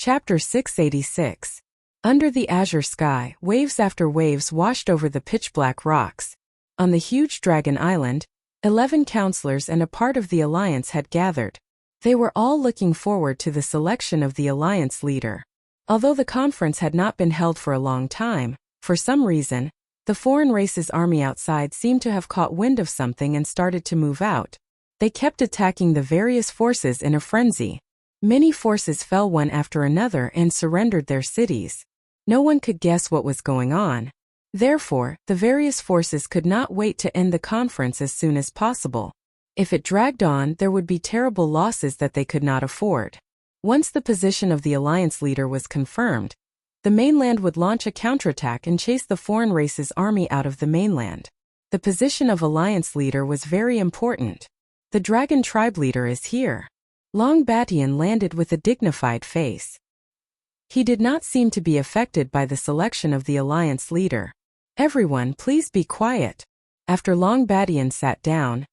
Chapter 686. Under the azure sky, waves after waves washed over the pitch-black rocks. On the huge dragon island, 11 counselors and a part of the alliance had gathered. They were all looking forward to the selection of the alliance leader. Although the conference had not been held for a long time, for some reason, the foreign race's army outside seemed to have caught wind of something and started to move out. They kept attacking the various forces in a frenzy. Many forces fell one after another and surrendered their cities. No one could guess what was going on. Therefore, the various forces could not wait to end the conference as soon as possible. If it dragged on, there would be terrible losses that they could not afford. Once the position of the alliance leader was confirmed, the mainland would launch a counterattack and chase the foreign race's army out of the mainland. The position of alliance leader was very important. The dragon tribe leader is here. Long Batian landed with a dignified face. He did not seem to be affected by the selection of the alliance leader. Everyone, please be quiet. After Long Batian sat down,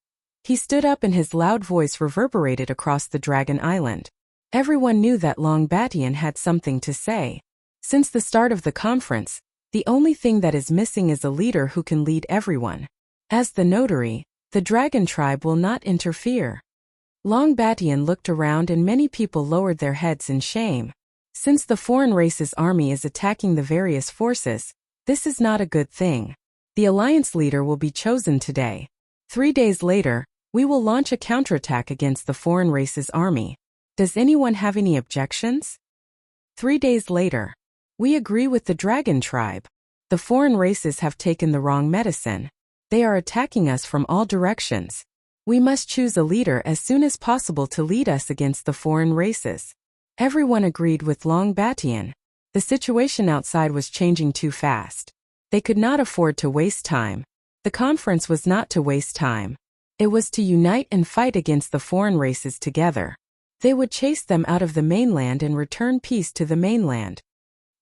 he stood up and his loud voice reverberated across the dragon island. Everyone knew that Long Batian had something to say. Since the start of the conference, the only thing that is missing is a leader who can lead everyone. As the notary, the dragon tribe will not interfere. Long Batian looked around and many people lowered their heads in shame. Since the foreign race's army is attacking the various forces, this is not a good thing. The alliance leader will be chosen today. 3 days later, we will launch a counterattack against the foreign race's army. Does anyone have any objections? 3 days later. We agree with the dragon tribe. The foreign races have taken the wrong medicine. They are attacking us from all directions. We must choose a leader as soon as possible to lead us against the foreign races. Everyone agreed with Long Batian. The situation outside was changing too fast. They could not afford to waste time. The conference was not to waste time. It was to unite and fight against the foreign races together. They would chase them out of the mainland and return peace to the mainland.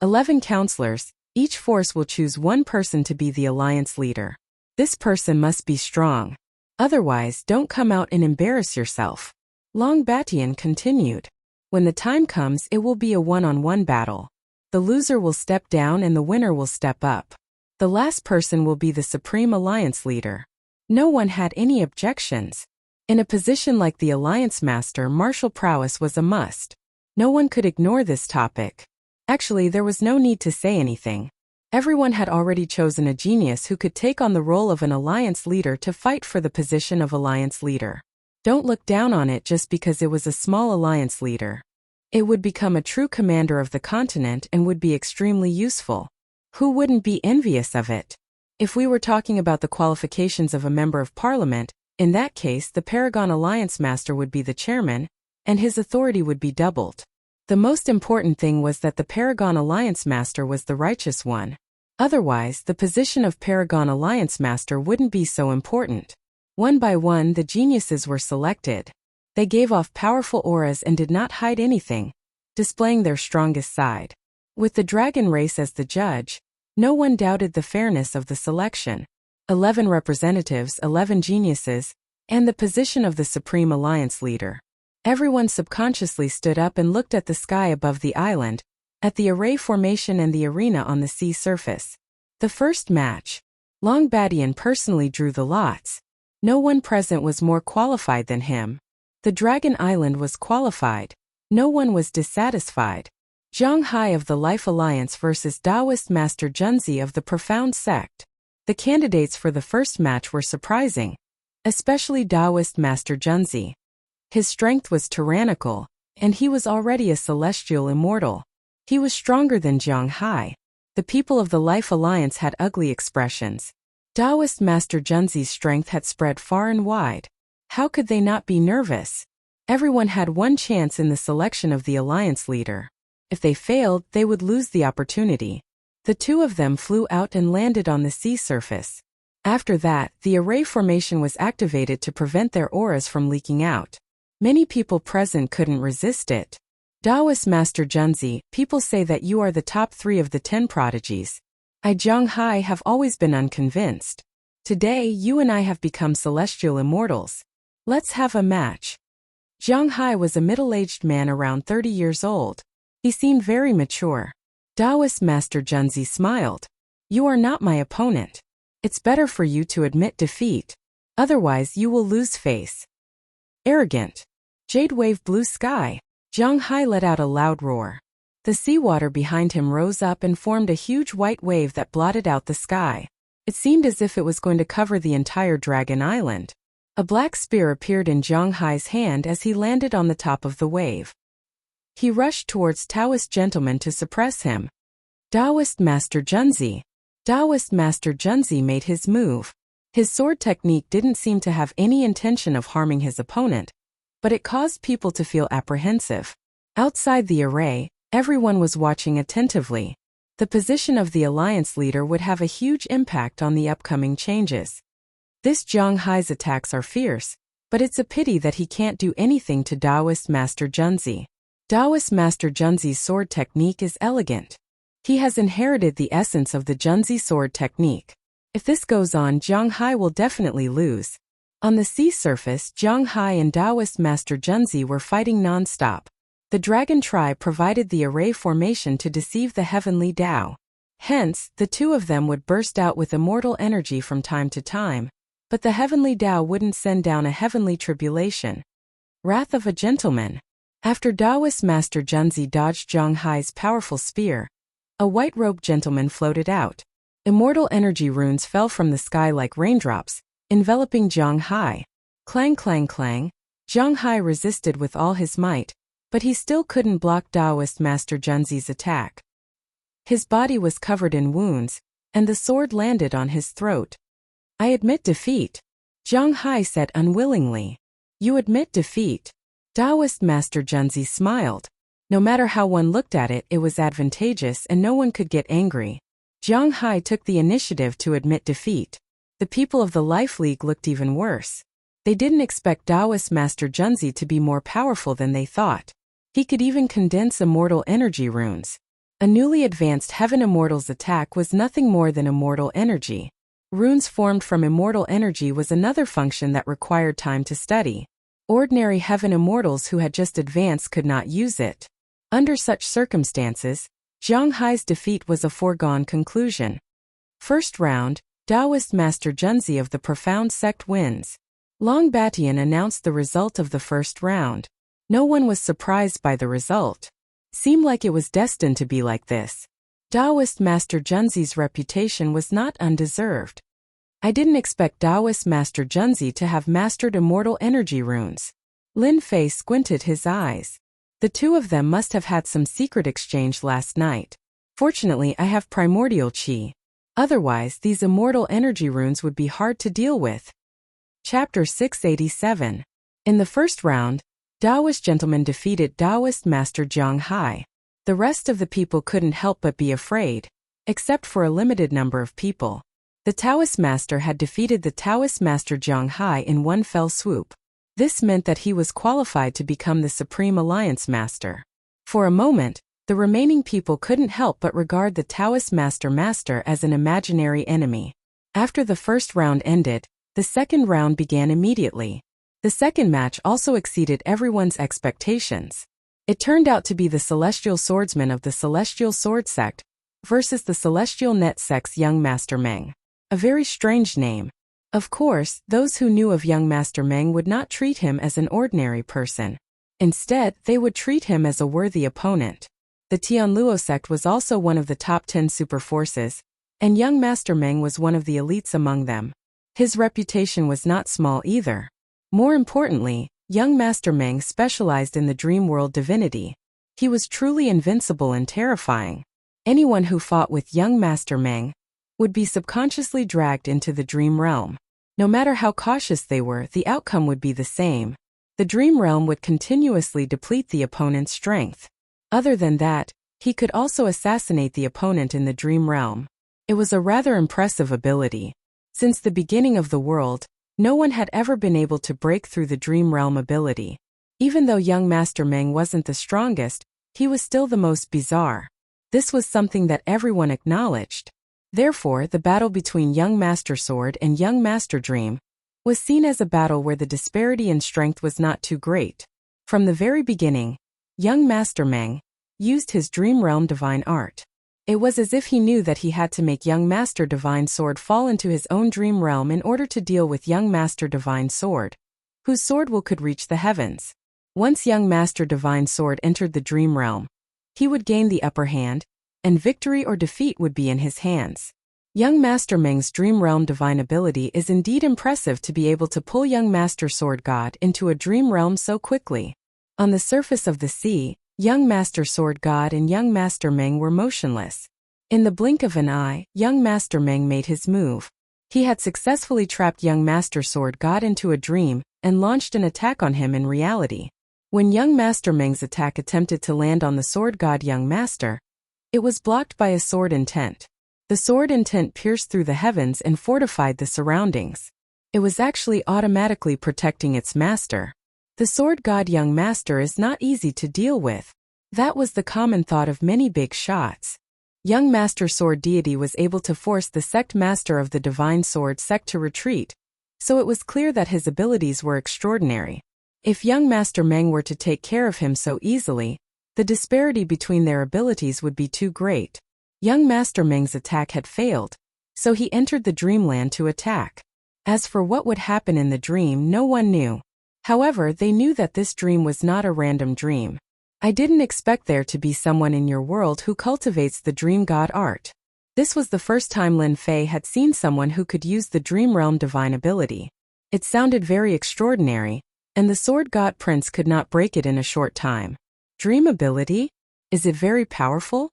11 counselors, each force will choose one person to be the alliance leader. This person must be strong. Otherwise, don't come out and embarrass yourself. Long Batian continued. When the time comes, it will be a one-on-one battle. The loser will step down and the winner will step up. The last person will be the supreme alliance leader. No one had any objections. In a position like the alliance master, martial prowess was a must. No one could ignore this topic. Actually, there was no need to say anything. Everyone had already chosen a genius who could take on the role of an alliance leader to fight for the position of alliance leader. Don't look down on it just because it was a small alliance leader. It would become a true commander of the continent and would be extremely useful. Who wouldn't be envious of it? If we were talking about the qualifications of a member of parliament, in that case the Paragon Alliance Master would be the chairman, and his authority would be doubled. The most important thing was that the Paragon Alliance Master was the righteous one. Otherwise, the position of Paragon Alliance Master wouldn't be so important. One by one, the geniuses were selected. They gave off powerful auras and did not hide anything, displaying their strongest side. With the dragon race as the judge, no one doubted the fairness of the selection. 11 representatives, 11 geniuses, and the position of the supreme alliance leader. Everyone subconsciously stood up and looked at the sky above the island, at the array formation and the arena on the sea surface. The first match. Long Batian personally drew the lots. No one present was more qualified than him. The Dragon Island was qualified. No one was dissatisfied. Zhang Hai of the Life Alliance versus Taoist Master Junzi of the Profound Sect. The candidates for the first match were surprising, especially Taoist Master Junzi. His strength was tyrannical, and he was already a celestial immortal. He was stronger than Zhang Hai. The people of the Life Alliance had ugly expressions. Taoist Master Junzi's strength had spread far and wide. How could they not be nervous? Everyone had one chance in the selection of the alliance leader. If they failed, they would lose the opportunity. The two of them flew out and landed on the sea surface. After that, the array formation was activated to prevent their auras from leaking out. Many people present couldn't resist it. Taoist Master Junzi, people say that you are the top 3 of the 10 prodigies. I, Zhang Hai, have always been unconvinced. Today, you and I have become celestial immortals. Let's have a match. Zhang Hai was a middle-aged man around 30 years old. He seemed very mature. Taoist Master Junzi smiled. You are not my opponent. It's better for you to admit defeat. Otherwise you will lose face. Arrogant. Jade wave blue sky. Zhang Hai let out a loud roar. The seawater behind him rose up and formed a huge white wave that blotted out the sky. It seemed as if it was going to cover the entire Dragon Island. A black spear appeared in Zhang Hai's hand as he landed on the top of the wave. He rushed towards Taoist gentleman to suppress him. Taoist Master Junzi. Taoist Master Junzi made his move. His sword technique didn't seem to have any intention of harming his opponent, but it caused people to feel apprehensive. Outside the array, everyone was watching attentively. The position of the alliance leader would have a huge impact on the upcoming changes. This Zhang Hai's attacks are fierce, but it's a pity that he can't do anything to Taoist Master Junzi. Taoist Master Junzi's sword technique is elegant. He has inherited the essence of the Junzi sword technique. If this goes on, Zhang Hai will definitely lose. On the sea surface, Zhang Hai and Taoist Master Junzi were fighting non-stop. The dragon tribe provided the array formation to deceive the heavenly Tao. Hence, the two of them would burst out with immortal energy from time to time, but the heavenly Tao wouldn't send down a heavenly tribulation. Wrath of a gentleman. After Taoist Master Junzi dodged Zhang Hai's powerful spear, a white-robed gentleman floated out. Immortal energy runes fell from the sky like raindrops, enveloping Zhang Hai. Clang clang clang. Zhang Hai resisted with all his might, but he still couldn't block Taoist Master Junzi's attack. His body was covered in wounds, and the sword landed on his throat. I admit defeat, Zhang Hai said unwillingly. You admit defeat? Taoist Master Junzi smiled. No matter how one looked at it, it was advantageous and no one could get angry. Zhang Hai took the initiative to admit defeat. The people of the Life League looked even worse. They didn't expect Taoist Master Junzi to be more powerful than they thought. He could even condense immortal energy runes. A newly advanced Heaven Immortal's attack was nothing more than immortal energy. Runes formed from immortal energy was another function that required time to study. Ordinary Heaven Immortals who had just advanced could not use it. Under such circumstances, Zhang Hai's defeat was a foregone conclusion. First round, Taoist Master Junzi of the Profound Sect wins. Long Batian announced the result of the first round. No one was surprised by the result. Seemed like it was destined to be like this. Taoist Master Junzi's reputation was not undeserved. I didn't expect Taoist Master Junzi to have mastered immortal energy runes. Lin Fei squinted his eyes. The two of them must have had some secret exchange last night. Fortunately, I have primordial qi. Otherwise, these immortal energy runes would be hard to deal with. Chapter 687. In the first round, Taoist gentleman defeated Taoist Master Zhang Hai. The rest of the people couldn't help but be afraid, except for a limited number of people. The Taoist Master had defeated the Taoist Master Zhang Hai in one fell swoop. This meant that he was qualified to become the Supreme Alliance Master. For a moment, the remaining people couldn't help but regard the Taoist Master as an imaginary enemy. After the first round ended, the second round began immediately. The second match also exceeded everyone's expectations. It turned out to be the Celestial Swordsman of the Celestial Sword Sect versus the Celestial Net Sect's young Master Meng. A very strange name. Of course, those who knew of young Master Meng would not treat him as an ordinary person. Instead, they would treat him as a worthy opponent. The Tianluo sect was also one of the top 10 super forces, and young Master Meng was one of the elites among them. His reputation was not small either. More importantly, young Master Meng specialized in the dream world divinity. He was truly invincible and terrifying. Anyone who fought with young Master Meng would be subconsciously dragged into the dream realm. No matter how cautious they were, the outcome would be the same. The dream realm would continuously deplete the opponent's strength. Other than that, he could also assassinate the opponent in the dream realm. It was a rather impressive ability. Since the beginning of the world, no one had ever been able to break through the dream realm ability. Even though young Master Meng wasn't the strongest, he was still the most bizarre. This was something that everyone acknowledged. Therefore, the battle between young Master Sword and young Master Dream was seen as a battle where the disparity in strength was not too great. From the very beginning, young Master Meng used his dream realm divine art. It was as if he knew that he had to make young Master Divine Sword fall into his own dream realm in order to deal with young Master Divine Sword, whose sword will could reach the heavens. Once young Master Divine Sword entered the dream realm, he would gain the upper hand, and victory or defeat would be in his hands. Young Master Meng's dream realm divine ability is indeed impressive to be able to pull young Master Sword God into a dream realm so quickly. On the surface of the sea, young Master Sword God and young Master Meng were motionless. In the blink of an eye, young Master Meng made his move. He had successfully trapped young Master Sword God into a dream and launched an attack on him in reality. When young Master Meng's attack attempted to land on the Sword God young Master, it was blocked by a sword intent. The sword intent pierced through the heavens and fortified the surroundings. It was actually automatically protecting its master. The Sword God young Master is not easy to deal with. That was the common thought of many big shots. Young Master Sword Deity was able to force the sect master of the Divine Sword sect to retreat, so it was clear that his abilities were extraordinary. If young Master Meng were to take care of him so easily, the disparity between their abilities would be too great. Young Master Meng's attack had failed, so he entered the dreamland to attack. As for what would happen in the dream, no one knew. However, they knew that this dream was not a random dream. I didn't expect there to be someone in your world who cultivates the dream god art. This was the first time Lin Fei had seen someone who could use the dream realm divine ability. It sounded very extraordinary, and the sword god prince could not break it in a short time. Dream ability? Is it very powerful?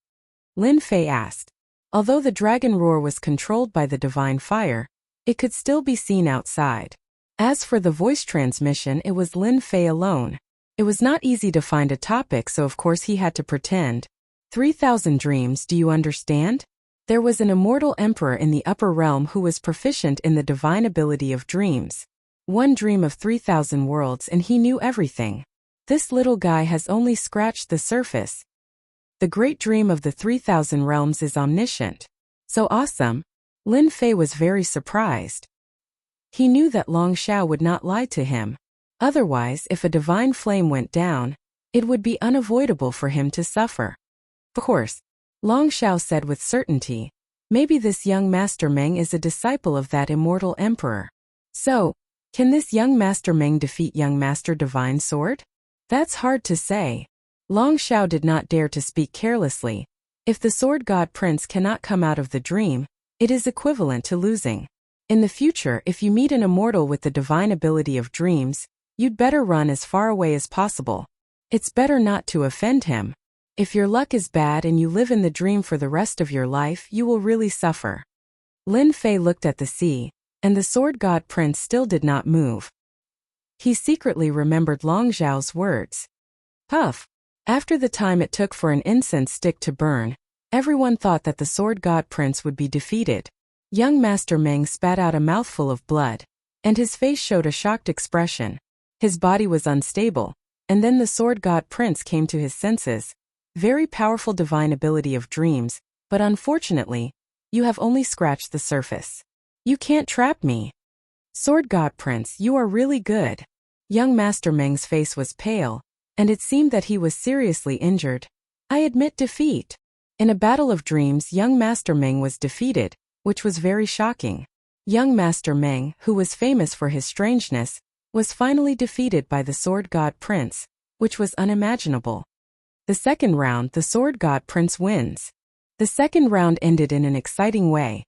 Lin Fei asked. Although the dragon roar was controlled by the divine fire, it could still be seen outside. As for the voice transmission, it was Lin Fei alone. It was not easy to find a topic, so of course he had to pretend. 3,000 dreams, do you understand? There was an immortal emperor in the upper realm who was proficient in the divine ability of dreams. One dream of 3,000 worlds and he knew everything. This little guy has only scratched the surface. The great dream of the 3,000 realms is omniscient. So awesome. Lin Fei was very surprised. He knew that Long Xiao would not lie to him. Otherwise, if a divine flame went down, it would be unavoidable for him to suffer. Of course, Long Xiao said with certainty, maybe this young Master Meng is a disciple of that immortal emperor. So, can this young Master Meng defeat young Master Divine Sword? That's hard to say. Long Xiao did not dare to speak carelessly. If the Sword God Prince cannot come out of the dream, it is equivalent to losing. In the future, if you meet an immortal with the divine ability of dreams, you'd better run as far away as possible. It's better not to offend him. If your luck is bad and you live in the dream for the rest of your life, you will really suffer. Lin Fei looked at the sea, and the Sword God Prince still did not move. He secretly remembered Long Xiao's words. Puff. After the time it took for an incense stick to burn, everyone thought that the Sword God Prince would be defeated. Young Master Meng spat out a mouthful of blood, and his face showed a shocked expression. His body was unstable, and then the Sword God Prince came to his senses. Very powerful divine ability of dreams, but unfortunately, you have only scratched the surface. You can't trap me. Sword God Prince, you are really good. Young Master Meng's face was pale, and it seemed that he was seriously injured. I admit defeat. In a battle of dreams, young Master Meng was defeated, which was very shocking. Young Master Meng, who was famous for his strangeness, was finally defeated by the Sword God Prince, which was unimaginable. The second round, the Sword God Prince wins. The second round ended in an exciting way,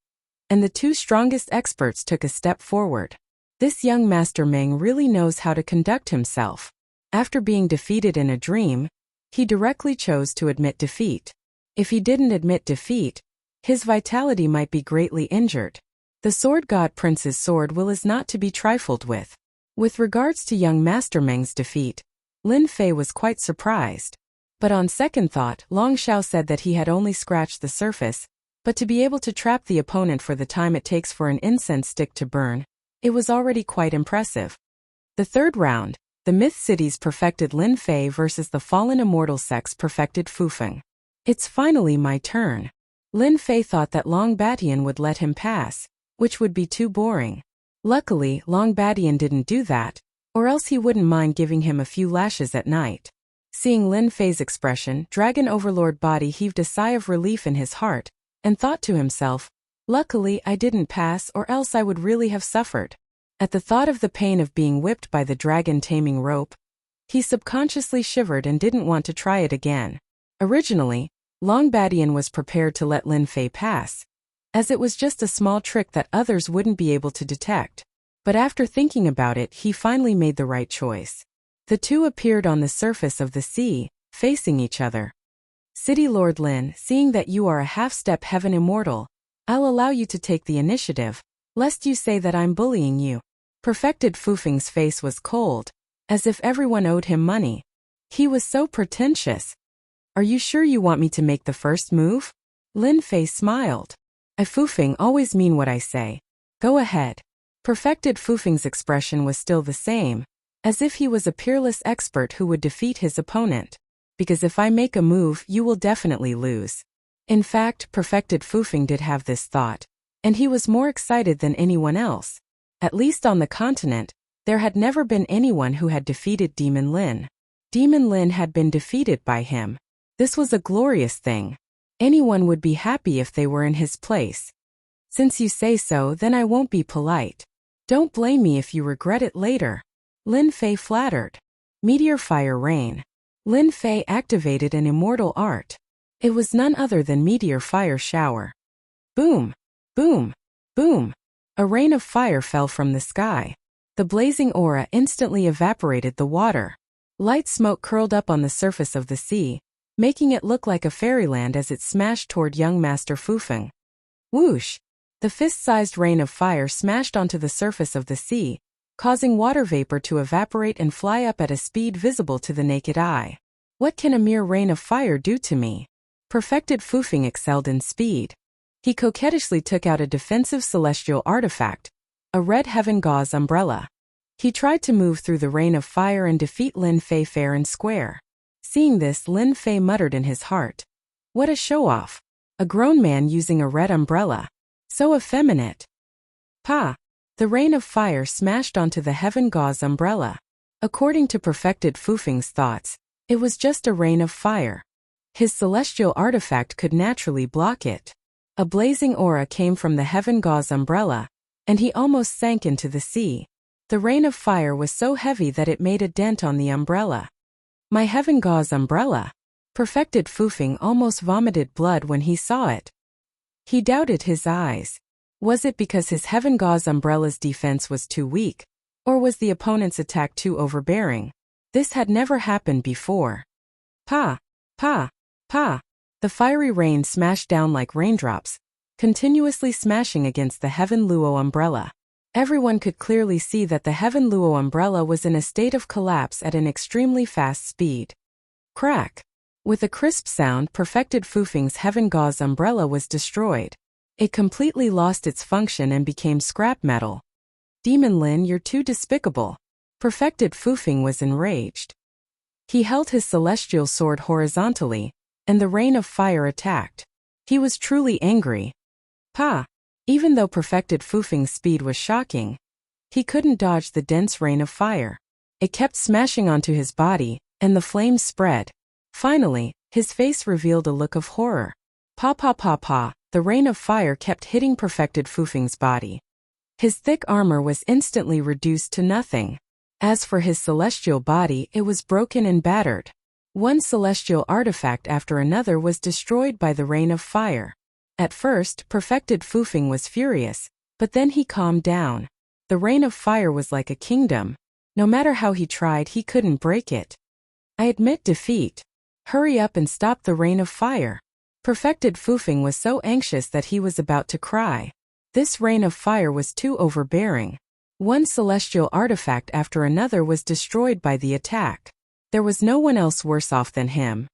and the two strongest experts took a step forward. This young Master Meng really knows how to conduct himself. After being defeated in a dream, he directly chose to admit defeat. If he didn't admit defeat, his vitality might be greatly injured. The Sword God Prince's sword will is not to be trifled with. With regards to young Master Meng's defeat, Lin Fei was quite surprised. But on second thought, Long Xiao said that he had only scratched the surface, but to be able to trap the opponent for the time it takes for an incense stick to burn, it was already quite impressive. The third round, the Myth Cities perfected Lin Fei versus the Fallen Immortal Sects perfected Fufeng. It's finally my turn. Lin Fei thought that Long Batian would let him pass, which would be too boring. Luckily, Long Batian didn't do that, or else he wouldn't mind giving him a few lashes at night. Seeing Lin Fei's expression, Dragon Overlord Body heaved a sigh of relief in his heart, and thought to himself, luckily I didn't pass or else I would really have suffered. At the thought of the pain of being whipped by the dragon taming rope, he subconsciously shivered and didn't want to try it again. Originally, Long Badian was prepared to let Lin Fei pass, as it was just a small trick that others wouldn't be able to detect. But after thinking about it, he finally made the right choice. The two appeared on the surface of the sea, facing each other. City Lord Lin, seeing that you are a half-step heaven immortal, I'll allow you to take the initiative, lest you say that I'm bullying you. Perfected Fufeng's face was cold, as if everyone owed him money. He was so pretentious. Are you sure you want me to make the first move? Lin Fei smiled. I Fufeng always mean what I say. Go ahead. Perfected Fufeng's expression was still the same, as if he was a peerless expert who would defeat his opponent. Because if I make a move, you will definitely lose. In fact, Perfected Fufeng did have this thought, and he was more excited than anyone else. At least on the continent, there had never been anyone who had defeated Demon Lin. Demon Lin had been defeated by him. This was a glorious thing. Anyone would be happy if they were in his place. Since you say so, then I won't be polite. Don't blame me if you regret it later. Lin Fei flattered. Meteor Fire Rain. Lin Fei activated an immortal art. It was none other than Meteor Fire Shower. Boom! Boom! Boom! A rain of fire fell from the sky. The blazing aura instantly evaporated the water. Light smoke curled up on the surface of the sea, making it look like a fairyland as it smashed toward young Master Fufeng. Whoosh! The fist-sized rain of fire smashed onto the surface of the sea, causing water vapor to evaporate and fly up at a speed visible to the naked eye. What can a mere rain of fire do to me? Perfected Fufeng excelled in speed. He coquettishly took out a defensive celestial artifact, a red heaven gauze umbrella. He tried to move through the rain of fire and defeat Lin Fei fair and square. Seeing this, Lin Fei muttered in his heart, what a show-off! A grown man using a red umbrella. So effeminate. Pa! The rain of fire smashed onto the heaven gauze umbrella. According to Perfected Fufeng's thoughts, it was just a rain of fire. His celestial artifact could naturally block it. A blazing aura came from the heaven gauze umbrella, and he almost sank into the sea. The rain of fire was so heavy that it made a dent on the umbrella. My heaven gauze umbrella! Perfected Fufeng almost vomited blood when he saw it. He doubted his eyes. Was it because his heaven gauze umbrella's defense was too weak, or was the opponent's attack too overbearing? This had never happened before. Pa! Pa! Pa! The fiery rain smashed down like raindrops, continuously smashing against the Heaven Luo umbrella. Everyone could clearly see that the Heaven Luo umbrella was in a state of collapse at an extremely fast speed. Crack! With a crisp sound, Perfected Fufeng's heaven gauze umbrella was destroyed. It completely lost its function and became scrap metal. Demon Lin, you're too despicable. Perfected Fufeng was enraged. He held his celestial sword horizontally, and the rain of fire attacked. He was truly angry. Pa! Even though Perfected Fufeng's speed was shocking, he couldn't dodge the dense rain of fire. It kept smashing onto his body, and the flames spread. Finally, his face revealed a look of horror. Pa pa pa pa, the rain of fire kept hitting Perfected Fufeng's body. His thick armor was instantly reduced to nothing. As for his celestial body, it was broken and battered. One celestial artifact after another was destroyed by the rain of fire. At first, Perfected Fufeng was furious, but then he calmed down. The rain of fire was like a kingdom. No matter how he tried, he couldn't break it. I admit defeat. Hurry up and stop the rain of fire. Perfected Fufeng was so anxious that he was about to cry. This rain of fire was too overbearing. One celestial artifact after another was destroyed by the attack. There was no one else worse off than him.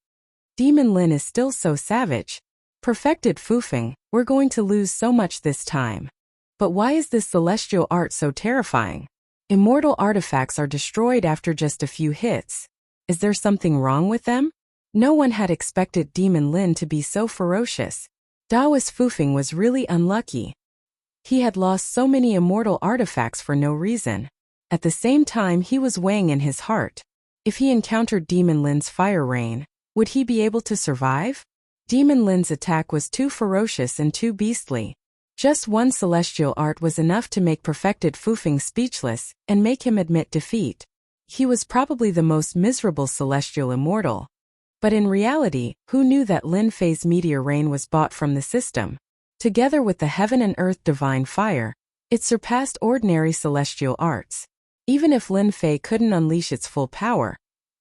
Demon Lin is still so savage. Perfected Fufeng, we're going to lose so much this time. But why is this celestial art so terrifying? Immortal artifacts are destroyed after just a few hits. Is there something wrong with them? No one had expected Demon Lin to be so ferocious. Daoist Fufeng was really unlucky. He had lost so many immortal artifacts for no reason. At the same time, he was weighing in his heart. If he encountered Demon Lin's fire rain, would he be able to survive? Demon Lin's attack was too ferocious and too beastly. Just one celestial art was enough to make perfected Fufeng speechless and make him admit defeat. He was probably the most miserable celestial immortal. But in reality, who knew that Lin Fei's meteor rain was bought from the system? Together with the heaven and earth divine fire, it surpassed ordinary celestial arts. Even if Lin Fei couldn't unleash its full power,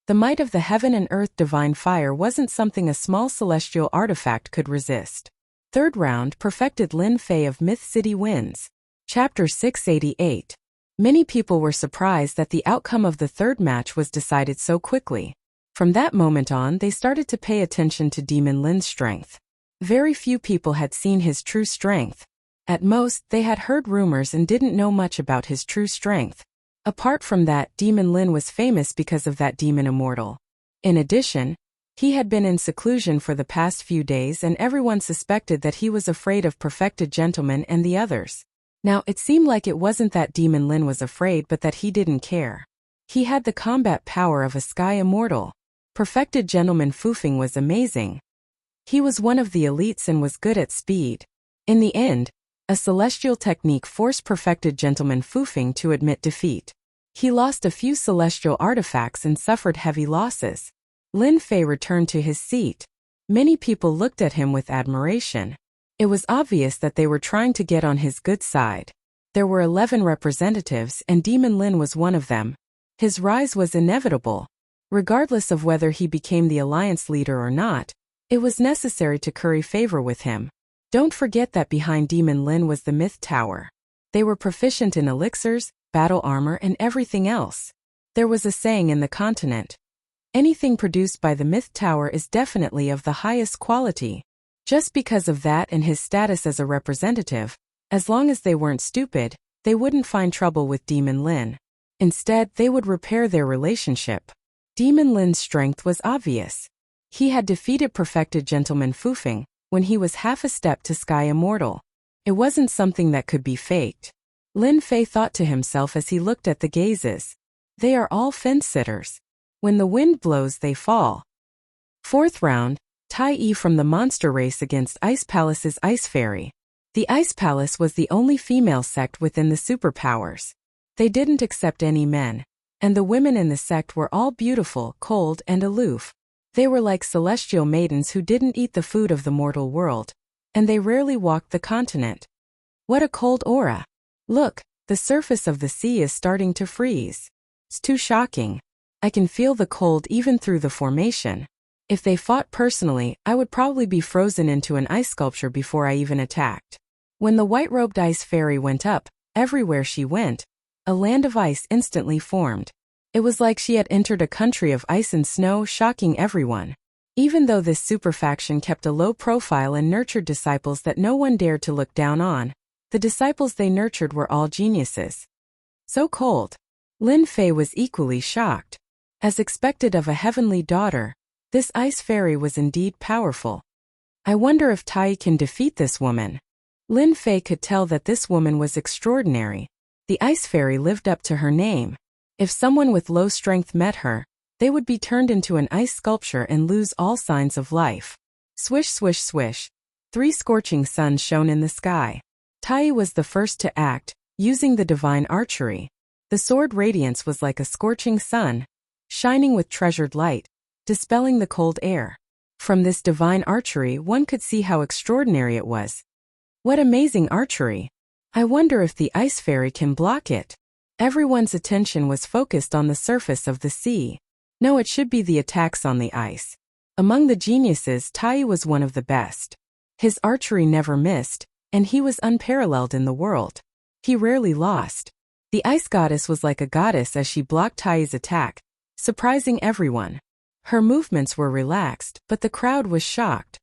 the might of the heaven and earth divine fire wasn't something a small celestial artifact could resist. Third round, perfected Lin Fei of Myth City wins. Chapter 688. Many people were surprised that the outcome of the third match was decided so quickly. From that moment on, they started to pay attention to Demon Lin's strength. Very few people had seen his true strength. At most, they had heard rumors and didn't know much about his true strength. Apart from that, Demon Lin was famous because of that demon immortal. In addition, he had been in seclusion for the past few days and everyone suspected that he was afraid of Perfected Gentleman and the others. Now, it seemed like it wasn't that Demon Lin was afraid but that he didn't care. He had the combat power of a sky immortal. Perfected Gentleman Fufeng was amazing. He was one of the elites and was good at speed. In the end, a celestial technique forced Perfected Gentleman Fufeng to admit defeat. He lost a few celestial artifacts and suffered heavy losses. Lin Fei returned to his seat. Many people looked at him with admiration. It was obvious that they were trying to get on his good side. There were 11 representatives and Demon Lin was one of them. His rise was inevitable. Regardless of whether he became the alliance leader or not, it was necessary to curry favor with him. Don't forget that behind Demon Lin was the Myth Tower. They were proficient in elixirs, battle armor and everything else. There was a saying in the continent. Anything produced by the Myth Tower is definitely of the highest quality. Just because of that and his status as a representative, as long as they weren't stupid, they wouldn't find trouble with Demon Lin. Instead, they would repair their relationship. Demon Lin's strength was obvious. He had defeated Perfected Gentleman Fufeng when he was half a step to Sky Immortal. It wasn't something that could be faked. Lin Fei thought to himself as he looked at the gazes. They are all fence-sitters. When the wind blows, they fall. Fourth round, Tai Yi from the monster race against Ice Palace's Ice Fairy. The Ice Palace was the only female sect within the superpowers. They didn't accept any men, and the women in the sect were all beautiful, cold, and aloof. They were like celestial maidens who didn't eat the food of the mortal world, and they rarely walked the continent. What a cold aura! Look, the surface of the sea is starting to freeze. It's too shocking. I can feel the cold even through the formation. If they fought personally, I would probably be frozen into an ice sculpture before I even attacked. When the white-robed ice fairy went up, everywhere she went, a land of ice instantly formed. It was like she had entered a country of ice and snow, shocking everyone. Even though this superfaction kept a low profile and nurtured disciples that no one dared to look down on, the disciples they nurtured were all geniuses. So cold. Lin Fei was equally shocked. As expected of a heavenly daughter, this ice fairy was indeed powerful. I wonder if Tai can defeat this woman. Lin Fei could tell that this woman was extraordinary. The ice fairy lived up to her name. If someone with low strength met her, they would be turned into an ice sculpture and lose all signs of life. Swish, swish, swish. 3 scorching suns shone in the sky. Tai was the first to act, using the divine archery. The sword radiance was like a scorching sun, shining with treasured light, dispelling the cold air. From this divine archery, one could see how extraordinary it was. What amazing archery! I wonder if the ice fairy can block it. Everyone's attention was focused on the surface of the sea. No, it should be the attacks on the ice. Among the geniuses, Tai was one of the best. His archery never missed, and he was unparalleled in the world. He rarely lost. The ice goddess was like a goddess as she blocked Tai's attack, surprising everyone. Her movements were relaxed, but the crowd was shocked.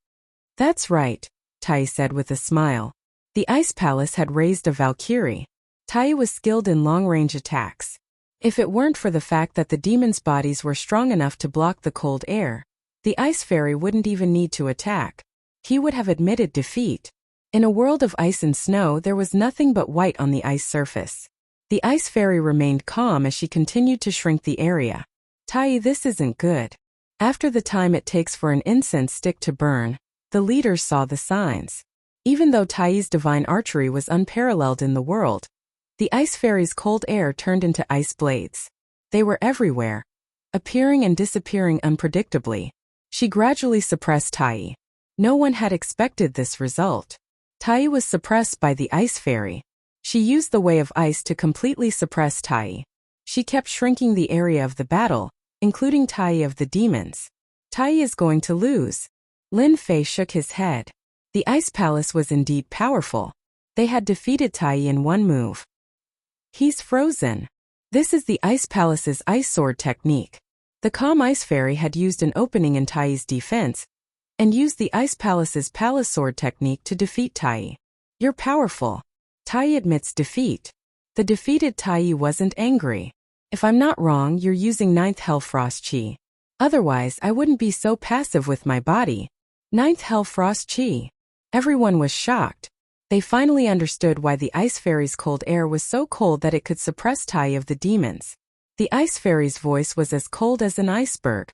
That's right, Tai said with a smile. The Ice Palace had raised a Valkyrie. Tai was skilled in long-range attacks. If it weren't for the fact that the demons' bodies were strong enough to block the cold air, the Ice Fairy wouldn't even need to attack. He would have admitted defeat. In a world of ice and snow, there was nothing but white on the ice surface. The Ice Fairy remained calm as she continued to shrink the area. Tai, this isn't good. After the time it takes for an incense stick to burn, the leaders saw the signs. Even though Tai's divine archery was unparalleled in the world, the ice fairy's cold air turned into ice blades. They were everywhere, appearing and disappearing unpredictably. She gradually suppressed Tai. No one had expected this result. Tai was suppressed by the ice fairy. She used the way of ice to completely suppress Tai. She kept shrinking the area of the battle, including Tai of the demons. Tai is going to lose. Lin Fei shook his head. The ice palace was indeed powerful. They had defeated Tai in one move. He's frozen. This is the ice palace's ice sword technique. The calm ice fairy had used an opening in Tai's defense and used the ice palace's palace sword technique to defeat Tai. You're powerful. Tai admits defeat. The defeated Tai wasn't angry. If I'm not wrong, you're using 9th Hell Frost Chi. Otherwise, I wouldn't be so passive with my body. 9th Hell Frost Chi. Everyone was shocked. They finally understood why the ice fairy's cold air was so cold that it could suppress Tai of the demons. The ice fairy's voice was as cold as an iceberg.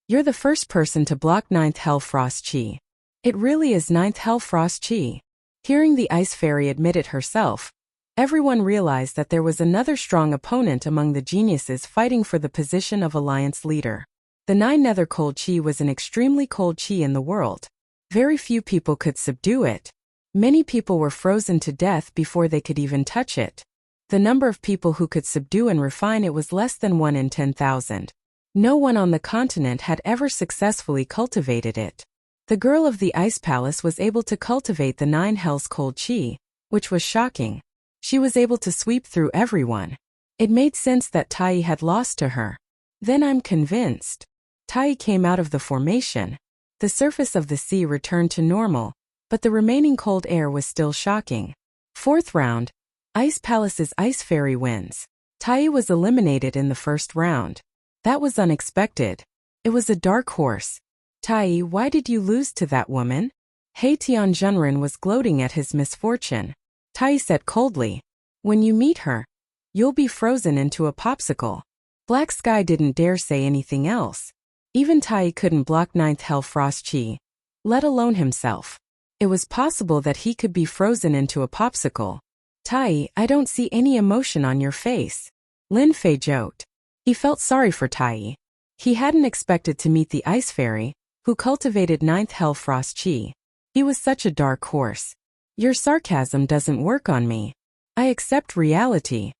You're the first person to block 9th Hell Frost Chi. It really is 9th Hell Frost Chi. Hearing the ice fairy admit it herself, everyone realized that there was another strong opponent among the geniuses fighting for the position of alliance leader. The 9 Nether Cold Chi was an extremely cold chi in the world. Very few people could subdue it. Many people were frozen to death before they could even touch it. The number of people who could subdue and refine it was less than 1 in 10,000. No one on the continent had ever successfully cultivated it. The girl of the Ice Palace was able to cultivate the 9 Hells Cold Chi, which was shocking. She was able to sweep through everyone. It made sense that Tai had lost to her. Then I'm convinced. Tai came out of the formation. The surface of the sea returned to normal, but the remaining cold air was still shocking. 4th round. Ice Palace's Ice Fairy wins. Tai was eliminated in the first round. That was unexpected. It was a dark horse. Tai, why did you lose to that woman? He Tianjunren was gloating at his misfortune. Tai said coldly, when you meet her, you'll be frozen into a popsicle. Black Sky didn't dare say anything else. Even Tai couldn't block 9th Hell Frost Chi, let alone himself. It was possible that he could be frozen into a popsicle. Tai, I don't see any emotion on your face. Lin Fei joked. He felt sorry for Tai. He hadn't expected to meet the Ice Fairy, who cultivated 9th Hell Frost Chi. He was such a dark horse. Your sarcasm doesn't work on me. I accept reality.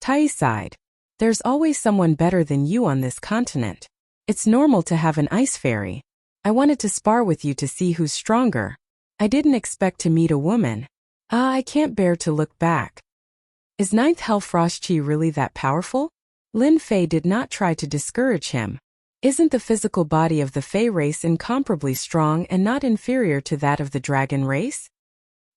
Tai sighed. There's always someone better than you on this continent. It's normal to have an ice fairy. I wanted to spar with you to see who's stronger. I didn't expect to meet a woman. I can't bear to look back. Is 9th Hell Frost Chi really that powerful? Lin Fei did not try to discourage him. Isn't the physical body of the Fei race incomparably strong and not inferior to that of the dragon race?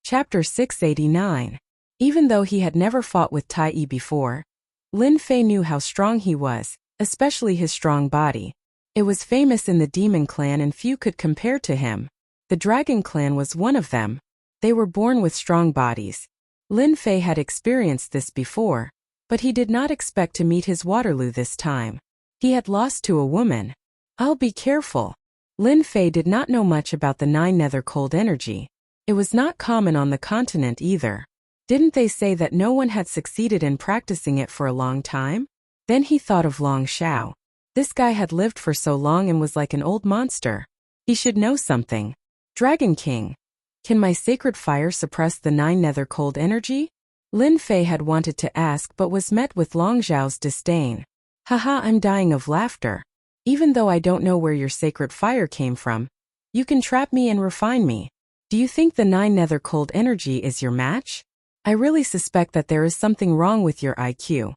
Chapter 689. Even though he had never fought with Tai before, Lin Fei knew how strong he was, especially his strong body. It was famous in the demon clan and few could compare to him. The dragon clan was one of them. They were born with strong bodies. Lin Fei had experienced this before, but he did not expect to meet his Waterloo this time. He had lost to a woman. I'll be careful. Lin Fei did not know much about the 9 Nether Cold Energy. It was not common on the continent either. Didn't they say that no one had succeeded in practicing it for a long time? Then he thought of Long Shao. This guy had lived for so long and was like an old monster. He should know something. Dragon King. Can my sacred fire suppress the 9 Nether Cold Energy? Lin Fei had wanted to ask but was met with Long Zhao's disdain. Haha, I'm dying of laughter. Even though I don't know where your sacred fire came from, you can trap me and refine me. Do you think the 9 Nether Cold Energy is your match? I really suspect that there is something wrong with your IQ.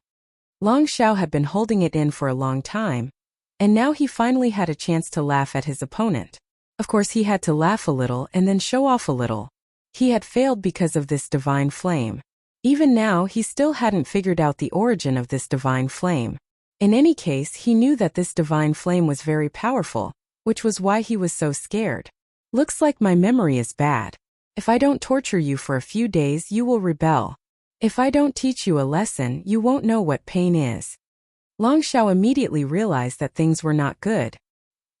Long Shao had been holding it in for a long time, and now he finally had a chance to laugh at his opponent. Of course he had to laugh a little and then show off a little. He had failed because of this divine flame. Even now he still hadn't figured out the origin of this divine flame. In any case, he knew that this divine flame was very powerful, which was why he was so scared. Looks like my memory is bad. If I don't torture you for a few days, you will rebel. If I don't teach you a lesson, you won't know what pain is. Long Xiao immediately realized that things were not good.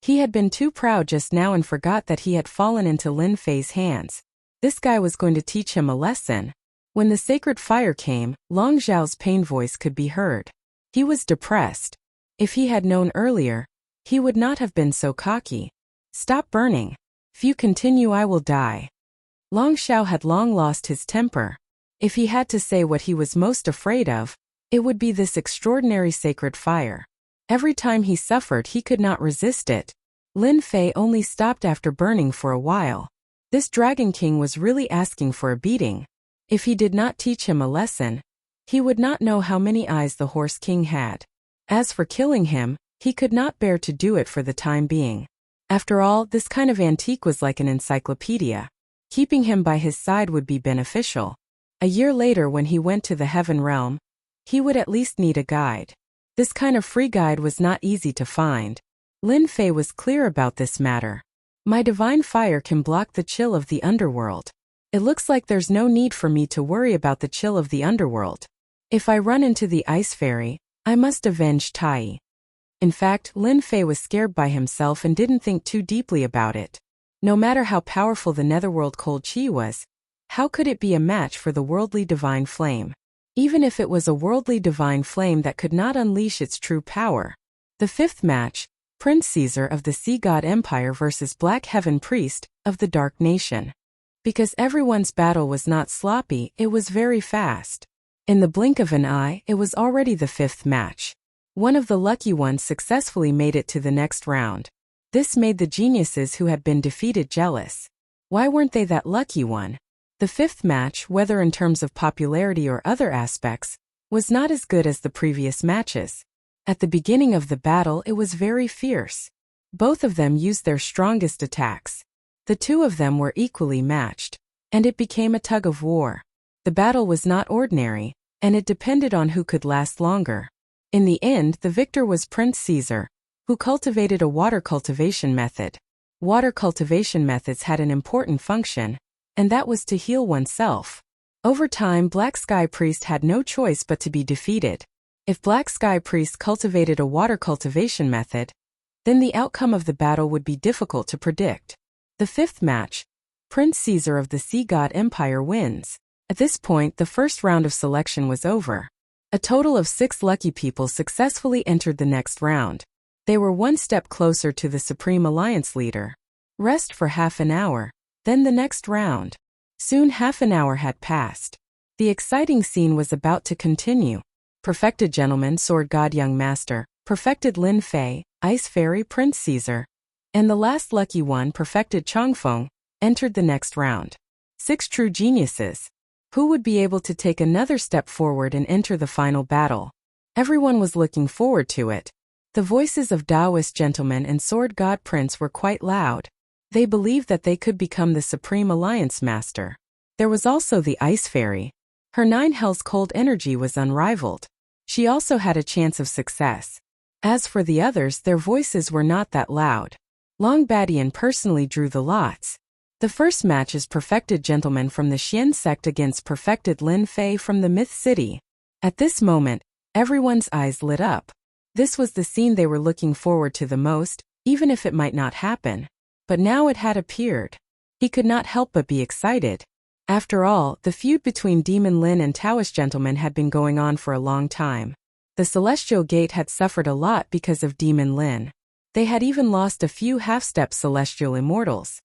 He had been too proud just now and forgot that he had fallen into Lin Fei's hands. This guy was going to teach him a lesson. When the sacred fire came, Long Xiao's pained voice could be heard. He was depressed. If he had known earlier, he would not have been so cocky. Stop burning. If you continue, I will die. Long Xiao had long lost his temper. If he had to say what he was most afraid of, it would be this extraordinary sacred fire. Every time he suffered, he could not resist it. Lin Fei only stopped after burning for a while. This Dragon King was really asking for a beating. If he did not teach him a lesson, he would not know how many eyes the Horse King had. As for killing him, he could not bear to do it for the time being. After all, this kind of antique was like an encyclopedia. Keeping him by his side would be beneficial. A year later, when he went to the Heaven Realm, he would at least need a guide. This kind of free guide was not easy to find. Lin Fei was clear about this matter. My divine fire can block the chill of the underworld. It looks like there's no need for me to worry about the chill of the underworld. If I run into the ice fairy, I must avenge Tai. In fact, Lin Fei was scared by himself and didn't think too deeply about it. No matter how powerful the netherworld cold chi was, how could it be a match for the worldly divine flame? Even if it was a worldly divine flame that could not unleash its true power. The fifth match, Prince Caesar of the Sea God Empire versus Black Heaven Priest of the Dark Nation. Because everyone's battle was not sloppy, it was very fast. In the blink of an eye, it was already the fifth match. One of the lucky ones successfully made it to the next round. This made the geniuses who had been defeated jealous. Why weren't they that lucky one? The fifth match, whether in terms of popularity or other aspects, was not as good as the previous matches. At the beginning of the battle, it was very fierce. Both of them used their strongest attacks. The two of them were equally matched, and it became a tug of war. The battle was not ordinary, and it depended on who could last longer. In the end, the victor was Prince Caesar, who cultivated a water cultivation method. Water cultivation methods had an important function, and that was to heal oneself. Over time, Black Sky Priest had no choice but to be defeated. If Black Sky Priest cultivated a water cultivation method, then the outcome of the battle would be difficult to predict. The fifth match, Prince Caesar of the Sea God Empire wins. At this point, the first round of selection was over. A total of 6 lucky people successfully entered the next round. They were one step closer to the Supreme Alliance leader. Rest for half an hour. Then the next round. Soon half an hour had passed. The exciting scene was about to continue. Perfected Gentleman Sword God Young Master, Perfected Lin Fei, Ice Fairy Prince Caesar, and the last lucky one, Perfected Chongfeng, entered the next round. 6 true geniuses. Who would be able to take another step forward and enter the final battle? Everyone was looking forward to it. The voices of Taoist Gentleman and Sword God Prince were quite loud. They believed that they could become the Supreme Alliance Master. There was also the Ice Fairy. Her 9 hells cold energy was unrivaled. She also had a chance of success. As for the others, their voices were not that loud. Long Badian personally drew the lots. The first match is Perfected Gentleman from the Xian sect against Perfected Lin Fei from the Myth City. At this moment, everyone's eyes lit up. This was the scene they were looking forward to the most, even if it might not happen. But now it had appeared. He could not help but be excited. After all, the feud between Demon Lin and Taoist Gentleman had been going on for a long time. The Celestial Gate had suffered a lot because of Demon Lin. They had even lost a few half-step celestial immortals.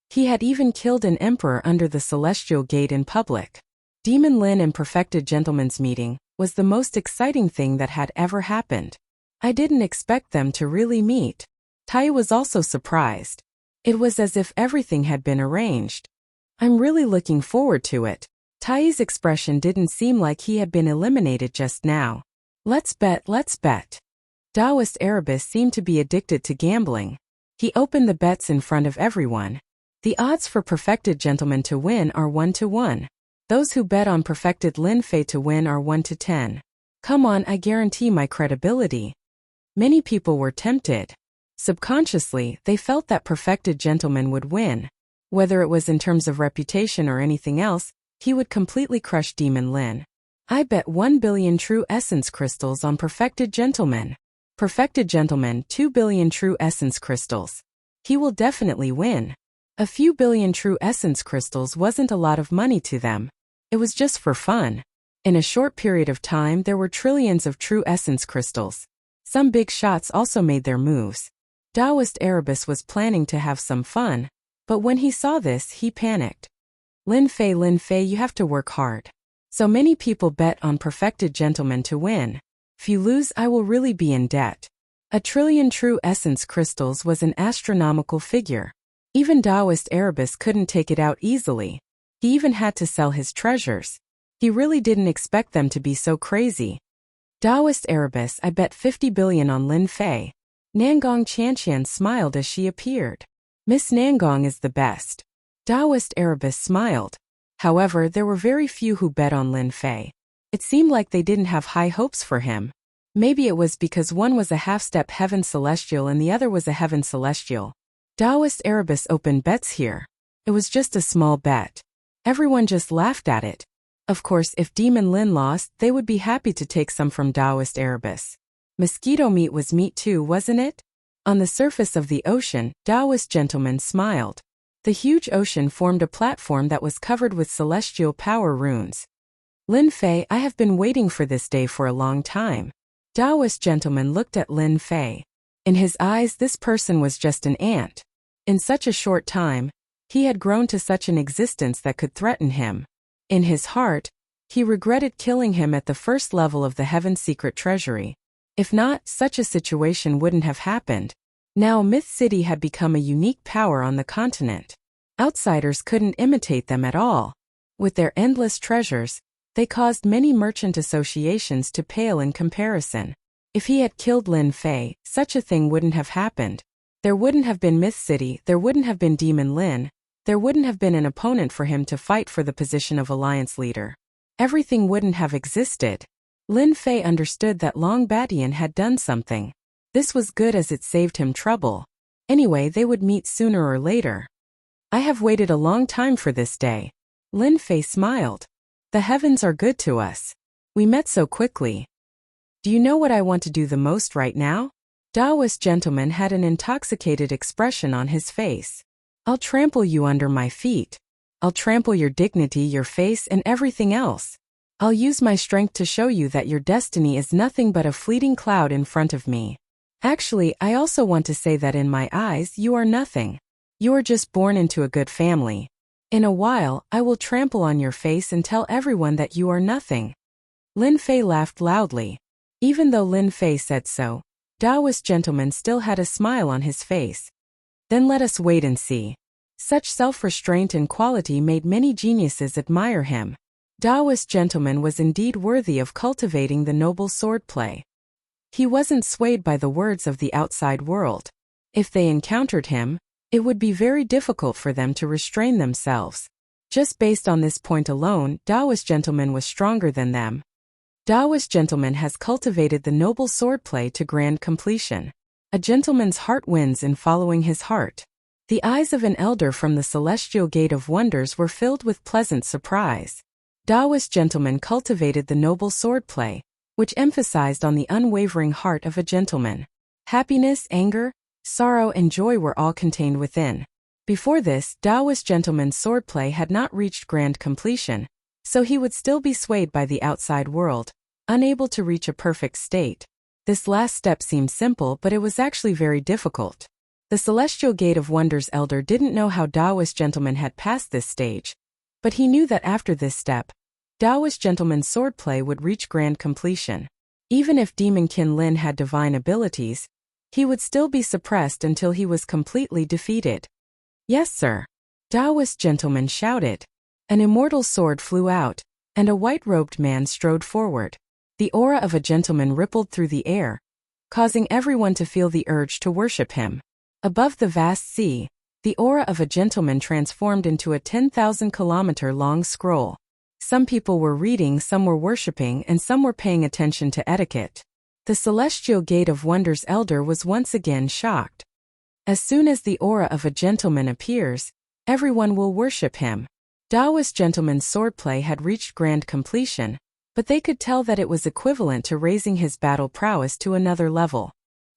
He had even killed an emperor under the Celestial Gate in public. Demon Lin and Perfected Gentleman's meeting was the most exciting thing that had ever happened. I didn't expect them to really meet. Tai was also surprised. It was as if everything had been arranged. I'm really looking forward to it. Tai's expression didn't seem like he had been eliminated just now. Let's bet, let's bet. Taoist Erebus seemed to be addicted to gambling. He opened the bets in front of everyone. The odds for Perfected Gentleman to win are 1 to 1. Those who bet on Perfected Lin Fei to win are 1 to 10. Come on, I guarantee my credibility. Many people were tempted. Subconsciously, they felt that Perfected Gentleman would win. Whether it was in terms of reputation or anything else, he would completely crush Demon Lin. I bet 1 billion true essence crystals on perfected gentleman. Perfected gentleman, 2 billion true essence crystals. He will definitely win. A few billion true essence crystals wasn't a lot of money to them. It was just for fun. In a short period of time there were trillions of true essence crystals. Some big shots also made their moves. Taoist Erebus was planning to have some fun, but when he saw this he panicked. Lin Fei, you have to work hard. So many people bet on perfected gentleman to win. If you lose, I will really be in debt. A trillion true essence crystals was an astronomical figure. Even Taoist Erebus couldn't take it out easily. He even had to sell his treasures. He really didn't expect them to be so crazy. Taoist Erebus, I bet 50 billion on Lin Fei. Nangong Qianqian smiled as she appeared. Miss Nangong is the best. Taoist Erebus smiled. However, there were very few who bet on Lin Fei. It seemed like they didn't have high hopes for him. Maybe it was because one was a half-step heaven celestial and the other was a heaven celestial. Taoist Erebus opened bets here. It was just a small bet. Everyone just laughed at it. Of course, if Demon Lin lost, they would be happy to take some from Taoist Erebus. Mosquito meat was meat too, wasn't it? On the surface of the ocean, Taoist gentleman smiled. The huge ocean formed a platform that was covered with celestial power runes. Lin Fei, I have been waiting for this day for a long time. Taoist gentleman looked at Lin Fei. In his eyes, this person was just an ant. In such a short time, he had grown to such an existence that could threaten him. In his heart, he regretted killing him at the first level of the Heaven Secret Treasury. If not, such a situation wouldn't have happened. Now Myth City had become a unique power on the continent. Outsiders couldn't imitate them at all. With their endless treasures, they caused many merchant associations to pale in comparison. If he had killed Lin Fei, such a thing wouldn't have happened. There wouldn't have been Myth City, there wouldn't have been Demon Lin, there wouldn't have been an opponent for him to fight for the position of alliance leader. Everything wouldn't have existed. Lin Fei understood that Long Batian had done something. This was good as it saved him trouble. Anyway, they would meet sooner or later. I have waited a long time for this day. Lin Fei smiled. The heavens are good to us. We met so quickly. Do you know what I want to do the most right now? Taoist gentleman had an intoxicated expression on his face. I'll trample you under my feet. I'll trample your dignity, your face, and everything else. I'll use my strength to show you that your destiny is nothing but a fleeting cloud in front of me. Actually, I also want to say that in my eyes, you are nothing. You are just born into a good family. In a while, I will trample on your face and tell everyone that you are nothing. Lin Fei laughed loudly. Even though Lin Fei said so, Taoist gentleman still had a smile on his face. Then let us wait and see. Such self-restraint and quality made many geniuses admire him. Taoist gentleman was indeed worthy of cultivating the noble swordplay. He wasn't swayed by the words of the outside world. If they encountered him, it would be very difficult for them to restrain themselves. Just based on this point alone, Taoist gentleman was stronger than them. Taoist gentleman has cultivated the noble swordplay to grand completion. A gentleman's heart wins in following his heart. The eyes of an elder from the celestial gate of wonders were filled with pleasant surprise. Taoist gentleman cultivated the noble swordplay, which emphasized on the unwavering heart of a gentleman. Happiness, anger, sorrow, and joy were all contained within. Before this, Taoist gentleman's swordplay had not reached grand completion, so he would still be swayed by the outside world, unable to reach a perfect state. This last step seemed simple, but it was actually very difficult. The Celestial Gate of Wonders elder didn't know how Taoist gentleman had passed this stage, but he knew that after this step, Taoist gentleman's swordplay would reach grand completion. Even if Demon Kin Lin had divine abilities, he would still be suppressed until he was completely defeated. Yes, sir. Taoist gentleman shouted. An immortal sword flew out, and a white-robed man strode forward. The aura of a gentleman rippled through the air, causing everyone to feel the urge to worship him. Above the vast sea, the aura of a gentleman transformed into a 10,000-kilometer-long scroll. Some people were reading, some were worshipping, and some were paying attention to etiquette. The Celestial Gate of Wonders elder was once again shocked. As soon as the aura of a gentleman appears, everyone will worship him. Taoist gentleman's swordplay had reached grand completion, but they could tell that it was equivalent to raising his battle prowess to another level.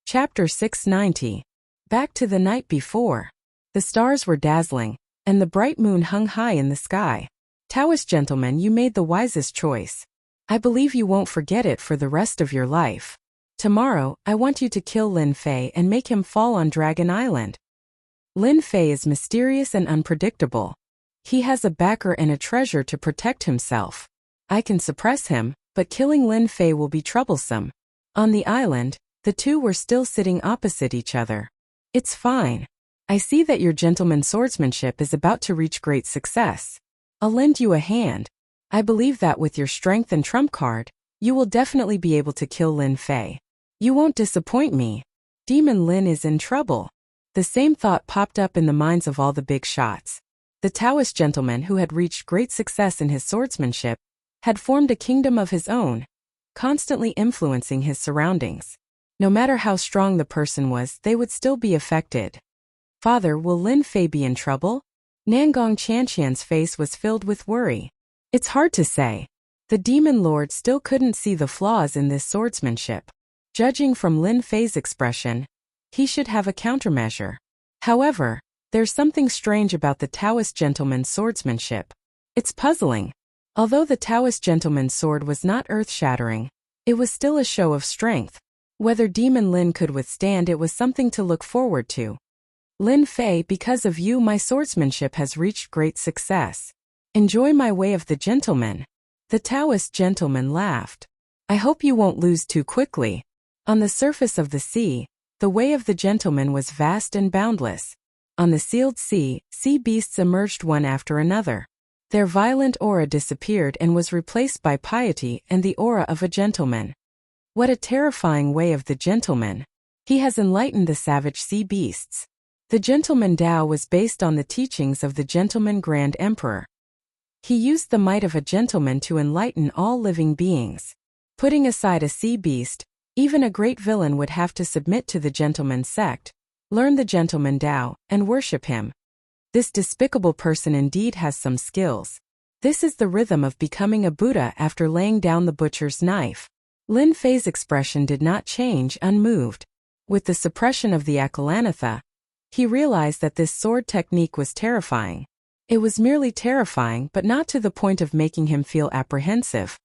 Chapter 690. Back to the night before. The stars were dazzling, and the bright moon hung high in the sky. Taoist gentleman, you made the wisest choice. I believe you won't forget it for the rest of your life. Tomorrow, I want you to kill Lin Fei and make him fall on Dragon Island. Lin Fei is mysterious and unpredictable. He has a backer and a treasure to protect himself. I can suppress him, but killing Lin Fei will be troublesome. On the island, the two were still sitting opposite each other. It's fine. I see that your gentleman's swordsmanship is about to reach great success. I'll lend you a hand. I believe that with your strength and trump card, you will definitely be able to kill Lin Fei. You won't disappoint me. Demon Lin is in trouble. The same thought popped up in the minds of all the big shots. The Taoist gentleman who had reached great success in his swordsmanship had formed a kingdom of his own, constantly influencing his surroundings. No matter how strong the person was, they would still be affected. Father, will Lin Fei be in trouble? Nangong Chanqian's face was filled with worry. It's hard to say. The demon lord still couldn't see the flaws in this swordsmanship. Judging from Lin Fei's expression, he should have a countermeasure. However, there's something strange about the Taoist gentleman's swordsmanship. It's puzzling. Although the Taoist gentleman's sword was not earth-shattering, it was still a show of strength. Whether Demon Lin could withstand it was something to look forward to. Lin Fei, because of you my swordsmanship has reached great success. Enjoy my way of the gentleman. The Taoist gentleman laughed. I hope you won't lose too quickly. On the surface of the sea, the way of the gentleman was vast and boundless. On the sealed sea, sea beasts emerged one after another. Their violent aura disappeared and was replaced by piety and the aura of a gentleman. What a terrifying way of the gentleman. He has enlightened the savage sea beasts. The gentleman Tao was based on the teachings of the gentleman Grand Emperor. He used the might of a gentleman to enlighten all living beings. Putting aside a sea beast, even a great villain would have to submit to the gentleman's sect, learn the gentleman Tao, and worship him. This despicable person indeed has some skills. This is the rhythm of becoming a Buddha after laying down the butcher's knife. Lin Fei's expression did not change, unmoved. With the suppression of the Akalanatha, he realized that this sword technique was terrifying. It was merely terrifying, but not to the point of making him feel apprehensive.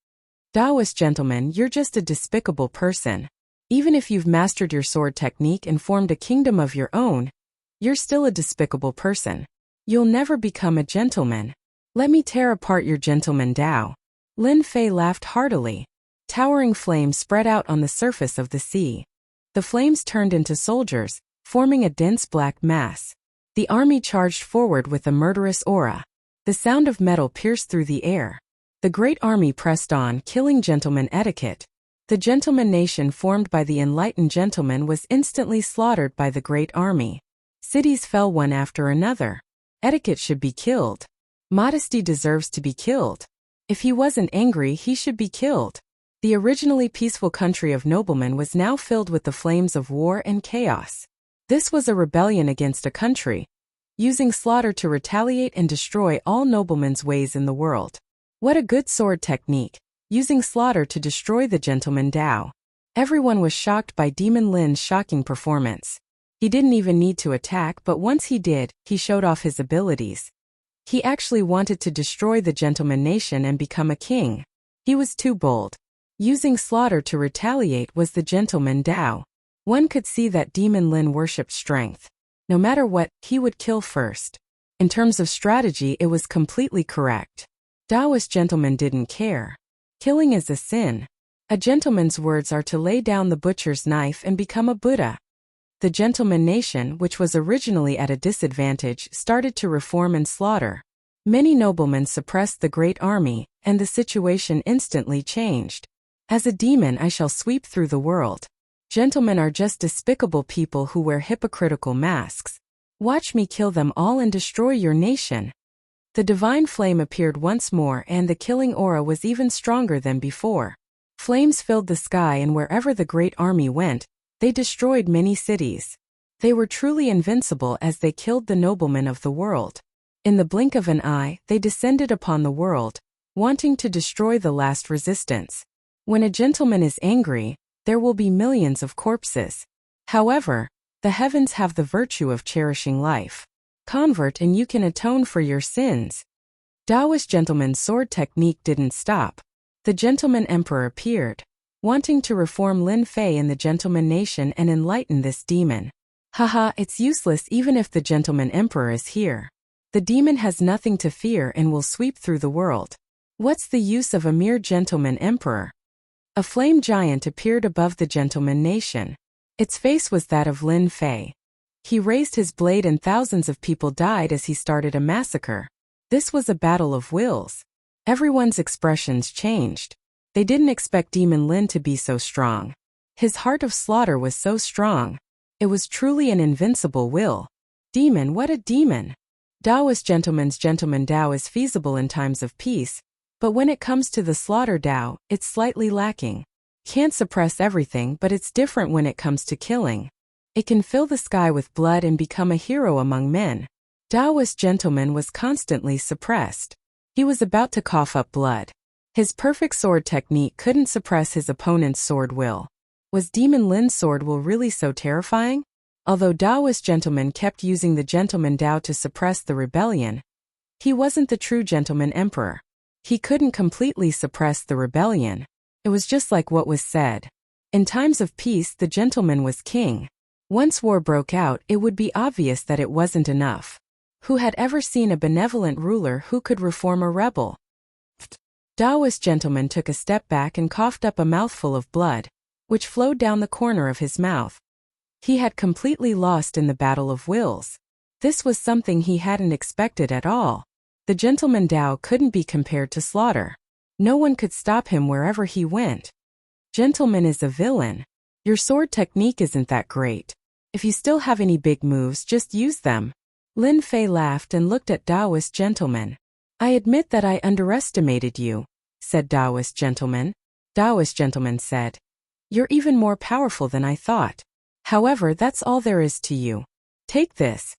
Taoist gentleman, you're just a despicable person. Even if you've mastered your sword technique and formed a kingdom of your own, you're still a despicable person. You'll never become a gentleman. Let me tear apart your gentleman Tao. Lin Fei laughed heartily. Towering flames spread out on the surface of the sea. The flames turned into soldiers, forming a dense black mass. The army charged forward with a murderous aura. The sound of metal pierced through the air. The great army pressed on, killing gentleman etiquette. The gentleman nation formed by the enlightened gentleman was instantly slaughtered by the great army. Cities fell one after another. Etiquette should be killed. Modesty deserves to be killed. If he wasn't angry, he should be killed. The originally peaceful country of noblemen was now filled with the flames of war and chaos. This was a rebellion against a country, using slaughter to retaliate and destroy all noblemen's ways in the world. What a good sword technique, using slaughter to destroy the gentleman Tao. Everyone was shocked by Demon Lin's shocking performance. He didn't even need to attack, but once he did, he showed off his abilities. He actually wanted to destroy the gentleman nation and become a king. He was too bold. Using slaughter to retaliate was the gentleman Tao. One could see that Demon Lin worshipped strength. No matter what, he would kill first. In terms of strategy, it was completely correct. Taoist gentlemen didn't care. Killing is a sin. A gentleman's words are to lay down the butcher's knife and become a Buddha. The gentleman nation, which was originally at a disadvantage, started to reform and slaughter. Many noblemen suppressed the great army, and the situation instantly changed. As a demon I shall sweep through the world. Gentlemen are just despicable people who wear hypocritical masks. Watch me kill them all and destroy your nation. The divine flame appeared once more and the killing aura was even stronger than before. Flames filled the sky and wherever the great army went, they destroyed many cities. They were truly invincible as they killed the noblemen of the world. In the blink of an eye, they descended upon the world, wanting to destroy the last resistance. When a gentleman is angry, there will be millions of corpses. However, the heavens have the virtue of cherishing life. Convert and you can atone for your sins. Taoist gentleman's sword technique didn't stop. The gentleman emperor appeared, wanting to reform Lin Fei and the gentleman nation and enlighten this demon. Haha, it's useless even if the gentleman emperor is here. The demon has nothing to fear and will sweep through the world. What's the use of a mere gentleman emperor? A flame giant appeared above the gentleman nation. Its face was that of Lin Fei. He raised his blade and thousands of people died as he started a massacre. This was a battle of wills. Everyone's expressions changed. They didn't expect Demon Lin to be so strong. His heart of slaughter was so strong. It was truly an invincible will. Demon, what a demon! Taoist gentleman's gentleman Tao is feasible in times of peace, but when it comes to the slaughter Tao, it's slightly lacking. Can't suppress everything, but it's different when it comes to killing. It can fill the sky with blood and become a hero among men. Taoist gentleman was constantly suppressed. He was about to cough up blood. His perfect sword technique couldn't suppress his opponent's sword will. Was Demon Lin's sword will really so terrifying? Although Taoist gentleman kept using the gentleman Tao to suppress the rebellion, he wasn't the true gentleman emperor. He couldn't completely suppress the rebellion. It was just like what was said. In times of peace, the gentleman was king. Once war broke out, it would be obvious that it wasn't enough. Who had ever seen a benevolent ruler who could reform a rebel? Taoist gentleman took a step back and coughed up a mouthful of blood, which flowed down the corner of his mouth. He had completely lost in the battle of wills. This was something he hadn't expected at all. The gentleman Tao couldn't be compared to slaughter. No one could stop him wherever he went. Gentleman is a villain. Your sword technique isn't that great. If you still have any big moves, just use them. Lin Fei laughed and looked at Taoist gentleman. I admit that I underestimated you, said Taoist gentleman. Taoist gentleman said, you're even more powerful than I thought. However, that's all there is to you. Take this.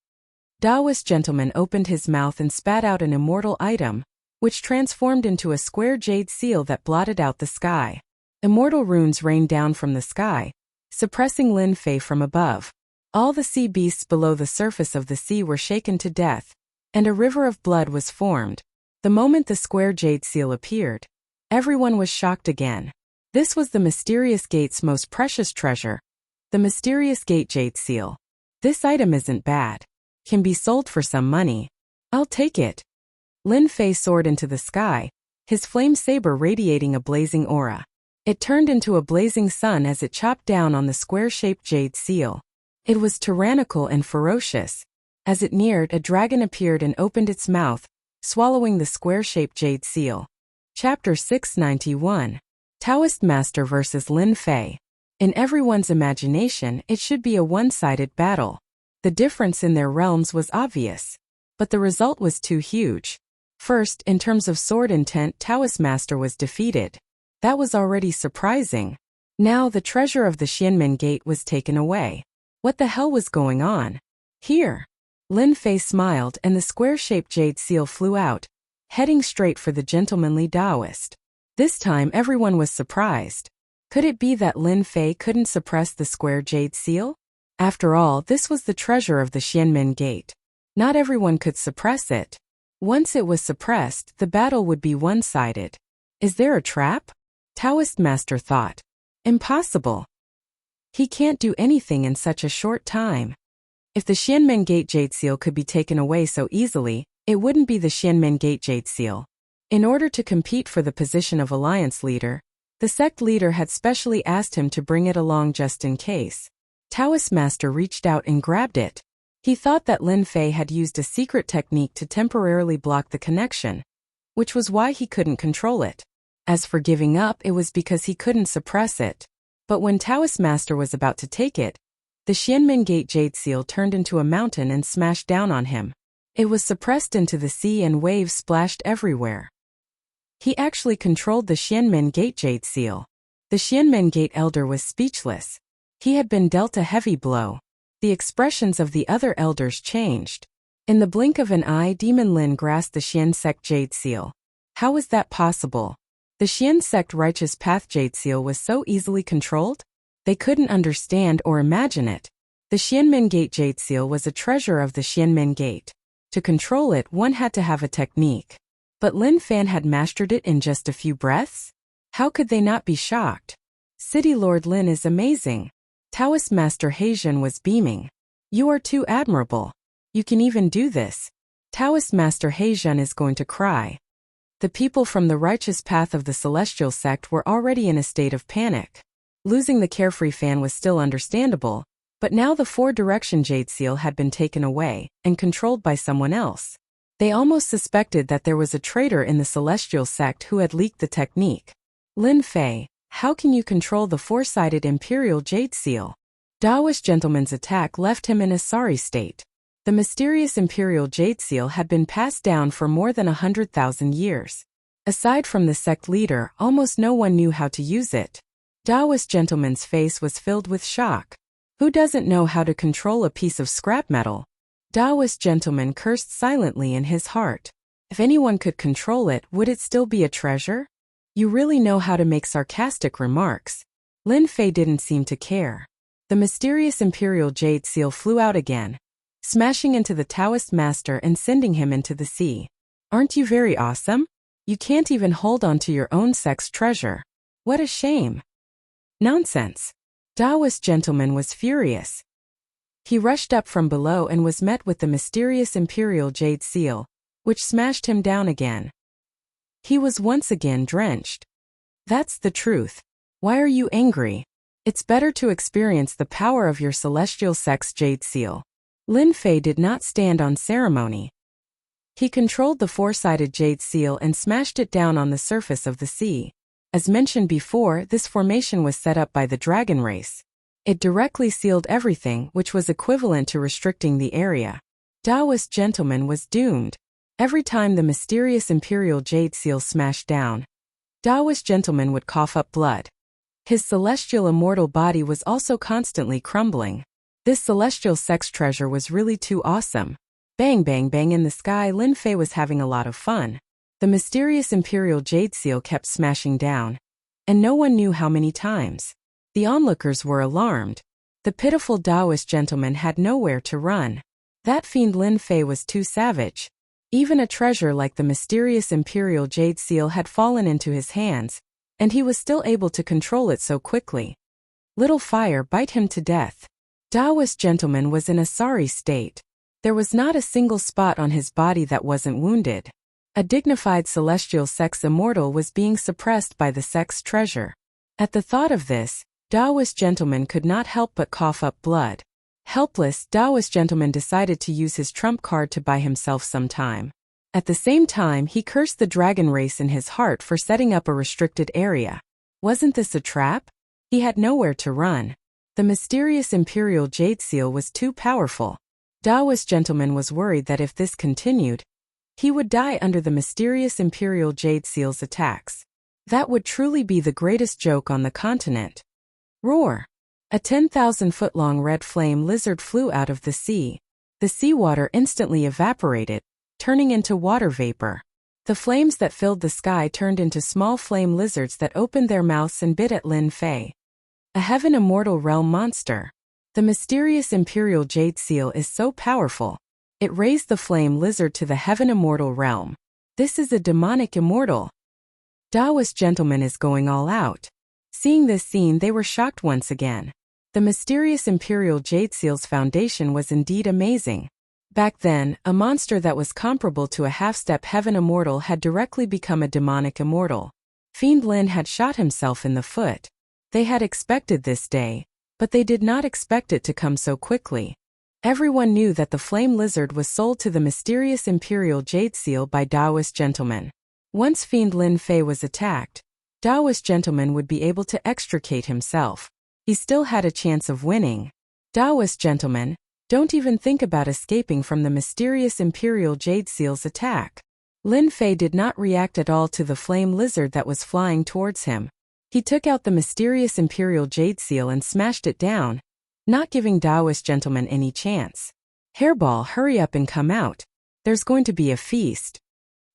Taoist gentleman opened his mouth and spat out an immortal item, which transformed into a square jade seal that blotted out the sky. Immortal runes rained down from the sky, suppressing Lin Fei from above. All the sea beasts below the surface of the sea were shaken to death, and a river of blood was formed. The moment the square jade seal appeared, everyone was shocked again. This was the mysterious gate's most precious treasure, the mysterious gate jade seal. This item isn't bad. Can be sold for some money. I'll take it. Lin Fei soared into the sky, his flame saber radiating a blazing aura. It turned into a blazing sun as it chopped down on the square-shaped jade seal. It was tyrannical and ferocious. As it neared, a dragon appeared and opened its mouth, swallowing the square-shaped jade seal. Chapter 691. Taoist Master vs. Lin Fei. In everyone's imagination, it should be a one-sided battle. The difference in their realms was obvious, but the result was too huge. First, in terms of sword intent, Taoist Master was defeated. That was already surprising. Now the treasure of the Xianmen Gate was taken away. What the hell was going on? Here. Lin Fei smiled and the square-shaped jade seal flew out, heading straight for the gentlemanly Taoist. This time everyone was surprised. Could it be that Lin Fei couldn't suppress the square jade seal? After all, this was the treasure of the Xianmen Gate. Not everyone could suppress it. Once it was suppressed, the battle would be one-sided. Is there a trap? Taoist Master thought. Impossible. He can't do anything in such a short time. If the Xianmen Gate Jade Seal could be taken away so easily, it wouldn't be the Xianmen Gate Jade Seal. In order to compete for the position of alliance leader, the sect leader had specially asked him to bring it along just in case. Taoist Master reached out and grabbed it. He thought that Lin Fei had used a secret technique to temporarily block the connection, which was why he couldn't control it. As for giving up, it was because he couldn't suppress it. But when Taoist Master was about to take it, the Xianmen Gate Jade Seal turned into a mountain and smashed down on him. It was suppressed into the sea and waves splashed everywhere. He actually controlled the Xianmen Gate Jade Seal. The Xianmen Gate Elder was speechless. He had been dealt a heavy blow. The expressions of the other elders changed. In the blink of an eye, Demon Lin grasped the Xian Sect Jade Seal. How was that possible? The Xian sect righteous path jade seal was so easily controlled? They couldn't understand or imagine it. The Xianmin Gate jade seal was a treasure of the Xianmin Gate. To control it, one had to have a technique. But Lin Fan had mastered it in just a few breaths? How could they not be shocked? City Lord Lin is amazing. Taoist Master Heijun was beaming. You are too admirable. You can even do this. Taoist Master Heijun is going to cry. The people from the righteous path of the celestial sect were already in a state of panic. Losing the carefree fan was still understandable, but now the four-direction jade seal had been taken away and controlled by someone else. They almost suspected that there was a traitor in the celestial sect who had leaked the technique. Lin Fei, how can you control the four-sided imperial jade seal? Daoist gentleman's attack left him in a sorry state. The mysterious imperial jade seal had been passed down for more than 100,000 years. Aside from the sect leader, almost no one knew how to use it. Daoist gentleman's face was filled with shock. Who doesn't know how to control a piece of scrap metal? Daoist gentleman cursed silently in his heart. If anyone could control it, would it still be a treasure? You really know how to make sarcastic remarks. Lin Fei didn't seem to care. The mysterious imperial jade seal flew out again, smashing into the Taoist master and sending him into the sea. Aren't you very awesome? You can't even hold on to your own sect's treasure. What a shame. Nonsense. Daoist gentleman was furious. He rushed up from below and was met with the mysterious imperial jade seal, which smashed him down again. He was once again drenched. That's the truth. Why are you angry? It's better to experience the power of your celestial sect's jade seal. Lin Fei did not stand on ceremony. He controlled the four-sided jade seal and smashed it down on the surface of the sea. As mentioned before, this formation was set up by the dragon race. It directly sealed everything, which was equivalent to restricting the area. Daoist gentleman was doomed. Every time the mysterious imperial jade seal smashed down, Daoist gentleman would cough up blood. His celestial immortal body was also constantly crumbling. This celestial sex treasure was really too awesome. Bang bang bang in the sky, Lin Fei was having a lot of fun. The mysterious imperial jade seal kept smashing down, and no one knew how many times. The onlookers were alarmed. The pitiful Daoist gentleman had nowhere to run. That fiend Lin Fei was too savage. Even a treasure like the mysterious imperial jade seal had fallen into his hands, and he was still able to control it so quickly. Little fire, bite him to death. Daoist gentleman was in a sorry state. There was not a single spot on his body that wasn't wounded. A dignified celestial sex immortal was being suppressed by the sex treasure. At the thought of this, Daoist gentleman could not help but cough up blood. Helpless, Daoist gentleman decided to use his trump card to buy himself some time. At the same time, he cursed the dragon race in his heart for setting up a restricted area. Wasn't this a trap? He had nowhere to run. The mysterious imperial jade seal was too powerful. Daoist gentleman was worried that if this continued, he would die under the mysterious imperial jade seal's attacks. That would truly be the greatest joke on the continent. Roar! A 10,000-foot-long red flame lizard flew out of the sea. The seawater instantly evaporated, turning into water vapor. The flames that filled the sky turned into small flame lizards that opened their mouths and bit at Lin Fei. A heaven immortal realm monster. The mysterious imperial jade seal is so powerful. It raised the flame lizard to the heaven immortal realm. This is a demonic immortal. Daoist gentleman is going all out. Seeing this scene, they were shocked once again. The mysterious imperial jade seal's foundation was indeed amazing. Back then, a monster that was comparable to a half-step heaven immortal had directly become a demonic immortal. Fiend Lin had shot himself in the foot. They had expected this day, but they did not expect it to come so quickly. Everyone knew that the flame lizard was sold to the mysterious imperial jade seal by Daoist gentleman. Once Fiend Lin Fei was attacked, Daoist gentleman would be able to extricate himself. He still had a chance of winning. Daoist gentleman, don't even think about escaping from the mysterious imperial jade seal's attack. Lin Fei did not react at all to the flame lizard that was flying towards him. He took out the mysterious imperial jade seal and smashed it down, not giving Daoist gentleman any chance. Hairball, hurry up and come out. There's going to be a feast.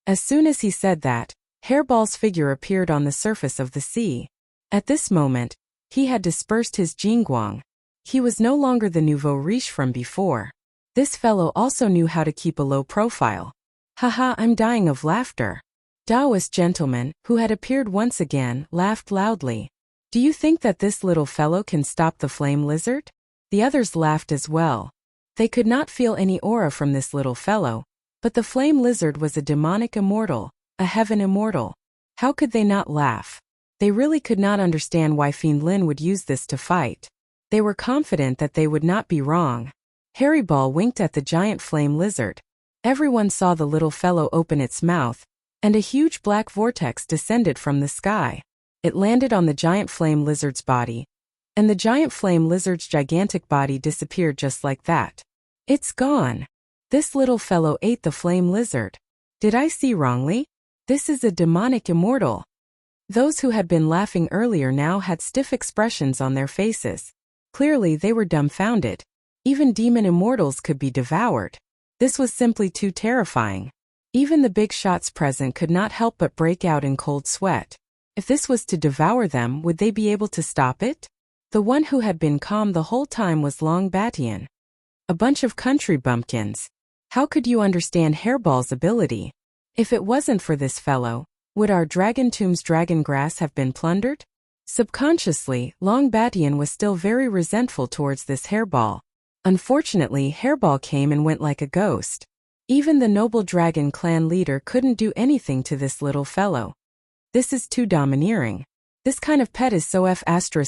As soon as he said that, Hairball's figure appeared on the surface of the sea. At this moment, he had dispersed his jingguang. He was no longer the nouveau riche from before. This fellow also knew how to keep a low profile. Haha, I'm dying of laughter. Taoist gentleman, who had appeared once again, laughed loudly. Do you think that this little fellow can stop the flame lizard? The others laughed as well. They could not feel any aura from this little fellow, but the flame lizard was a demonic immortal, a heaven immortal. How could they not laugh? They really could not understand why Fiend Lin would use this to fight. They were confident that they would not be wrong. Harry Ball winked at the giant flame lizard. Everyone saw the little fellow open its mouth, and a huge black vortex descended from the sky. It landed on the giant flame lizard's body, and the giant flame lizard's gigantic body disappeared just like that. It's gone. This little fellow ate the flame lizard. Did I see wrongly? This is a demonic immortal. Those who had been laughing earlier now had stiff expressions on their faces. Clearly they were dumbfounded. Even demon immortals could be devoured. This was simply too terrifying. Even the big shots present could not help but break out in cold sweat. If this was to devour them, would they be able to stop it? The one who had been calm the whole time was Long Batian. A bunch of country bumpkins. How could you understand Hairball's ability? If it wasn't for this fellow, would our dragon tomb's dragon grass have been plundered? Subconsciously, Long Batian was still very resentful towards this Hairball. Unfortunately, Hairball came and went like a ghost. Even the noble dragon clan leader couldn't do anything to this little fellow. This is too domineering. This kind of pet is so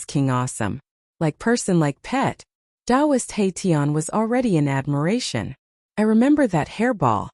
king awesome. Like person like pet. Taoist Haitian was already in admiration. I remember that Hairball.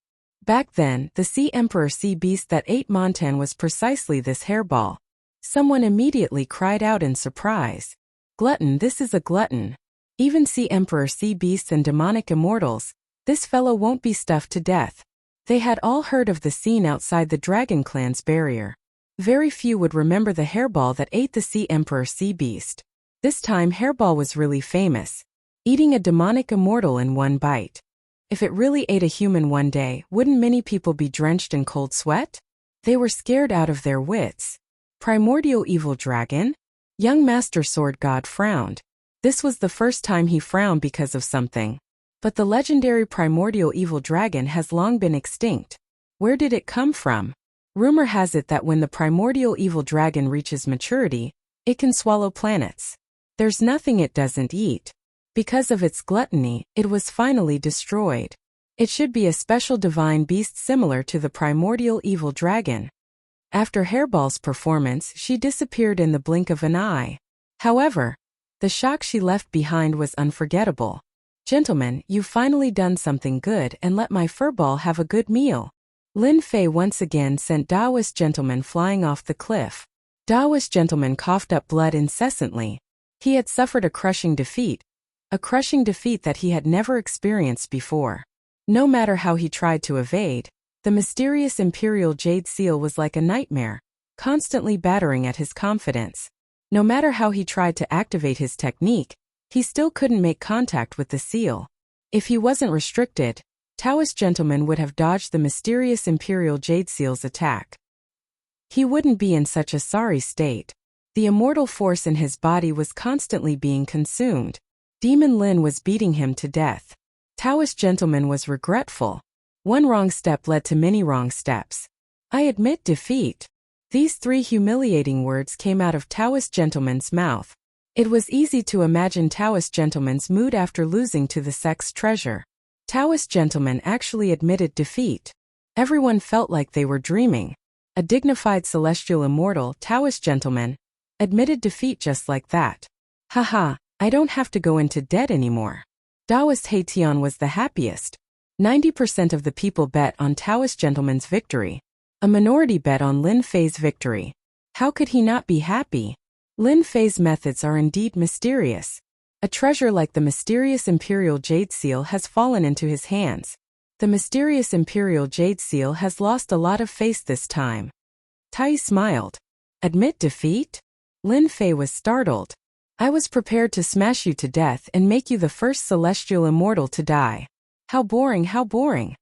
Back then, the sea emperor sea beast that ate Montan was precisely this Hairball. Someone immediately cried out in surprise. Glutton, this is a glutton. Even sea emperor sea beasts and demonic immortals, this fellow won't be stuffed to death. They had all heard of the scene outside the dragon clan's barrier. Very few would remember the Hairball that ate the sea emperor sea beast. This time Hairball was really famous, eating a demonic immortal in one bite. If it really ate a human one day, wouldn't many people be drenched in cold sweat? They were scared out of their wits. Primordial evil dragon? Young Master Sword God frowned. This was the first time he frowned because of something. But the legendary primordial evil dragon has long been extinct. Where did it come from? Rumor has it that when the primordial evil dragon reaches maturity, it can swallow planets. There's nothing it doesn't eat. Because of its gluttony, it was finally destroyed. It should be a special divine beast similar to the primordial evil dragon. After Hairball's performance, she disappeared in the blink of an eye. However, the shock she left behind was unforgettable. Gentlemen, you've finally done something good and let my furball have a good meal. Lin Fei once again sent Taoist gentleman flying off the cliff. Taoist gentleman coughed up blood incessantly. He had suffered a crushing defeat that he had never experienced before. No matter how he tried to evade, the mysterious imperial jade seal was like a nightmare, constantly battering at his confidence. No matter how he tried to activate his technique, he still couldn't make contact with the seal. If he wasn't restricted, Taoist gentleman would have dodged the mysterious imperial jade seal's attack. He wouldn't be in such a sorry state. The immortal force in his body was constantly being consumed. Demon Lin was beating him to death. Taoist gentleman was regretful. One wrong step led to many wrong steps. I admit defeat. These three humiliating words came out of Taoist gentleman's mouth. It was easy to imagine Taoist gentleman's mood after losing to the sex treasure. Taoist gentleman actually admitted defeat. Everyone felt like they were dreaming. A dignified celestial immortal, Taoist gentleman, admitted defeat just like that. Haha, I don't have to go into debt anymore. Taoist Haitian was the happiest. 90% of the people bet on Taoist gentleman's victory. A minority bet on Lin Fei's victory. How could he not be happy? Lin Fei's methods are indeed mysterious. A treasure like the mysterious Imperial Jade Seal has fallen into his hands. The mysterious Imperial Jade Seal has lost a lot of face this time. Tai smiled. Admit defeat? Lin Fei was startled. I was prepared to smash you to death and make you the first celestial immortal to die. How boring, how boring.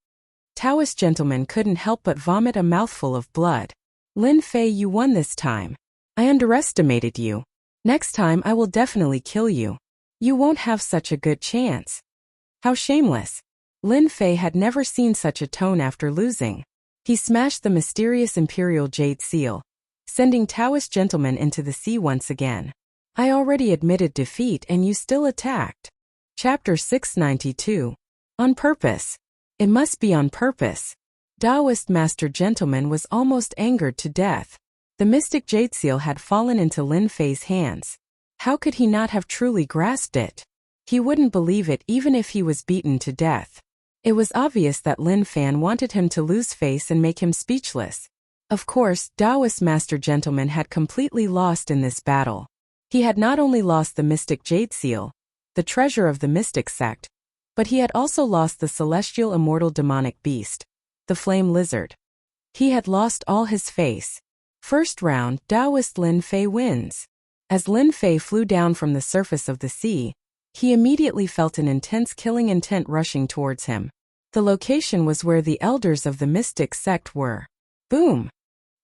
Taoist gentleman couldn't help but vomit a mouthful of blood. Lin Fei, you won this time. I underestimated you. Next time I will definitely kill you. You won't have such a good chance. How shameless. Lin Fei had never seen such a tone after losing. He smashed the mysterious Imperial Jade Seal, sending Taoist gentlemen into the sea once again. I already admitted defeat and you still attacked. Chapter 692. On purpose. It must be on purpose. Taoist Master Gentleman was almost angered to death. The mystic Jade Seal had fallen into Lin Fei's hands. How could he not have truly grasped it? He wouldn't believe it even if he was beaten to death. It was obvious that Lin Fan wanted him to lose face and make him speechless. Of course, Taoist Master Gentleman had completely lost in this battle. He had not only lost the mystic Jade Seal, the treasure of the mystic sect, but he had also lost the celestial immortal demonic beast, the flame lizard. He had lost all his face. First round, Taoist Lin Fei wins. As Lin Fei flew down from the surface of the sea, he immediately felt an intense killing intent rushing towards him. The location was where the elders of the mystic sect were. Boom!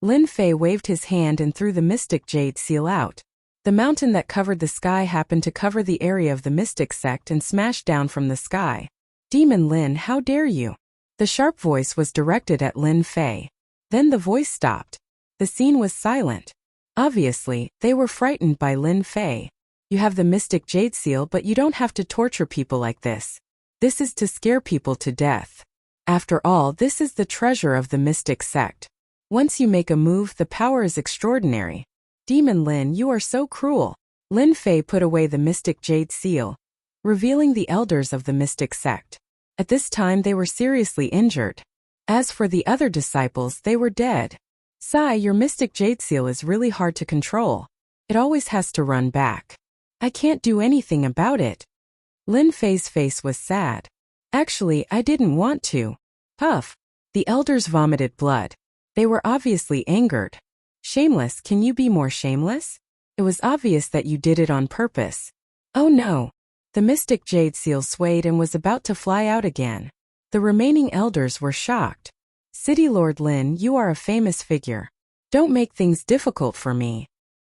Lin Fei waved his hand and threw the mystic Jade Seal out. The mountain that covered the sky happened to cover the area of the mystic sect and smashed down from the sky. Demon Lin, how dare you? The sharp voice was directed at Lin Fei. Then the voice stopped. The scene was silent. Obviously, they were frightened by Lin Fei. You have the mystic Jade Seal, but you don't have to torture people like this. This is to scare people to death. After all, this is the treasure of the mystic sect. Once you make a move, the power is extraordinary. Demon Lin, you are so cruel. Lin Fei put away the mystic Jade Seal, revealing the elders of the mystic sect. At this time they were seriously injured. As for the other disciples, they were dead. Sai, your mystic Jade Seal is really hard to control. It always has to run back. I can't do anything about it. Lin Fei's face was sad. Actually, I didn't want to. Puff. The elders vomited blood. They were obviously angered. Shameless, can you be more shameless? It was obvious that you did it on purpose. Oh no. The mystic Jade Seal swayed and was about to fly out again. The remaining elders were shocked. City Lord Lin, you are a famous figure. Don't make things difficult for me.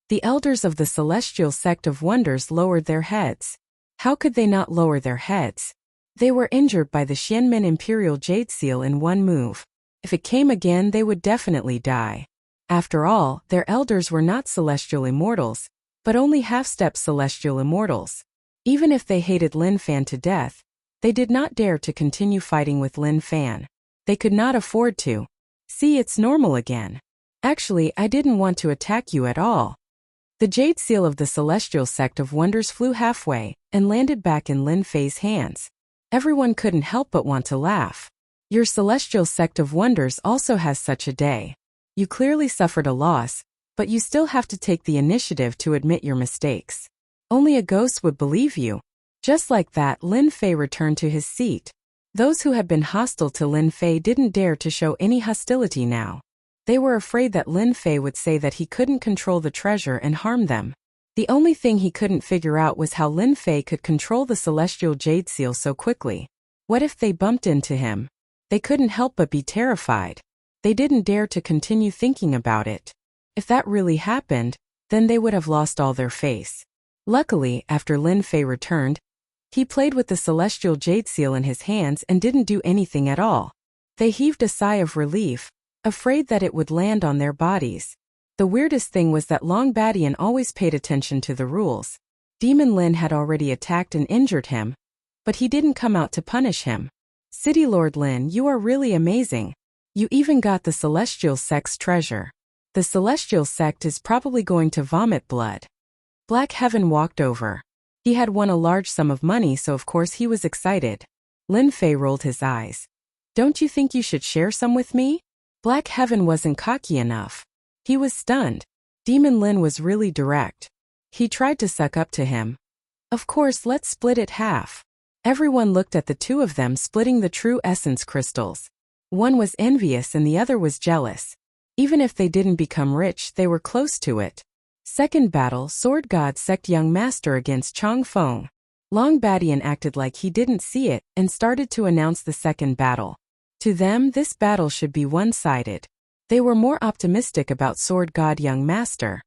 The elders of the Celestial Sect of Wonders lowered their heads. How could they not lower their heads? They were injured by the Xianmen Imperial Jade Seal in one move. If it came again, they would definitely die. After all, their elders were not celestial immortals, but only half-step celestial immortals. Even if they hated Lin Fan to death, they did not dare to continue fighting with Lin Fan. They could not afford to. See, it's normal again. Actually, I didn't want to attack you at all. The Jade Seal of the Celestial Sect of Wonders flew halfway and landed back in Lin Fei's hands. Everyone couldn't help but want to laugh. Your Celestial Sect of Wonders also has such a day. You clearly suffered a loss, but you still have to take the initiative to admit your mistakes. Only a ghost would believe you. Just like that, Lin Fei returned to his seat. Those who had been hostile to Lin Fei didn't dare to show any hostility now. They were afraid that Lin Fei would say that he couldn't control the treasure and harm them. The only thing he couldn't figure out was how Lin Fei could control the Celestial Jade Seal so quickly. What if they bumped into him? They couldn't help but be terrified. They didn't dare to continue thinking about it. If that really happened, then they would have lost all their face. Luckily, after Lin Fei returned, he played with the Celestial Jade Seal in his hands and didn't do anything at all. They heaved a sigh of relief, afraid that it would land on their bodies. The weirdest thing was that Long Badian always paid attention to the rules. Demon Lin had already attacked and injured him, but he didn't come out to punish him. City Lord Lin, you are really amazing. You even got the Celestial Sect's treasure. The Celestial Sect is probably going to vomit blood. Black Heaven walked over. He had won a large sum of money, so of course he was excited. Lin Fei rolled his eyes. Don't you think you should share some with me? Black Heaven wasn't cocky enough. He was stunned. Demon Lin was really direct. He tried to suck up to him. Of course, let's split it half. Everyone looked at the two of them splitting the true essence crystals. One was envious and the other was jealous. Even if they didn't become rich, they were close to it. Second battle, Sword God Sect Young Master against Chong Feng. Long Badian acted like he didn't see it and started to announce the second battle. To them, this battle should be one-sided. They were more optimistic about Sword God Young Master.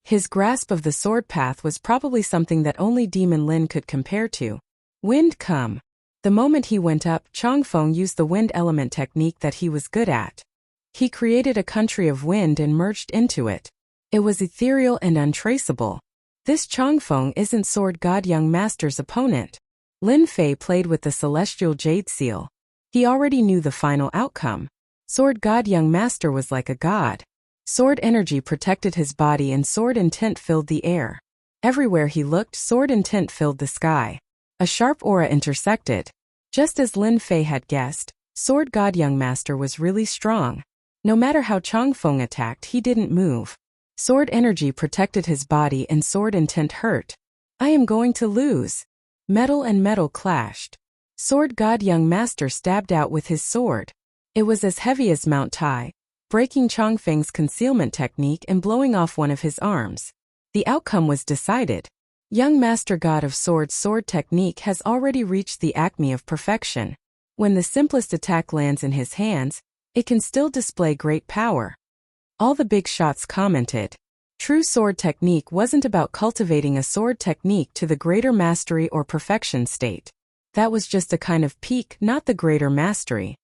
His grasp of the sword path was probably something that only Demon Lin could compare to. Wind come. The moment he went up, Changfeng used the wind element technique that he was good at. He created a country of wind and merged into it. It was ethereal and untraceable. This Changfeng isn't Sword God Young Master's opponent. Lin Fei played with the celestial jade seal. He already knew the final outcome. Sword God Young Master was like a god. Sword energy protected his body and sword intent filled the air. Everywhere he looked, sword intent filled the sky. A sharp aura intersected. Just as Lin Fei had guessed, Sword God Young Master was really strong. No matter how Changfeng attacked, he didn't move. Sword energy protected his body and sword intent hurt. I am going to lose. Metal and metal clashed. Sword God Young Master stabbed out with his sword. It was as heavy as Mount Tai, breaking Changfeng's concealment technique and blowing off one of his arms. The outcome was decided. Young Master God of Swords' sword technique has already reached the acme of perfection. When the simplest attack lands in his hands, it can still display great power. All the big shots commented. True sword technique wasn't about cultivating a sword technique to the greater mastery or perfection state. That was just a kind of peak, not the greater mastery.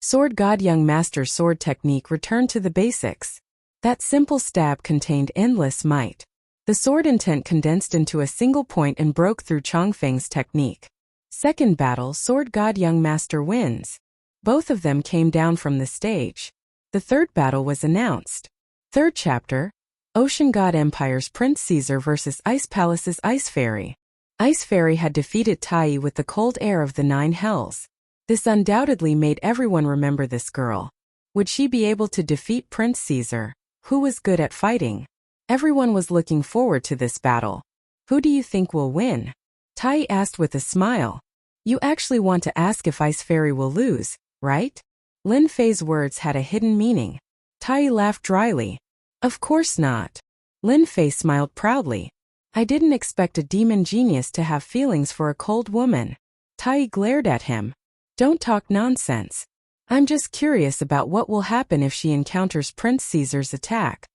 Sword God Young Master's sword technique returned to the basics. That simple stab contained endless might. The sword intent condensed into a single point and broke through Changfeng's technique. Second battle, Sword God Young Master wins. Both of them came down from the stage. The third battle was announced. Third chapter, Ocean God Empire's Prince Caesar versus Ice Palace's Ice Fairy. Ice Fairy had defeated Tai with the cold air of the 9 hells. This undoubtedly made everyone remember this girl. Would she be able to defeat Prince Caesar, who was good at fighting? Everyone was looking forward to this battle. Who do you think will win? Tai asked with a smile. You actually want to ask if Ice Fairy will lose, right? Lin Fei's words had a hidden meaning. Tai laughed dryly. Of course not. Lin Fei smiled proudly. I didn't expect a demon genius to have feelings for a cold woman. Tai glared at him. Don't talk nonsense. I'm just curious about what will happen if she encounters Prince Caesar's attack.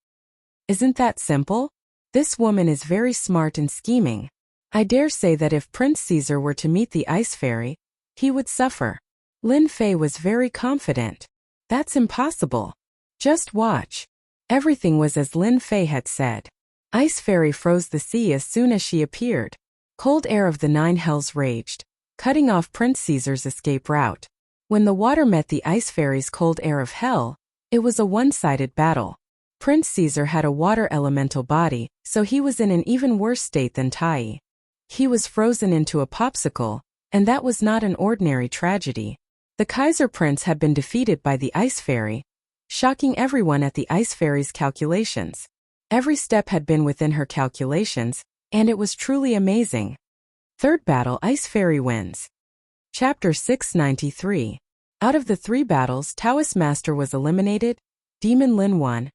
Isn't that simple? This woman is very smart and scheming. I dare say that if Prince Caesar were to meet the Ice Fairy, he would suffer. Lin Fei was very confident. That's impossible. Just watch. Everything was as Lin Fei had said. Ice Fairy froze the sea as soon as she appeared. Cold air of the 9 hells raged, cutting off Prince Caesar's escape route. When the water met the Ice Fairy's cold air of hell, it was a one-sided battle. Prince Caesar had a water elemental body, so he was in an even worse state than Tai. He was frozen into a popsicle, and that was not an ordinary tragedy. The Kaiser Prince had been defeated by the Ice Fairy, shocking everyone at the Ice Fairy's calculations. Every step had been within her calculations, and it was truly amazing. Third battle, Ice Fairy wins. Chapter 693. Out of the 3 battles, Taoist Master was eliminated, Demon Lin won,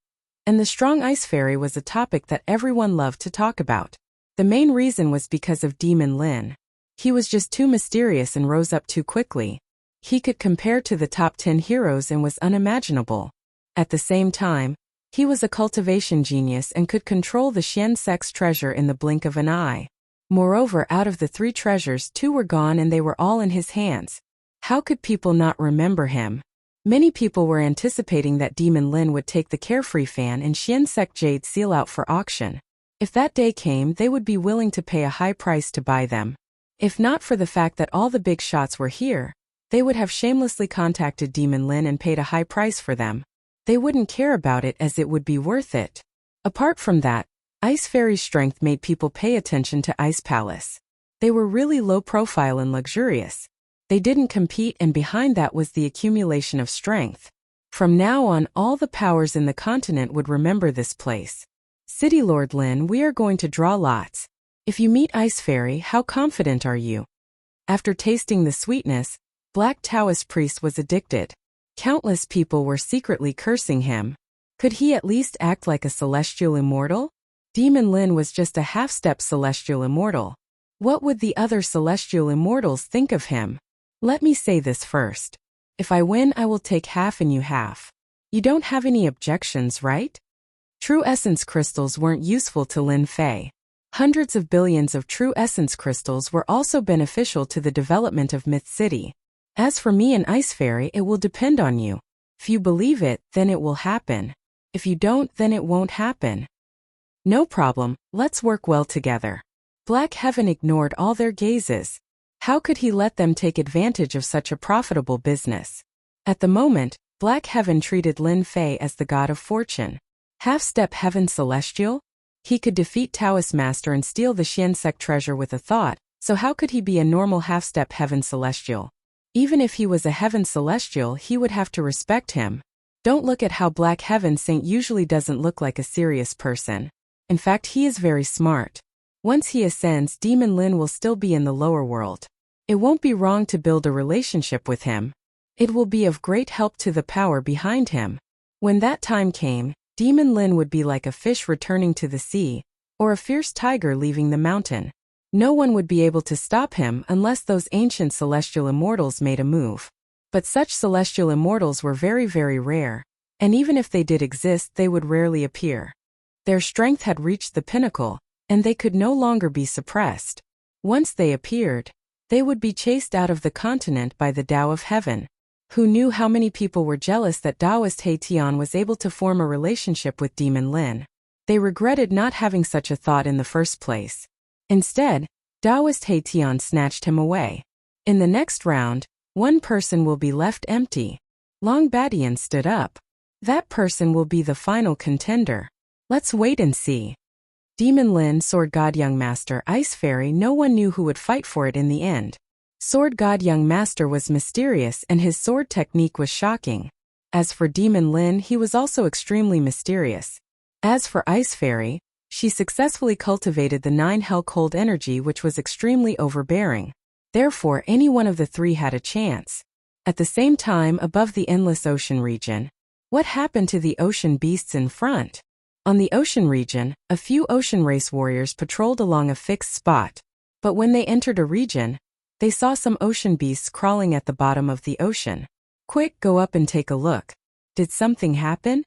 and the strong Ice Fairy was a topic that everyone loved to talk about. The main reason was because of Demon Lin. He was just too mysterious and rose up too quickly. He could compare to the top 10 heroes and was unimaginable. At the same time, he was a cultivation genius and could control the Xian sex treasure in the blink of an eye. Moreover, out of the 3 treasures, 2 were gone and they were all in his hands. How could people not remember him? Many people were anticipating that Demon Lin would take the Carefree Fan and Xian Sec Jade Seal out for auction. If that day came, they would be willing to pay a high price to buy them. If not for the fact that all the big shots were here, they would have shamelessly contacted Demon Lin and paid a high price for them. They wouldn't care about it as it would be worth it. Apart from that, Ice Fairy's strength made people pay attention to Ice Palace. They were really low profile and luxurious. They didn't compete, and behind that was the accumulation of strength. From now on, all the powers in the continent would remember this place. City Lord Lin, we are going to draw lots. If you meet Ice Fairy, how confident are you? After tasting the sweetness, Black Taoist Priest was addicted. Countless people were secretly cursing him. Could he at least act like a celestial immortal? Demon Lin was just a half-step celestial immortal. What would the other celestial immortals think of him? Let me say this first. If I win, I will take half and you half. You don't have any objections, right? True essence crystals weren't useful to Lin Fei. Hundreds of billions of true essence crystals were also beneficial to the development of Myth City. As for me and Ice Fairy, it will depend on you. If you believe it, then it will happen. If you don't, then it won't happen. No problem, let's work well together. Black Heaven ignored all their gazes. How could he let them take advantage of such a profitable business? At the moment, Black Heaven treated Lin Fei as the god of fortune. Half-step Heaven Celestial? He could defeat Taoist Master and steal the Xiansec treasure with a thought, so how could he be a normal half-step Heaven Celestial? Even if he was a Heaven Celestial, he would have to respect him. Don't look at how Black Heaven Saint usually doesn't look like a serious person. In fact, he is very smart. Once he ascends, Demon Lin will still be in the lower world. It won't be wrong to build a relationship with him. It will be of great help to the power behind him. When that time came, Demon Lin would be like a fish returning to the sea, or a fierce tiger leaving the mountain. No one would be able to stop him unless those ancient celestial immortals made a move. But such celestial immortals were very, very rare, and even if they did exist, they would rarely appear. Their strength had reached the pinnacle, and they could no longer be suppressed. Once they appeared, they would be chased out of the continent by the Tao of Heaven. Who knew how many people were jealous that Taoist He Tian was able to form a relationship with Demon Lin? They regretted not having such a thought in the first place. Instead, Taoist He Tian snatched him away. In the next round, one person will be left empty. Long Badian stood up. That person will be the final contender. Let's wait and see. Demon Lin, Sword God Young Master, Ice Fairy, no one knew who would fight for it in the end. Sword God Young Master was mysterious and his sword technique was shocking. As for Demon Lin, he was also extremely mysterious. As for Ice Fairy, she successfully cultivated the 9 Hell Cold energy, which was extremely overbearing. Therefore, any one of the three had a chance. At the same time, above the endless ocean region, what happened to the ocean beasts in front? On the ocean region, a few ocean race warriors patrolled along a fixed spot. But when they entered a region, they saw some ocean beasts crawling at the bottom of the ocean. Quick, go up and take a look. Did something happen?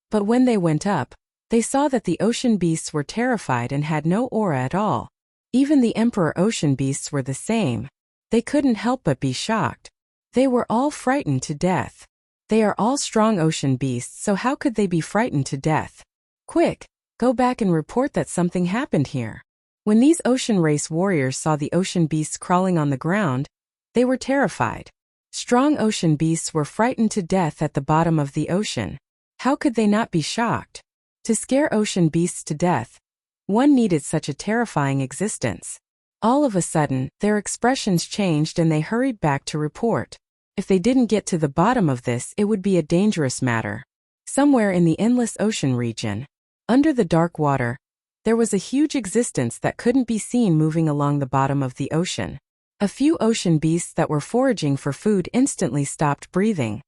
But when they went up, they saw that the ocean beasts were terrified and had no aura at all. Even the Emperor ocean beasts were the same. They couldn't help but be shocked. They were all frightened to death. They are all strong ocean beasts, so how could they be frightened to death? Quick, go back and report that something happened here. When these ocean race warriors saw the ocean beasts crawling on the ground, they were terrified. Strong ocean beasts were frightened to death at the bottom of the ocean. How could they not be shocked? To scare ocean beasts to death, one needed such a terrifying existence. All of a sudden, their expressions changed and they hurried back to report. If they didn't get to the bottom of this, it would be a dangerous matter. Somewhere in the endless ocean region, under the dark water, there was a huge existence that couldn't be seen moving along the bottom of the ocean. A few ocean beasts that were foraging for food instantly stopped breathing.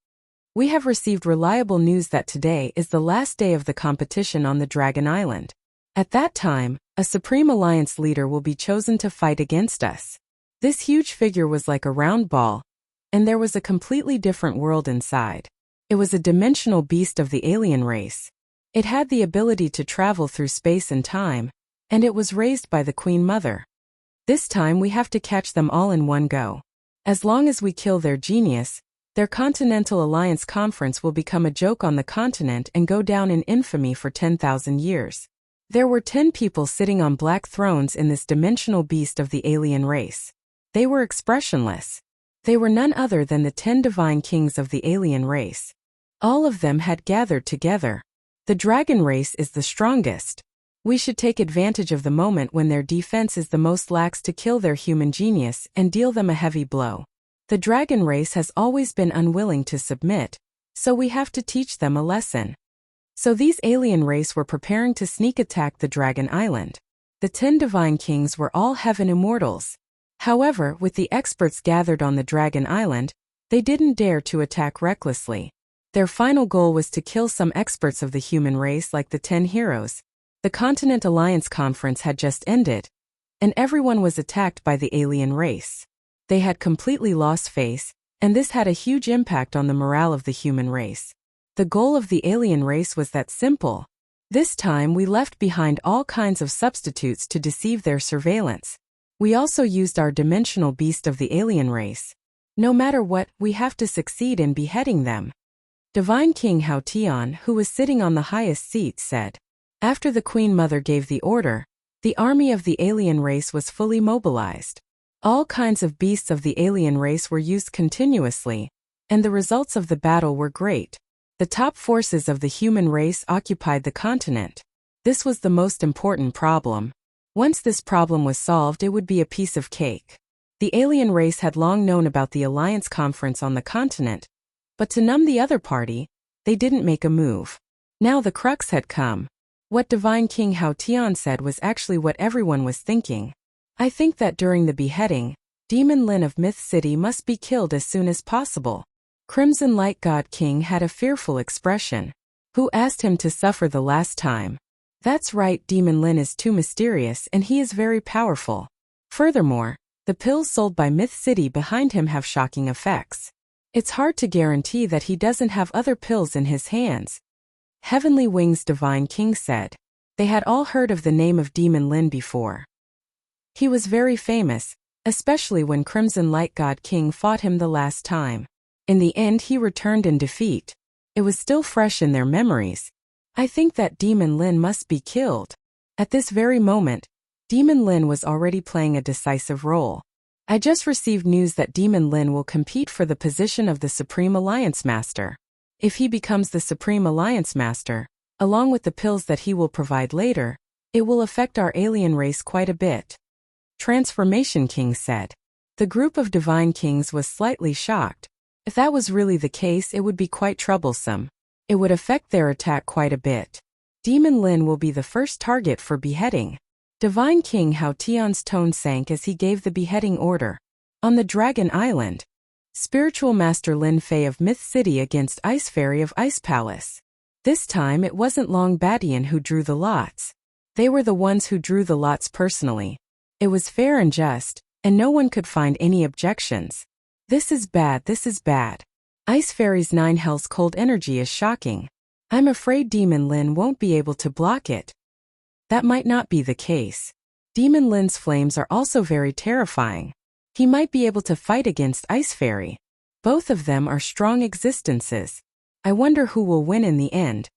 We have received reliable news that today is the last day of the competition on the Dragon Island. At that time, a Supreme Alliance leader will be chosen to fight against us. This huge figure was like a round ball, and there was a completely different world inside. It was a dimensional beast of the alien race. It had the ability to travel through space and time, and it was raised by the Queen Mother. This time we have to catch them all in one go. As long as we kill their genius, their Continental Alliance conference will become a joke on the continent and go down in infamy for 10,000 years. There were 10 people sitting on black thrones in this dimensional beast of the alien race. They were expressionless. They were none other than the 10 divine kings of the alien race. All of them had gathered together. The dragon race is the strongest. We should take advantage of the moment when their defense is the most lax to kill their human genius and deal them a heavy blow. The dragon race has always been unwilling to submit, so we have to teach them a lesson. So these alien race were preparing to sneak attack the Dragon Island. The 10 divine kings were all heaven immortals. However, with the experts gathered on the Dragon Island, they didn't dare to attack recklessly. Their final goal was to kill some experts of the human race like the 10 heroes. The Continent Alliance conference had just ended, and everyone was attacked by the alien race. They had completely lost face, and this had a huge impact on the morale of the human race. The goal of the alien race was that simple. This time we left behind all kinds of substitutes to deceive their surveillance. We also used our dimensional beast of the alien race. No matter what, we have to succeed in beheading them. Divine King Hao Tian, who was sitting on the highest seat, said. After the Queen Mother gave the order, the army of the alien race was fully mobilized. All kinds of beasts of the alien race were used continuously, and the results of the battle were great. The top forces of the human race occupied the continent. This was the most important problem. Once this problem was solved, it would be a piece of cake. The alien race had long known about the alliance conference on the continent, but to numb the other party, they didn't make a move. Now the crux had come. What Divine King Hao Tian said was actually what everyone was thinking. I think that during the beheading, Demon Lin of Myth City must be killed as soon as possible. Crimson Light God King had a fearful expression. Who asked him to suffer the last time? That's right, Demon Lin is too mysterious and he is very powerful. Furthermore, the pills sold by Myth City behind him have shocking effects. It's hard to guarantee that he doesn't have other pills in his hands. Heavenly Wings Divine King said. They had all heard of the name of Demon Lin before. He was very famous, especially when Crimson Light God King fought him the last time. In the end he returned in defeat. It was still fresh in their memories. I think that Demon Lin must be killed. At this very moment, Demon Lin was already playing a decisive role. I just received news that Demon Lin will compete for the position of the Supreme Alliance Master. If he becomes the Supreme Alliance Master, along with the pills that he will provide later, it will affect our alien race quite a bit. Transformation King said. The group of Divine Kings was slightly shocked. If that was really the case, it would be quite troublesome. It would affect their attack quite a bit. Demon Lin will be the first target for beheading. Divine King Hao Tian's tone sank as he gave the beheading order. On the Dragon Island, Spiritual Master Lin Fei of Myth City against Ice Fairy of Ice Palace. This time it wasn't Long Badian who drew the lots. They were the ones who drew the lots personally. It was fair and just, and no one could find any objections. This is bad, this is bad. Ice Fairy's 9 Hell's cold energy is shocking. I'm afraid Demon Lin won't be able to block it. That might not be the case. Demon Lin's flames are also very terrifying. He might be able to fight against Ice Fairy. Both of them are strong existences. I wonder who will win in the end.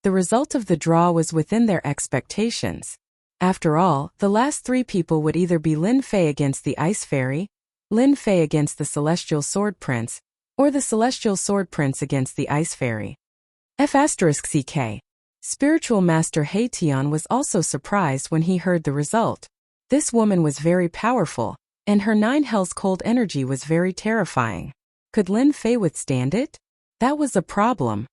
The result of the draw was within their expectations. After all, the last 3 people would either be Lin Fei against the Ice Fairy, Lin Fei against the Celestial Sword Prince, or the Celestial Sword Prince against the Ice Fairy. F***CK. Spiritual Master Hei Tian was also surprised when he heard the result. This woman was very powerful, and her 9 Hell's cold energy was very terrifying. Could Lin Fei withstand it? That was a problem.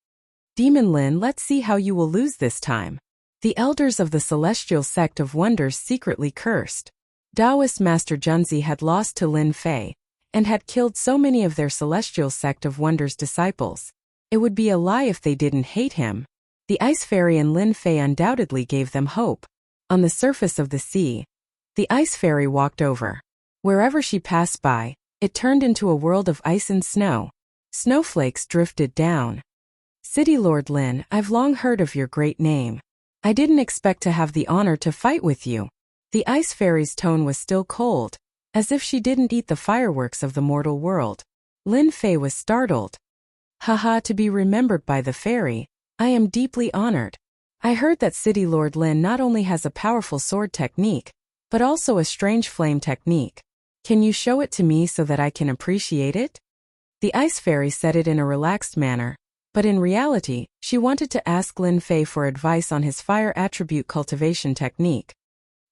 Demon Lin, let's see how you will lose this time. The elders of the Celestial Sect of Wonders secretly cursed. Taoist Master Junzi had lost to Lin Fei, and had killed so many of their Celestial Sect of Wonders disciples. It would be a lie if they didn't hate him. The Ice Fairy and Lin Fei undoubtedly gave them hope. On the surface of the sea, the Ice Fairy walked over. Wherever she passed by, it turned into a world of ice and snow. Snowflakes drifted down. City Lord Lin, I've long heard of your great name. I didn't expect to have the honor to fight with you. The Ice Fairy's tone was still cold, as if she didn't eat the fireworks of the mortal world. Lin Fei was startled. Haha, to be remembered by the fairy. I am deeply honored. I heard that City Lord Lin not only has a powerful sword technique, but also a strange flame technique. Can you show it to me so that I can appreciate it? The Ice Fairy said it in a relaxed manner, but in reality, she wanted to ask Lin Fei for advice on his fire attribute cultivation technique.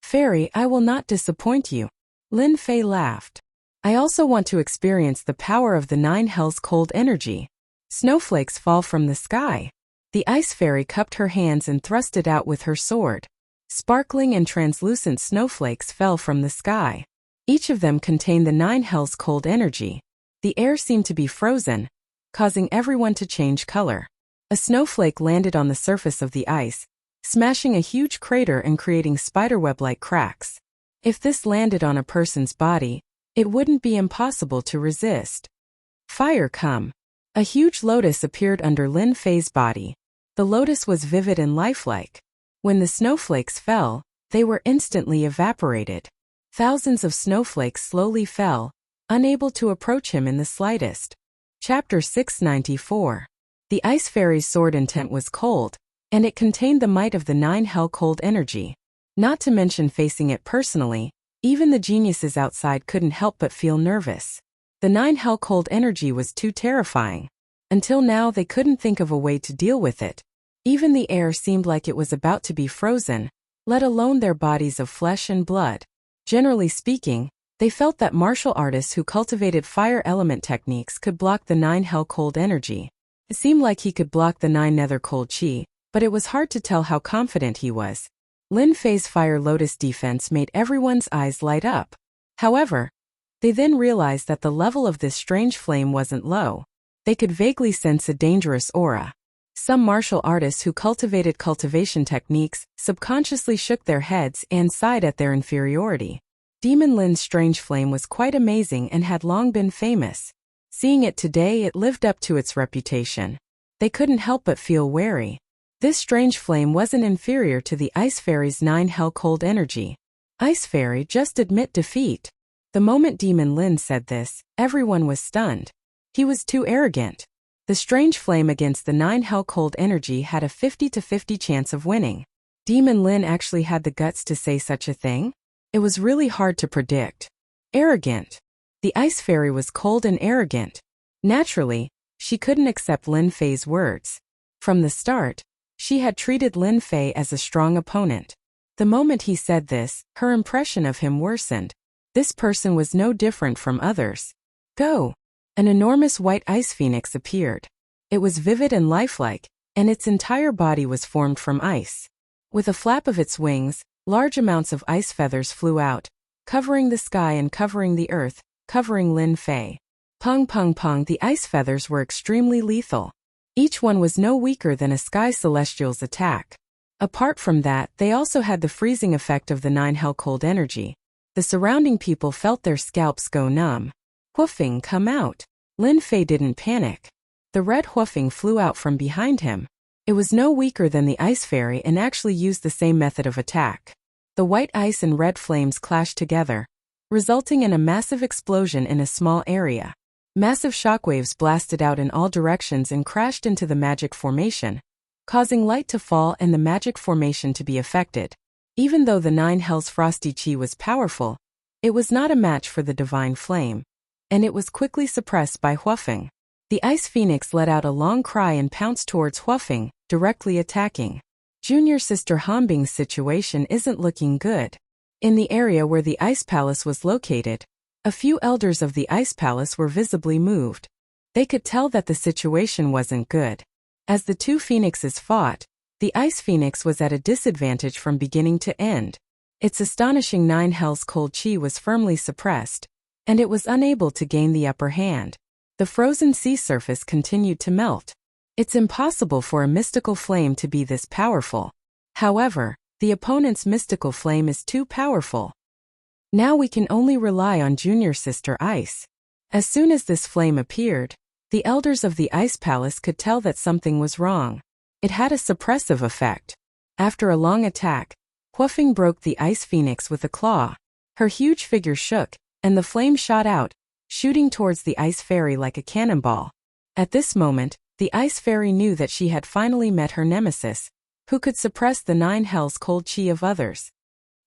Fairy, I will not disappoint you. Lin Fei laughed. I also want to experience the power of the 9 Hell's cold energy. Snowflakes fall from the sky. The Ice Fairy cupped her hands and thrust it out with her sword. Sparkling and translucent snowflakes fell from the sky. Each of them contained the 9 Hell's cold energy. The air seemed to be frozen, causing everyone to change color. A snowflake landed on the surface of the ice, smashing a huge crater and creating spiderweb-like cracks. If this landed on a person's body, it wouldn't be impossible to resist. Fire come. A huge lotus appeared under Lin Fei's body. The lotus was vivid and lifelike. When the snowflakes fell, they were instantly evaporated. Thousands of snowflakes slowly fell, unable to approach him in the slightest. Chapter 694. The Ice Fairy's sword intent was cold, and it contained the might of the 9 hell-cold energy. Not to mention facing it personally, even the geniuses outside couldn't help but feel nervous. The 9 hell-cold energy was too terrifying. Until now they couldn't think of a way to deal with it. Even the air seemed like it was about to be frozen, let alone their bodies of flesh and blood. Generally speaking, they felt that martial artists who cultivated fire element techniques could block the 9 hell-cold energy. It seemed like he could block the 9 nether-cold chi, but it was hard to tell how confident he was. Lin Fei's Fire Lotus defense made everyone's eyes light up. However, they then realized that the level of this strange flame wasn't low. They could vaguely sense a dangerous aura. Some martial artists who cultivated cultivation techniques subconsciously shook their heads and sighed at their inferiority. Demon Lin's strange flame was quite amazing and had long been famous. Seeing it today, it lived up to its reputation. They couldn't help but feel wary. This strange flame wasn't inferior to the Ice Fairy's 9 hell-cold energy. Ice Fairy, just admit defeat. The moment Demon Lin said this, everyone was stunned. He was too arrogant. The strange flame against the 9 hell-cold energy had a 50-50 chance of winning. Demon Lin actually had the guts to say such a thing? It was really hard to predict. Arrogant. The Ice Fairy was cold and arrogant. Naturally, she couldn't accept Lin Fei's words. From the start, she had treated Lin Fei as a strong opponent. The moment he said this, her impression of him worsened. This person was no different from others. Go! An enormous white ice phoenix appeared. It was vivid and lifelike, and its entire body was formed from ice. With a flap of its wings, large amounts of ice feathers flew out, covering the sky and covering the earth, covering Lin Fei. Pung pung pung, the ice feathers were extremely lethal. Each one was no weaker than a sky celestial's attack. Apart from that, they also had the freezing effect of the 9 hell-cold energy. The surrounding people felt their scalps go numb. Hoofing, come out. Lin Fei didn't panic. The red hoofing flew out from behind him. It was no weaker than the Ice Fairy and actually used the same method of attack. The white ice and red flames clashed together, resulting in a massive explosion in a small area. Massive shockwaves blasted out in all directions and crashed into the magic formation, causing light to fall and the magic formation to be affected. Even though the 9 Hells frosty chi was powerful, it was not a match for the divine flame, and it was quickly suppressed by Huafeng. The Ice Phoenix let out a long cry and pounced towards Huafeng, directly attacking. Junior Sister Hanbing's situation isn't looking good. In the area where the Ice Palace was located, a few elders of the Ice Palace were visibly moved. They could tell that the situation wasn't good. As the two phoenixes fought, the Ice Phoenix was at a disadvantage from beginning to end. Its astonishing 9 Hells cold chi was firmly suppressed, and it was unable to gain the upper hand. The frozen sea surface continued to melt. It's impossible for a mystical flame to be this powerful. However, the opponent's mystical flame is too powerful. Now we can only rely on Junior Sister Ice. As soon as this flame appeared, the elders of the Ice Palace could tell that something was wrong. It had a suppressive effect. After a long attack, Huafeng broke the Ice Phoenix with a claw. Her huge figure shook, and the flame shot out, shooting towards the Ice Fairy like a cannonball. At this moment, the Ice Fairy knew that she had finally met her nemesis, who could suppress the 9 Hells cold chi of others.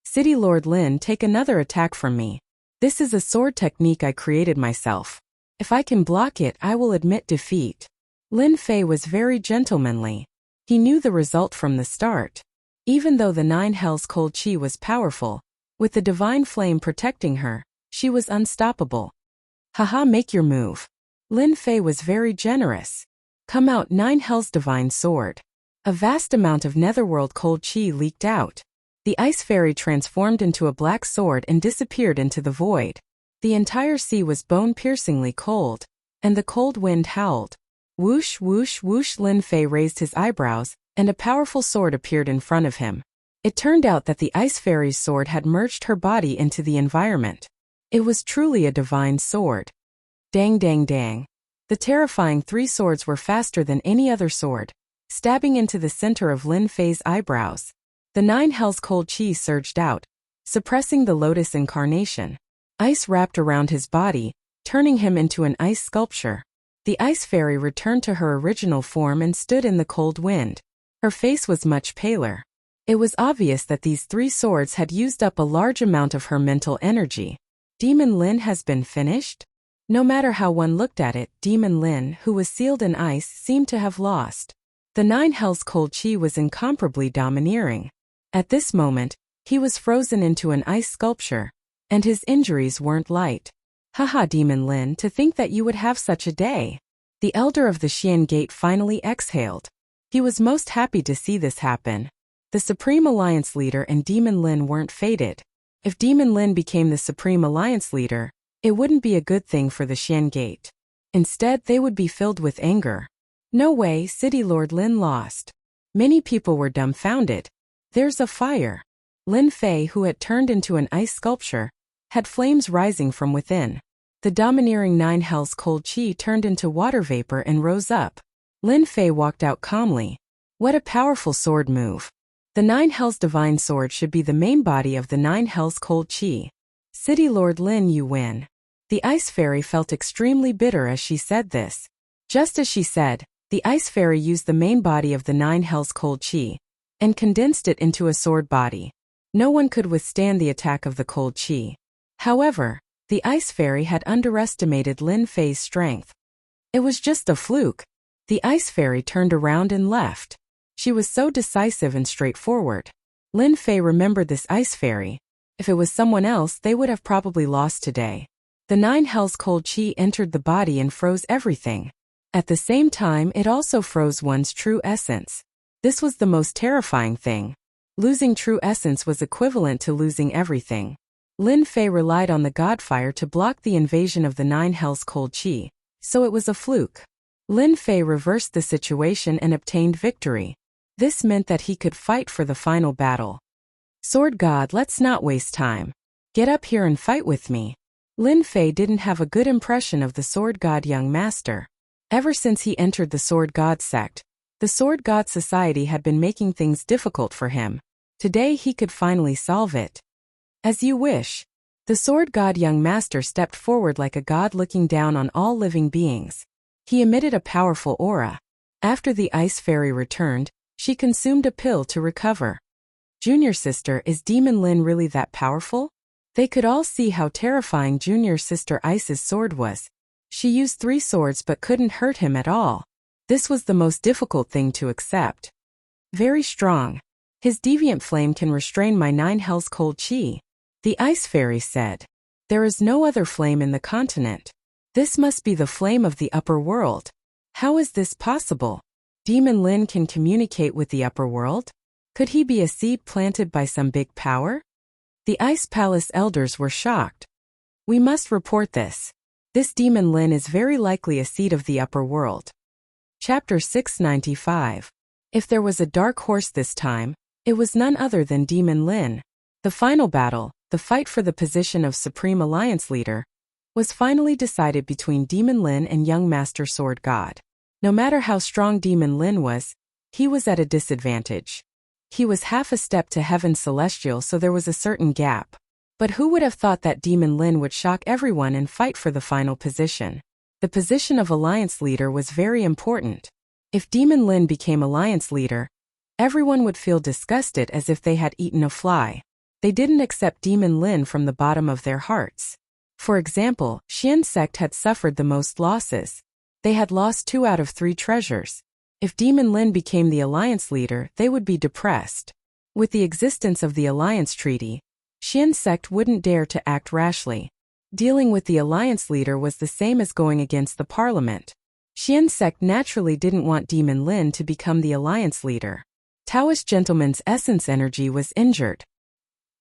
City Lord Lin, take another attack from me. This is a sword technique I created myself. If I can block it, I will admit defeat. Lin Fei was very gentlemanly. He knew the result from the start. Even though the 9 Hells cold chi was powerful, with the divine flame protecting her, she was unstoppable. Haha, make your move. Lin Fei was very generous. Come out, 9 Hells divine sword. A vast amount of netherworld cold chi leaked out. The Ice Fairy transformed into a black sword and disappeared into the void. The entire sea was bone-piercingly cold, and the cold wind howled. Whoosh, whoosh, whoosh. Lin Fei raised his eyebrows, and a powerful sword appeared in front of him. It turned out that the Ice Fairy's sword had merged her body into the environment. It was truly a divine sword. Dang dang dang. The terrifying three swords were faster than any other sword, stabbing into the center of Lin Fei's eyebrows. The 9 hells cold chi surged out, suppressing the lotus incarnation. Ice wrapped around his body, turning him into an ice sculpture. The ice fairy returned to her original form and stood in the cold wind. Her face was much paler. It was obvious that these 3 swords had used up a large amount of her mental energy. Demon Lin has been finished? No matter how one looked at it, Demon Lin, who was sealed in ice, seemed to have lost. The 9 hells cold chi was incomparably domineering. At this moment, he was frozen into an ice sculpture, and his injuries weren't light. Haha, Demon Lin, to think that you would have such a day. The elder of the Xian Gate finally exhaled. He was most happy to see this happen. The Supreme Alliance leader and Demon Lin weren't fated. If Demon Lin became the Supreme Alliance leader, it wouldn't be a good thing for the Xian Gate. Instead, they would be filled with anger. No way, City Lord Lin lost. Many people were dumbfounded. There's a fire. Lin Fei, who had turned into an ice sculpture, had flames rising from within. The domineering 9 hells cold chi turned into water vapor and rose up. Lin Fei walked out calmly. What a powerful sword move. The 9 hells divine sword should be the main body of the 9 hells cold chi. City Lord Lin, you win. The ice fairy felt extremely bitter as she said this. Just as she said, the ice fairy used the main body of the 9 hells cold chi and condensed it into a sword body. No one could withstand the attack of the cold chi. However, the ice fairy had underestimated Lin Fei's strength. It was just a fluke. The ice fairy turned around and left. She was so decisive and straightforward. Lin Fei remembered this ice fairy. If it was someone else, they would have probably lost today. The 9 hells cold chi entered the body and froze everything. At the same time, it also froze one's true essence. This was the most terrifying thing. Losing true essence was equivalent to losing everything. Lin Fei relied on the Godfire to block the invasion of the 9 hells cold chi, so it was a fluke. Lin Fei reversed the situation and obtained victory. This meant that he could fight for the final battle. Sword God, let's not waste time. Get up here and fight with me. Lin Fei didn't have a good impression of the Sword God young master. Ever since he entered the Sword God sect, the Sword God Society had been making things difficult for him. Today he could finally solve it. As you wish. The Sword God young master stepped forward like a god looking down on all living beings. He emitted a powerful aura. After the ice fairy returned, she consumed a pill to recover. Junior sister, is Demon Lin really that powerful? They could all see how terrifying Junior sister Ice's sword was. She used 3 swords but couldn't hurt him at all. This was the most difficult thing to accept. Very strong. His deviant flame can restrain my 9 hells cold chi. The ice fairy said. There is no other flame in the continent. This must be the flame of the upper world. How is this possible? Demon Lin can communicate with the upper world? Could he be a seed planted by some big power? The Ice Palace elders were shocked. We must report this. This Demon Lin is very likely a seed of the upper world. Chapter 695. If there was a dark horse this time, it was none other than Demon Lin. The final battle, the fight for the position of Supreme Alliance leader, was finally decided between Demon Lin and young Master Sword God. No matter how strong Demon Lin was, he was at a disadvantage. He was half a step to Heaven Celestial, so there was a certain gap. But who would have thought that Demon Lin would shock everyone and fight for the final position? The position of Alliance leader was very important. If Demon Lin became Alliance leader, everyone would feel disgusted as if they had eaten a fly. They didn't accept Demon Lin from the bottom of their hearts. For example, Xian sect had suffered the most losses. They had lost 2 out of 3 treasures. If Demon Lin became the Alliance leader, they would be depressed. With the existence of the Alliance Treaty, Xian sect wouldn't dare to act rashly. Dealing with the Alliance leader was the same as going against the Parliament. Xian sect naturally didn't want Demon Lin to become the Alliance leader. Taoist gentleman's essence energy was injured.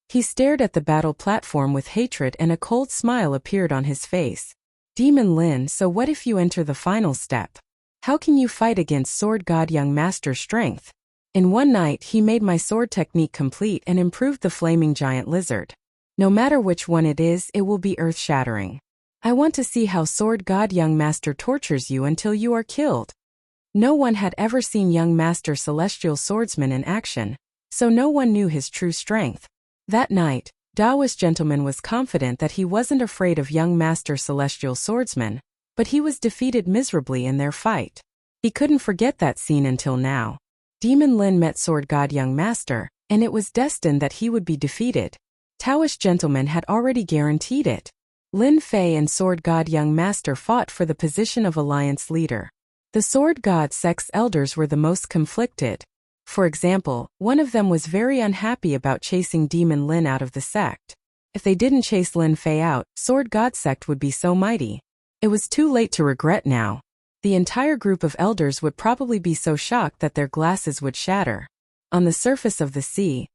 He stared at the battle platform with hatred and a cold smile appeared on his face. Demon Lin, so what if you enter the final step? How can you fight against Sword God young master's strength? In one night he made my sword technique complete and improved the flaming giant lizard. No matter which one it is, it will be earth-shattering. I want to see how Sword God Young Master tortures you until you are killed. No one had ever seen Young Master Celestial Swordsman in action, so no one knew his true strength. That night, Taoist Gentleman was confident that he wasn't afraid of Young Master Celestial Swordsman, but he was defeated miserably in their fight. He couldn't forget that scene until now. Demon Lin met Sword God Young Master, and it was destined that he would be defeated. Taoist Gentleman had already guaranteed it. Lin Fei and Sword God Young Master fought for the position of alliance leader. The Sword God sect's elders were the most conflicted. For example, one of them was very unhappy about chasing Demon Lin out of the sect. If they didn't chase Lin Fei out, Sword God sect would be so mighty. It was too late to regret now. The entire group of elders would probably be so shocked that their glasses would shatter. On the surface of the sea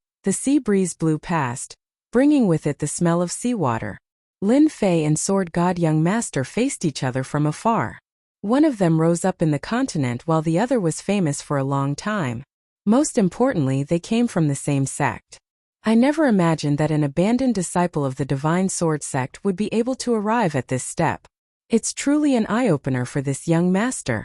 breeze blew past, bringing with it the smell of seawater. Lin Fei and Sword God Young Master faced each other from afar. One of them rose up in the continent while the other was famous for a long time. Most importantly, they came from the same sect. I never imagined that an abandoned disciple of the Divine Sword sect would be able to arrive at this step. It's truly an eye-opener for this young master.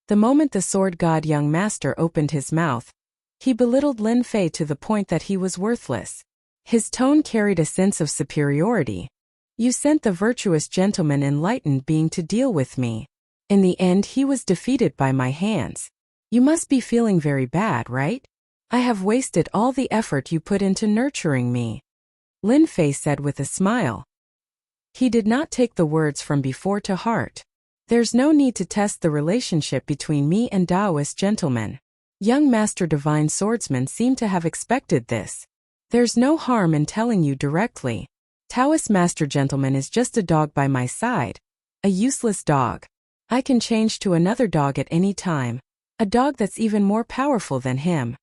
The moment the Sword God Young Master opened his mouth, he belittled Lin Fei to the point that he was worthless. His tone carried a sense of superiority. You sent the virtuous gentleman enlightened being to deal with me. In the end, he was defeated by my hands. You must be feeling very bad, right? I have wasted all the effort you put into nurturing me. Lin Fei said with a smile. He did not take the words from before to heart. There's no need to test the relationship between me and Taoist Gentleman. Young Master Divine Swordsman seemed to have expected this. There's no harm in telling you directly. Taoist Master Gentleman is just a dog by my side. A useless dog. I can change to another dog at any time. A dog that's even more powerful than him.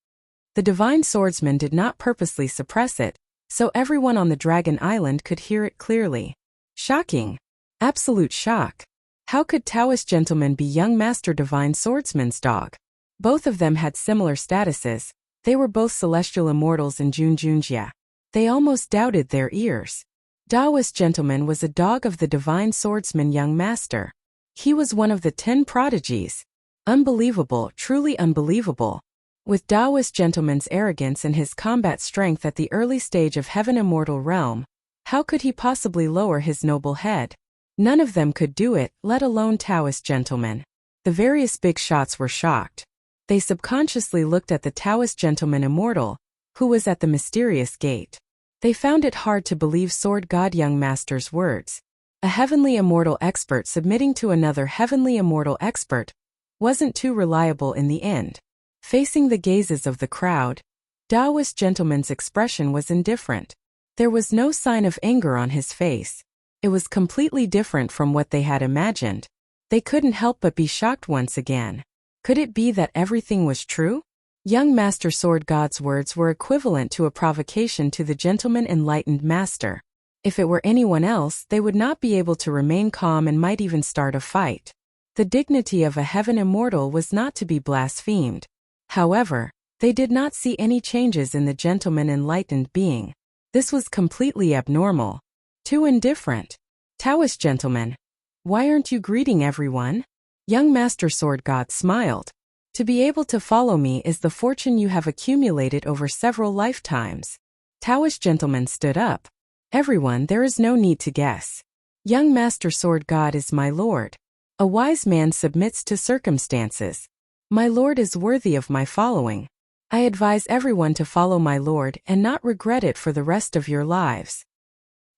The Divine Swordsman did not purposely suppress it, so everyone on the Dragon Island could hear it clearly. Shocking. Absolute shock. How could Taoist Gentleman be Young Master Divine Swordsman's dog? Both of them had similar statuses. They were both celestial immortals in Junjunjia. They almost doubted their ears. Taoist Gentleman was a dog of the Divine Swordsman Young Master. He was one of the 10 prodigies. Unbelievable, truly unbelievable. With Taoist Gentleman's arrogance and his combat strength at the early stage of Heaven Immortal Realm, how could he possibly lower his noble head? None of them could do it, let alone Taoist Gentleman. The various big shots were shocked. They subconsciously looked at the Taoist Gentleman Immortal, who was at the mysterious gate. They found it hard to believe Sword God Young Master's words. A heavenly immortal expert submitting to another heavenly immortal expert wasn't too reliable in the end. Facing the gazes of the crowd, Taoist Gentleman's expression was indifferent. There was no sign of anger on his face. It was completely different from what they had imagined. They couldn't help but be shocked once again. Could it be that everything was true? Young Master Sword God's words were equivalent to a provocation to the Gentleman Enlightened Master. If it were anyone else, they would not be able to remain calm and might even start a fight. The dignity of a heaven immortal was not to be blasphemed. However, they did not see any changes in the Gentleman Enlightened being. This was completely abnormal. Too indifferent. Taoist Gentleman. Why aren't you greeting everyone? Young Master Sword God smiled. To be able to follow me is the fortune you have accumulated over several lifetimes. Taoist Gentleman stood up. Everyone, there is no need to guess. Young Master Sword God is my lord. A wise man submits to circumstances. My lord is worthy of my following. I advise everyone to follow my lord and not regret it for the rest of your lives.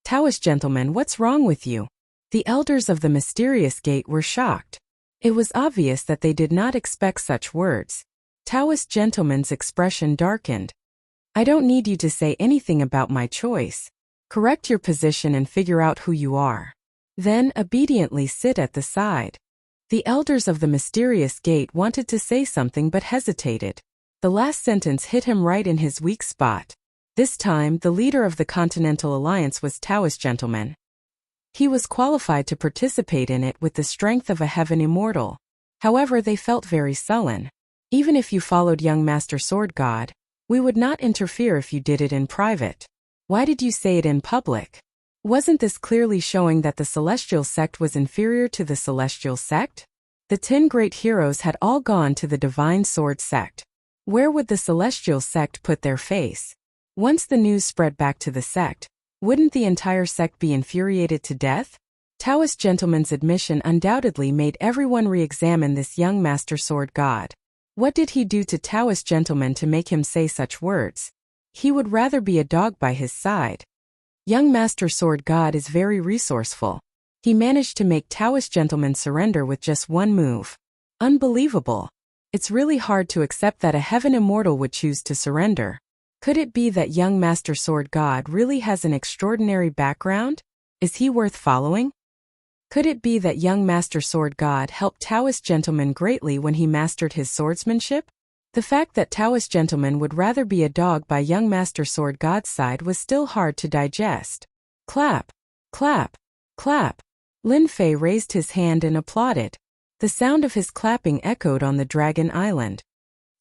Taoist Gentleman, what's wrong with you? The elders of the mysterious gate were shocked. It was obvious that they did not expect such words. Taoist Gentleman's expression darkened. I don't need you to say anything about my choice. Correct your position and figure out who you are. Then obediently sit at the side. The elders of the mysterious gate wanted to say something but hesitated. The last sentence hit him right in his weak spot. This time, the leader of the Continental Alliance was Taoist Gentleman. He was qualified to participate in it with the strength of a heaven immortal. However, they felt very sullen. Even if you followed Young Master Sword God, we would not interfere if you did it in private. Why did you say it in public? Wasn't this clearly showing that the celestial sect was inferior to the celestial sect? The 10 great heroes had all gone to the divine sword sect. Where would the celestial sect put their face? Once the news spread back to the sect, wouldn't the entire sect be infuriated to death? Taoist gentleman's admission undoubtedly made everyone re-examine this young master sword god. What did he do to Taoist gentleman to make him say such words? He would rather be a dog by his side. Young master sword god is very resourceful. He managed to make Taoist gentleman surrender with just one move. Unbelievable. It's really hard to accept that a heaven immortal would choose to surrender. Could it be that young master sword god really has an extraordinary background? Is he worth following? Could it be that young master sword god helped Taoist gentleman greatly when he mastered his swordsmanship? The fact that Taoist gentleman would rather be a dog by young master sword god's side was still hard to digest. Clap, clap, clap. Lin Fei raised his hand and applauded. The sound of his clapping echoed on the Dragon Island.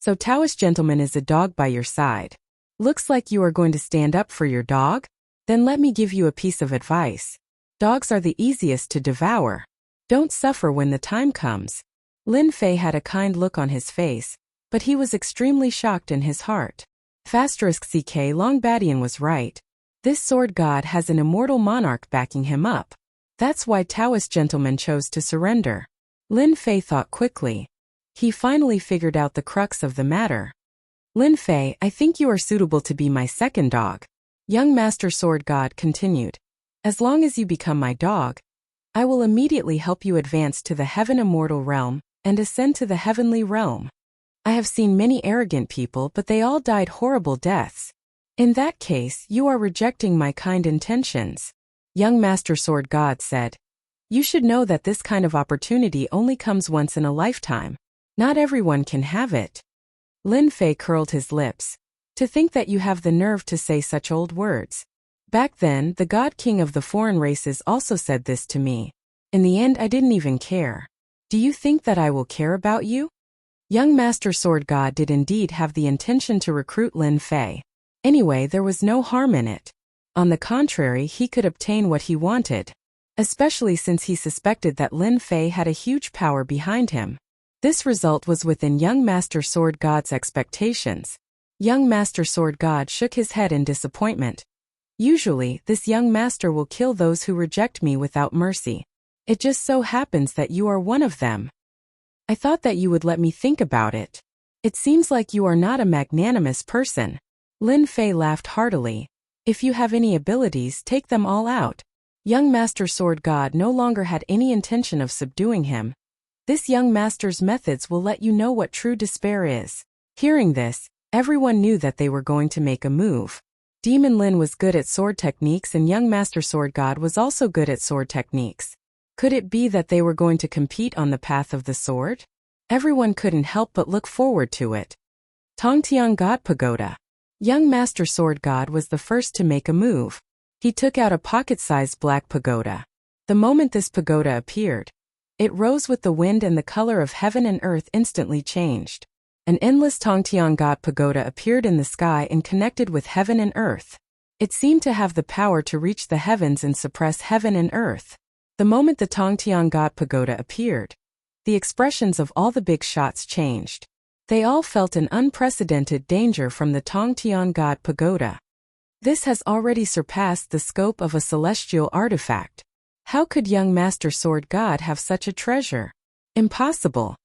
So Taoist gentleman is a dog by your side. Looks like you are going to stand up for your dog? Then let me give you a piece of advice. Dogs are the easiest to devour. Don't suffer when the time comes. Lin Fei had a kind look on his face, but he was extremely shocked in his heart. *CK Longbadian was right. This sword god has an immortal monarch backing him up. That's why Taoist gentleman chose to surrender. Lin Fei thought quickly. He finally figured out the crux of the matter. Lin Fei, I think you are suitable to be my second dog. Young master sword god continued. As long as you become my dog, I will immediately help you advance to the heaven immortal realm and ascend to the heavenly realm. I have seen many arrogant people, but they all died horrible deaths. In that case, you are rejecting my kind intentions. Young master sword god said. You should know that this kind of opportunity only comes once in a lifetime. Not everyone can have it. Lin Fei curled his lips. To think that you have the nerve to say such old words. Back then, the god king of the foreign races also said this to me. In the end, I didn't even care. Do you think that I will care about you? Young master sword god did indeed have the intention to recruit Lin Fei. Anyway, there was no harm in it. On the contrary, he could obtain what he wanted. Especially since he suspected that Lin Fei had a huge power behind him. This result was within young master sword god's expectations. Young master sword god shook his head in disappointment. Usually, this young master will kill those who reject me without mercy. It just so happens that you are one of them. I thought that you would let me think about it. It seems like you are not a magnanimous person. Lin Fei laughed heartily. If you have any abilities, take them all out. Young master sword god no longer had any intention of subduing him. This young master's methods will let you know what true despair is. Hearing this, everyone knew that they were going to make a move. Demon Lin was good at sword techniques and young master sword god was also good at sword techniques. Could it be that they were going to compete on the path of the sword? Everyone couldn't help but look forward to it. Tongtian God Pagoda. Young master sword god was the first to make a move. He took out a pocket-sized black pagoda. The moment this pagoda appeared, it rose with the wind and the color of heaven and earth instantly changed. An endless Tongtian God pagoda appeared in the sky and connected with heaven and earth. It seemed to have the power to reach the heavens and suppress heaven and earth. The moment the Tongtian God pagoda appeared, the expressions of all the big shots changed. They all felt an unprecedented danger from the Tongtian God pagoda. This has already surpassed the scope of a celestial artifact. How could young master sword god have such a treasure? Impossible.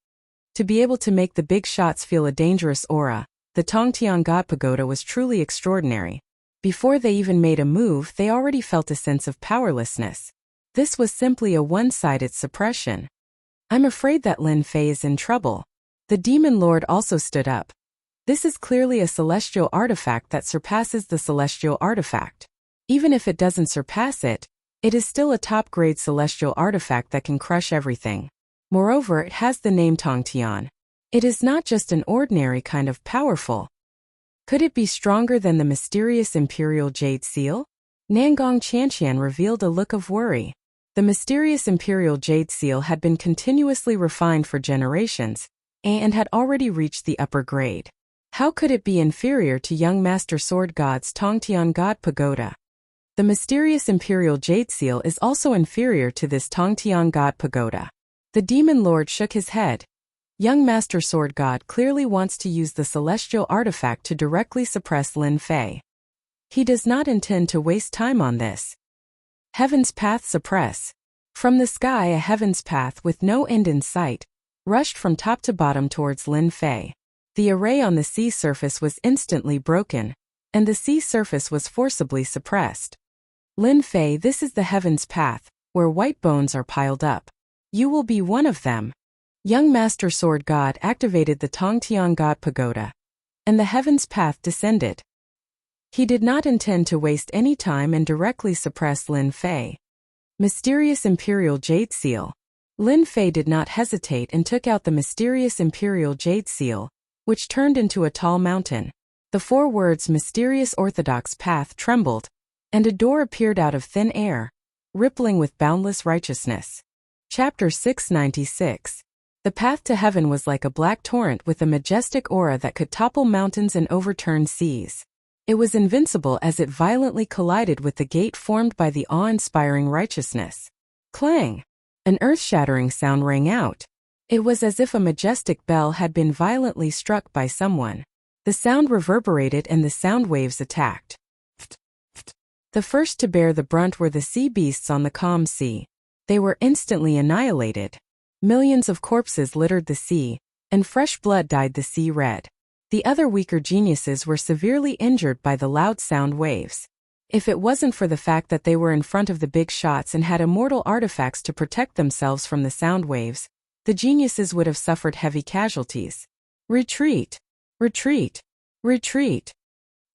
To be able to make the big shots feel a dangerous aura, the Tongtian God pagoda was truly extraordinary. Before they even made a move, they already felt a sense of powerlessness. This was simply a one-sided suppression. I'm afraid that Lin Fei is in trouble. The demon lord also stood up. This is clearly a celestial artifact that surpasses the celestial artifact. Even if it doesn't surpass it, it is still a top-grade celestial artifact that can crush everything. Moreover, it has the name Tongtian. It is not just an ordinary kind of powerful. Could it be stronger than the mysterious imperial jade seal? Nangong Chanqian revealed a look of worry. The mysterious imperial jade seal had been continuously refined for generations, and had already reached the upper grade. How could it be inferior to young master sword god's Tongtian God pagoda? The mysterious imperial jade seal is also inferior to this Tongtian god pagoda. The demon lord shook his head. Young Master Sword God clearly wants to use the celestial artifact to directly suppress Lin Fei. He does not intend to waste time on this. Heaven's path suppress. From the sky, a heaven's path with no end in sight rushed from top to bottom towards Lin Fei. The array on the sea surface was instantly broken, and the sea surface was forcibly suppressed. Lin Fei, this is the heaven's path, where white bones are piled up. You will be one of them. Young Master Sword God activated the Tongtian God Pagoda, and the heaven's path descended. He did not intend to waste any time and directly suppress Lin Fei. Mysterious Imperial Jade Seal. Lin Fei did not hesitate and took out the mysterious Imperial Jade Seal, which turned into a tall mountain. The 4 words Mysterious Orthodox Path trembled, and a door appeared out of thin air, rippling with boundless righteousness. Chapter 696. The path to heaven was like a black torrent with a majestic aura that could topple mountains and overturn seas. It was invincible as it violently collided with the gate formed by the awe-inspiring righteousness. Clang! An earth-shattering sound rang out. It was as if a majestic bell had been violently struck by someone. The sound reverberated and the sound waves attacked. The first to bear the brunt were the sea beasts on the calm sea. They were instantly annihilated. Millions of corpses littered the sea, and fresh blood dyed the sea red. The other weaker geniuses were severely injured by the loud sound waves. If it wasn't for the fact that they were in front of the big shots and had immortal artifacts to protect themselves from the sound waves, the geniuses would have suffered heavy casualties. Retreat! Retreat! Retreat!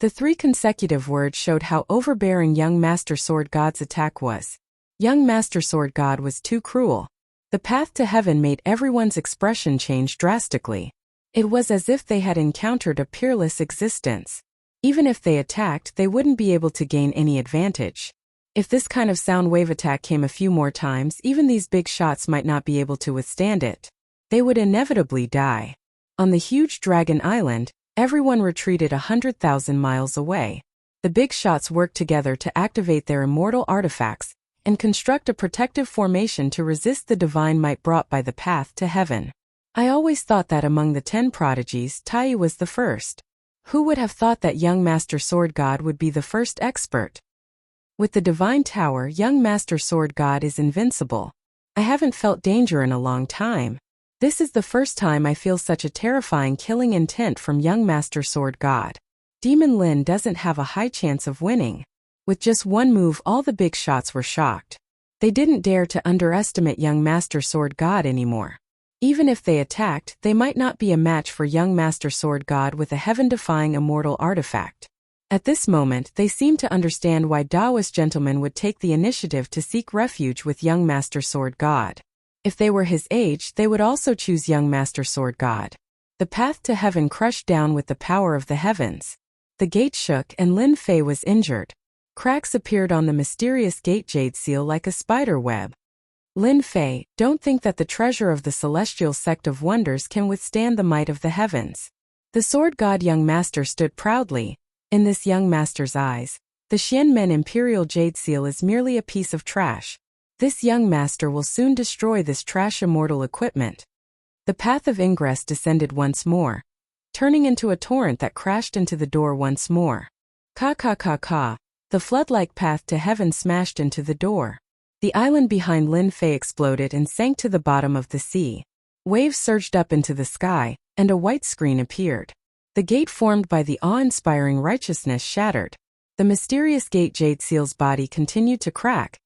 The 3 consecutive words showed how overbearing young Master Sword God's attack was. Young Master Sword God was too cruel. The path to heaven made everyone's expression change drastically. It was as if they had encountered a peerless existence. Even if they attacked, they wouldn't be able to gain any advantage. If this kind of sound wave attack came a few more times, even these big shots might not be able to withstand it. They would inevitably die. On the huge Dragon Island, everyone retreated 100,000 miles away. The big shots worked together to activate their immortal artifacts and construct a protective formation to resist the divine might brought by the path to heaven. I always thought that among the 10 prodigies, Tai was the first. Who would have thought that young Master Sword God would be the first expert? With the divine tower, young Master Sword God is invincible. I haven't felt danger in a long time. This is the first time I feel such a terrifying killing intent from young Master Sword God. Demon Lin doesn't have a high chance of winning. With just one move, all the big shots were shocked. They didn't dare to underestimate young Master Sword God anymore. Even if they attacked, they might not be a match for young Master Sword God with a heaven-defying immortal artifact. At this moment, they seemed to understand why Taoist gentlemen would take the initiative to seek refuge with young Master Sword God. If they were his age, they would also choose young Master Sword God. The path to heaven crushed down with the power of the heavens. The gate shook and Lin Fei was injured. Cracks appeared on the mysterious gate jade seal like a spider web. Lin Fei, don't think that the treasure of the celestial sect of wonders can withstand the might of the heavens. The sword god young master stood proudly. In this young master's eyes, the Xianmen imperial jade seal is merely a piece of trash. This young master will soon destroy this trash immortal equipment. The path of ingress descended once more, turning into a torrent that crashed into the door once more. Ka. The flood-like path to heaven smashed into the door. The island behind Lin Fei exploded and sank to the bottom of the sea. Waves surged up into the sky, and a white screen appeared. The gate formed by the awe-inspiring righteousness shattered. The mysterious gate jade seal's body continued to crack,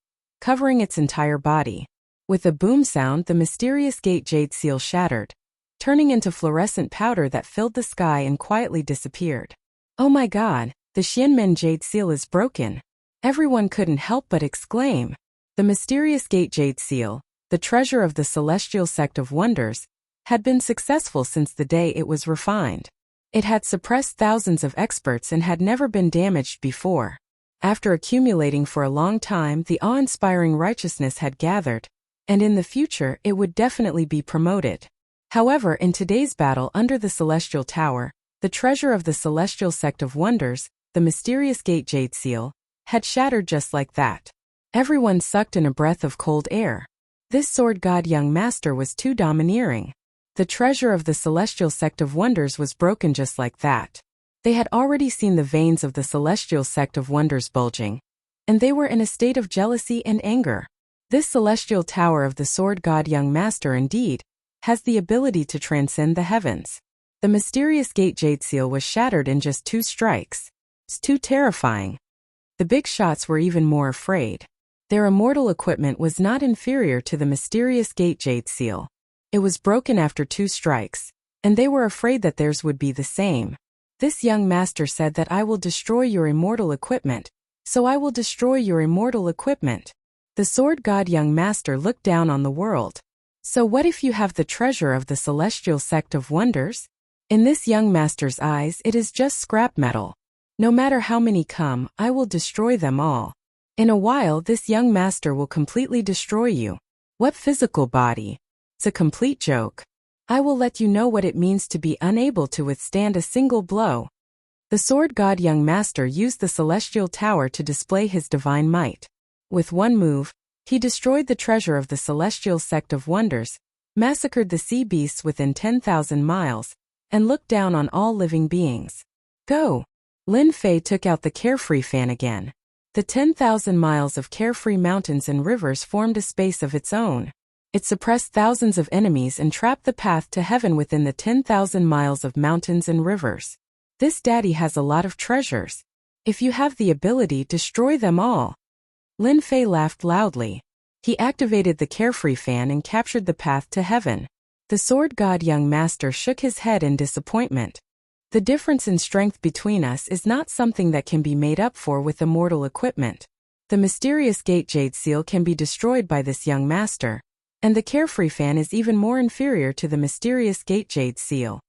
covering its entire body. With a boom sound, the mysterious gate jade seal shattered, turning into fluorescent powder that filled the sky and quietly disappeared. Oh my god, the Xianmen jade seal is broken. Everyone couldn't help but exclaim. The mysterious gate jade seal, the treasure of the celestial sect of wonders, had been successful since the day it was refined. It had suppressed thousands of experts and had never been damaged before. After accumulating for a long time, the awe-inspiring righteousness had gathered, and in the future it would definitely be promoted. However, in today's battle under the Celestial Tower, the treasure of the celestial sect of wonders, the mysterious gate jade seal, had shattered just like that. Everyone sucked in a breath of cold air. This sword god young master was too domineering. The treasure of the celestial sect of wonders was broken just like that. They had already seen the veins of the celestial sect of wonders bulging, and they were in a state of jealousy and anger. This celestial tower of the sword god young master indeed has the ability to transcend the heavens. The mysterious gate jade seal was shattered in just 2 strikes. It's too terrifying. The big shots were even more afraid. Their immortal equipment was not inferior to the mysterious gate jade seal. It was broken after 2 strikes, and they were afraid that theirs would be the same. This young master said that I will destroy your immortal equipment, so I will destroy your immortal equipment. The sword god young master looked down on the world. So what if you have the treasure of the celestial sect of wonders? In this young master's eyes it is just scrap metal. No matter how many come, I will destroy them all. In a while this young master will completely destroy you. What physical body? It's a complete joke. I will let you know what it means to be unable to withstand a single blow. The sword god young master used the celestial tower to display his divine might. With one move, he destroyed the treasure of the celestial sect of wonders, massacred the sea beasts within 10,000 miles, and looked down on all living beings. Go! Lin Fei took out the carefree fan again. The 10,000 miles of carefree mountains and rivers formed a space of its own. It suppressed thousands of enemies and trapped the path to heaven within the 10,000 miles of mountains and rivers. This daddy has a lot of treasures. If you have the ability, destroy them all. Lin Fei laughed loudly. He activated the carefree fan and captured the path to heaven. The sword god young master shook his head in disappointment. The difference in strength between us is not something that can be made up for with immortal equipment. The mysterious gate jade seal can be destroyed by this young master, and the carefree fan is even more inferior to the mysterious gate jade seal.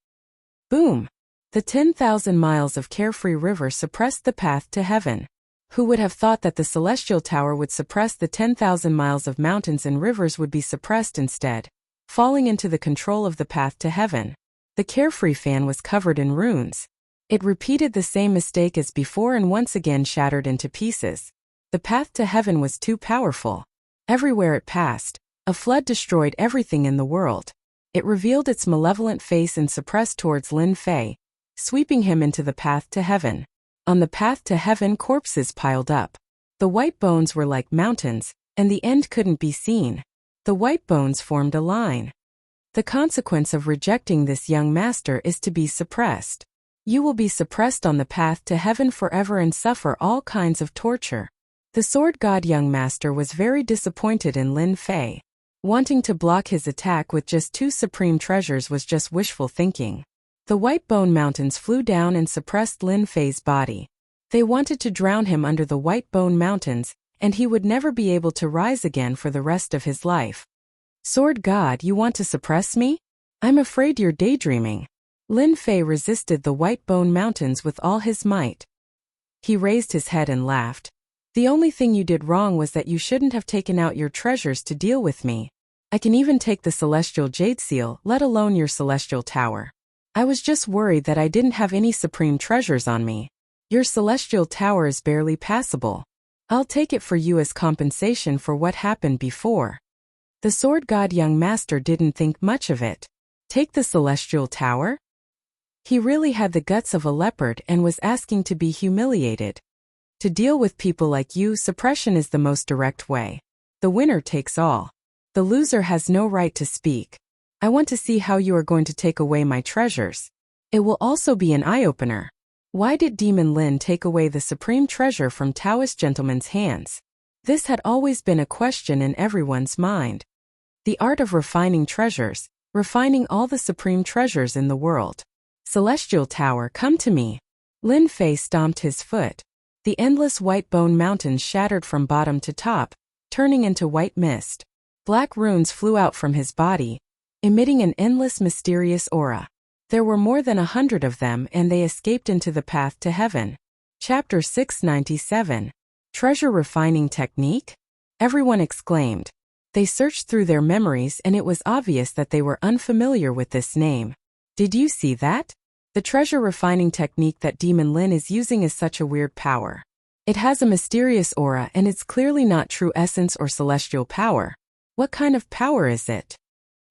Boom! The 10,000 miles of carefree river suppressed the path to heaven. Who would have thought that the celestial tower would suppress the 10,000 miles of mountains and rivers would be suppressed instead, falling into the control of the path to heaven? The carefree fan was covered in runes. It repeated the same mistake as before and once again shattered into pieces. The path to heaven was too powerful. Everywhere it passed, a flood destroyed everything in the world. It revealed its malevolent face and suppressed towards Lin Fei, sweeping him into the path to heaven. On the path to heaven, corpses piled up. The white bones were like mountains, and the end couldn't be seen. The white bones formed a line. The consequence of rejecting this young master is to be suppressed. You will be suppressed on the path to heaven forever and suffer all kinds of torture. The sword god young master was very disappointed in Lin Fei. Wanting to block his attack with just 2 supreme treasures was just wishful thinking. The white bone mountains flew down and suppressed Lin Fei's body. They wanted to drown him under the white bone mountains, and he would never be able to rise again for the rest of his life. Sword god, you want to suppress me? I'm afraid you're daydreaming. Lin Fei resisted the white bone mountains with all his might. He raised his head and laughed. The only thing you did wrong was that you shouldn't have taken out your treasures to deal with me. I can even take the celestial jade seal, let alone your celestial tower. I was just worried that I didn't have any supreme treasures on me. Your celestial tower is barely passable. I'll take it for you as compensation for what happened before. The sword god young master didn't think much of it. Take the celestial tower? He really had the guts of a leopard and was asking to be humiliated. To deal with people like you, suppression is the most direct way. The winner takes all. The loser has no right to speak. I want to see how you are going to take away my treasures. It will also be an eye-opener. Why did Demon Lin take away the supreme treasure from Taoist gentleman's hands? This had always been a question in everyone's mind. The art of refining treasures, refining all the supreme treasures in the world. Celestial tower, come to me. Lin Fei stomped his foot. The endless white bone mountains shattered from bottom to top, turning into white mist. Black runes flew out from his body, emitting an endless mysterious aura. There were more than 100 of them and they escaped into the path to heaven. Chapter 697. Treasure Refining Technique? Everyone exclaimed. They searched through their memories and it was obvious that they were unfamiliar with this name. Did you see that? The treasure refining technique that Demon Lin is using is such a weird power. It has a mysterious aura and it's clearly not true essence or celestial power. What kind of power is it?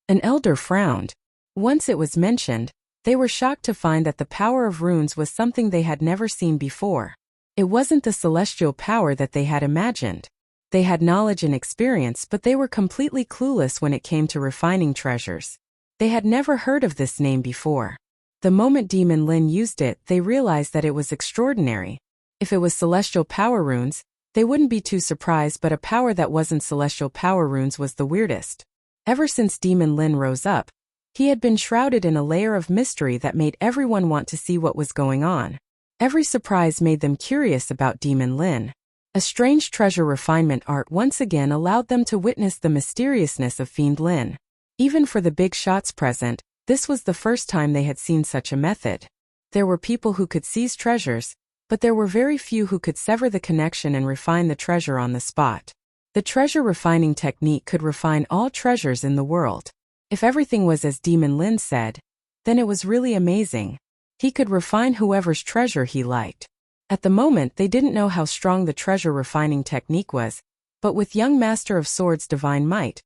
An elder frowned. Once it was mentioned, they were shocked to find that the power of runes was something they had never seen before. It wasn't the celestial power that they had imagined. They had knowledge and experience, but they were completely clueless when it came to refining treasures. They had never heard of this name before. The moment Demon Lin used it, they realized that it was extraordinary. If it was celestial power runes, they wouldn't be too surprised, but a power that wasn't celestial power runes was the weirdest. Ever since Demon Lin rose up, he had been shrouded in a layer of mystery that made everyone want to see what was going on. Every surprise made them curious about Demon Lin. A strange treasure refinement art once again allowed them to witness the mysteriousness of Fiend Lin. Even for the big shots present, this was the first time they had seen such a method. There were people who could seize treasures, but there were very few who could sever the connection and refine the treasure on the spot. The treasure refining technique could refine all treasures in the world. If everything was as Demon Lin said, then it was really amazing. He could refine whoever's treasure he liked. At the moment, they didn't know how strong the treasure refining technique was, but with young Master of Swords' divine might,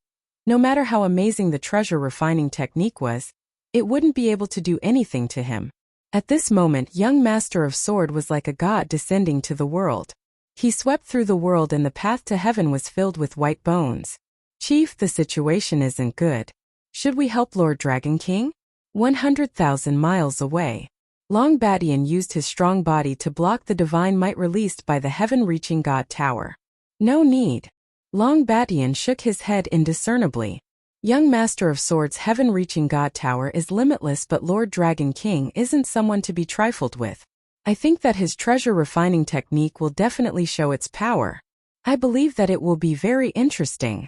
no matter how amazing the treasure refining technique was, it wouldn't be able to do anything to him. At this moment, young Master of Sword was like a god descending to the world. He swept through the world and the path to heaven was filled with white bones. Chief, the situation isn't good. Should we help Lord Dragon King? 100,000 miles away. Long Badian used his strong body to block the divine might released by the heaven-reaching God Tower. No need. Long Badian shook his head indiscernibly. Young Master of Swords' heaven-reaching God Tower is limitless, but Lord Dragon King isn't someone to be trifled with. I think that his treasure refining technique will definitely show its power. I believe that it will be very interesting.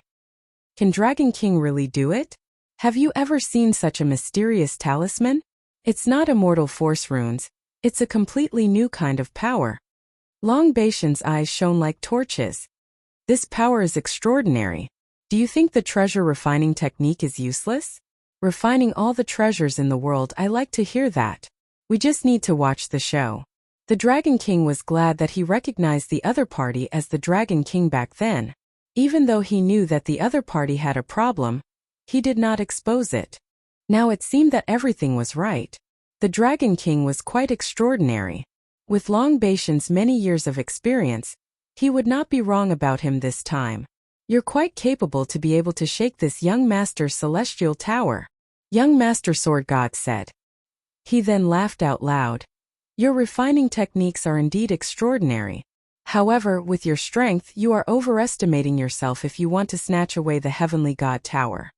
Can Dragon King really do it? Have you ever seen such a mysterious talisman? It's not immortal force runes, it's a completely new kind of power. Long Baishan's eyes shone like torches. This power is extraordinary. Do you think the treasure refining technique is useless? Refining all the treasures in the world, I like to hear that. We just need to watch the show. The Dragon King was glad that he recognized the other party as the Dragon King back then. Even though he knew that the other party had a problem, he did not expose it. Now it seemed that everything was right. The Dragon King was quite extraordinary. With Long Baishan's many years of experience, he would not be wrong about him this time. You're quite capable to be able to shake this young Master's celestial tower. Young Master Sword God said. He then laughed out loud. Your refining techniques are indeed extraordinary. However, with your strength, you are overestimating yourself if you want to snatch away the heavenly God Tower.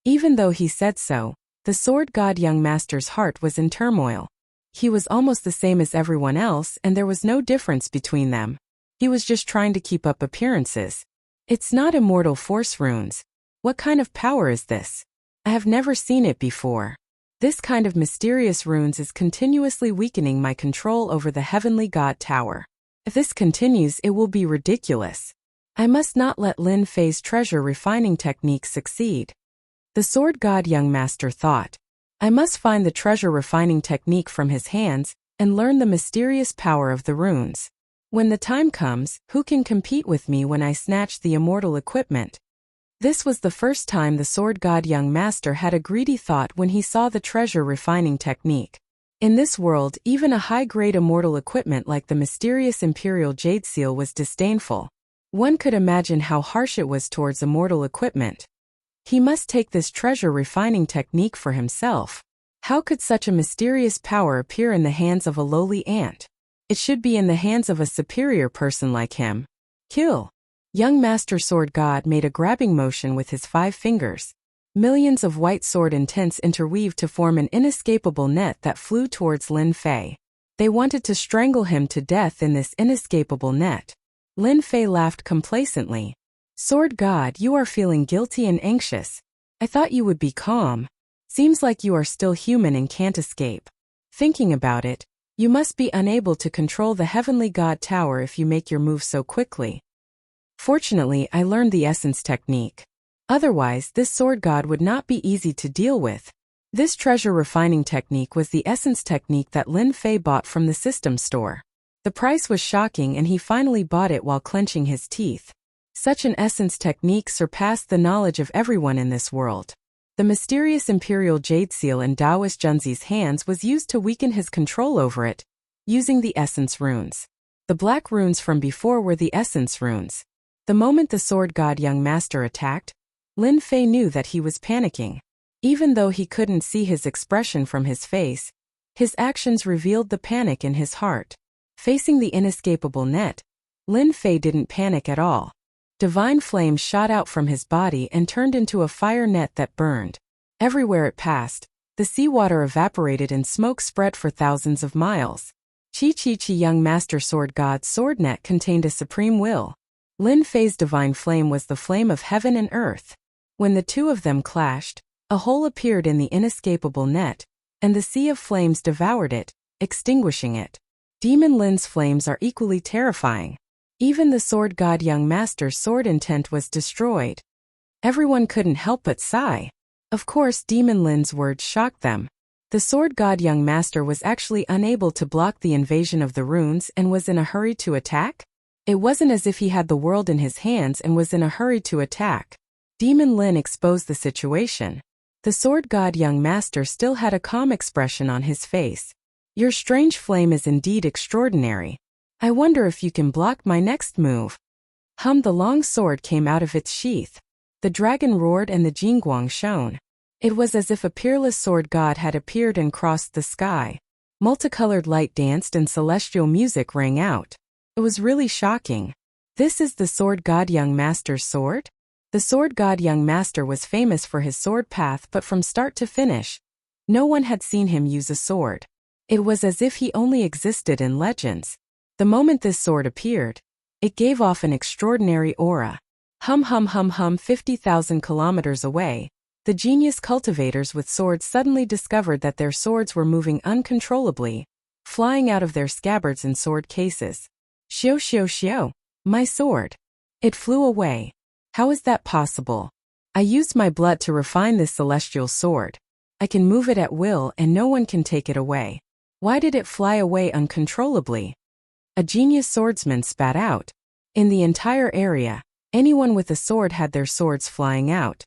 Even though he said so, the Sword God young Master's heart was in turmoil. He was almost the same as everyone else and there was no difference between them. He was just trying to keep up appearances. It's not immortal force runes. What kind of power is this? I have never seen it before. This kind of mysterious runes is continuously weakening my control over the heavenly God Tower. If this continues, it will be ridiculous. I must not let Lin Fei's treasure refining technique succeed. The Sword God young Master thought. I must find the treasure refining technique from his hands and learn the mysterious power of the runes. When the time comes, who can compete with me when I snatch the immortal equipment? This was the first time the Sword God young Master had a greedy thought when he saw the treasure refining technique. In this world, even a high-grade immortal equipment like the mysterious Imperial Jade Seal was disdainful. One could imagine how harsh it was towards immortal equipment. He must take this treasure refining technique for himself. How could such a mysterious power appear in the hands of a lowly ant? It should be in the hands of a superior person like him. Kill. Young Master Sword God made a grabbing motion with his 5 fingers. Millions of white sword intents interweaved to form an inescapable net that flew towards Lin Fei. They wanted to strangle him to death in this inescapable net. Lin Fei laughed complacently. Sword God, you are feeling guilty and anxious. I thought you would be calm. Seems like you are still human and can't escape. Thinking about it, you must be unable to control the heavenly God Tower if you make your move so quickly. Fortunately, I learned the essence technique. Otherwise, this Sword God would not be easy to deal with. This treasure refining technique was the essence technique that Lin Fei bought from the system store. The price was shocking and he finally bought it while clenching his teeth. Such an essence technique surpassed the knowledge of everyone in this world. The mysterious imperial jade seal in Taoist Junzi's hands was used to weaken his control over it, using the essence runes. The black runes from before were the essence runes. The moment the sword god young master attacked, Lin Fei knew that he was panicking. Even though he couldn't see his expression from his face, his actions revealed the panic in his heart. Facing the inescapable net, Lin Fei didn't panic at all. Divine flame shot out from his body and turned into a fire net that burned. Everywhere it passed, the seawater evaporated and smoke spread for thousands of miles. Chi young master sword god's sword net contained a supreme will. Lin Fei's divine flame was the flame of heaven and earth. When the two of them clashed, a hole appeared in the inescapable net, and the sea of flames devoured it, extinguishing it. Demon Lin's flames are equally terrifying. Even the sword god young master's sword intent was destroyed. Everyone couldn't help but sigh. Of course, Demon Lin's words shocked them. The sword god young master was actually unable to block the invasion of the runes and was in a hurry to attack? It wasn't as if he had the world in his hands and was in a hurry to attack. Demon Lin exposed the situation. The sword god young master still had a calm expression on his face. Your strange flame is indeed extraordinary. I wonder if you can block my next move. The long sword came out of its sheath. The dragon roared and the jingguang shone. It was as if a peerless sword god had appeared and crossed the sky. Multicolored light danced and celestial music rang out. It was really shocking. This is the sword god young master's sword? The sword god young master was famous for his sword path, but from start to finish, no one had seen him use a sword. It was as if he only existed in legends. The moment this sword appeared, it gave off an extraordinary aura. 50,000 kilometers away, the genius cultivators with swords suddenly discovered that their swords were moving uncontrollably, flying out of their scabbards and sword cases. Xiao, my sword. It flew away. How is that possible? I used my blood to refine this celestial sword. I can move it at will and no one can take it away. Why did it fly away uncontrollably? A genius swordsman spat out. In the entire area, anyone with a sword had their swords flying out.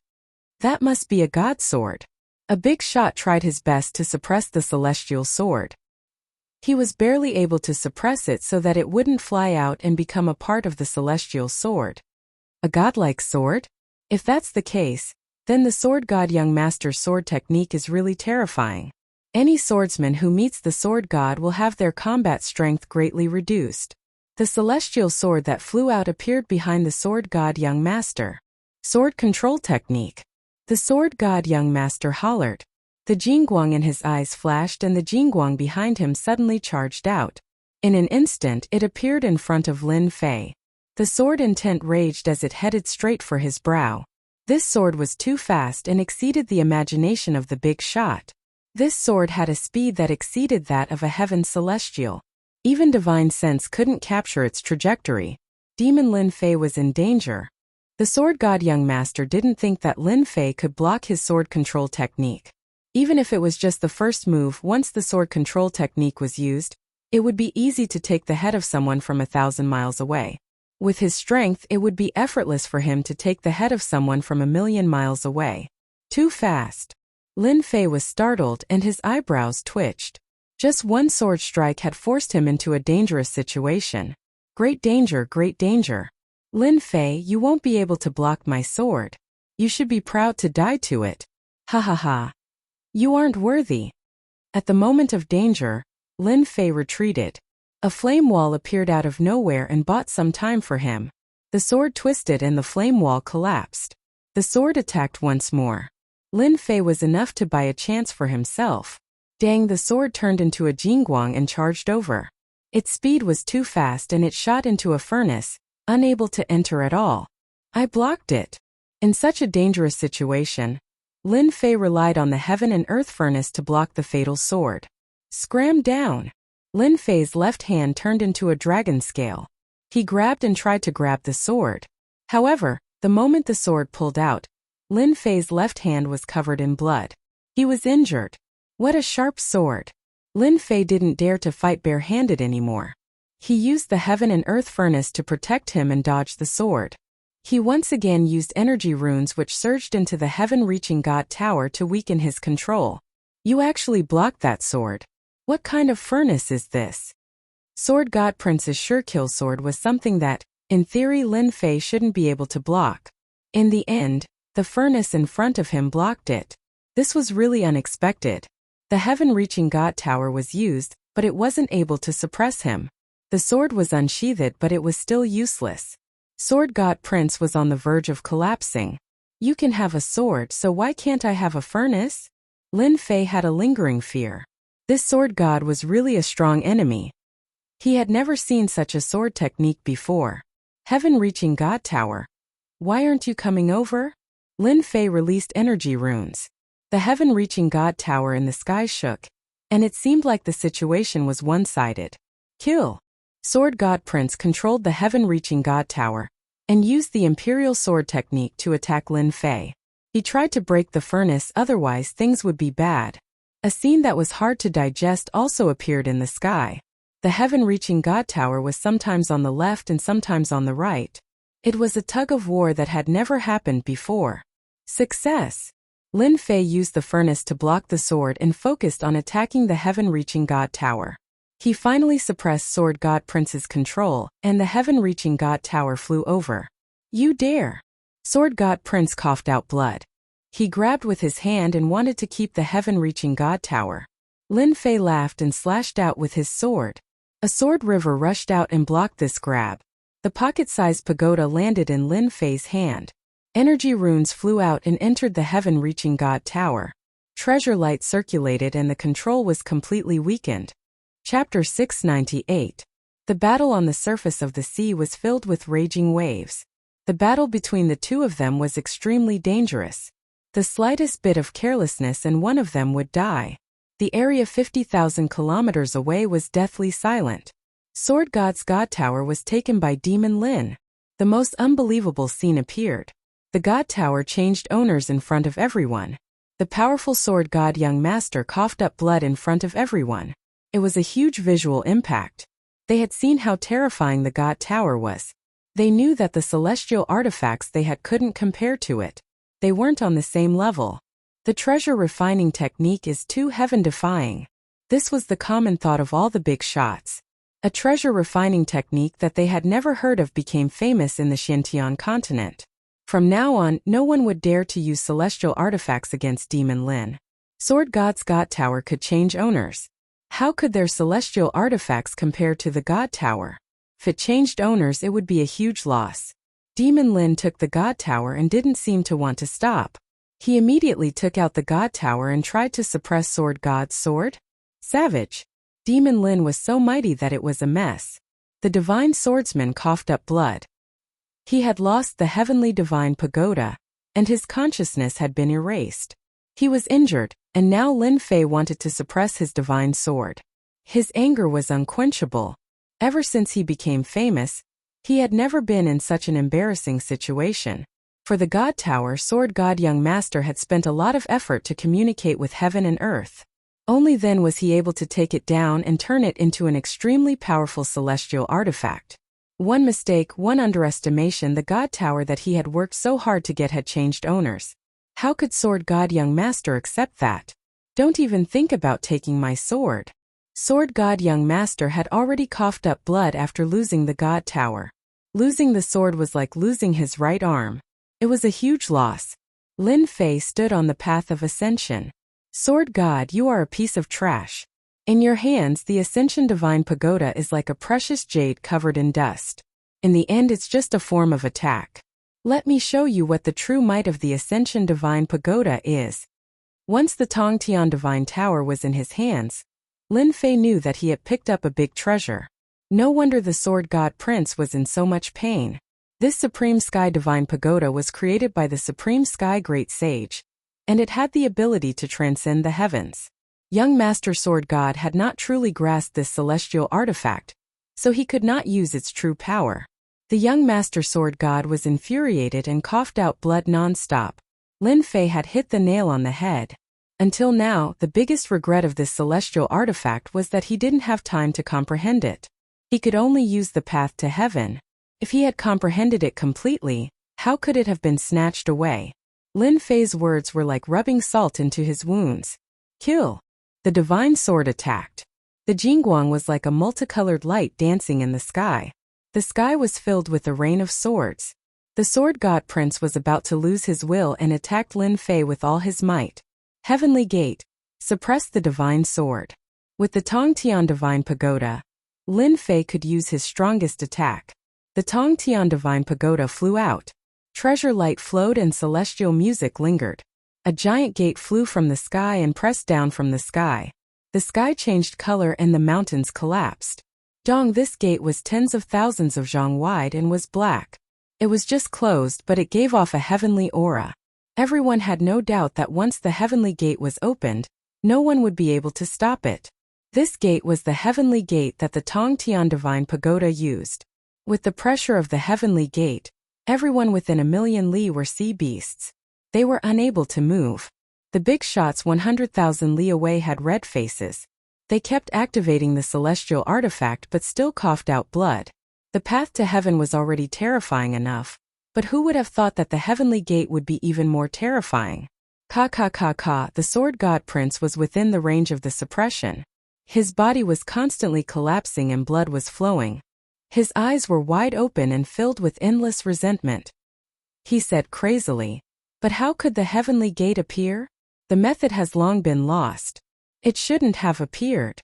That must be a god sword. A big shot tried his best to suppress the celestial sword. He was barely able to suppress it so that it wouldn't fly out and become a part of the celestial sword. A godlike sword? If that's the case, then the sword god young master's sword technique is really terrifying. Any swordsman who meets the sword god will have their combat strength greatly reduced. The celestial sword that flew out appeared behind the sword god young master. Sword control technique. The sword god young master hollered. The jingguang in his eyes flashed and the jingguang behind him suddenly charged out. In an instant it appeared in front of Lin Fei. The sword intent raged as it headed straight for his brow. This sword was too fast and exceeded the imagination of the big shot. This sword had a speed that exceeded that of a heaven celestial. Even divine sense couldn't capture its trajectory. Demon Lin Fei was in danger. The sword god young master didn't think that Lin Fei could block his sword control technique. Even if it was just the first move, once the sword control technique was used, it would be easy to take the head of someone from 1,000 miles away. With his strength, it would be effortless for him to take the head of someone from 1,000,000 miles away. Too fast. Lin Fei was startled and his eyebrows twitched. Just one sword strike had forced him into a dangerous situation. Great danger, great danger. Lin Fei, you won't be able to block my sword. You should be proud to die to it. Ha ha ha. You aren't worthy. At the moment of danger, Lin Fei retreated. A flame wall appeared out of nowhere and bought some time for him. The sword twisted and the flame wall collapsed. The sword attacked once more. Lin Fei was enough to buy a chance for himself. Dang, the sword turned into a jingguang and charged over. Its speed was too fast and it shot into a furnace, unable to enter at all. I blocked it. In such a dangerous situation, Lin Fei relied on the heaven and earth furnace to block the fatal sword. Scram down. Lin Fei's left hand turned into a dragon scale. He grabbed and tried to grab the sword. However, the moment the sword pulled out, Lin Fei's left hand was covered in blood. He was injured. What a sharp sword. Lin Fei didn't dare to fight barehanded anymore. He used the heaven and earth furnace to protect him and dodge the sword. He once again used energy runes which surged into the heaven-reaching God Tower to weaken his control. You actually blocked that sword. What kind of furnace is this? Sword God Prince's Surekill sword was something that, in theory, Lin Fei shouldn't be able to block. In the end, the furnace in front of him blocked it. This was really unexpected. The heaven-reaching God Tower was used, but it wasn't able to suppress him. The sword was unsheathed, but it was still useless. Sword God Prince was on the verge of collapsing. You can have a sword, so why can't I have a furnace? Lin Fei had a lingering fear. This sword god was really a strong enemy. He had never seen such a sword technique before. Heaven-reaching God Tower. Why aren't you coming over? Lin Fei released energy runes. The heaven-reaching God Tower in the sky shook, and it seemed like the situation was one-sided. Kill. Sword God Prince controlled the heaven-reaching God Tower and used the Imperial Sword technique to attack Lin Fei. He tried to break the furnace, otherwise things would be bad. A scene that was hard to digest also appeared in the sky. The heaven-reaching God Tower was sometimes on the left and sometimes on the right. It was a tug-of-war that had never happened before. Success! Lin Fei used the furnace to block the sword and focused on attacking the heaven-reaching God Tower. He finally suppressed Sword God Prince's control, and the heaven-reaching God Tower flew over. You dare! Sword God Prince coughed out blood. He grabbed with his hand and wanted to keep the heaven-reaching God Tower. Lin Fei laughed and slashed out with his sword. A sword river rushed out and blocked this grab. The pocket-sized pagoda landed in Lin Fei's hand. Energy runes flew out and entered the heaven-reaching God Tower. Treasure light circulated and the control was completely weakened. Chapter 698. The battle on the surface of the sea was filled with raging waves. The battle between the two of them was extremely dangerous. The slightest bit of carelessness and one of them would die. The area 50,000 kilometers away was deathly silent. Sword God's God Tower was taken by Demon Lin. The most unbelievable scene appeared. The God Tower changed owners in front of everyone. The powerful Sword God Young Master coughed up blood in front of everyone. It was a huge visual impact. They had seen how terrifying the God Tower was. They knew that the celestial artifacts they had couldn't compare to it. They weren't on the same level. The treasure refining technique is too heaven-defying. This was the common thought of all the big shots. A treasure refining technique that they had never heard of became famous in the Xintian continent. From now on, no one would dare to use celestial artifacts against Demon Lin. Sword God's God Tower could change owners. How could their celestial artifacts compare to the God Tower? If it changed owners, it would be a huge loss. Demon Lin took the God Tower and didn't seem to want to stop. He immediately took out the God Tower and tried to suppress Sword God's sword. Savage. Demon Lin was so mighty that it was a mess. The divine swordsman coughed up blood. He had lost the heavenly divine pagoda, and his consciousness had been erased. He was injured, and now Lin Fei wanted to suppress his divine sword. His anger was unquenchable. Ever since he became famous, he had never been in such an embarrassing situation. For the God Tower, Sword God Young Master had spent a lot of effort to communicate with heaven and earth. Only then was he able to take it down and turn it into an extremely powerful celestial artifact. One mistake, one underestimation, the God Tower that he had worked so hard to get had changed owners. How could Sword God Young Master accept that? Don't even think about taking my sword. Sword God Young Master had already coughed up blood after losing the God Tower. Losing the sword was like losing his right arm. It was a huge loss. Lin Fei stood on the path of ascension. Sword God, you are a piece of trash. In your hands, the Ascension Divine Pagoda is like a precious jade covered in dust. In the end, it's just a form of attack. Let me show you what the true might of the Ascension Divine Pagoda is. Once the Tongtian Divine Tower was in his hands, Lin Fei knew that he had picked up a big treasure. No wonder the Sword God Prince was in so much pain. This Supreme Sky Divine Pagoda was created by the Supreme Sky Great Sage, and it had the ability to transcend the heavens. Young Master Sword God had not truly grasped this celestial artifact, so he could not use its true power. The young Master Sword God was infuriated and coughed out blood non-stop. Lin Fei had hit the nail on the head. Until now, the biggest regret of this celestial artifact was that he didn't have time to comprehend it. He could only use the path to heaven. If he had comprehended it completely, how could it have been snatched away? Lin Fei's words were like rubbing salt into his wounds. Kill! The divine sword attacked. The Jingguang was like a multicolored light dancing in the sky. The sky was filled with a rain of swords. The sword god prince was about to lose his will and attacked Lin Fei with all his might. Heavenly Gate. Suppress the divine sword. With the Tongtian divine pagoda, Lin Fei could use his strongest attack. The Tongtian divine pagoda flew out. Treasure light flowed and celestial music lingered. A giant gate flew from the sky and pressed down from the sky. The sky changed color and the mountains collapsed. Dong, this gate was tens of thousands of zhang wide and was black. It was just closed, but it gave off a heavenly aura. Everyone had no doubt that once the heavenly gate was opened, no one would be able to stop it. This gate was the heavenly gate that the Tongtian divine pagoda used. With the pressure of the heavenly gate, everyone within a million li were sea beasts. They were unable to move. The big shots 100,000 li away had red faces. They kept activating the celestial artifact but still coughed out blood. The path to heaven was already terrifying enough, but who would have thought that the heavenly gate would be even more terrifying? The sword god prince was within the range of the suppression. His body was constantly collapsing and blood was flowing. His eyes were wide open and filled with endless resentment. He said crazily, "But how could the heavenly gate appear? The method has long been lost. It shouldn't have appeared."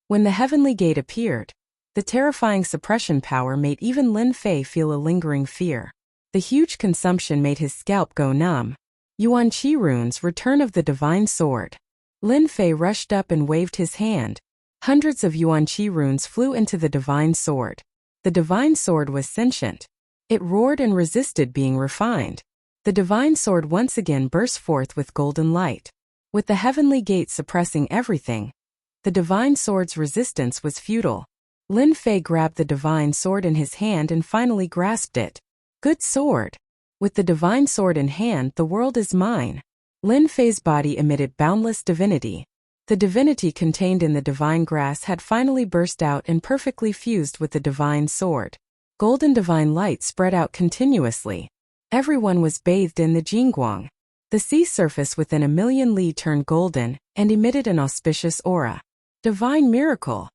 When the heavenly gate appeared, the terrifying suppression power made even Lin Fei feel a lingering fear. The huge consumption made his scalp go numb. Yuan Qi runes, return of the divine sword. Lin Fei rushed up and waved his hand. Hundreds of Yuan Qi runes flew into the divine sword. The divine sword was sentient. It roared and resisted being refined. The divine sword once again burst forth with golden light. With the heavenly gate suppressing everything, the divine sword's resistance was futile. Lin Fei grabbed the divine sword in his hand and finally grasped it. Good sword. With the divine sword in hand, the world is mine. Lin Fei's body emitted boundless divinity. The divinity contained in the divine grass had finally burst out and perfectly fused with the divine sword. Golden divine light spread out continuously. Everyone was bathed in the Jingguang. The sea surface within a million li turned golden and emitted an auspicious aura. Divine miracle.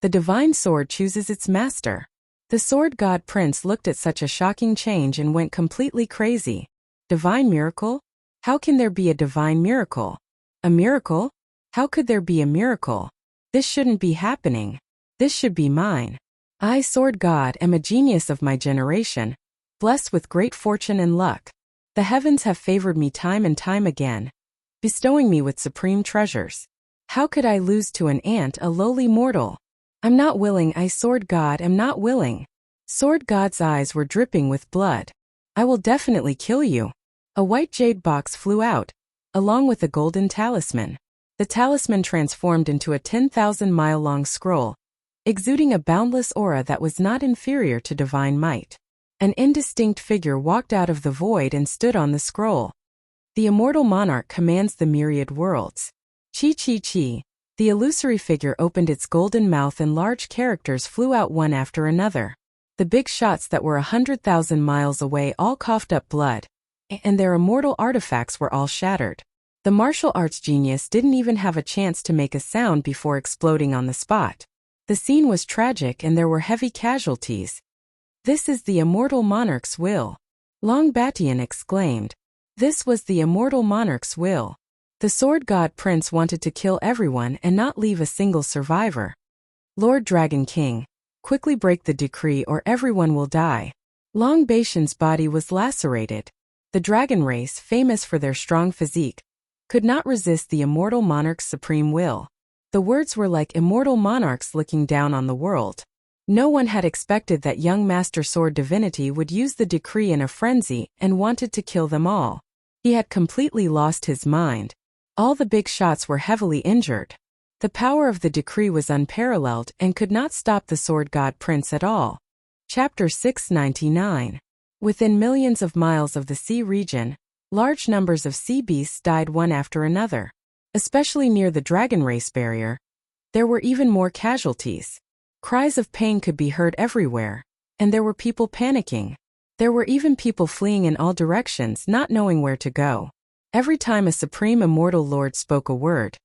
The divine sword chooses its master. The sword god prince looked at such a shocking change and went completely crazy. Divine miracle? How can there be a divine miracle? A miracle? How could there be a miracle? This shouldn't be happening. This should be mine. I, sword god, am a genius of my generation, blessed with great fortune and luck. The heavens have favored me time and time again, bestowing me with supreme treasures. How could I lose to an ant, a lowly mortal? I'm not willing, I, sword god, am not willing. Sword god's eyes were dripping with blood. I will definitely kill you. A white jade box flew out, along with a golden talisman. The talisman transformed into a 10,000-mile-long scroll, exuding a boundless aura that was not inferior to divine might. An indistinct figure walked out of the void and stood on the scroll. The immortal monarch commands the myriad worlds. Chi chi chi. The illusory figure opened its golden mouth and large characters flew out one after another. The big shots that were 100,000 miles away all coughed up blood, and their immortal artifacts were all shattered. The martial arts genius didn't even have a chance to make a sound before exploding on the spot. The scene was tragic and there were heavy casualties. This is the immortal monarch's will. Long Batian exclaimed. This was the immortal monarch's will. The sword god prince wanted to kill everyone and not leave a single survivor. Lord Dragon King, quickly break the decree or everyone will die. Long Batian's body was lacerated. The dragon race, famous for their strong physique, could not resist the immortal monarch's supreme will. The words were like immortal monarchs looking down on the world. No one had expected that young Master Sword Divinity would use the decree in a frenzy and wanted to kill them all. He had completely lost his mind. All the big shots were heavily injured. The power of the decree was unparalleled and could not stop the sword god prince at all. Chapter 699. Within millions of miles of the sea region, large numbers of sea beasts died one after another. Especially near the dragon race barrier, there were even more casualties. Cries of pain could be heard everywhere, and there were people panicking. There were even people fleeing in all directions, not knowing where to go. Every time a supreme immortal lord spoke a word,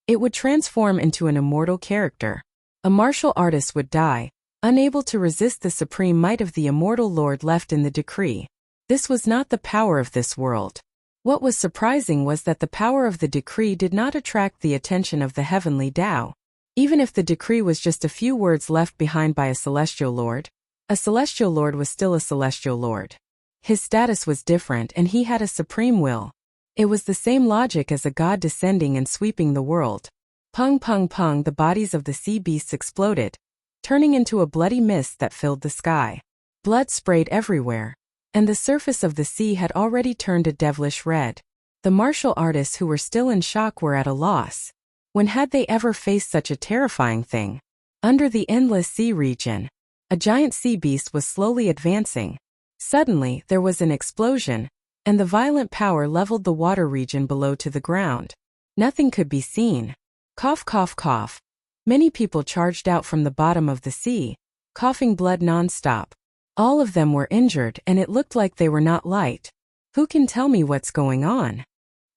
it would transform into an immortal character. A martial artist would die, unable to resist the supreme might of the immortal lord left in the decree. This was not the power of this world. What was surprising was that the power of the decree did not attract the attention of the heavenly Tao. Even if the decree was just a few words left behind by a celestial lord, a celestial lord was still a celestial lord. His status was different and he had a supreme will. It was the same logic as a god descending and sweeping the world. Pung pung pung, the bodies of the sea beasts exploded, turning into a bloody mist that filled the sky. Blood sprayed everywhere, and the surface of the sea had already turned a devilish red. The martial artists who were still in shock were at a loss. When had they ever faced such a terrifying thing? Under the endless sea region, a giant sea beast was slowly advancing. Suddenly, there was an explosion, and the violent power leveled the water region below to the ground. Nothing could be seen. Cough, cough, cough. Many people charged out from the bottom of the sea, coughing blood non-stop. All of them were injured and it looked like they were not light. Who can tell me what's going on?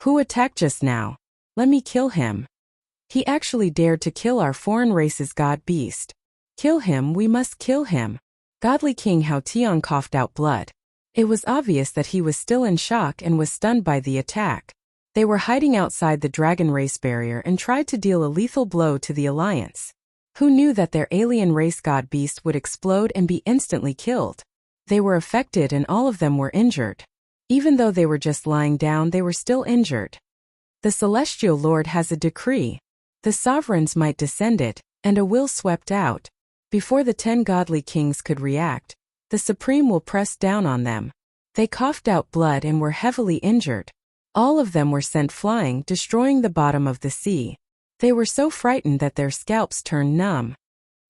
Who attacked just now? Let me kill him. He actually dared to kill our foreign race's god beast. Kill him, we must kill him. Godly King Hao Tian coughed out blood. It was obvious that he was still in shock and was stunned by the attack. They were hiding outside the dragon race barrier and tried to deal a lethal blow to the alliance. Who knew that their alien race god beast would explode and be instantly killed? They were affected and all of them were injured. Even though they were just lying down, they were still injured. The celestial lord has a decree. The sovereign's might descended, and a will swept out. Before the 10 godly kings could react, the supreme will pressed down on them. They coughed out blood and were heavily injured. All of them were sent flying, destroying the bottom of the sea. They were so frightened that their scalps turned numb.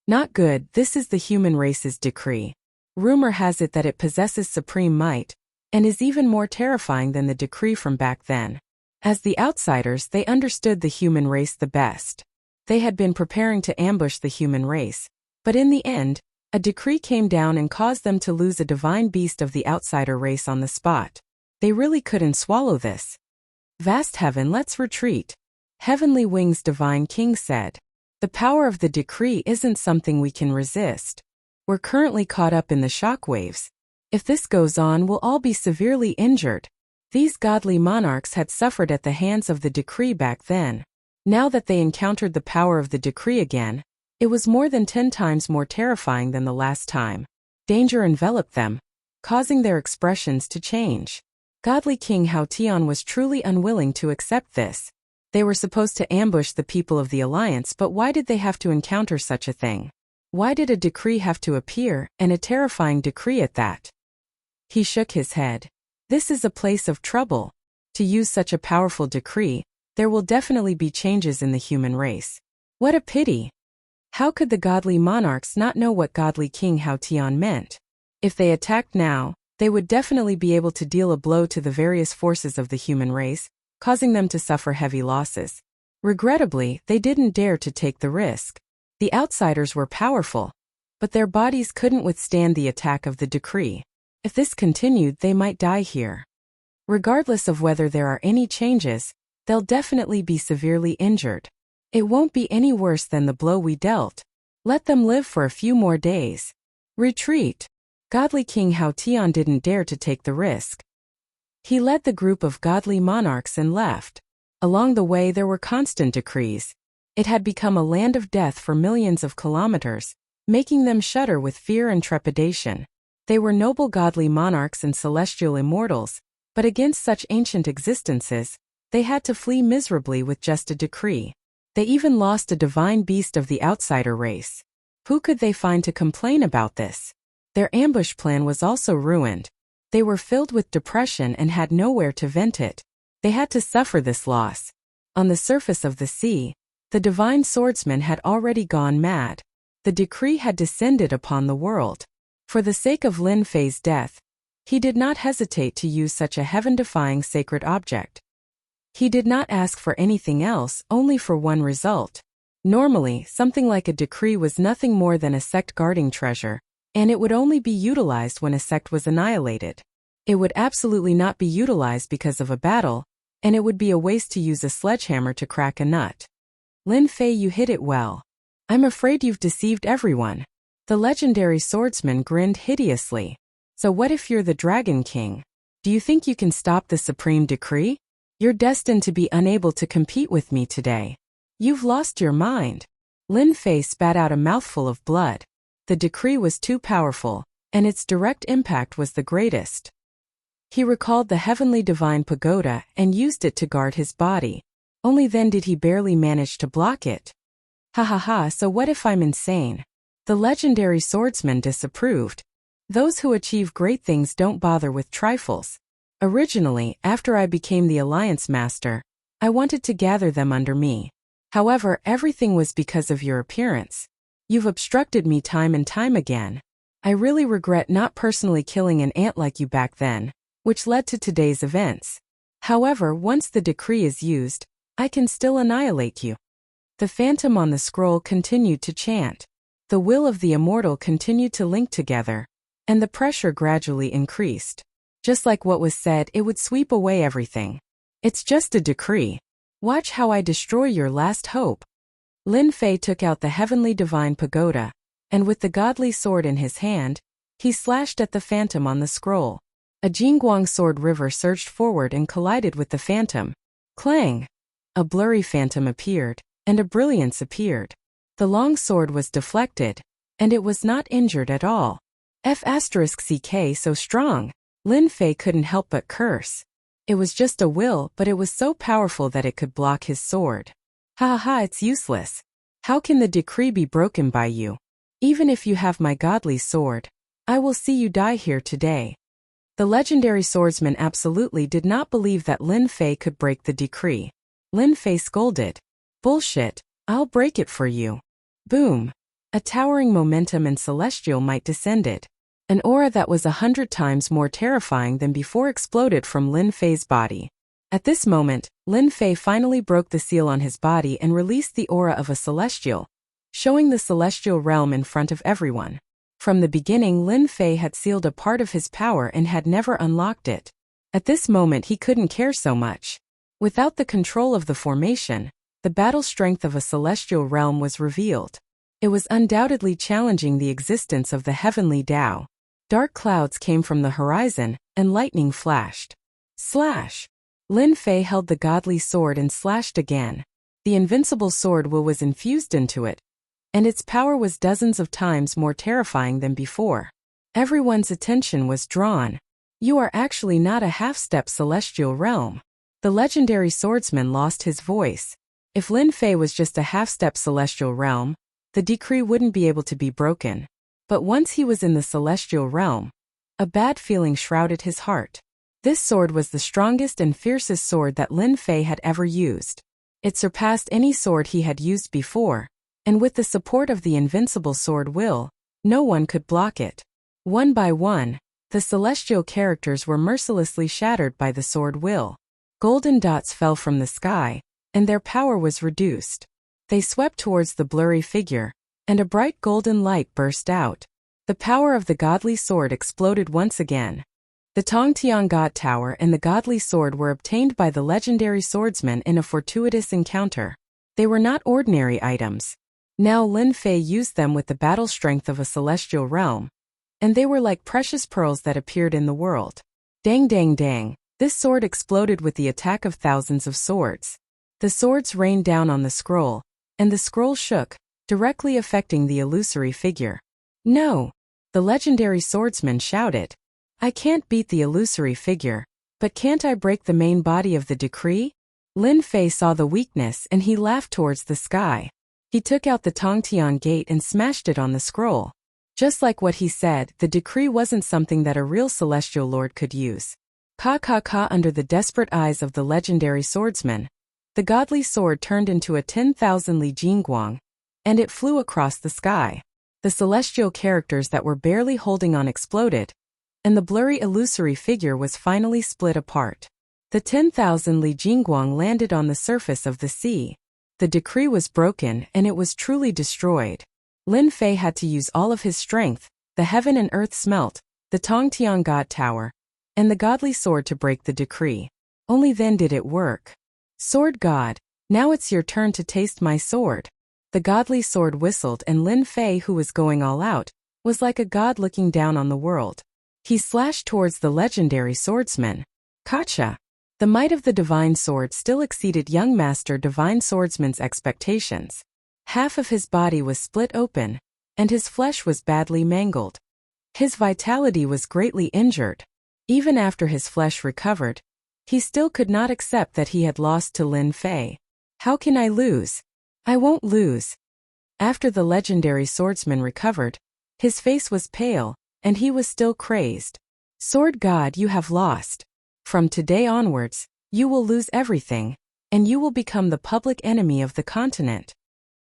Not good, this is the human race's decree. Rumor has it that it possesses supreme might, and is even more terrifying than the decree from back then. As the outsiders, they understood the human race the best. They had been preparing to ambush the human race, but in the end, a decree came down and caused them to lose a divine beast of the outsider race on the spot. They really couldn't swallow this. Vast heaven, let's retreat. Heavenly Wings Divine King said. The power of the decree isn't something we can resist. We're currently caught up in the shockwaves. If this goes on, we'll all be severely injured. These godly monarchs had suffered at the hands of the decree back then. Now that they encountered the power of the decree again, it was more than 10 times more terrifying than the last time. Danger enveloped them, causing their expressions to change. Godly King Hao Tian was truly unwilling to accept this. They were supposed to ambush the people of the alliance, but why did they have to encounter such a thing? Why did a decree have to appear, and a terrifying decree at that? He shook his head. This is a place of trouble. To use such a powerful decree, there will definitely be changes in the human race. What a pity! How could the godly monarchs not know what godly King Hao Tian meant? If they attacked now, they would definitely be able to deal a blow to the various forces of the human race, causing them to suffer heavy losses. Regrettably, they didn't dare to take the risk. The outsiders were powerful, but their bodies couldn't withstand the attack of the decree. If this continued, they might die here. Regardless of whether there are any changes, they'll definitely be severely injured. It won't be any worse than the blow we dealt. Let them live for a few more days. Retreat. Godly King Hao Tian didn't dare to take the risk. He led the group of godly monarchs and left. Along the way there were constant decrees. It had become a land of death for millions of kilometers, making them shudder with fear and trepidation. They were noble godly monarchs and celestial immortals, but against such ancient existences, they had to flee miserably with just a decree. They even lost a divine beast of the outsider race. Who could they find to complain about this? Their ambush plan was also ruined. They were filled with depression and had nowhere to vent it. They had to suffer this loss. On the surface of the sea, the divine swordsman had already gone mad. The decree had descended upon the world. For the sake of Lin Fei's death, he did not hesitate to use such a heaven-defying sacred object. He did not ask for anything else, only for one result. Normally, something like a decree was nothing more than a sect guarding treasure, and it would only be utilized when a sect was annihilated. It would absolutely not be utilized because of a battle, and it would be a waste to use a sledgehammer to crack a nut. Lin Fei, you hit it well. I'm afraid you've deceived everyone. The legendary swordsman grinned hideously. So what if you're the Dragon King? Do you think you can stop the supreme decree? You're destined to be unable to compete with me today. You've lost your mind. Lin Fei spat out a mouthful of blood. The decree was too powerful, and its direct impact was the greatest. He recalled the heavenly divine pagoda and used it to guard his body. Only then did he barely manage to block it. Ha ha ha, so what if I'm insane? The legendary swordsman disapproved. Those who achieve great things don't bother with trifles. Originally, after I became the Alliance Master, I wanted to gather them under me. However, everything was because of your appearance. You've obstructed me time and time again. I really regret not personally killing an ant like you back then, which led to today's events. However, once the decree is used, I can still annihilate you. The phantom on the scroll continued to chant. The will of the immortal continued to link together, and the pressure gradually increased. Just like what was said, it would sweep away everything. It's just a decree. Watch how I destroy your last hope. Lin Fei took out the heavenly divine pagoda, and with the godly sword in his hand, he slashed at the phantom on the scroll. A Jingguang sword river surged forward and collided with the phantom. Clang! A blurry phantom appeared, and a brilliance appeared. The long sword was deflected, and it was not injured at all. F*ck so strong. Lin Fei couldn't help but curse. It was just a will, but it was so powerful that it could block his sword. Ha ha ha, it's useless. How can the decree be broken by you? Even if you have my godly sword, I will see you die here today. The legendary swordsman absolutely did not believe that Lin Fei could break the decree. Lin Fei scolded. Bullshit, I'll break it for you. Boom. A towering momentum and celestial might descended. An aura that was 100 times more terrifying than before exploded from Lin Fei's body. At this moment, Lin Fei finally broke the seal on his body and released the aura of a celestial, showing the celestial realm in front of everyone. From the beginning, Lin Fei had sealed a part of his power and had never unlocked it. At this moment, he couldn't care so much. Without the control of the formation, the battle strength of a celestial realm was revealed. It was undoubtedly challenging the existence of the heavenly Tao. Dark clouds came from the horizon, and lightning flashed. Slash! Lin Fei held the godly sword and slashed again. The invincible sword will was infused into it, and its power was dozens of times more terrifying than before. Everyone's attention was drawn. You are actually not a half-step celestial realm. The legendary swordsman lost his voice. If Lin Fei was just a half-step celestial realm, the decree wouldn't be able to be broken. But once he was in the celestial realm, a bad feeling shrouded his heart. This sword was the strongest and fiercest sword that Lin Fei had ever used. It surpassed any sword he had used before, and with the support of the invincible sword will, no one could block it. One by one, the celestial characters were mercilessly shattered by the sword will. Golden dots fell from the sky, and their power was reduced. They swept towards the blurry figure, and a bright golden light burst out. The power of the godly sword exploded once again. The Tongtian God Tower and the godly sword were obtained by the legendary swordsman in a fortuitous encounter. They were not ordinary items. Now Lin Fei used them with the battle strength of a celestial realm, and they were like precious pearls that appeared in the world. Dang dang dang, this sword exploded with the attack of thousands of swords. The swords rained down on the scroll, and the scroll shook, directly affecting the illusory figure. No! The legendary swordsman shouted. I can't beat the illusory figure, but can't I break the main body of the decree? Lin Fei saw the weakness and he laughed towards the sky. He took out the Tongtian gate and smashed it on the scroll. Just like what he said, the decree wasn't something that a real celestial lord could use. Ka under the desperate eyes of the legendary swordsman, the godly sword turned into a 10,000 li Jingguang, and it flew across the sky. The celestial characters that were barely holding on exploded, and the blurry illusory figure was finally split apart. The 10,000 li Jingguang landed on the surface of the sea. The decree was broken and it was truly destroyed. Lin Fei had to use all of his strength, the heaven and earth smelt, the Tongtian God Tower, and the godly sword to break the decree. Only then did it work. Sword God, now it's your turn to taste my sword. The godly sword whistled and Lin Fei, who was going all out, was like a god looking down on the world. He slashed towards the legendary swordsman. Gotcha! The might of the divine sword still exceeded young master divine swordsman's expectations. Half of his body was split open, and his flesh was badly mangled. His vitality was greatly injured. Even after his flesh recovered, he still could not accept that he had lost to Lin Fei. How can I lose? I won't lose. After the legendary swordsman recovered, his face was pale, and he was still crazed. Sword God, you have lost. From today onwards, you will lose everything, and you will become the public enemy of the continent.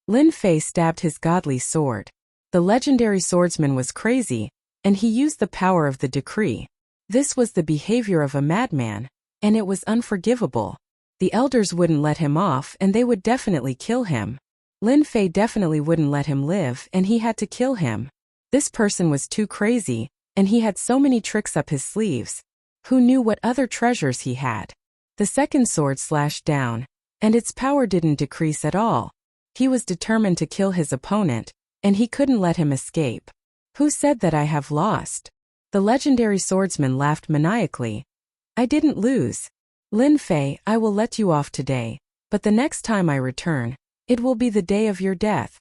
Lin Fei stabbed his godly sword. The legendary swordsman was crazy, and he used the power of the decree. This was the behavior of a madman, and it was unforgivable. The elders wouldn't let him off and they would definitely kill him. Lin Fei definitely wouldn't let him live and he had to kill him. This person was too crazy, and he had so many tricks up his sleeves. Who knew what other treasures he had? The second sword slashed down, and its power didn't decrease at all. He was determined to kill his opponent, and he couldn't let him escape. Who said that I have lost? The legendary swordsman laughed maniacally. I didn't lose. Lin Fei, I will let you off today, but the next time I return, it will be the day of your death.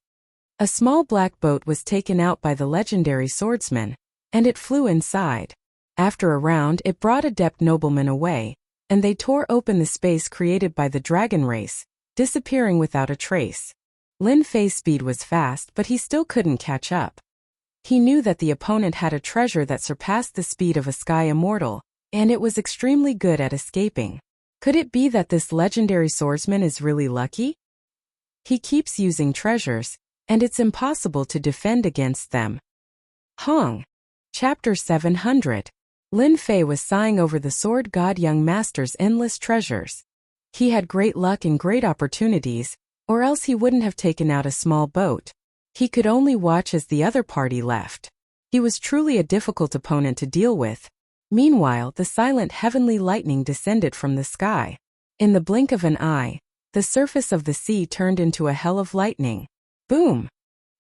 A small black boat was taken out by the legendary swordsman, and it flew inside. After a round, it brought adept noblemen away, and they tore open the space created by the dragon race, disappearing without a trace. Lin Fei's speed was fast, but he still couldn't catch up. He knew that the opponent had a treasure that surpassed the speed of a sky immortal, and it was extremely good at escaping. Could it be that this legendary swordsman is really lucky? He keeps using treasures, and it's impossible to defend against them. Hong. Chapter 700. Lin Fei was sighing over the sword god young master's endless treasures. He had great luck and great opportunities, or else he wouldn't have taken out a small boat. He could only watch as the other party left. He was truly a difficult opponent to deal with. Meanwhile, the silent heavenly lightning descended from the sky. In the blink of an eye, the surface of the sea turned into a hell of lightning. Boom!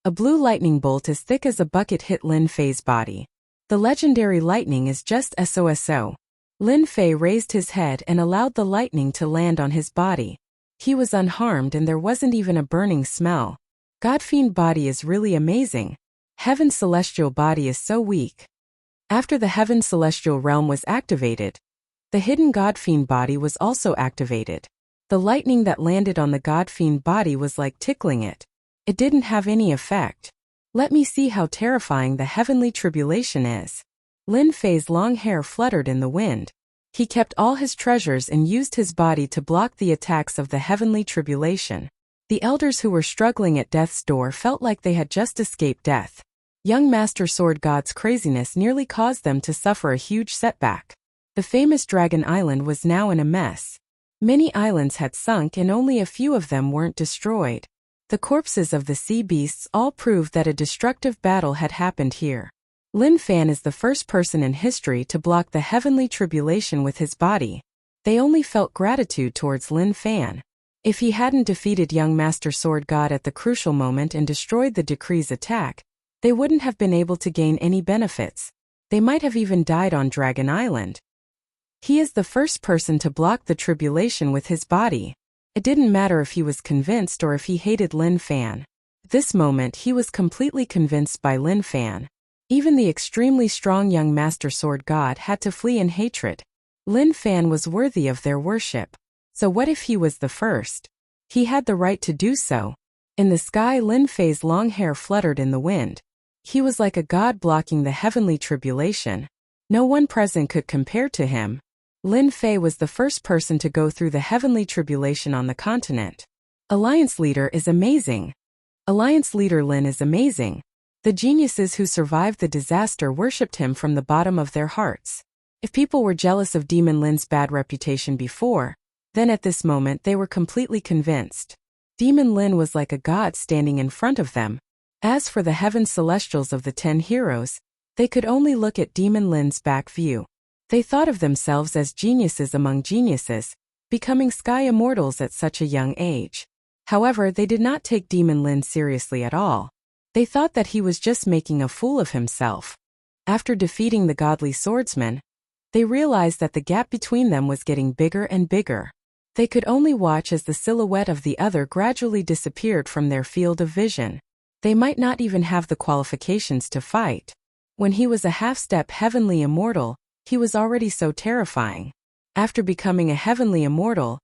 A blue lightning bolt as thick as a bucket hit Lin Fei's body. The legendary lightning is just SOSO. Lin Fei raised his head and allowed the lightning to land on his body. He was unharmed and there wasn't even a burning smell. Godfiend body is really amazing. Heaven's celestial body is so weak. After the Heaven celestial realm was activated, the hidden Godfiend body was also activated. The lightning that landed on the Godfiend body was like tickling it. It didn't have any effect. Let me see how terrifying the heavenly tribulation is. Lin Fei's long hair fluttered in the wind. He kept all his treasures and used his body to block the attacks of the heavenly tribulation. The elders who were struggling at death's door felt like they had just escaped death. Young Master Sword God's craziness nearly caused them to suffer a huge setback. The famous Dragon Island was now in a mess. Many islands had sunk and only a few of them weren't destroyed. The corpses of the sea beasts all proved that a destructive battle had happened here. Lin Fan is the first person in history to block the heavenly tribulation with his body. They only felt gratitude towards Lin Fan. If he hadn't defeated young Master Sword God at the crucial moment and destroyed the decree's attack, they wouldn't have been able to gain any benefits. They might have even died on Dragon Island. He is the first person to block the tribulation with his body. It didn't matter if he was convinced or if he hated Lin Fan. At this moment he was completely convinced by Lin Fan. Even the extremely strong young Master Sword God had to flee in hatred. Lin Fan was worthy of their worship. So what if he was the first? He had the right to do so. In the sky, Lin Fei's long hair fluttered in the wind. He was like a god blocking the heavenly tribulation. No one present could compare to him. Lin Fei was the first person to go through the heavenly tribulation on the continent. Alliance Leader is amazing. Alliance Leader Lin is amazing. The geniuses who survived the disaster worshipped him from the bottom of their hearts. If people were jealous of Demon Lin's bad reputation before, then at this moment they were completely convinced. Demon Lin was like a god standing in front of them. As for the heaven celestials of the 10 heroes, they could only look at Demon Lin's back view. They thought of themselves as geniuses among geniuses, becoming sky immortals at such a young age. However, they did not take Demon Lin seriously at all. They thought that he was just making a fool of himself. After defeating the godly swordsman, they realized that the gap between them was getting bigger and bigger. They could only watch as the silhouette of the other gradually disappeared from their field of vision. They might not even have the qualifications to fight. When he was a half-step heavenly immortal, he was already so terrifying. After becoming a heavenly immortal,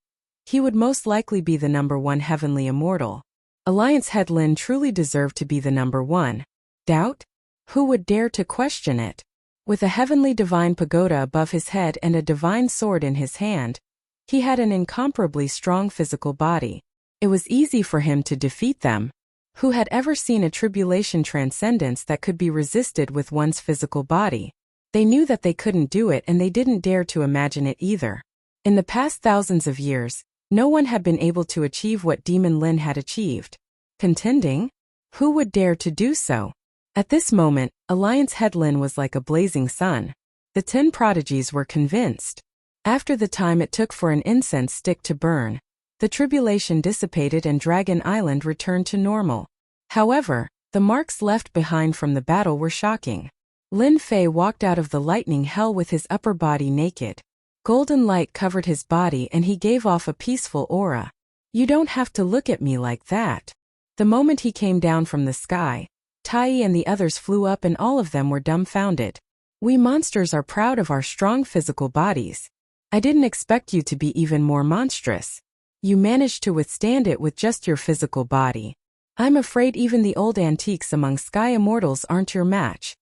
he would most likely be the #1 heavenly immortal. Alliance head Lin truly deserved to be the #1. Doubt? Who would dare to question it? With a heavenly divine pagoda above his head and a divine sword in his hand, he had an incomparably strong physical body. It was easy for him to defeat them. Who had ever seen a tribulation transcendence that could be resisted with one's physical body? They knew that they couldn't do it, and they didn't dare to imagine it either. In the past thousands of years, no one had been able to achieve what Demon Lin had achieved. Contending? Who would dare to do so? At this moment, Alliance head Lin was like a blazing sun. The 10 prodigies were convinced. After the time it took for an incense stick to burn, the tribulation dissipated and Dragon Island returned to normal. However, the marks left behind from the battle were shocking. Lin Fei walked out of the lightning hell with his upper body naked. Golden light covered his body and he gave off a peaceful aura. You don't have to look at me like that. The moment he came down from the sky, Tai and the others flew up and all of them were dumbfounded. We monsters are proud of our strong physical bodies. I didn't expect you to be even more monstrous. You managed to withstand it with just your physical body. I'm afraid even the old antiques among sky immortals aren't your match.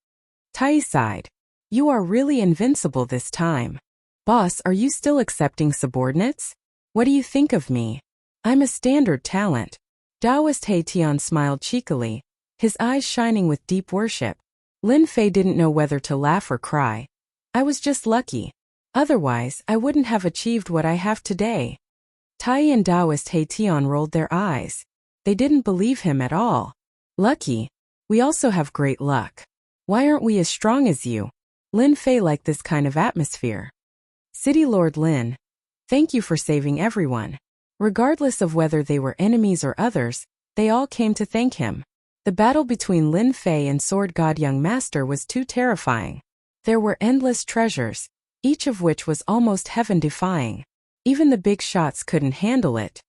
Tai sighed. You are really invincible this time. Boss, are you still accepting subordinates? What do you think of me? I'm a standard talent. Taoist He Tian smiled cheekily, his eyes shining with deep worship. Lin Fei didn't know whether to laugh or cry. I was just lucky. Otherwise, I wouldn't have achieved what I have today. Tai and Taoist He Tian rolled their eyes. They didn't believe him at all. Lucky? We also have great luck. Why aren't we as strong as you? Lin Fei liked this kind of atmosphere. City Lord Lin, thank you for saving everyone. Regardless of whether they were enemies or others, they all came to thank him. The battle between Lin Fei and Sword God Young Master was too terrifying. There were endless treasures, each of which was almost heaven-defying. Even the big shots couldn't handle it.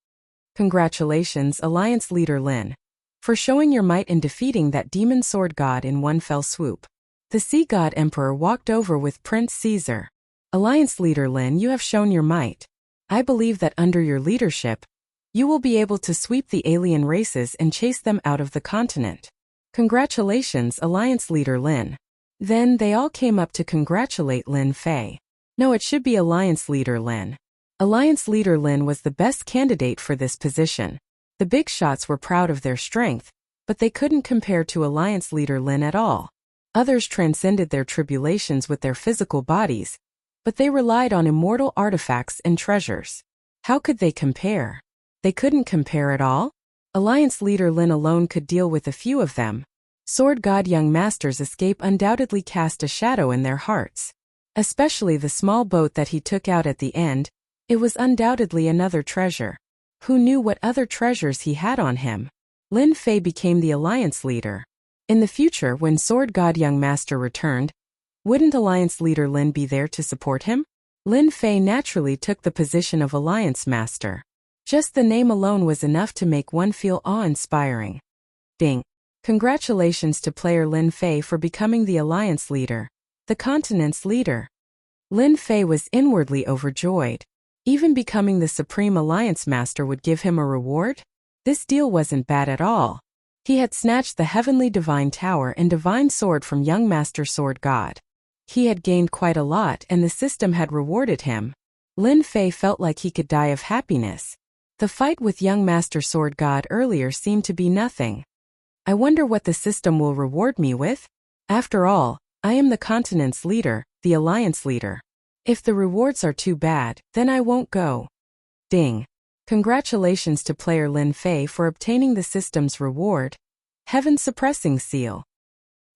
Congratulations, Alliance Leader Lin, for showing your might in defeating that demon sword god in one fell swoop. The Sea God Emperor walked over with Prince Caesar. Alliance Leader Lin, you have shown your might. I believe that under your leadership, you will be able to sweep the alien races and chase them out of the continent. Congratulations, Alliance Leader Lin. Then they all came up to congratulate Lin Fei. No, it should be Alliance Leader Lin. Alliance Leader Lin was the best candidate for this position. The big shots were proud of their strength, but they couldn't compare to Alliance Leader Lin at all. Others transcended their tribulations with their physical bodies, but they relied on immortal artifacts and treasures. How could they compare? They couldn't compare at all? Alliance Leader Lin alone could deal with a few of them. Sword God Young Master's escape undoubtedly cast a shadow in their hearts. Especially the small boat that he took out at the end. It was undoubtedly another treasure. Who knew what other treasures he had on him? Lin Fei became the Alliance Leader. In the future, when Sword God Young Master returned, wouldn't Alliance Leader Lin be there to support him? Lin Fei naturally took the position of Alliance Master. Just the name alone was enough to make one feel awe-inspiring. Ding! Congratulations to player Lin Fei for becoming the Alliance Leader, the continent's leader. Lin Fei was inwardly overjoyed. Even becoming the Supreme Alliance Master would give him a reward? This deal wasn't bad at all. He had snatched the Heavenly Divine Tower and Divine Sword from young Master Sword God. He had gained quite a lot and the system had rewarded him. Lin Fei felt like he could die of happiness. The fight with young Master Sword God earlier seemed to be nothing. I wonder what the system will reward me with? After all, I am the continent's leader, the Alliance Leader. If the rewards are too bad, then I won't go. Ding. Congratulations to player Lin Fei for obtaining the system's reward, Heaven Suppressing Seal.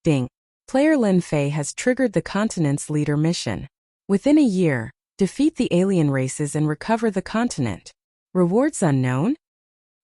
Ding. Player Lin Fei has triggered the continent's leader mission. Within a year, defeat the alien races and recover the continent. Rewards unknown?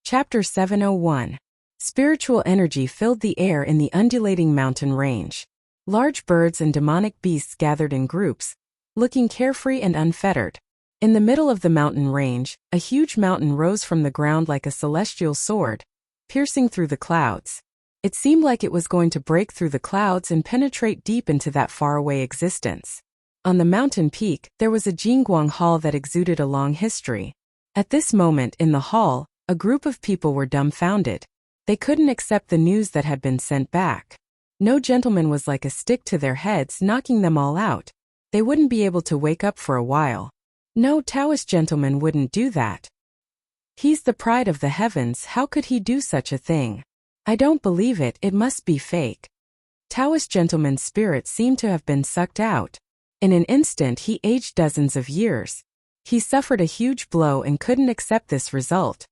Chapter 701. Spiritual energy filled the air in the undulating mountain range. Large birds and demonic beasts gathered in groups, looking carefree and unfettered. In the middle of the mountain range, a huge mountain rose from the ground like a celestial sword, piercing through the clouds. It seemed like it was going to break through the clouds and penetrate deep into that faraway existence. On the mountain peak, there was a Jingguang hall that exuded a long history. At this moment in the hall, a group of people were dumbfounded. They couldn't accept the news that had been sent back. No gentleman was like a stick to their heads, knocking them all out. They wouldn't be able to wake up for a while. No Taoist gentleman wouldn't do that. He's the pride of the heavens, how could he do such a thing? I don't believe it, it must be fake. Taoist gentleman's spirit seemed to have been sucked out. In an instant he aged dozens of years. He suffered a huge blow and couldn't accept this result.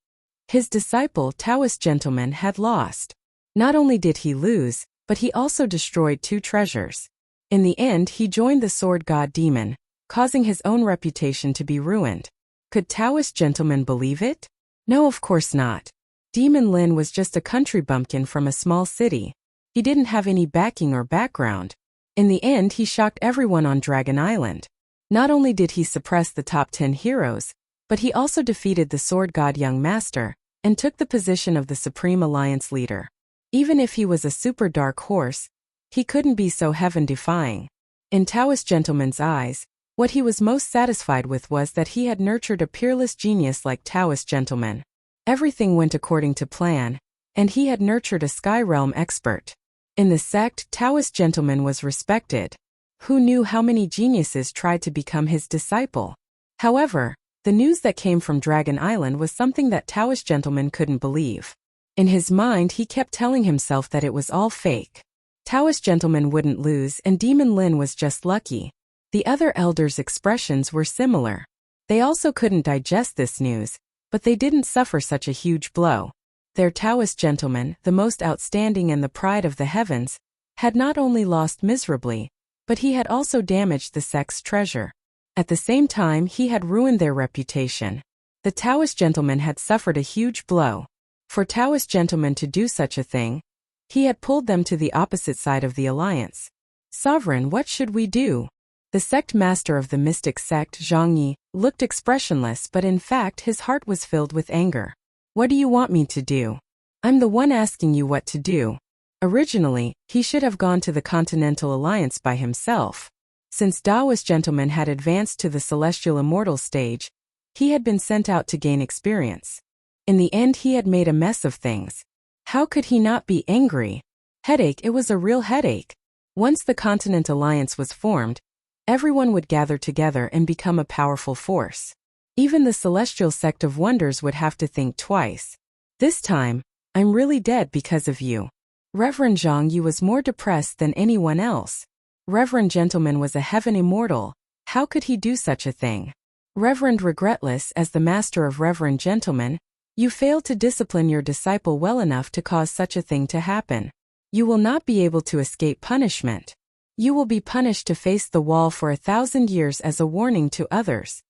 His disciple Taoist gentleman had lost. Not only did he lose, but he also destroyed 2 treasures. In the end he joined the sword god demon, causing his own reputation to be ruined. Could Taoist gentleman believe it? No, of course not. Demon Lin was just a country bumpkin from a small city. He didn't have any backing or background. In the end he shocked everyone on Dragon Island. Not only did he suppress the top 10 heroes, but he also defeated the sword god Young Master, and took the position of the Supreme Alliance leader. Even if he was a super dark horse, he couldn't be so heaven-defying. In Taoist gentleman's eyes, what he was most satisfied with was that he had nurtured a peerless genius like Taoist gentleman. Everything went according to plan, and he had nurtured a Sky Realm expert. In the sect, Taoist gentleman was respected. Who knew how many geniuses tried to become his disciple? However, the news that came from Dragon Island was something that Taoist gentleman couldn't believe. In his mind he kept telling himself that it was all fake. Taoist gentleman wouldn't lose and Demon Lin was just lucky. The other elders' expressions were similar. They also couldn't digest this news, but they didn't suffer such a huge blow. Their Taoist gentleman, the most outstanding and the pride of the heavens, had not only lost miserably, but he had also damaged the sect's treasure. At the same time he had ruined their reputation. The Taoist gentleman had suffered a huge blow. For Taoist gentleman to do such a thing, he had pulled them to the opposite side of the alliance. Sovereign, what should we do? The sect master of the mystic sect, Zhang Yi, looked expressionless, but in fact his heart was filled with anger. What do you want me to do? I'm the one asking you what to do. Originally, he should have gone to the Continental Alliance by himself. Since Taoist gentleman had advanced to the celestial immortal stage, he had been sent out to gain experience. In the end he had made a mess of things. How could he not be angry? Headache, it was a real headache. Once the Continent Alliance was formed, everyone would gather together and become a powerful force. Even the Celestial Sect of Wonders would have to think twice. This time, I'm really dead because of you. Reverend Zhang Yi was more depressed than anyone else. Reverend Gentleman was a heaven immortal. How could he do such a thing? Reverend Regretless, as the master of Reverend Gentleman, you failed to discipline your disciple well enough to cause such a thing to happen. You will not be able to escape punishment. You will be punished to face the wall for 1,000 years as a warning to others.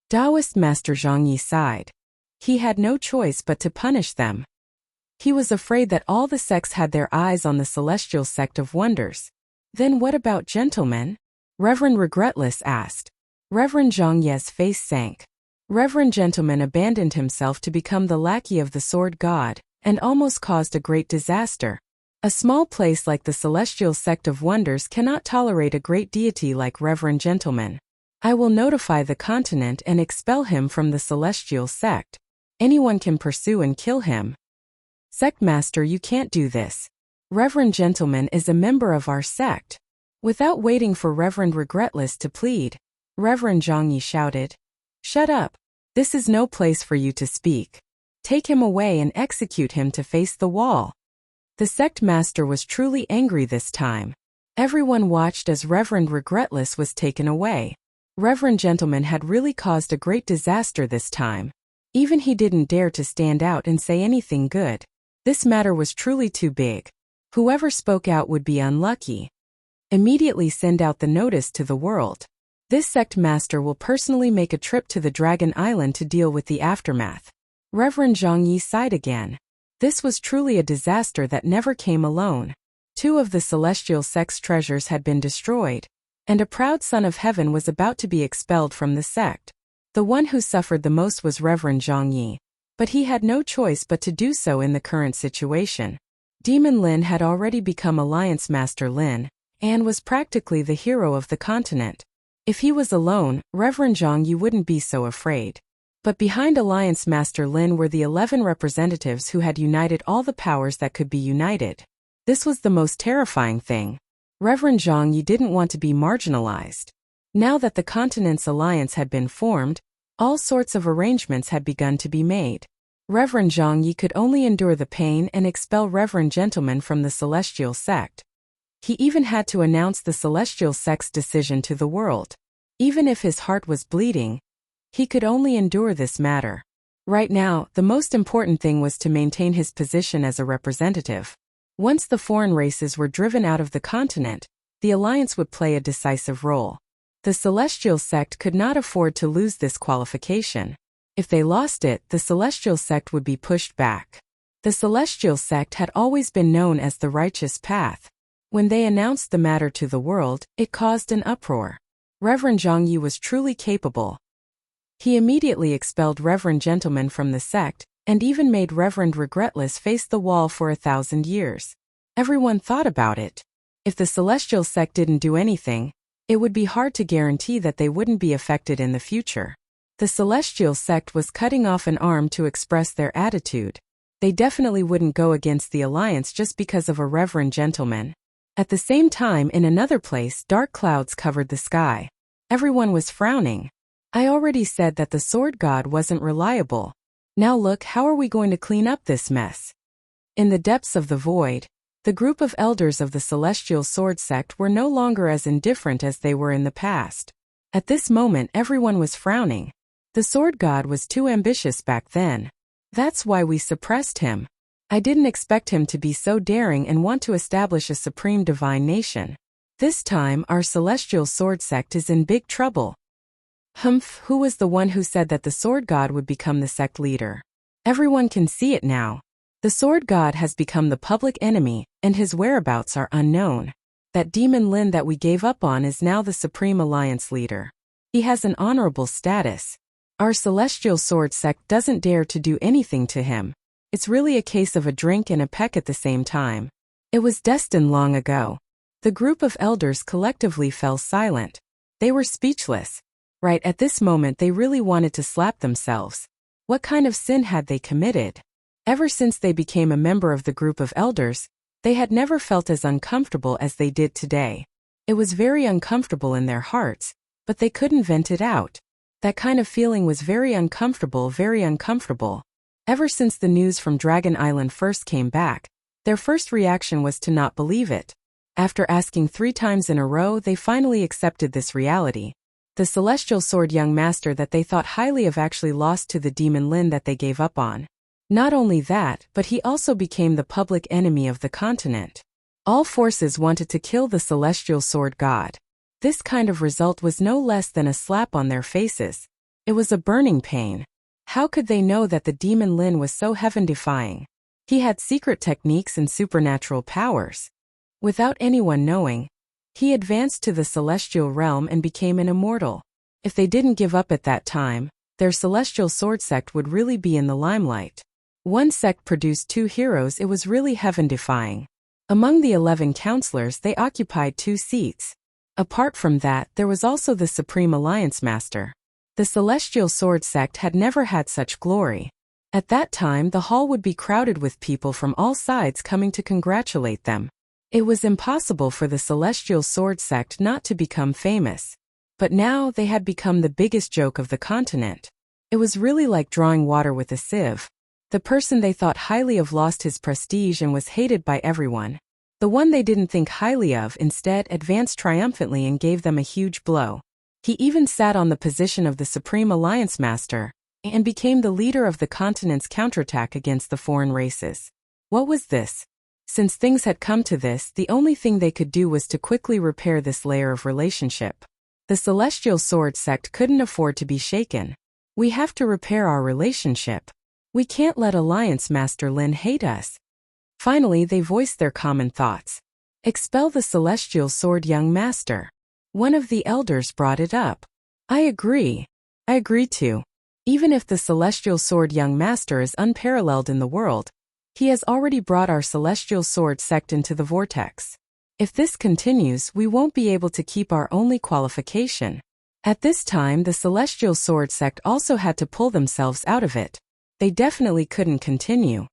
Taoist Master Zhang Yi sighed. He had no choice but to punish them. He was afraid that all the sects had their eyes on the Celestial Sect of Wonders. Then what about gentlemen? Reverend Regretless asked. Reverend Zhang Yi's face sank. Reverend Gentleman abandoned himself to become the lackey of the sword god, and almost caused a great disaster. A small place like the Celestial Sect of Wonders cannot tolerate a great deity like Reverend Gentleman. I will notify the continent and expel him from the Celestial Sect. Anyone can pursue and kill him. Sect Master, you can't do this. Reverend Gentleman is a member of our sect. Without waiting for Reverend Regretless to plead, Reverend Zhang Yi shouted, Shut up. This is no place for you to speak. Take him away and execute him to face the wall. The sect master was truly angry this time. Everyone watched as Reverend Regretless was taken away. Reverend Gentleman had really caused a great disaster this time. Even he didn't dare to stand out and say anything good. This matter was truly too big. Whoever spoke out would be unlucky. Immediately send out the notice to the world. This sect master will personally make a trip to the Dragon Island to deal with the aftermath. Reverend Zhang Yi sighed again. This was truly a disaster that never came alone. 2 of the celestial sect's treasures had been destroyed, and a proud son of heaven was about to be expelled from the sect. The one who suffered the most was Reverend Zhang Yi, but he had no choice but to do so in the current situation. Demon Lin had already become Alliance Master Lin, and was practically the hero of the continent. If he was alone, Reverend Zhang Yi wouldn't be so afraid. But behind Alliance Master Lin were the 11 representatives who had united all the powers that could be united. This was the most terrifying thing. Reverend Zhang Yi didn't want to be marginalized. Now that the continent's alliance had been formed, all sorts of arrangements had begun to be made. Reverend Zhang Yi could only endure the pain and expel Reverend Gentleman from the celestial sect. He even had to announce the celestial sect's decision to the world. Even if his heart was bleeding, he could only endure this matter. Right now, the most important thing was to maintain his position as a representative. Once the foreign races were driven out of the continent, the alliance would play a decisive role. The celestial sect could not afford to lose this qualification. If they lost it, the celestial sect would be pushed back. The celestial sect had always been known as the righteous path. When they announced the matter to the world, it caused an uproar. Reverend Zhang Yi was truly capable. He immediately expelled Reverend Gentleman from the sect, and even made Reverend Regretless face the wall for 1,000 years. Everyone thought about it. If the celestial sect didn't do anything, it would be hard to guarantee that they wouldn't be affected in the future. The celestial sect was cutting off an arm to express their attitude. They definitely wouldn't go against the alliance just because of a Reverend Gentleman. At the same time, in another place, dark clouds covered the sky. Everyone was frowning. I already said that the sword god wasn't reliable. Now look, how are we going to clean up this mess? In the depths of the void, the group of elders of the celestial sword sect were no longer as indifferent as they were in the past. At this moment, everyone was frowning. The sword god was too ambitious back then. That's why we suppressed him. I didn't expect him to be so daring and want to establish a supreme divine nation. This time, our celestial sword sect is in big trouble. Humph, who was the one who said that the sword god would become the sect leader? Everyone can see it now. The sword god has become the public enemy, and his whereabouts are unknown. That demon Lin that we gave up on is now the supreme alliance leader. He has an honorable status. Our celestial sword sect doesn't dare to do anything to him. It's really a case of a drink and a peck at the same time. It was destined long ago. The group of elders collectively fell silent. They were speechless. Right at this moment they really wanted to slap themselves. What kind of sin had they committed? Ever since they became a member of the group of elders, they had never felt as uncomfortable as they did today. It was very uncomfortable in their hearts, but they couldn't vent it out. That kind of feeling was very uncomfortable, very uncomfortable. Ever since the news from Dragon Island first came back, their first reaction was to not believe it. After asking 3 times in a row, they finally accepted this reality. The celestial sword young master that they thought highly of actually lost to the demon Lin that they gave up on. Not only that, but he also became the public enemy of the continent. All forces wanted to kill the celestial sword god. This kind of result was no less than a slap on their faces. It was a burning pain. How could they know that the demon Lin was so heaven-defying? He had secret techniques and supernatural powers. Without anyone knowing, he advanced to the celestial realm and became an immortal. If they didn't give up at that time, their celestial sword sect would really be in the limelight. One sect produced 2 heroes. It was really heaven-defying. Among the 11 counselors, they occupied 2 seats. Apart from that, there was also the Supreme Alliance Master. The celestial sword sect had never had such glory. At that time, the hall would be crowded with people from all sides coming to congratulate them. It was impossible for the celestial sword sect not to become famous. But now they had become the biggest joke of the continent. It was really like drawing water with a sieve. The person they thought highly of lost his prestige and was hated by everyone. The one they didn't think highly of instead advanced triumphantly and gave them a huge blow. He even sat on the position of the Supreme Alliance Master, and became the leader of the continent's counterattack against the foreign races. What was this? Since things had come to this, the only thing they could do was to quickly repair this layer of relationship. The Celestial Sword sect couldn't afford to be shaken. We have to repair our relationship. We can't let Alliance Master Lin hate us. Finally, they voiced their common thoughts. Expel the Celestial Sword Young Master. One of the elders brought it up. I agree. I agree too. Even if the Celestial Sword Young Master is unparalleled in the world, he has already brought our Celestial Sword sect into the vortex. If this continues, we won't be able to keep our only qualification. At this time, the Celestial Sword sect also had to pull themselves out of it. They definitely couldn't continue.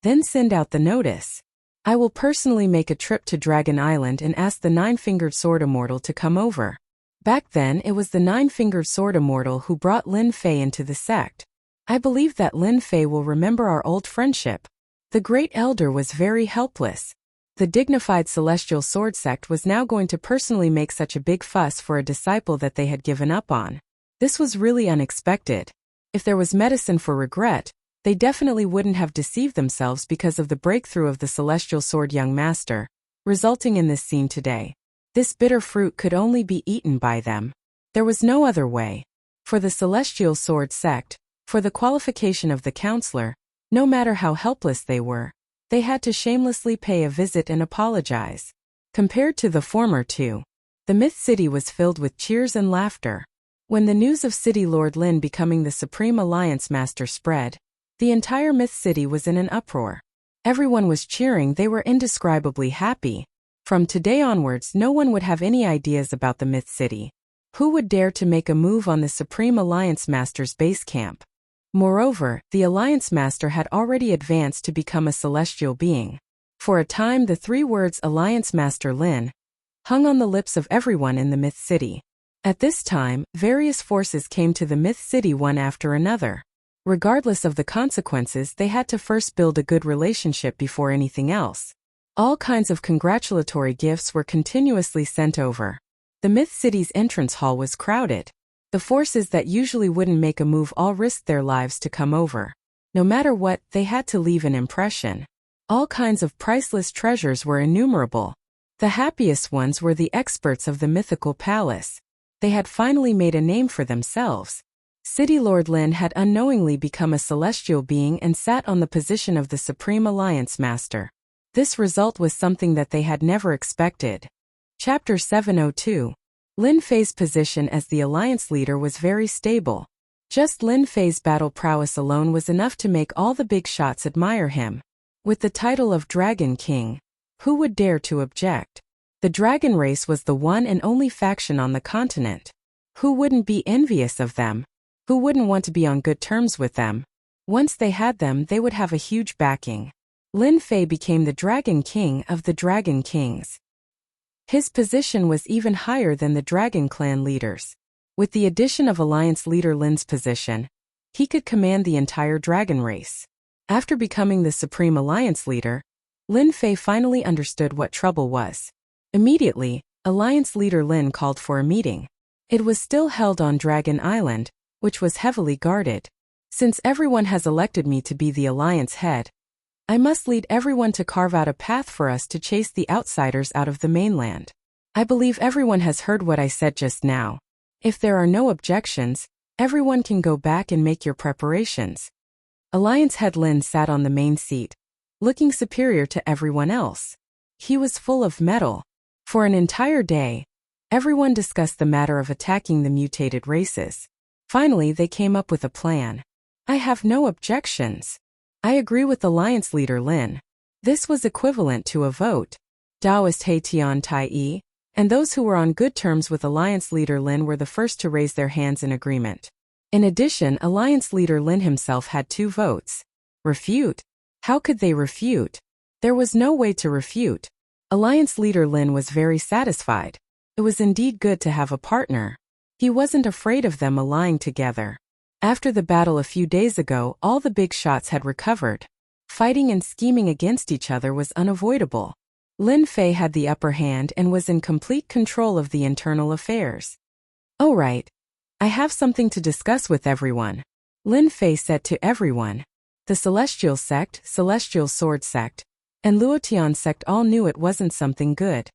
Then send out the notice. I will personally make a trip to Dragon Island and ask the Nine-Fingered Sword Immortal to come over. Back then, it was the Nine-Fingered Sword Immortal who brought Lin Fei into the sect. I believe that Lin Fei will remember our old friendship. The Great Elder was very helpless. The dignified Celestial Sword sect was now going to personally make such a big fuss for a disciple that they had given up on. This was really unexpected. If there was medicine for regret, they definitely wouldn't have deceived themselves because of the breakthrough of the Celestial Sword Young Master, resulting in this scene today. This bitter fruit could only be eaten by them. There was no other way. For the Celestial Sword sect, for the qualification of the counselor, no matter how helpless they were, they had to shamelessly pay a visit and apologize. Compared to the former two, the Myth City was filled with cheers and laughter. When the news of City Lord Lin becoming the Supreme Alliance Master spread, the entire Myth City was in an uproar. Everyone was cheering, they were indescribably happy. From today onwards, no one would have any ideas about the Myth City. Who would dare to make a move on the Supreme Alliance Master's base camp? Moreover, the Alliance Master had already advanced to become a celestial being. For a time, the three words Alliance Master Lin hung on the lips of everyone in the Myth City. At this time, various forces came to the Myth City one after another. Regardless of the consequences, they had to first build a good relationship before anything else. All kinds of congratulatory gifts were continuously sent over. The Myth City's entrance hall was crowded. The forces that usually wouldn't make a move all risked their lives to come over. No matter what, they had to leave an impression. All kinds of priceless treasures were innumerable. The happiest ones were the experts of the mythical palace. They had finally made a name for themselves. City Lord Lin had unknowingly become a celestial being and sat on the position of the Supreme Alliance Master. This result was something that they had never expected. Chapter 702. Lin Fei's position as the Alliance leader was very stable. Just Lin Fei's battle prowess alone was enough to make all the big shots admire him. With the title of Dragon King, who would dare to object? The dragon race was the one and only faction on the continent. Who wouldn't be envious of them? Who wouldn't want to be on good terms with them? Once they had them, they would have a huge backing. Lin Fei became the Dragon King of the Dragon Kings. His position was even higher than the Dragon Clan leaders. With the addition of Alliance leader Lin's position, he could command the entire dragon race. After becoming the Supreme Alliance leader, Lin Fei finally understood what trouble was. Immediately, Alliance leader Lin called for a meeting. It was still held on Dragon Island, which was heavily guarded. Since everyone has elected me to be the Alliance head, I must lead everyone to carve out a path for us to chase the outsiders out of the mainland. I believe everyone has heard what I said just now. If there are no objections, everyone can go back and make your preparations. Alliance head Lin sat on the main seat, looking superior to everyone else. He was full of mettle. For an entire day, everyone discussed the matter of attacking the mutated races. Finally, they came up with a plan. I have no objections. I agree with Alliance leader Lin. This was equivalent to a vote. Taoist He Tian Tai Yi, and those who were on good terms with Alliance leader Lin were the first to raise their hands in agreement. In addition, Alliance leader Lin himself had 2 votes. Refute? How could they refute? There was no way to refute. Alliance leader Lin was very satisfied. It was indeed good to have a partner. He wasn't afraid of them allying together. After the battle a few days ago, all the big shots had recovered. Fighting and scheming against each other was unavoidable. Lin Fei had the upper hand and was in complete control of the internal affairs. All right. I have something to discuss with everyone. Lin Fei said to everyone. The Celestial Sect, Celestial Sword Sect, and Luotian Sect all knew it wasn't something good.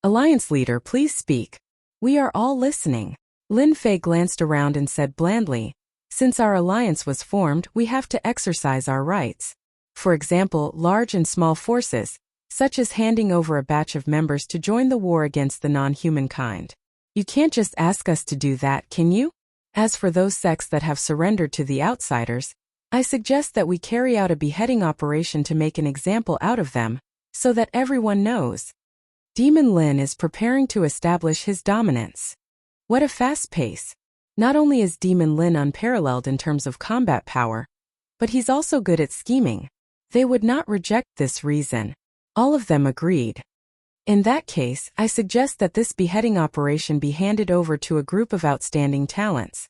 Alliance leader, please speak. We are all listening. Lin Fei glanced around and said blandly, since our alliance was formed, we have to exercise our rights. For example, large and small forces, such as handing over a batch of members to join the war against the non-human kind. You can't just ask us to do that, can you? As for those sects that have surrendered to the outsiders, I suggest that we carry out a beheading operation to make an example out of them, so that everyone knows. Demon Lin is preparing to establish his dominance. What a fast pace. Not only is Demon Lin unparalleled in terms of combat power, but he's also good at scheming. They would not reject this reason. All of them agreed. In that case, I suggest that this beheading operation be handed over to a group of outstanding talents.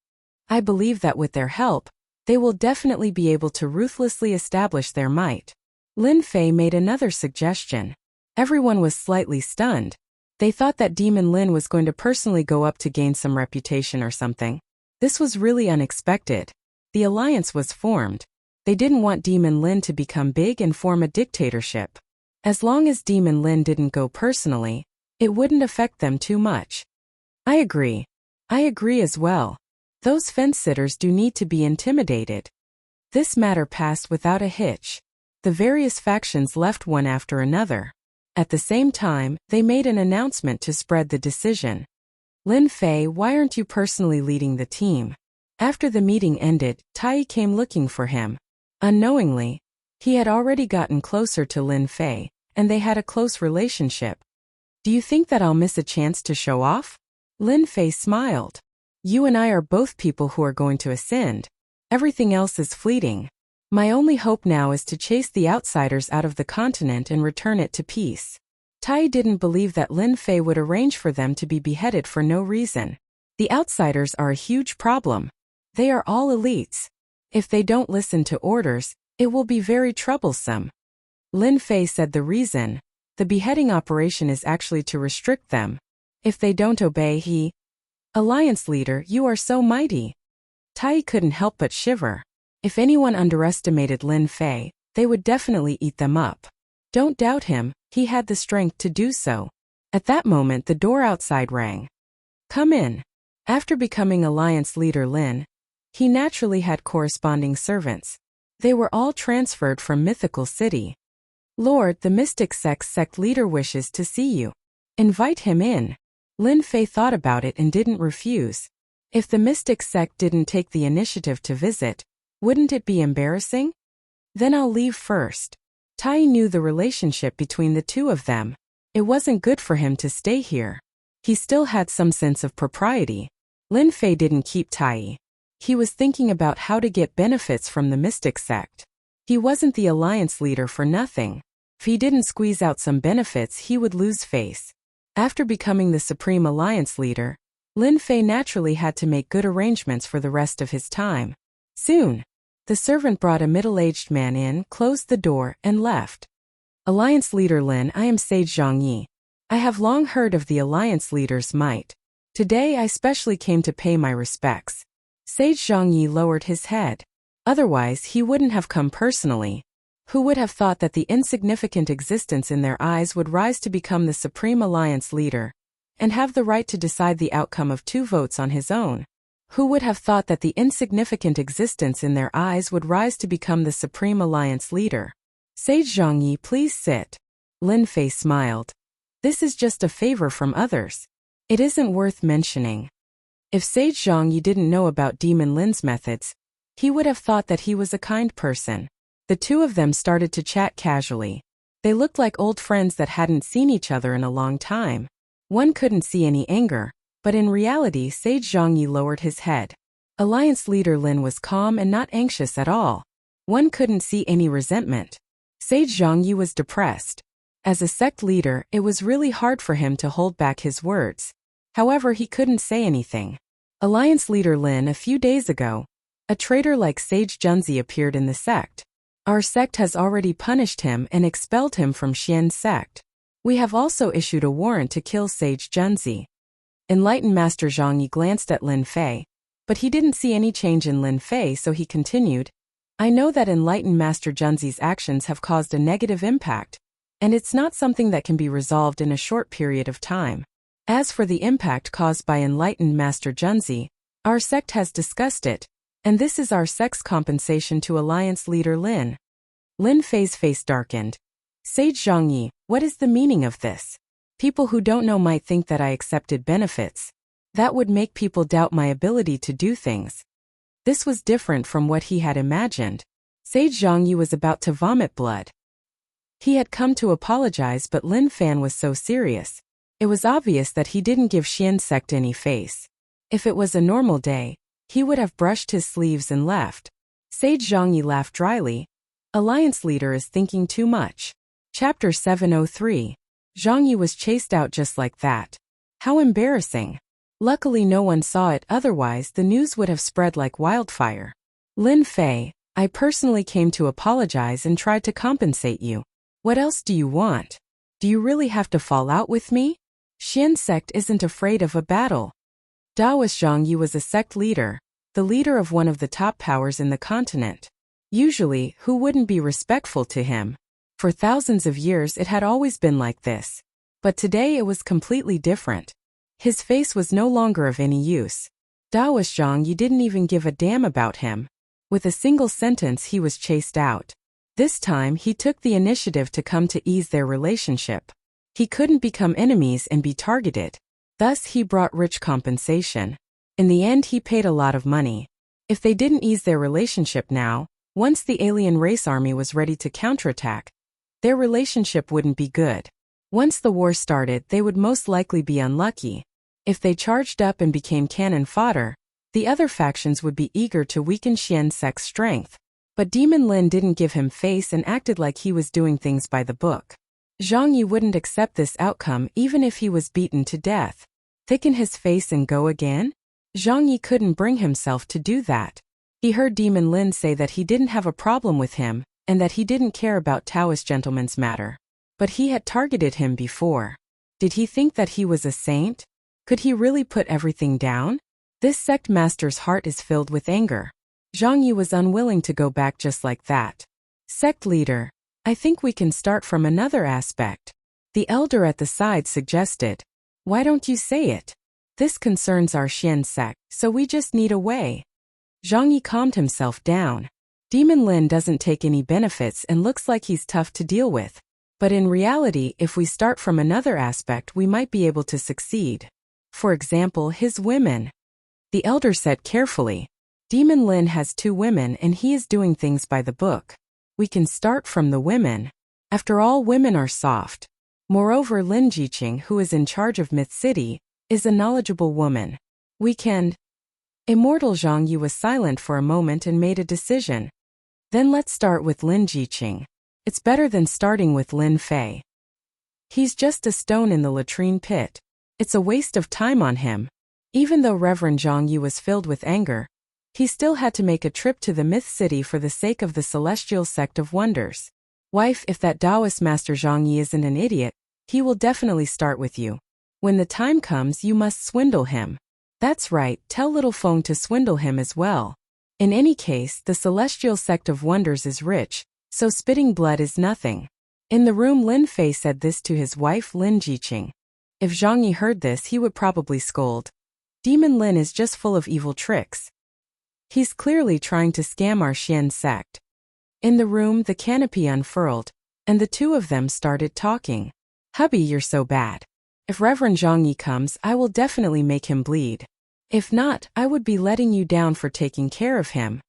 I believe that with their help, they will definitely be able to ruthlessly establish their might. Lin Fei made another suggestion. Everyone was slightly stunned. They thought that Demon Lin was going to personally go up to gain some reputation or something. This was really unexpected. The alliance was formed. They didn't want Demon Lin to become big and form a dictatorship. As long as Demon Lin didn't go personally, it wouldn't affect them too much. I agree. I agree as well. Those fence-sitters do need to be intimidated. This matter passed without a hitch. The various factions left one after another. At the same time, they made an announcement to spread the decision. Lin Fei, why aren't you personally leading the team? After the meeting ended, Tai came looking for him. Unknowingly, he had already gotten closer to Lin Fei, and they had a close relationship. Do you think that I'll miss a chance to show off? Lin Fei smiled. You and I are both people who are going to ascend. Everything else is fleeting. My only hope now is to chase the outsiders out of the continent and return it to peace. Tai didn't believe that Lin Fei would arrange for them to be beheaded for no reason. The outsiders are a huge problem. They are all elites. If they don't listen to orders, it will be very troublesome. Lin Fei said the reason, the beheading operation is actually to restrict them. If they don't obey, Alliance leader, you are so mighty. Tai couldn't help but shiver. If anyone underestimated Lin Fei, they would definitely eat them up. Don't doubt him, he had the strength to do so. At that moment the door outside rang. Come in. After becoming Alliance leader Lin, he naturally had corresponding servants. They were all transferred from Mythical City. Lord, the Mystic Sect leader wishes to see you. Invite him in. Lin Fei thought about it and didn't refuse. If the Mystic Sect didn't take the initiative to visit, wouldn't it be embarrassing? Then I'll leave first. Tai knew the relationship between the two of them. It wasn't good for him to stay here. He still had some sense of propriety. Lin Fei didn't keep Tai. He was thinking about how to get benefits from the Mystic Sect. He wasn't the alliance leader for nothing. If he didn't squeeze out some benefits, he would lose face. After becoming the Supreme Alliance leader, Lin Fei naturally had to make good arrangements for the rest of his time. Soon, the servant brought a middle-aged man in, closed the door, and left. Alliance leader Lin, I am Sage Zhongyi. I have long heard of the alliance leader's might. Today I specially came to pay my respects. Sage Zhongyi lowered his head. Otherwise he wouldn't have come personally. Who would have thought that the insignificant existence in their eyes would rise to become the Supreme Alliance leader, and have the right to decide the outcome of 2 votes on his own? Who would have thought that the insignificant existence in their eyes would rise to become the Supreme Alliance leader? Sage Zhongyi, please sit. Lin Fei smiled. This is just a favor from others. It isn't worth mentioning. If Sage Zhongyi didn't know about Demon Lin's methods, he would have thought that he was a kind person. The two of them started to chat casually. They looked like old friends that hadn't seen each other in a long time. One couldn't see any anger, but in reality Sage Zhongyi lowered his head. Alliance leader Lin was calm and not anxious at all. One couldn't see any resentment. Sage Zhongyi was depressed. As a sect leader, it was really hard for him to hold back his words. However, he couldn't say anything. Alliance leader Lin, a few days ago, a traitor like Sage Junzi appeared in the sect. Our sect has already punished him and expelled him from Xian's sect. We have also issued a warrant to kill Sage Junzi. Enlightened Master Zhongyi glanced at Lin Fei, But he didn't see any change in Lin Fei, so he continued, I know that enlightened Master Junzi's actions have caused a negative impact, and it's not something that can be resolved in a short period of time. As for the impact caused by enlightened Master Junzi, our sect has discussed it, and this is our sect's compensation to Alliance leader Lin. Lin Fei's face darkened. Sage Zhongyi, what is the meaning of this? People who don't know might think that I accepted benefits. That would make people doubt my ability to do things. This was different from what he had imagined. Sage Zhongyi was about to vomit blood. He had come to apologize, but Lin Fan was so serious. It was obvious that he didn't give Xian sect any face. If it was a normal day, he would have brushed his sleeves and left. Sage Zhongyi laughed dryly. Alliance leader is thinking too much. Chapter 703. Zhongyi was chased out just like that. How embarrassing. Luckily no one saw it, otherwise the news would have spread like wildfire. Lin Fei, I personally came to apologize and tried to compensate you. What else do you want? Do you really have to fall out with me? Xian sect isn't afraid of a battle. Daoist Zhongyi was a sect leader, the leader of one of the top powers in the continent. Usually, who wouldn't be respectful to him? For thousands of years it had always been like this. But today it was completely different. His face was no longer of any use. Daoist Zhongyi didn't even give a damn about him. With a single sentence he was chased out. This time he took the initiative to come to ease their relationship. He couldn't become enemies and be targeted. Thus he brought rich compensation. In the end he paid a lot of money. If they didn't ease their relationship now, once the alien race army was ready to counterattack, their relationship wouldn't be good. Once the war started they would most likely be unlucky. If they charged up and became cannon fodder, the other factions would be eager to weaken Xian sect's strength. But Demon Lin didn't give him face and acted like he was doing things by the book. Zhongyi wouldn't accept this outcome even if he was beaten to death. Thicken his face and go again? Zhongyi couldn't bring himself to do that. He heard Demon Lin say that he didn't have a problem with him, and that he didn't care about Taoist gentleman's matter. But he had targeted him before. Did he think that he was a saint? Could he really put everything down? This sect master's heart is filled with anger. Zhongyi was unwilling to go back just like that. Sect leader, I think we can start from another aspect. The elder at the side suggested. Why don't you say it? This concerns our Xian sect, so we just need a way. Zhongyi calmed himself down. Demon Lin doesn't take any benefits and looks like he's tough to deal with. But in reality, if we start from another aspect we might be able to succeed. For example, his women. The elder said carefully. Demon Lin has 2 women and he is doing things by the book. We can start from the women. After all, women are soft. Moreover, Lin Jiqing, who is in charge of Myth City, is a knowledgeable woman. We can... Immortal Zhongyi was silent for a moment and made a decision. Then let's start with Lin Jiqing. It's better than starting with Lin Fei. He's just a stone in the latrine pit. It's a waste of time on him. Even though Reverend Zhongyi was filled with anger, he still had to make a trip to the Myth City for the sake of the Celestial Sect of Wonders. Wife, if that Taoist Master Zhongyi isn't an idiot, he will definitely start with you. When the time comes you must swindle him. That's right, tell Little Feng to swindle him as well. In any case, the Celestial Sect of Wonders is rich, so spitting blood is nothing. In the room Lin Fei said this to his wife Lin Jiqing. If Zhongyi heard this he would probably scold. Demon Lin is just full of evil tricks. He's clearly trying to scam our Xian sect. In the room the canopy unfurled, and the 2 of them started talking. Hubby, you're so bad. If Reverend Zhongyi comes I will definitely make him bleed. If not, I would be letting you down for taking care of him.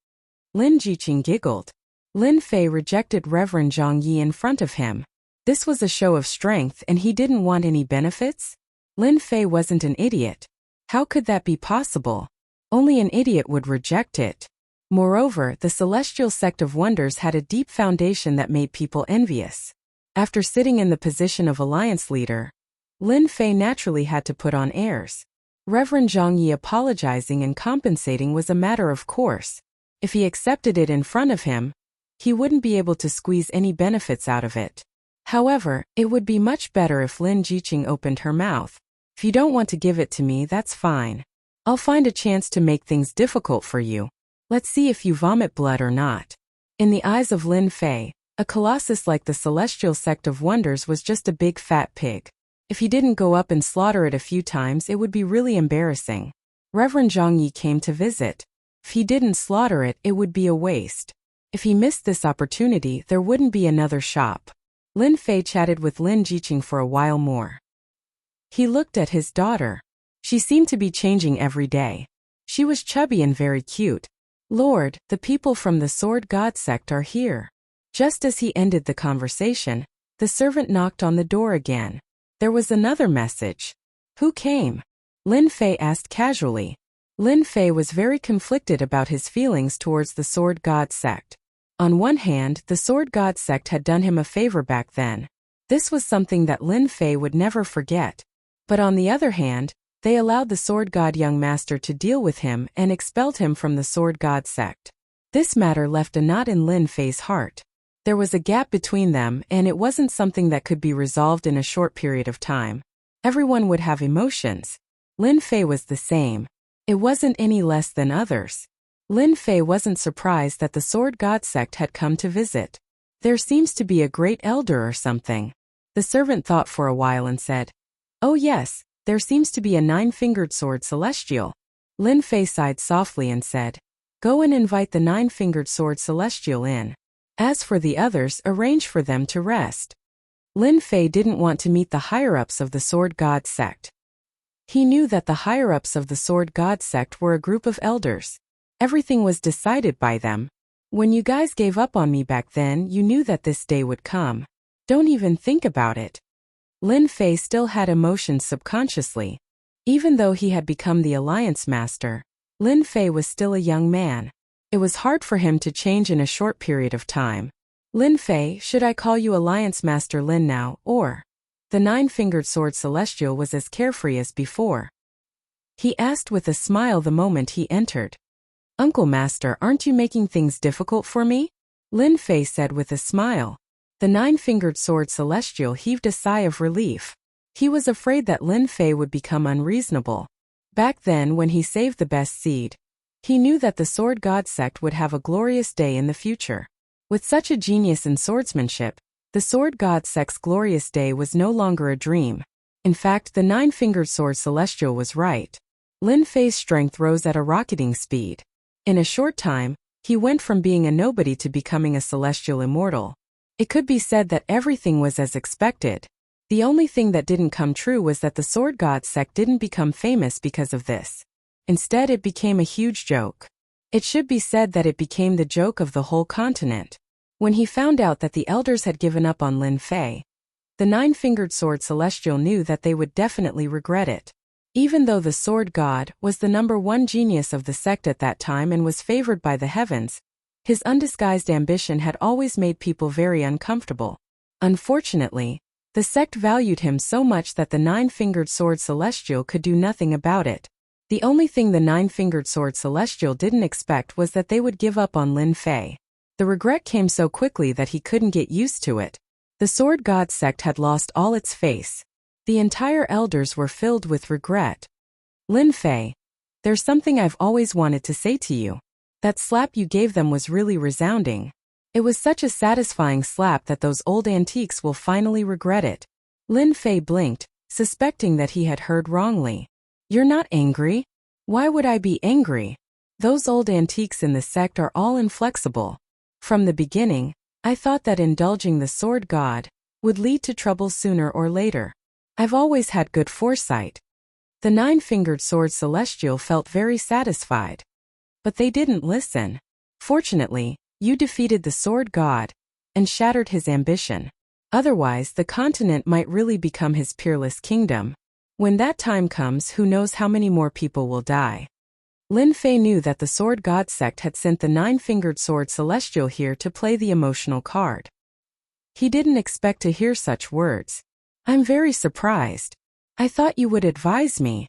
Lin Jiqing giggled. Lin Fei rejected Reverend Zhongyi in front of him. This was a show of strength and he didn't want any benefits? Lin Fei wasn't an idiot. How could that be possible? Only an idiot would reject it. Moreover, the Celestial Sect of Wonders had a deep foundation that made people envious. After sitting in the position of alliance leader, Lin Fei naturally had to put on airs. Reverend Zhongyi apologizing and compensating was a matter of course. If he accepted it in front of him, he wouldn't be able to squeeze any benefits out of it. However, it would be much better if Lin Jiqing opened her mouth. If you don't want to give it to me, that's fine. I'll find a chance to make things difficult for you. Let's see if you vomit blood or not. In the eyes of Lin Fei, a colossus like the celestial sect of wonders was just a big fat pig. If he didn't go up and slaughter it a few times, it would be really embarrassing. Reverend Zhang Yi came to visit. If he didn't slaughter it, it would be a waste. If he missed this opportunity, there wouldn't be another shop. Lin Fei chatted with Lin Jiqing for a while more. He looked at his daughter. She seemed to be changing every day. She was chubby and very cute. Lord, the people from the Sword God sect are here. Just as he ended the conversation, the servant knocked on the door again. There was another message. Who came? Lin Fei asked casually. Lin Fei was very conflicted about his feelings towards the Sword God sect. On one hand, the Sword God sect had done him a favor back then. This was something that Lin Fei would never forget. But on the other hand, they allowed the Sword God young master to deal with him and expelled him from the Sword God sect. This matter left a knot in Lin Fei's heart. There was a gap between them, and it wasn't something that could be resolved in a short period of time. Everyone would have emotions. Lin Fei was the same. It wasn't any less than others. Lin Fei wasn't surprised that the Sword God sect had come to visit. There seems to be a great elder or something. The servant thought for a while and said, "Oh yes, there seems to be a 9-fingered sword celestial." Lin Fei sighed softly and said, "Go and invite the 9-fingered sword celestial in. As for the others, arrange for them to rest." Lin Fei didn't want to meet the higher-ups of the Sword God sect. He knew that the higher-ups of the Sword God sect were a group of elders. Everything was decided by them. When you guys gave up on me back then, you knew that this day would come. Don't even think about it. Lin Fei still had emotions subconsciously. Even though he had become the Alliance Master, Lin Fei was still a young man. It was hard for him to change in a short period of time. "Lin Fei, should I call you Alliance Master Lin now, or?" The 9-fingered sword celestial was as carefree as before. He asked with a smile the moment he entered. "Uncle Master, aren't you making things difficult for me?" Lin Fei said with a smile. The 9-fingered sword celestial heaved a sigh of relief. He was afraid that Lin Fei would become unreasonable. Back then, when he saved the best seed, he knew that the Sword God sect would have a glorious day in the future. With such a genius in swordsmanship, the Sword God sect's glorious day was no longer a dream. In fact, the 9-fingered sword celestial was right. Lin Fei's strength rose at a rocketing speed. In a short time, he went from being a nobody to becoming a celestial immortal. It could be said that everything was as expected. The only thing that didn't come true was that the Sword God sect didn't become famous because of this. Instead, it became a huge joke. It should be said that it became the joke of the whole continent. When he found out that the elders had given up on Lin Fei, the 9-fingered sword celestial knew that they would definitely regret it. Even though the Sword God was the #1 genius of the sect at that time and was favored by the heavens, his undisguised ambition had always made people very uncomfortable. Unfortunately, the sect valued him so much that the 9-fingered sword celestial could do nothing about it. The only thing the 9-fingered sword celestial didn't expect was that they would give up on Lin Fei. The regret came so quickly that he couldn't get used to it. The Sword God sect had lost all its face. The entire elders were filled with regret. "Lin Fei, there's something I've always wanted to say to you. That slap you gave them was really resounding. It was such a satisfying slap that those old antiques will finally regret it." Lin Fei blinked, suspecting that he had heard wrongly. "You're not angry? Why would I be angry? Those old antiques in the sect are all inflexible. From the beginning, I thought that indulging the Sword God would lead to trouble sooner or later. I've always had good foresight." The 9-fingered sword celestial felt very satisfied. But they didn't listen. "Fortunately, you defeated the Sword God and shattered his ambition. Otherwise, the continent might really become his peerless kingdom. When that time comes, who knows how many more people will die." Lin Fei knew that the Sword God sect had sent the 9-fingered sword celestial here to play the emotional card. He didn't expect to hear such words. "I'm very surprised. I thought you would advise me."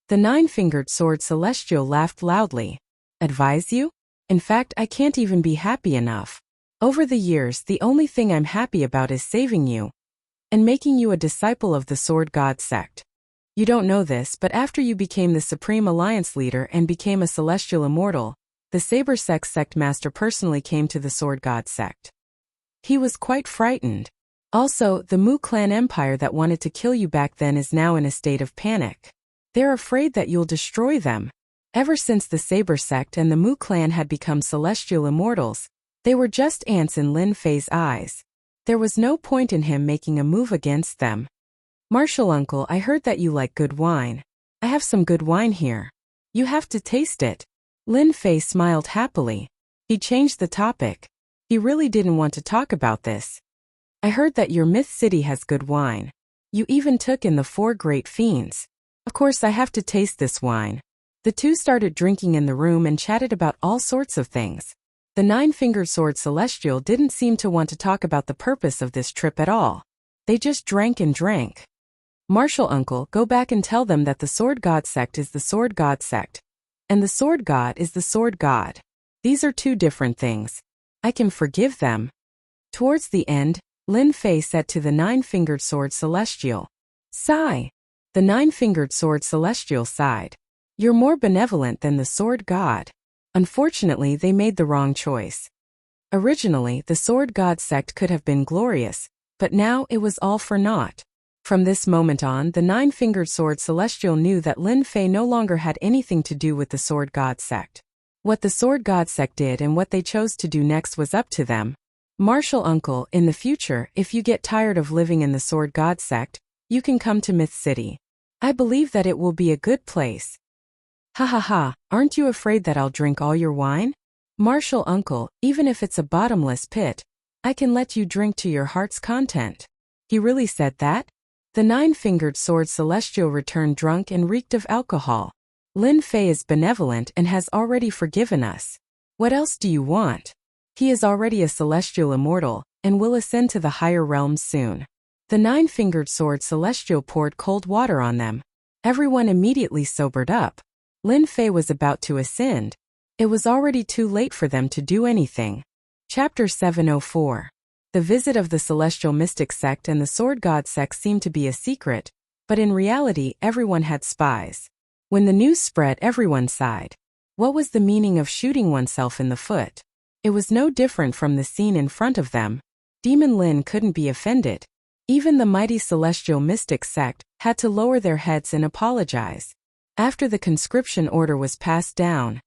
The 9-fingered sword celestial laughed loudly. "Advise you? In fact, I can't even be happy enough. Over the years, the only thing I'm happy about is saving you and making you a disciple of the Sword God sect. You don't know this, but after you became the Supreme Alliance leader and became a celestial immortal, the Saber sect master personally came to the Sword God sect. He was quite frightened. Also, the Mu clan empire that wanted to kill you back then is now in a state of panic. They're afraid that you'll destroy them. Ever since the Saber sect and the Mu clan had become celestial immortals, they were just ants in Lin Fei's eyes. There was no point in him making a move against them. Martial uncle, I heard that you like good wine. I have some good wine here. You have to taste it. Lin Fei smiled happily. He changed the topic. He really didn't want to talk about this. I heard that your myth city has good wine. You even took in the 4 great fiends. Of course I have to taste this wine. The two started drinking in the room and chatted about all sorts of things. The 9-fingered sword celestial didn't seem to want to talk about the purpose of this trip at all. They just drank and drank. Martial uncle, go back and tell them that the Sword God sect is the Sword God sect, and the Sword God is the Sword God. These are 2 different things. I can forgive them. Towards the end, Lin Fei said to the 9-fingered sword celestial, sigh. The 9-fingered sword celestial sighed. You're more benevolent than the Sword God. Unfortunately, they made the wrong choice. Originally, the Sword God sect could have been glorious, but now it was all for naught. From this moment on, the 9-fingered sword celestial knew that Lin Fei no longer had anything to do with the Sword God sect. What the Sword God sect did and what they chose to do next was up to them. Martial uncle, in the future, if you get tired of living in the Sword God sect, you can come to Myth City. I believe that it will be a good place. Ha ha ha, aren't you afraid that I'll drink all your wine? Martial uncle, even if it's a bottomless pit, I can let you drink to your heart's content. He really said that? The 9-fingered sword celestial returned drunk and reeked of alcohol. Lin Fei is benevolent and has already forgiven us. What else do you want? He is already a celestial immortal, and will ascend to the higher realms soon. The 9-fingered sword celestial poured cold water on them. Everyone immediately sobered up. Lin Fei was about to ascend. It was already too late for them to do anything. Chapter 704. The visit of the Celestial Mystic sect and the Sword God sect seemed to be a secret, but in reality everyone had spies. When the news spread, everyone sighed. What was the meaning of shooting oneself in the foot? It was no different from the scene in front of them. Demon Lin couldn't be offended. Even the mighty Celestial Mystic sect had to lower their heads and apologize. After the conscription order was passed down,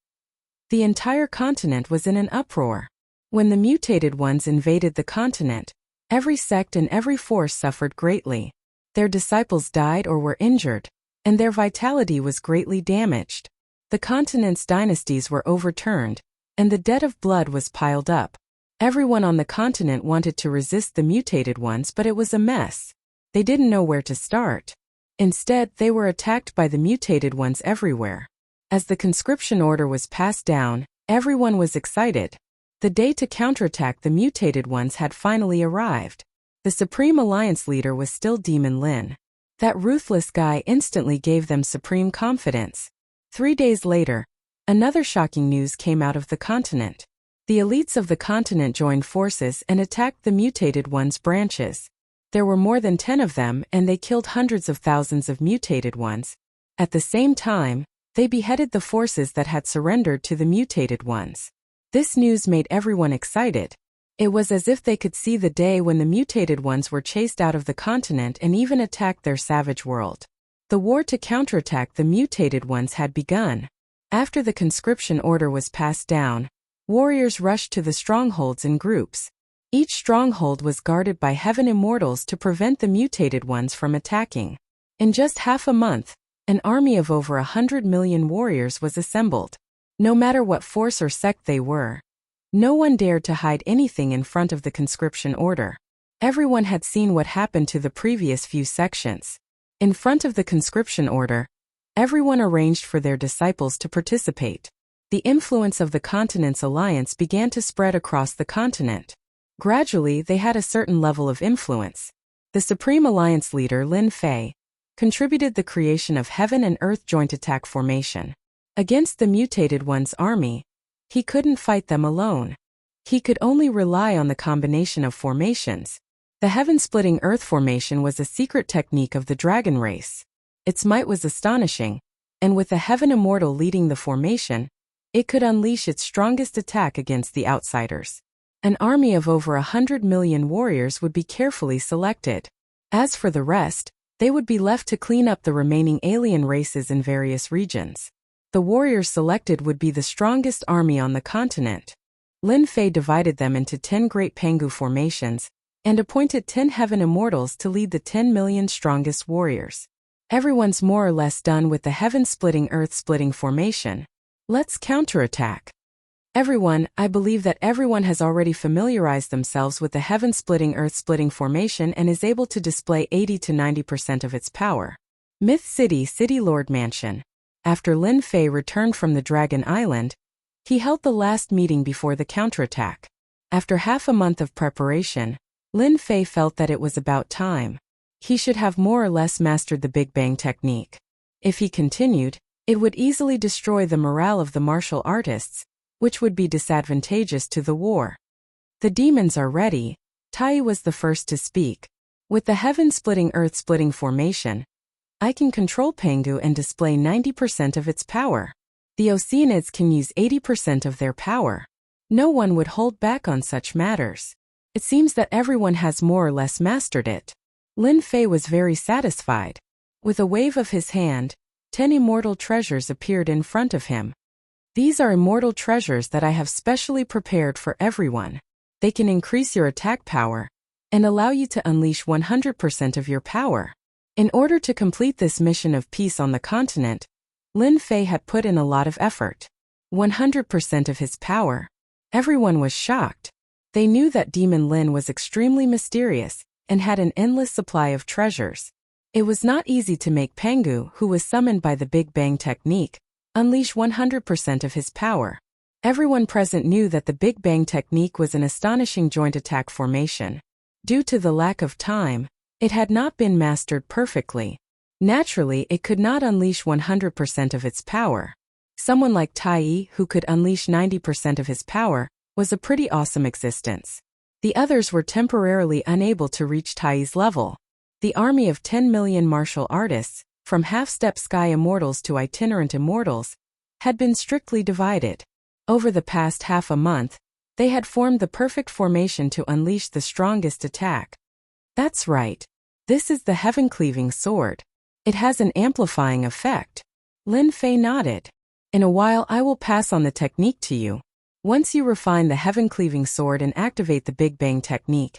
the entire continent was in an uproar. When the mutated ones invaded the continent, every sect and every force suffered greatly. Their disciples died or were injured, and their vitality was greatly damaged. The continent's dynasties were overturned, and the debt of blood was piled up. Everyone on the continent wanted to resist the mutated ones, but it was a mess. They didn't know where to start. Instead, they were attacked by the mutated ones everywhere. As the conscription order was passed down, everyone was excited. The day to counterattack the mutated ones had finally arrived. The Supreme Alliance leader was still Demon Lin. That ruthless guy instantly gave them supreme confidence. 3 days later, another shocking news came out of the continent. The elites of the continent joined forces and attacked the mutated ones' branches. There were more than 10 of them, and they killed hundreds of thousands of mutated ones. At the same time, they beheaded the forces that had surrendered to the mutated ones. This news made everyone excited. It was as if they could see the day when the mutated ones were chased out of the continent and even attacked their savage world. The war to counterattack the mutated ones had begun. After the conscription order was passed down, warriors rushed to the strongholds in groups. Each stronghold was guarded by heaven immortals to prevent the mutated ones from attacking. In just half a month, an army of over 100 million warriors was assembled. No matter what force or sect they were, no one dared to hide anything in front of the conscription order. Everyone had seen what happened to the previous few sections. In front of the conscription order, everyone arranged for their disciples to participate. The influence of the continent's alliance began to spread across the continent. Gradually, they had a certain level of influence. The Supreme Alliance leader, Lin Fei, contributed the creation of Heaven and Earth Joint Attack Formation. Against the mutated one's army, he couldn't fight them alone. He could only rely on the combination of formations. The heaven-splitting earth formation was a secret technique of the dragon race. Its might was astonishing, and with the Heaven Immortal leading the formation, it could unleash its strongest attack against the outsiders. An army of over 100 million warriors would be carefully selected. As for the rest, they would be left to clean up the remaining alien races in various regions. The warriors selected would be the strongest army on the continent. Lin Fei divided them into 10 great Pangu formations and appointed 10 Heaven Immortals to lead the 10 million strongest warriors. Everyone's more or less done with the heaven-splitting earth-splitting formation. Let's counterattack. Everyone, I believe that everyone has already familiarized themselves with the heaven-splitting earth-splitting formation and is able to display 80 to 90% of its power. Myth City City Lord Mansion. After Lin Fei returned from the Dragon Island, he held the last meeting before the counterattack. After half a month of preparation, Lin Fei felt that it was about time. He should have more or less mastered the Big Bang technique. If he continued, it would easily destroy the morale of the martial artists, which would be disadvantageous to the war. The demons are ready. Tai was the first to speak. With the heaven-splitting earth-splitting formation, I can control Pangu and display 90% of its power. The Oceanids can use 80% of their power. No one would hold back on such matters. It seems that everyone has more or less mastered it. Lin Fei was very satisfied. With a wave of his hand, 10 immortal treasures appeared in front of him. These are immortal treasures that I have specially prepared for everyone. They can increase your attack power and allow you to unleash 100% of your power. In order to complete this mission of peace on the continent, Lin Fei had put in a lot of effort. 100% of his power. Everyone was shocked. They knew that Demon Lin was extremely mysterious and had an endless supply of treasures. It was not easy to make Pangu, who was summoned by the Big Bang technique, unleash 100% of his power. Everyone present knew that the Big Bang technique was an astonishing joint attack formation. Due to the lack of time, it had not been mastered perfectly. Naturally, it could not unleash 100% of its power. Someone like Tai, who could unleash 90% of his power, was a pretty awesome existence. The others were temporarily unable to reach Tai's level. The army of 10 million martial artists, from half-step sky immortals to itinerant immortals, had been strictly divided. Over the past half a month, they had formed the perfect formation to unleash the strongest attack. That's right. This is the heaven-cleaving sword. It has an amplifying effect. Lin Fei nodded. In a while I will pass on the technique to you. Once you refine the heaven-cleaving sword and activate the Big Bang technique,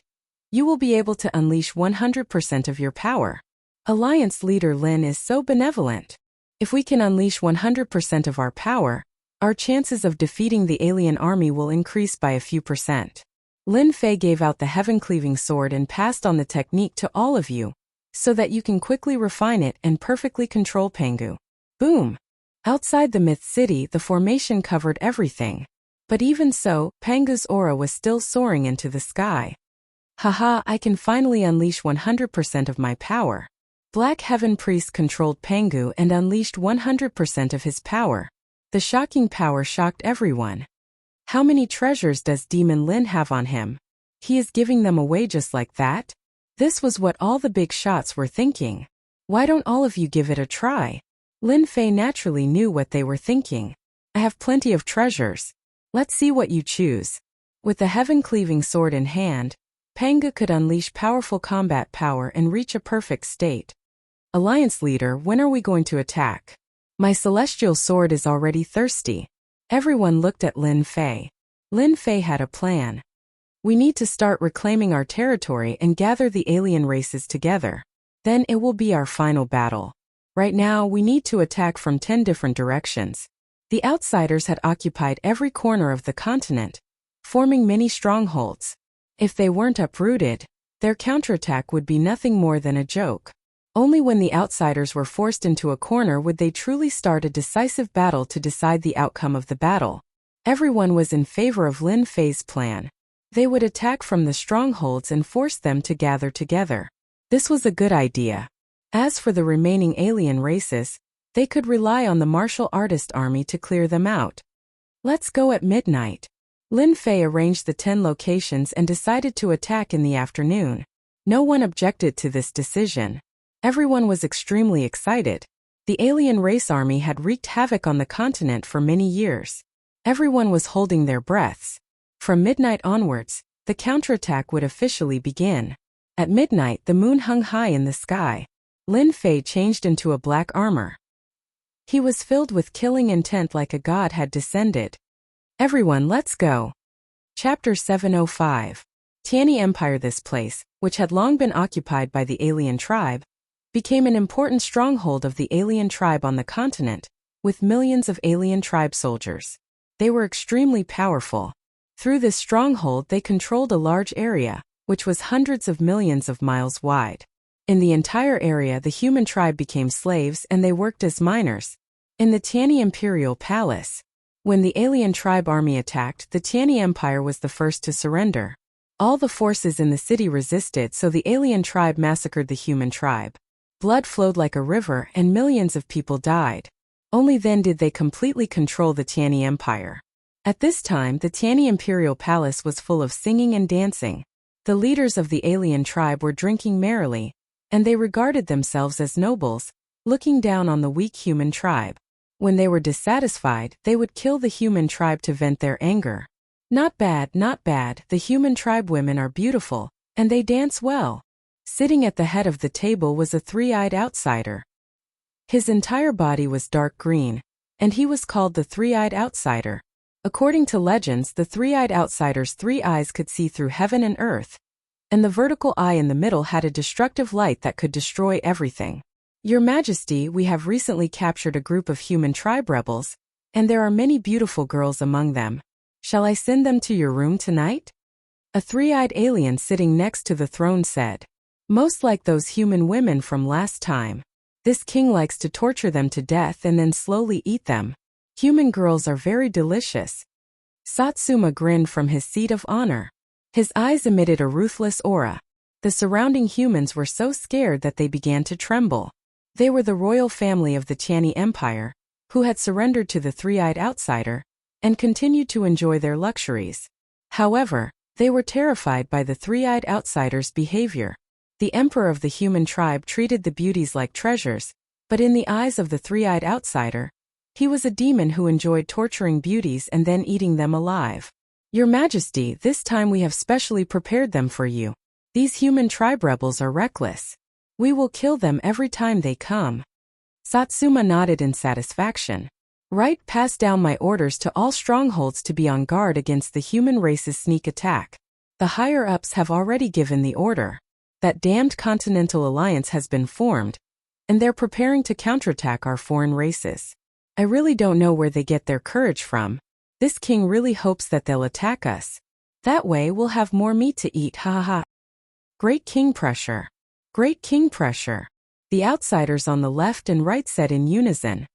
you will be able to unleash 100% of your power. Alliance leader Lin is so benevolent. If we can unleash 100% of our power, our chances of defeating the alien army will increase by a few percent. Lin Fei gave out the heaven-cleaving sword and passed on the technique to all of you, so that you can quickly refine it and perfectly control Pangu. Boom! Outside the Myth City, the formation covered everything. But even so, Pangu's aura was still soaring into the sky. Haha, I can finally unleash 100% of my power. Black Heaven Priest controlled Pangu and unleashed 100% of his power. The shocking power shocked everyone. How many treasures does Demon Lin have on him? He is giving them away just like that? This was what all the big shots were thinking. Why don't all of you give it a try? Lin Fei naturally knew what they were thinking. I have plenty of treasures. Let's see what you choose. With the heaven-cleaving sword in hand, Pangu could unleash powerful combat power and reach a perfect state. Alliance leader, when are we going to attack? My celestial sword is already thirsty. Everyone looked at Lin Fei. Lin Fei had a plan. We need to start reclaiming our territory and gather the alien races together. Then it will be our final battle. Right now, we need to attack from 10 different directions. The outsiders had occupied every corner of the continent, forming many strongholds. If they weren't uprooted, their counterattack would be nothing more than a joke. Only when the outsiders were forced into a corner would they truly start a decisive battle to decide the outcome of the battle. Everyone was in favor of Lin Fei's plan. They would attack from the strongholds and force them to gather together. This was a good idea. As for the remaining alien races, they could rely on the martial artist army to clear them out. Let's go at midnight. Lin Fei arranged the 10 locations and decided to attack in the afternoon. No one objected to this decision. Everyone was extremely excited. The alien race army had wreaked havoc on the continent for many years. Everyone was holding their breaths. From midnight onwards, the counterattack would officially begin. At midnight, the moon hung high in the sky. Lin Fei changed into a black armor. He was filled with killing intent like a god had descended. Everyone, let's go. Chapter 705. Tianyi Empire. This place, which had long been occupied by the alien tribe, became an important stronghold of the alien tribe on the continent, with millions of alien tribe soldiers. They were extremely powerful. Through this stronghold they controlled a large area, which was hundreds of millions of miles wide. In the entire area the human tribe became slaves and they worked as miners. In the Tianyi Imperial Palace, when the alien tribe army attacked, the Tianyi Empire was the first to surrender. All the forces in the city resisted, so the alien tribe massacred the human tribe. Blood flowed like a river and millions of people died. Only then did they completely control the Tianyi Empire. At this time, the Tianyi Imperial Palace was full of singing and dancing. The leaders of the alien tribe were drinking merrily, and they regarded themselves as nobles, looking down on the weak human tribe. When they were dissatisfied, they would kill the human tribe to vent their anger. Not bad, not bad, the human tribe women are beautiful, and they dance well. Sitting at the head of the table was a three-eyed outsider. His entire body was dark green, and he was called the three-eyed outsider. According to legends, the three-eyed outsider's three eyes could see through heaven and earth, and the vertical eye in the middle had a destructive light that could destroy everything. Your Majesty, we have recently captured a group of human tribe rebels, and there are many beautiful girls among them. Shall I send them to your room tonight? A three-eyed alien sitting next to the throne said. Most like those human women from last time. This king likes to torture them to death and then slowly eat them. Human girls are very delicious. Satsuma grinned from his seat of honor. His eyes emitted a ruthless aura. The surrounding humans were so scared that they began to tremble. They were the royal family of the Tianyi Empire, who had surrendered to the three-eyed outsider, and continued to enjoy their luxuries. However, they were terrified by the three-eyed outsider's behavior. The emperor of the human tribe treated the beauties like treasures, but in the eyes of the three-eyed outsider, he was a demon who enjoyed torturing beauties and then eating them alive. Your Majesty, this time we have specially prepared them for you. These human tribe rebels are reckless. We will kill them every time they come. Satsuma nodded in satisfaction. Right, pass down my orders to all strongholds to be on guard against the human race's sneak attack. The higher-ups have already given the order. That damned Continental Alliance has been formed, and they're preparing to counterattack our foreign races. I really don't know where they get their courage from. This king really hopes that they'll attack us. That way we'll have more meat to eat, ha ha ha. Great king pressure. Great king pressure. The outsiders on the left and right said in unison.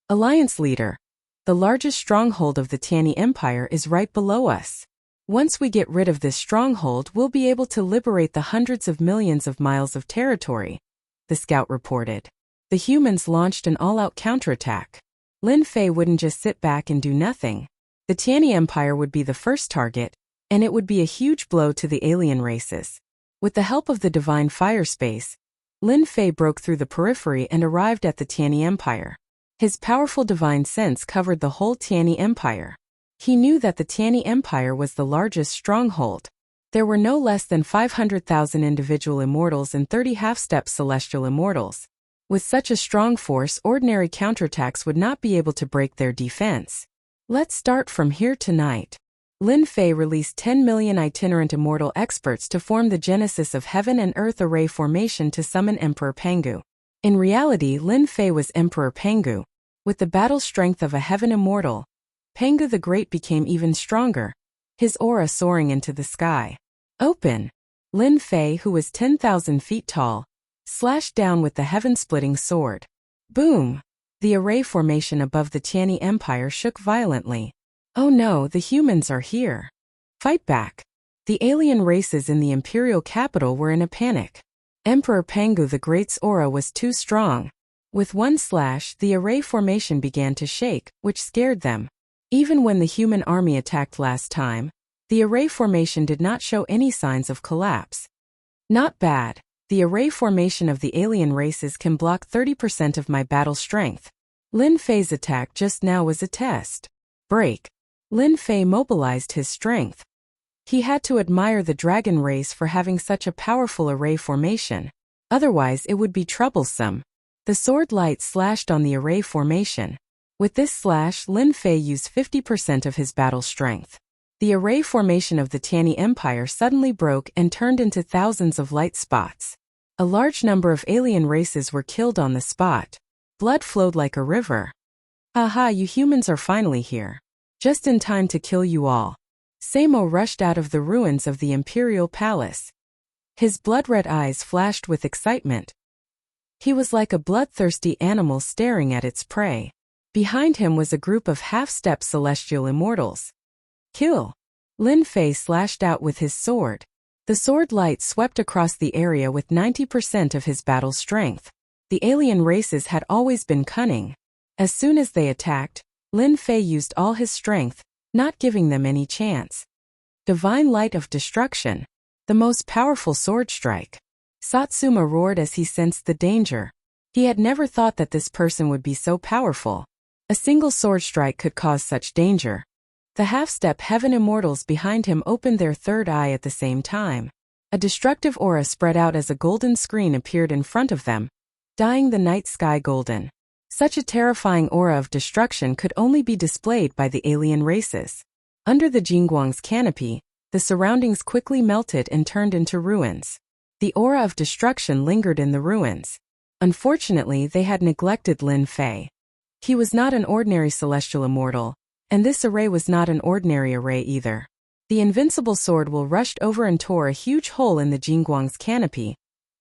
Alliance leader. The largest stronghold of the Tianyi Empire is right below us. Once we get rid of this stronghold, we'll be able to liberate the hundreds of millions of miles of territory, the scout reported. The humans launched an all-out counterattack. Lin Fei wouldn't just sit back and do nothing. The Tianyi Empire would be the first target, and it would be a huge blow to the alien races. With the help of the divine fire space, Lin Fei broke through the periphery and arrived at the Tianyi Empire. His powerful divine sense covered the whole Tianyi Empire. He knew that the Tianyi Empire was the largest stronghold. There were no less than 500,000 individual immortals and 30 half-step celestial immortals. With such a strong force, ordinary counterattacks would not be able to break their defense. Let's start from here tonight. Lin Fei released 10 million itinerant immortal experts to form the Genesis of Heaven and Earth Array formation to summon Emperor Pengu. In reality, Lin Fei was Emperor Pengu. With the battle strength of a heaven immortal, Pengu the Great became even stronger, his aura soaring into the sky. Open! Lin Fei, who was 10,000 feet tall, slashed down with the heaven-splitting sword. Boom! The array formation above the Tianyi Empire shook violently. Oh no, the humans are here. Fight back! The alien races in the imperial capital were in a panic. Emperor Pengu the Great's aura was too strong. With one slash, the array formation began to shake, which scared them. Even when the human army attacked last time, the array formation did not show any signs of collapse. Not bad. The array formation of the alien races can block 30% of my battle strength. Lin Fei's attack just now was a test. Break. Lin Fei mobilized his strength. He had to admire the dragon race for having such a powerful array formation. Otherwise it would be troublesome. The sword light slashed on the array formation. With this slash, Lin Fei used 50% of his battle strength. The array formation of the Tianyi Empire suddenly broke and turned into thousands of light spots. A large number of alien races were killed on the spot. Blood flowed like a river. Aha, you humans are finally here. Just in time to kill you all. Samo rushed out of the ruins of the imperial palace. His blood-red eyes flashed with excitement. He was like a bloodthirsty animal staring at its prey. Behind him was a group of half-step celestial immortals. Kill! Lin Fei slashed out with his sword. The sword light swept across the area with 90% of his battle strength. The alien races had always been cunning. As soon as they attacked, Lin Fei used all his strength, not giving them any chance. Divine Light of Destruction. The most powerful sword strike. Satsuma roared as he sensed the danger. He had never thought that this person would be so powerful. A single sword strike could cause such danger. The half-step heaven immortals behind him opened their third eye at the same time. A destructive aura spread out as a golden screen appeared in front of them, dyeing the night sky golden. Such a terrifying aura of destruction could only be displayed by the alien races. Under the Jingguang's canopy, the surroundings quickly melted and turned into ruins. The aura of destruction lingered in the ruins. Unfortunately, they had neglected Lin Fei. He was not an ordinary celestial immortal, and this array was not an ordinary array either. The invincible sword will rushed over and tore a huge hole in the Jingguang's canopy,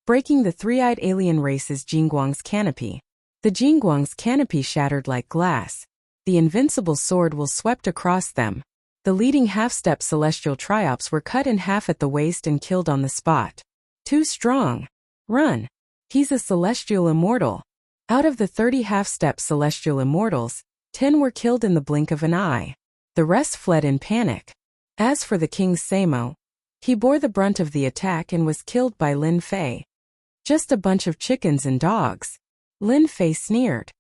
breaking the three-eyed alien race's Jingguang's canopy. The Jingguang's canopy shattered like glass. The invincible sword will swept across them. The leading half-step celestial triops were cut in half at the waist and killed on the spot. Too strong. Run. He's a celestial immortal. Out of the 30 half-step celestial immortals, 10 were killed in the blink of an eye. The rest fled in panic. As for the king's Samo, he bore the brunt of the attack and was killed by Lin Fei. Just a bunch of chickens and dogs. Lin Fei sneered.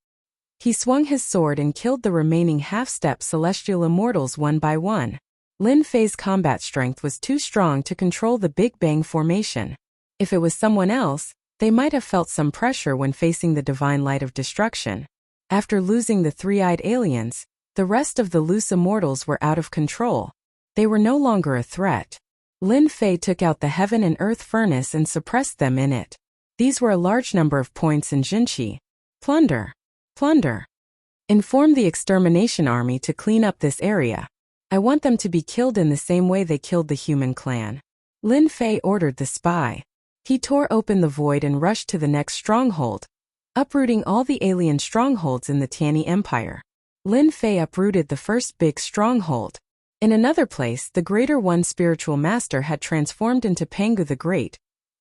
He swung his sword and killed the remaining half-step celestial immortals one by one. Lin Fei's combat strength was too strong to control the Big Bang formation. If it was someone else, they might have felt some pressure when facing the divine light of destruction. After losing the three-eyed aliens, the rest of the loose immortals were out of control. They were no longer a threat. Lin Fei took out the heaven and earth furnace and suppressed them in it. These were a large number of points in Jinqi. Plunder. Plunder. Inform the extermination army to clean up this area. I want them to be killed in the same way they killed the human clan. Lin Fei ordered the spy. He tore open the void and rushed to the next stronghold, uprooting all the alien strongholds in the Tianyi Empire. Lin Fei uprooted the first big stronghold. In another place, the Greater One spiritual master had transformed into Pangu the Great,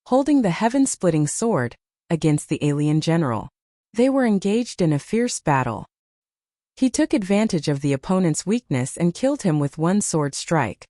holding the heaven-splitting sword, against the alien general. They were engaged in a fierce battle. He took advantage of the opponent's weakness and killed him with one sword strike.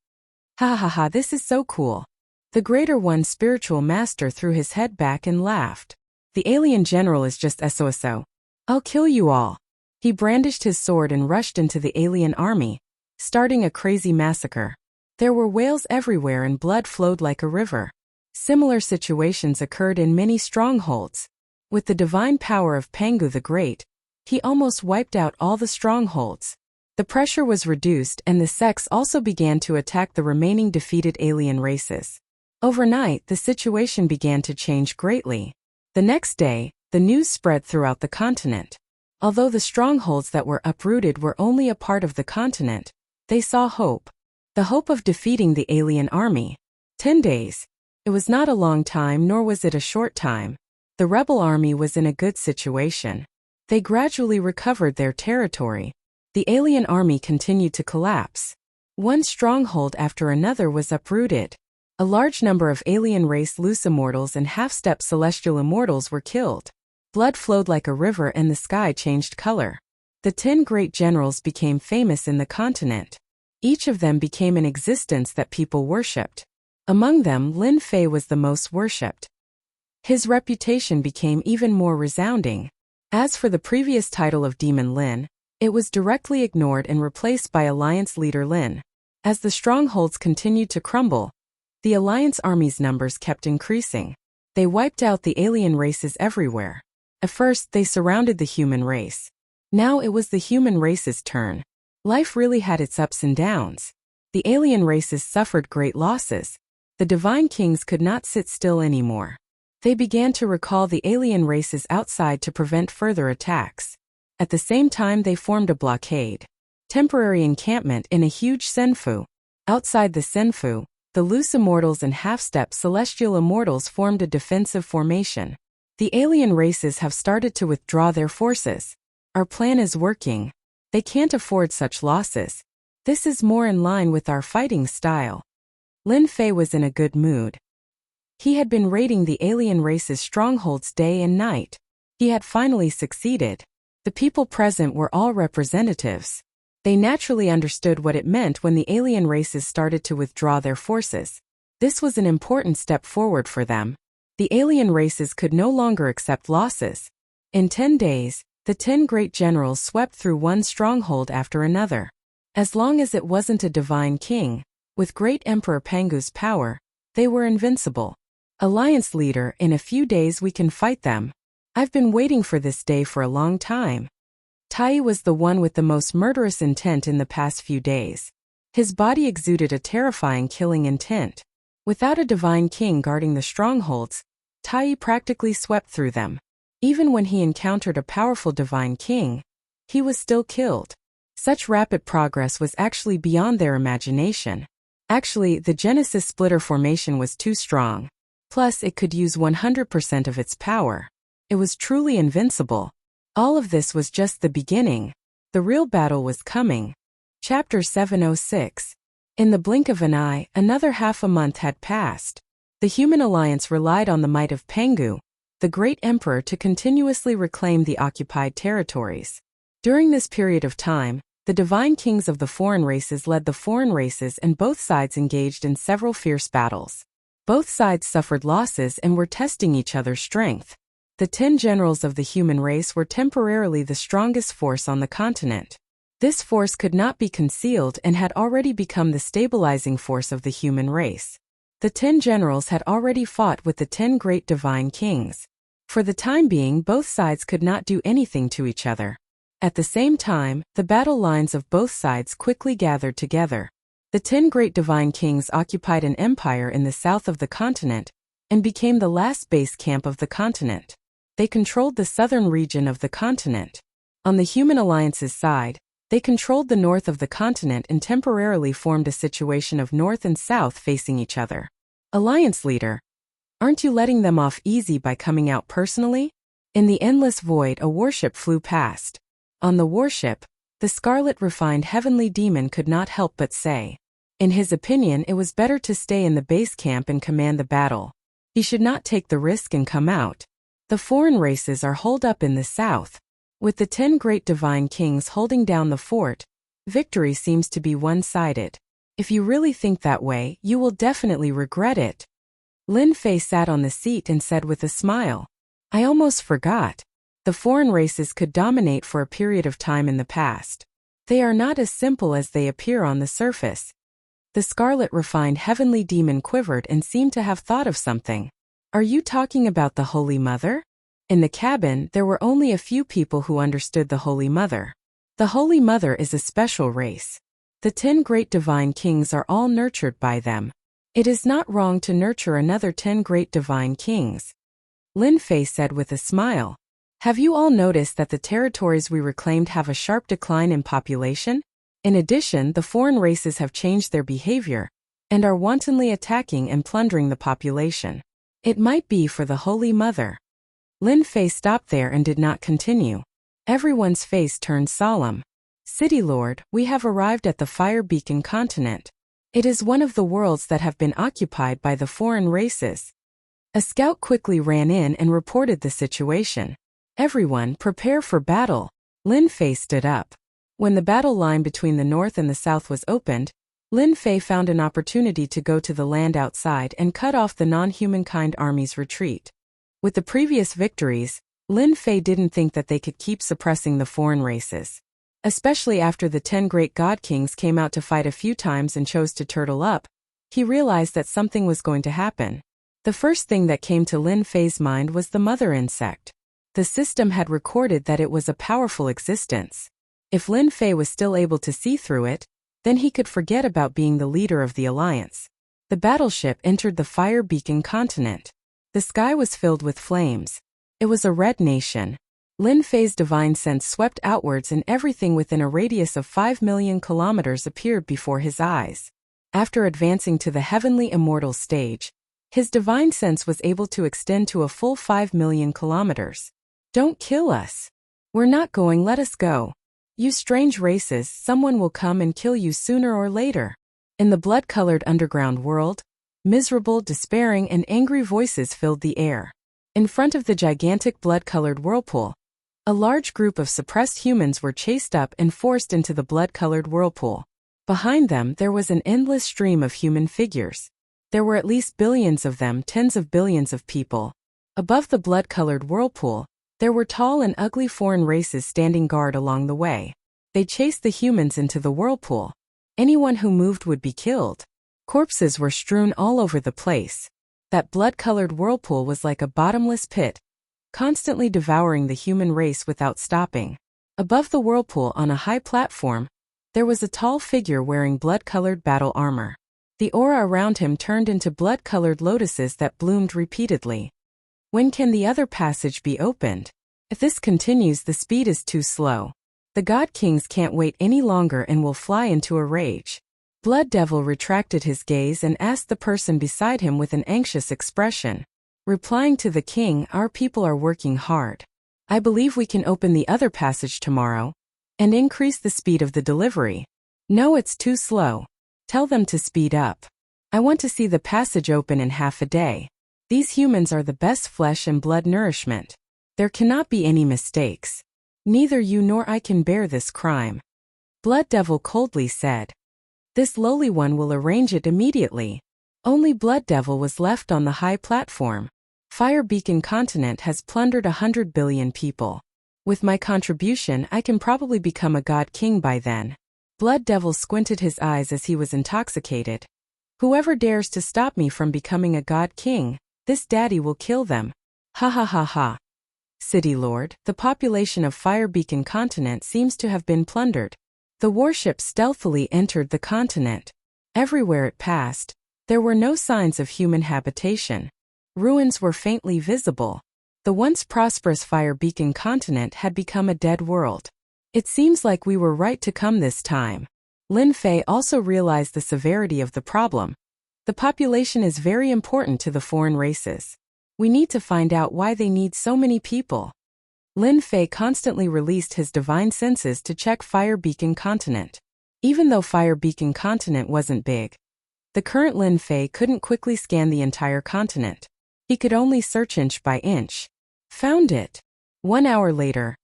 Ha ha ha, this is so cool. The Greater One spiritual master threw his head back and laughed. The alien general is just SOSO. I'll kill you all. He brandished his sword and rushed into the alien army, starting a crazy massacre. There were wails everywhere and blood flowed like a river. Similar situations occurred in many strongholds. With the divine power of Pangu the Great, he almost wiped out all the strongholds. The pressure was reduced and the sects also began to attack the remaining defeated alien races. Overnight, the situation began to change greatly. The next day, the news spread throughout the continent. Although the strongholds that were uprooted were only a part of the continent, they saw hope. The hope of defeating the alien army. 10 days. It was not a long time nor was it a short time. The rebel army was in a good situation. They gradually recovered their territory. The alien army continued to collapse. One stronghold after another was uprooted. A large number of alien race loose immortals and half-step celestial immortals were killed. Blood flowed like a river and the sky changed color. The 10 great generals became famous in the continent. Each of them became an existence that people worshipped. Among them, Lin Fei was the most worshipped. His reputation became even more resounding. As for the previous title of Demon Lin, it was directly ignored and replaced by Alliance Leader Lin. As the strongholds continued to crumble, the Alliance army's numbers kept increasing. They wiped out the alien races everywhere. At first, they surrounded the human race. Now it was the human race's turn. Life really had its ups and downs. The alien races suffered great losses. The Divine Kings could not sit still anymore. They began to recall the alien races outside to prevent further attacks. At the same time, they formed a blockade. Temporary encampment in a huge senfu. Outside the senfu, the loose immortals and half-step celestial immortals formed a defensive formation. The alien races have started to withdraw their forces. Our plan is working. They can't afford such losses. This is more in line with our fighting style. Lin Fei was in a good mood. He had been raiding the alien race's strongholds day and night. He had finally succeeded. The people present were all representatives. They naturally understood what it meant when the alien races started to withdraw their forces. This was an important step forward for them. The alien races could no longer accept losses. In 10 days, the 10 great generals swept through one stronghold after another. As long as it wasn't a divine king, with great Emperor Pangu's power, they were invincible. Alliance leader, in a few days we can fight them. I've been waiting for this day for a long time. Tai was the one with the most murderous intent in the past few days. His body exuded a terrifying killing intent. Without a divine king guarding the strongholds, Tai practically swept through them. Even when he encountered a powerful divine king, he was still killed. Such rapid progress was actually beyond their imagination. Actually, the Genesis Splitter formation was too strong. Plus, it could use 100% of its power. It was truly invincible. All of this was just the beginning. The real battle was coming. Chapter 706. In the blink of an eye, another half a month had passed. The human alliance relied on the might of Pangu, the great emperor, to continuously reclaim the occupied territories. During this period of time, the divine kings of the foreign races led the foreign races, and both sides engaged in several fierce battles. Both sides suffered losses and were testing each other's strength. The 10 generals of the human race were temporarily the strongest force on the continent. This force could not be concealed and had already become the stabilizing force of the human race. The 10 generals had already fought with the 10 great divine kings. For the time being, both sides could not do anything to each other. At the same time, the battle lines of both sides quickly gathered together. The 10 great divine kings occupied an empire in the south of the continent and became the last base camp of the continent. They controlled the southern region of the continent. On the human alliance's side, they controlled the north of the continent and temporarily formed a situation of north and south facing each other. Alliance leader, aren't you letting them off easy by coming out personally? In the endless void, a warship flew past. On the warship, the scarlet refined heavenly demon could not help but say, in his opinion, it was better to stay in the base camp and command the battle. He should not take the risk and come out. The foreign races are holed up in the south. With the 10 great divine kings holding down the fort, victory seems to be one-sided. If you really think that way, you will definitely regret it. Lin Fei sat on the seat and said with a smile, I almost forgot. The foreign races could dominate for a period of time in the past. They are not as simple as they appear on the surface. The scarlet refined heavenly demon quivered and seemed to have thought of something. Are you talking about the Holy Mother? In the cabin, there were only a few people who understood the Holy Mother. The Holy Mother is a special race. The 10 great divine kings are all nurtured by them. It is not wrong to nurture another 10 great divine kings. Lin Fei said with a smile. Have you all noticed that the territories we reclaimed have a sharp decline in population? In addition, the foreign races have changed their behavior and are wantonly attacking and plundering the population. It might be for the Holy Mother. Lin Fei stopped there and did not continue. Everyone's face turned solemn. City Lord, we have arrived at the Fire Beacon continent. It is one of the worlds that have been occupied by the foreign races. A scout quickly ran in and reported the situation. Everyone, prepare for battle. Lin Fei stood up. When the battle line between the north and the south was opened, Lin Fei found an opportunity to go to the land outside and cut off the non-humankind army's retreat. With the previous victories, Lin Fei didn't think that they could keep suppressing the foreign races. Especially after the 10 great god kings came out to fight a few times and chose to turtle up, he realized that something was going to happen. The first thing that came to Lin Fei's mind was the mother insect. The system had recorded that it was a powerful existence. If Lin Fei was still able to see through it, then he could forget about being the leader of the alliance. The battleship entered the fire beacon continent. The sky was filled with flames. It was a red nation. Lin Fei's divine sense swept outwards and everything within a radius of 5 million kilometers appeared before his eyes. After advancing to the heavenly immortal stage, his divine sense was able to extend to a full 5 million kilometers. Don't kill us. We're not going, let us go. You strange races, someone will come and kill you sooner or later. In the blood-colored underground world, miserable, despairing, and angry voices filled the air. In front of the gigantic blood-colored whirlpool, a large group of suppressed humans were chased up and forced into the blood-colored whirlpool. Behind them there was an endless stream of human figures. There were at least billions of them, tens of billions of people. Above the blood-colored whirlpool, there were tall and ugly foreign races standing guard along the way. They chased the humans into the whirlpool. Anyone who moved would be killed. Corpses were strewn all over the place. That blood-colored whirlpool was like a bottomless pit, constantly devouring the human race without stopping. Above the whirlpool on a high platform, there was a tall figure wearing blood-colored battle armor. The aura around him turned into blood-colored lotuses that bloomed repeatedly. When can the other passage be opened? If this continues, the speed is too slow. The God Kings can't wait any longer and will fly into a rage. Blood Devil retracted his gaze and asked the person beside him with an anxious expression. Replying to the king, our people are working hard. I believe we can open the other passage tomorrow and increase the speed of the delivery. No, it's too slow. Tell them to speed up. I want to see the passage open in half a day. These humans are the best flesh and blood nourishment. There cannot be any mistakes. Neither you nor I can bear this crime. Blood Devil coldly said. This lowly one will arrange it immediately. Only Blood Devil was left on the high platform. Fire Beacon Continent has plundered 100 billion people. With my contribution, I can probably become a god king by then. Blood Devil squinted his eyes as he was intoxicated. Whoever dares to stop me from becoming a god king, this daddy will kill them. Ha ha ha ha. City Lord, the population of Fire Beacon Continent seems to have been plundered. The warship stealthily entered the continent. Everywhere it passed, there were no signs of human habitation. Ruins were faintly visible. The once prosperous Fire Beacon Continent had become a dead world. It seems like we were right to come this time. Lin Fei also realized the severity of the problem. The population is very important to the foreign races. We need to find out why they need so many people. Lin Fei constantly released his divine senses to check Fire Beacon Continent. Even though Fire Beacon Continent wasn't big, the current Lin Fei couldn't quickly scan the entire continent. He could only search inch by inch. Found it. 1 hour later,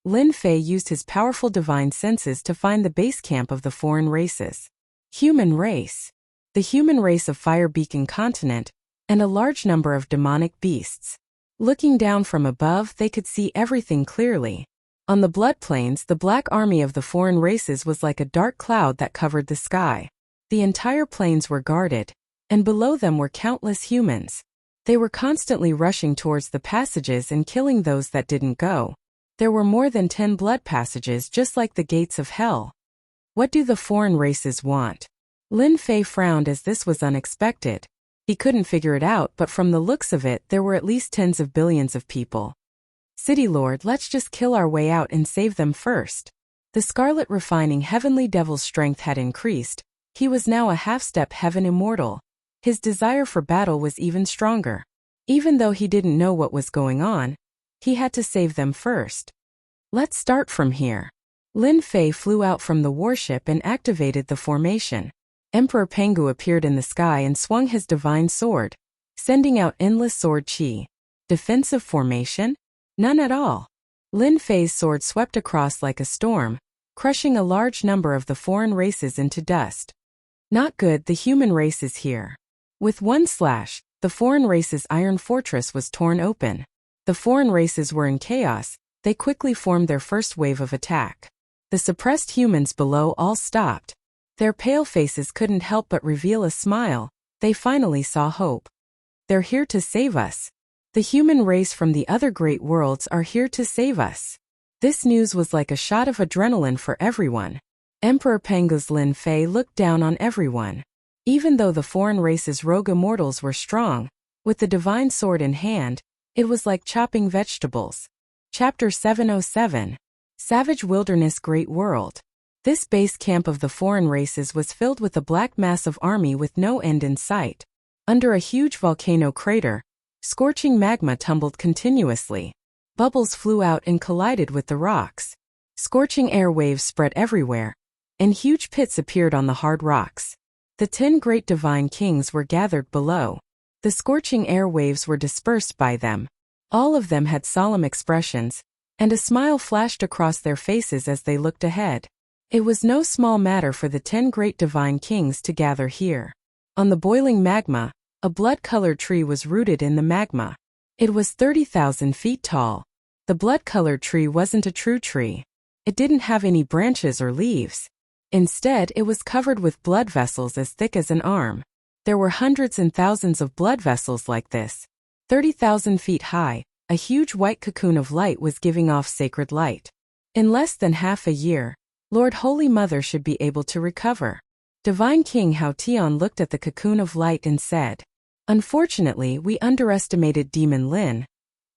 Lin Fei used his powerful divine senses to find the base camp of the foreign races. Human race. The human race of Fire Beacon Continent, and a large number of demonic beasts. Looking down from above, they could see everything clearly. On the blood plains, the black army of the foreign races was like a dark cloud that covered the sky. The entire plains were guarded, and below them were countless humans. They were constantly rushing towards the passages and killing those that didn't go. There were more than 10 blood passages, just like the gates of hell. What do the foreign races want? Lin Fei frowned as this was unexpected. He couldn't figure it out, but from the looks of it, there were at least tens of billions of people. City Lord, let's just kill our way out and save them first. The Scarlet Refining Heavenly Devil's strength had increased. He was now a half-step heaven immortal. His desire for battle was even stronger. Even though he didn't know what was going on, he had to save them first. Let's start from here. Lin Fei flew out from the warship and activated the formation. Emperor Pengu appeared in the sky and swung his divine sword, sending out endless sword chi. Defensive formation? None at all. Lin Fei's sword swept across like a storm, crushing a large number of the foreign races into dust. Not good, the human race is here. With one slash, The foreign race's iron fortress was torn open. The foreign races were in chaos. They quickly formed their first wave of attack. The suppressed humans below all stopped. Their pale faces couldn't help but reveal a smile. They finally saw hope. They're here to save us. The human race from the other great worlds are here to save us. This news was like a shot of adrenaline for everyone. Emperor Peng's Lin Fei looked down on everyone. Even though the foreign race's rogue immortals were strong, with the divine sword in hand, it was like chopping vegetables. Chapter 707. Savage Wilderness Great World. This base camp of the foreign races was filled with a black mass of army with no end in sight. Under a huge volcano crater, scorching magma tumbled continuously. Bubbles flew out and collided with the rocks. Scorching air waves spread everywhere, and huge pits appeared on the hard rocks. The 10 great divine kings were gathered below. The scorching air waves were dispersed by them. All of them had solemn expressions, and a smile flashed across their faces as they looked ahead. It was no small matter for the 10 great divine kings to gather here. On the boiling magma, a blood-colored tree was rooted in the magma. It was 30,000 feet tall. The blood-colored tree wasn't a true tree. It didn't have any branches or leaves. Instead, it was covered with blood vessels as thick as an arm. There were hundreds and thousands of blood vessels like this. 30,000 feet high, a huge white cocoon of light was giving off sacred light. In less than half a year, Lord Holy Mother should be able to recover. Divine King Hao Tian looked at the cocoon of light and said, "Unfortunately, we underestimated Demon Lin,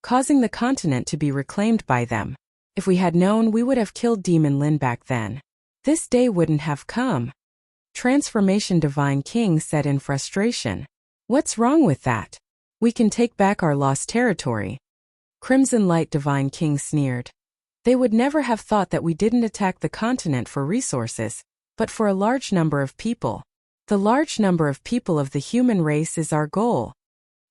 causing the continent to be reclaimed by them. If we had known, we would have killed Demon Lin back then. This day wouldn't have come." Transformation Divine King said in frustration. "What's wrong with that? We can take back our lost territory." Crimson Light Divine King sneered. "They would never have thought that we didn't attack the continent for resources, but for a large number of people. The large number of people of the human race is our goal."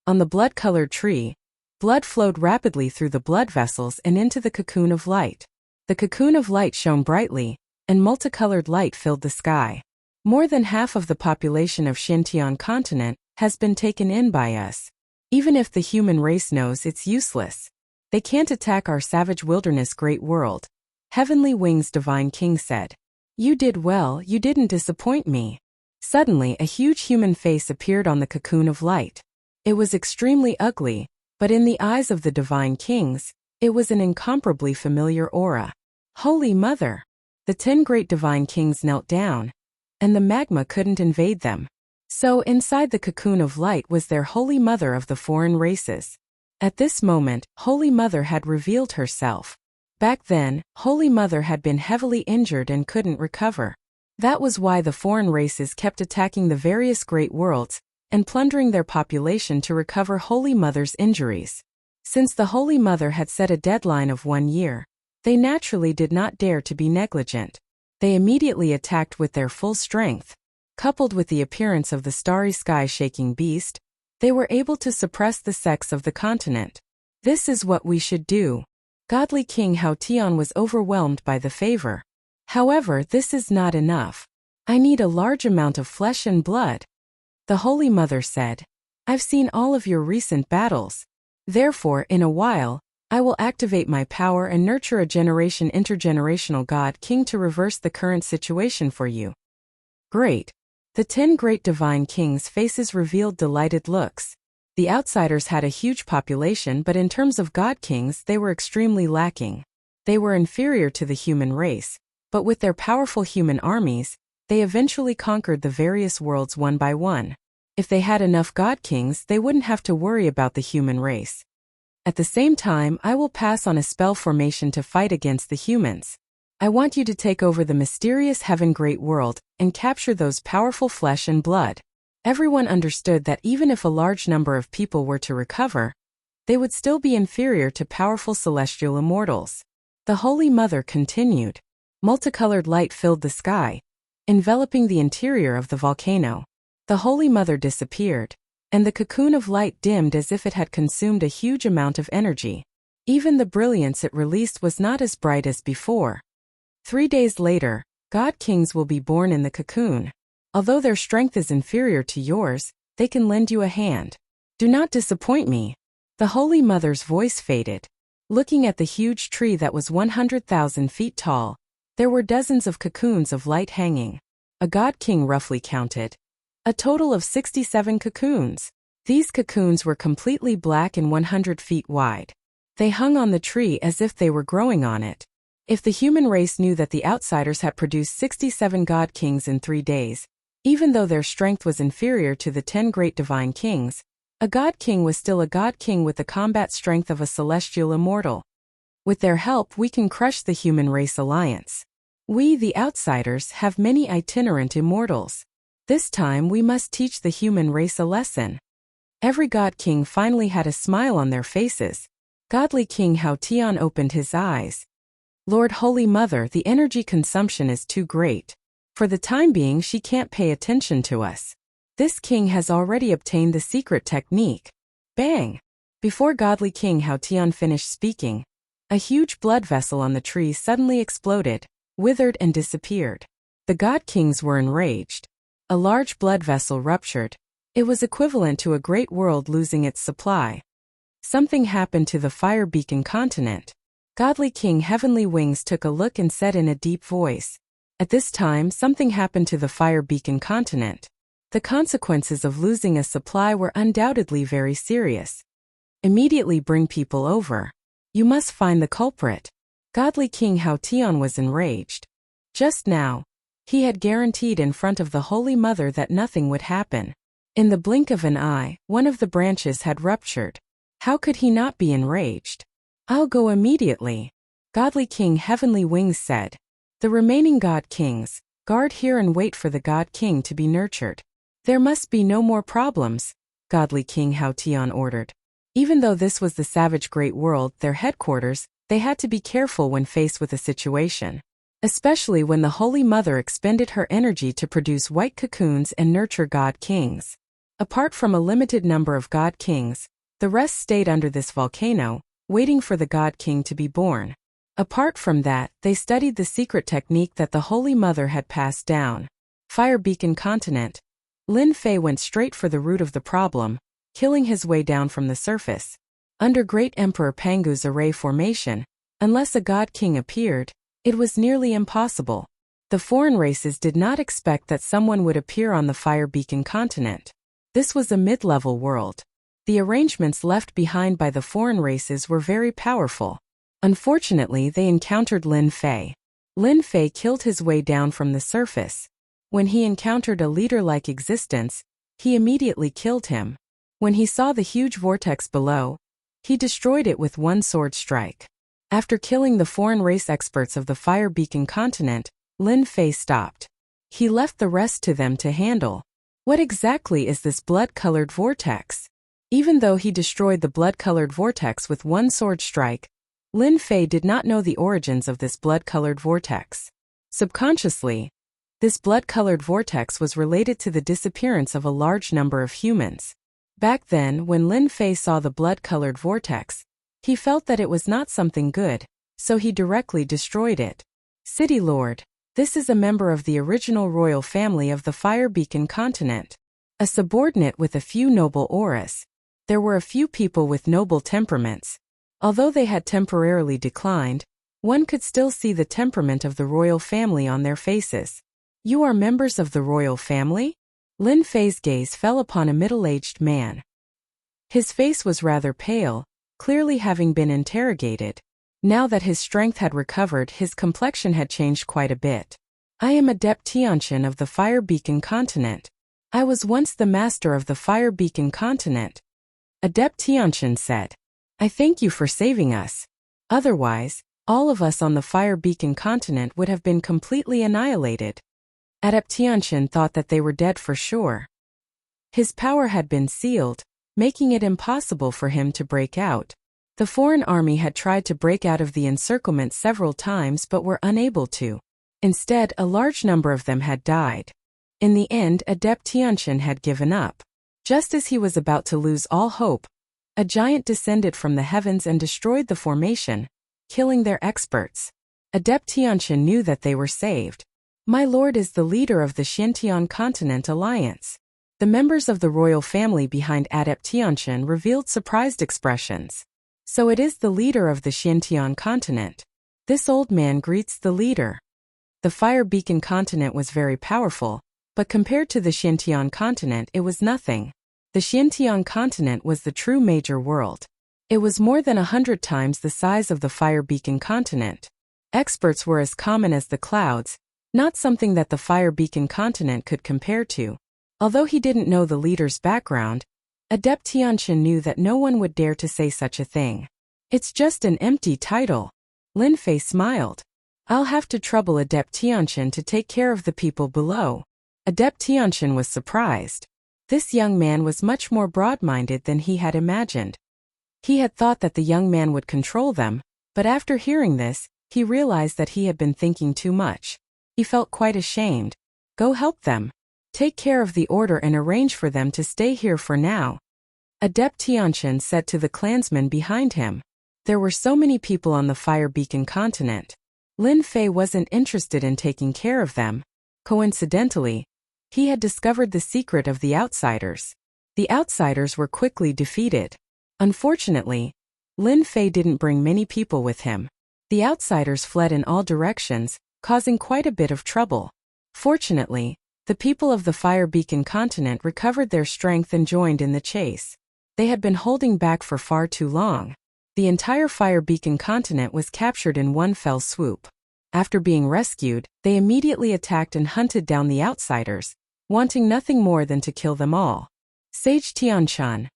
On the blood-colored tree, blood flowed rapidly through the blood vessels and into the cocoon of light. The cocoon of light shone brightly, and multicolored light filled the sky. More than half of the population of Xintian continent has been taken in by us. Even if the human race knows it's useless, they can't attack our savage wilderness great world. Heavenly Wings Divine King said, "You did well, you didn't disappoint me." Suddenly, a huge human face appeared on the cocoon of light. It was extremely ugly, but in the eyes of the divine kings, it was an incomparably familiar aura. Holy Mother! The 10 great divine kings knelt down, and the magma couldn't invade them. So inside the cocoon of light was their Holy Mother of the foreign races. At this moment, Holy Mother had revealed herself. Back then, Holy Mother had been heavily injured and couldn't recover. That was why the foreign races kept attacking the various great worlds and plundering their population to recover Holy Mother's injuries. Since the Holy Mother had set a deadline of 1 year, they naturally did not dare to be negligent. They immediately attacked with their full strength. Coupled with the appearance of the starry sky-shaking beast, they were able to suppress the sex of the continent. This is what we should do. Godly King Hao Tian was overwhelmed by the favor. However, this is not enough. I need a large amount of flesh and blood. The Holy Mother said, "I've seen all of your recent battles. Therefore, in a while, I will activate my power and nurture a intergenerational God King to reverse the current situation for you." Great. The 10 great divine kings' faces revealed delighted looks. The outsiders had a huge population, but in terms of God Kings, they were extremely lacking. They were inferior to the human race, but with their powerful human armies, they eventually conquered the various worlds one by one. If they had enough God Kings, they wouldn't have to worry about the human race. At the same time, I will pass on a spell formation to fight against the humans. I want you to take over the mysterious heaven great world and capture those powerful flesh and blood. Everyone understood that even if a large number of people were to recover, they would still be inferior to powerful celestial immortals. The Holy Mother continued. Multicolored light filled the sky, enveloping the interior of the volcano. The Holy Mother disappeared, and the cocoon of light dimmed as if it had consumed a huge amount of energy. Even the brilliance it released was not as bright as before. 3 days later, God Kings will be born in the cocoon. Although their strength is inferior to yours, they can lend you a hand. Do not disappoint me. The Holy Mother's voice faded. Looking at the huge tree that was 100,000 feet tall, there were dozens of cocoons of light hanging. A god king roughly counted. A total of 67 cocoons. These cocoons were completely black and 100 feet wide. They hung on the tree as if they were growing on it. If the human race knew that the outsiders had produced 67 god kings in 3 days, even though their strength was inferior to the 10 great divine kings, a god king was still a god king with the combat strength of a celestial immortal. With their help we can crush the human race alliance. We, the outsiders, have many itinerant immortals. This time we must teach the human race a lesson. Every god king finally had a smile on their faces. Godly King Hao Tian opened his eyes. Lord Holy Mother, the energy consumption is too great. For the time being she can't pay attention to us. This king has already obtained the secret technique. Bang! Before Godly King Hao Tian finished speaking, a huge blood vessel on the tree suddenly exploded, withered and disappeared. The god kings were enraged. A large blood vessel ruptured. It was equivalent to a great world losing its supply. Something happened to the fire beacon continent. Godly King Heavenly Wings took a look and said in a deep voice. At this time something happened to the fire beacon continent. The consequences of losing a supply were undoubtedly very serious. Immediately bring people over. You must find the culprit. Godly King Hao Tian was enraged. Just now, he had guaranteed in front of the Holy Mother that nothing would happen. In the blink of an eye, one of the branches had ruptured. How could he not be enraged? I'll go immediately. Godly King Heavenly Wings said. The remaining god kings, guard here and wait for the god king to be nurtured. There must be no more problems, Godly King Hao Tian ordered. Even though this was the savage great world, their headquarters, they had to be careful when faced with a situation. Especially when the Holy Mother expended her energy to produce white cocoons and nurture god kings. Apart from a limited number of god kings, the rest stayed under this volcano, waiting for the god king to be born. Apart from that, they studied the secret technique that the Holy Mother had passed down. Fire Beacon Continent. Lin Fei went straight for the root of the problem, killing his way down from the surface. Under Great Emperor Pangu's array formation, unless a god king appeared, it was nearly impossible. The foreign races did not expect that someone would appear on the Fire Beacon Continent. This was a mid-level world. The arrangements left behind by the foreign races were very powerful. Unfortunately, they encountered Lin Fei. Lin Fei killed his way down from the surface. When he encountered a leader-like existence, he immediately killed him. When he saw the huge vortex below, he destroyed it with one sword strike. After killing the foreign race experts of the Fire Beacon Continent, Lin Fei stopped. He left the rest to them to handle. What exactly is this blood-colored vortex? Even though he destroyed the blood-colored vortex with one sword strike, Lin Fei did not know the origins of this blood-colored vortex. Subconsciously, this blood-colored vortex was related to the disappearance of a large number of humans. Back then, when Lin Fei saw the blood-colored vortex, he felt that it was not something good, so he directly destroyed it. City Lord, this is a member of the original royal family of the Fire Beacon Continent. A subordinate with a few noble auras. There were a few people with noble temperaments. Although they had temporarily declined, one could still see the temperament of the royal family on their faces. You are members of the royal family? Lin Fei's gaze fell upon a middle-aged man. His face was rather pale, clearly having been interrogated. Now that his strength had recovered, his complexion had changed quite a bit. I am Adept Tianqian of the Fire Beacon Continent. I was once the master of the Fire Beacon Continent. Adept Tianqian said. I thank you for saving us. Otherwise, all of us on the Fire Beacon Continent would have been completely annihilated. Adept Tianqian thought that they were dead for sure. His power had been sealed, making it impossible for him to break out. The foreign army had tried to break out of the encirclement several times but were unable to. Instead, a large number of them had died. In the end, Adept Tianqian had given up. Just as he was about to lose all hope, a giant descended from the heavens and destroyed the formation, killing their experts. Adept Tianqian knew that they were saved. My lord is the leader of the Xintian Continent Alliance. The members of the royal family behind Adaptation revealed surprised expressions. So it is the leader of the Xintian continent. This old man greets the leader. The Fire Beacon continent was very powerful, but compared to the Xintian continent it was nothing. The Xintian continent was the true major world. It was more than 100 times the size of the Fire Beacon continent. Experts were as common as the clouds, not something that the Fire Beacon continent could compare to. Although he didn't know the leader's background, Adept Tianqian knew that no one would dare to say such a thing. It's just an empty title. Lin Fei smiled. I'll have to trouble Adept Tianqian to take care of the people below. Adept Tianqian was surprised. This young man was much more broad-minded than he had imagined. He had thought that the young man would control them, but after hearing this, he realized that he had been thinking too much. He felt quite ashamed. Go help them. Take care of the order and arrange for them to stay here for now. Adept Tianqian said to the clansmen behind him. There were so many people on the Fire Beacon continent. Lin Fei wasn't interested in taking care of them. Coincidentally, he had discovered the secret of the outsiders. The outsiders were quickly defeated. Unfortunately, Lin Fei didn't bring many people with him. The outsiders fled in all directions, causing quite a bit of trouble. Fortunately, the people of the Fire Beacon continent recovered their strength and joined in the chase. They had been holding back for far too long. The entire Fire Beacon continent was captured in one fell swoop. After being rescued, they immediately attacked and hunted down the outsiders, wanting nothing more than to kill them all. Sage Tianshan.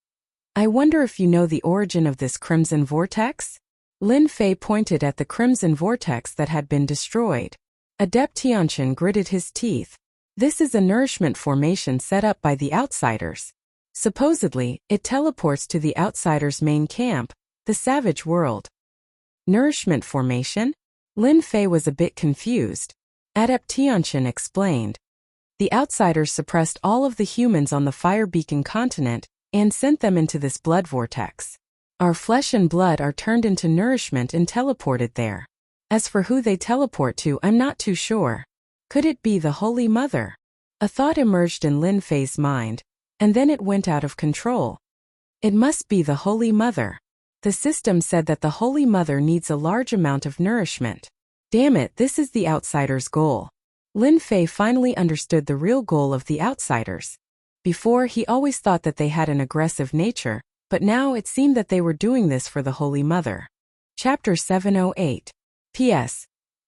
I wonder if you know the origin of this crimson vortex? Lin Fei pointed at the crimson vortex that had been destroyed. Adept Tianshan gritted his teeth. This is a nourishment formation set up by the outsiders. Supposedly, it teleports to the outsiders' main camp, the savage world. Nourishment formation? Lin Fei was a bit confused. Adept Tianshan explained. The outsiders suppressed all of the humans on the Fire Beacon continent and sent them into this blood vortex. Our flesh and blood are turned into nourishment and teleported there. As for who they teleport to, I'm not too sure. Could it be the Holy Mother? A thought emerged in Lin Fei's mind, and then it went out of control. It must be the Holy Mother. The system said that the Holy Mother needs a large amount of nourishment. Damn it, this is the outsiders' goal. Lin Fei finally understood the real goal of the outsiders. Before, he always thought that they had an aggressive nature, but now it seemed that they were doing this for the Holy Mother. Chapter 708. P.S.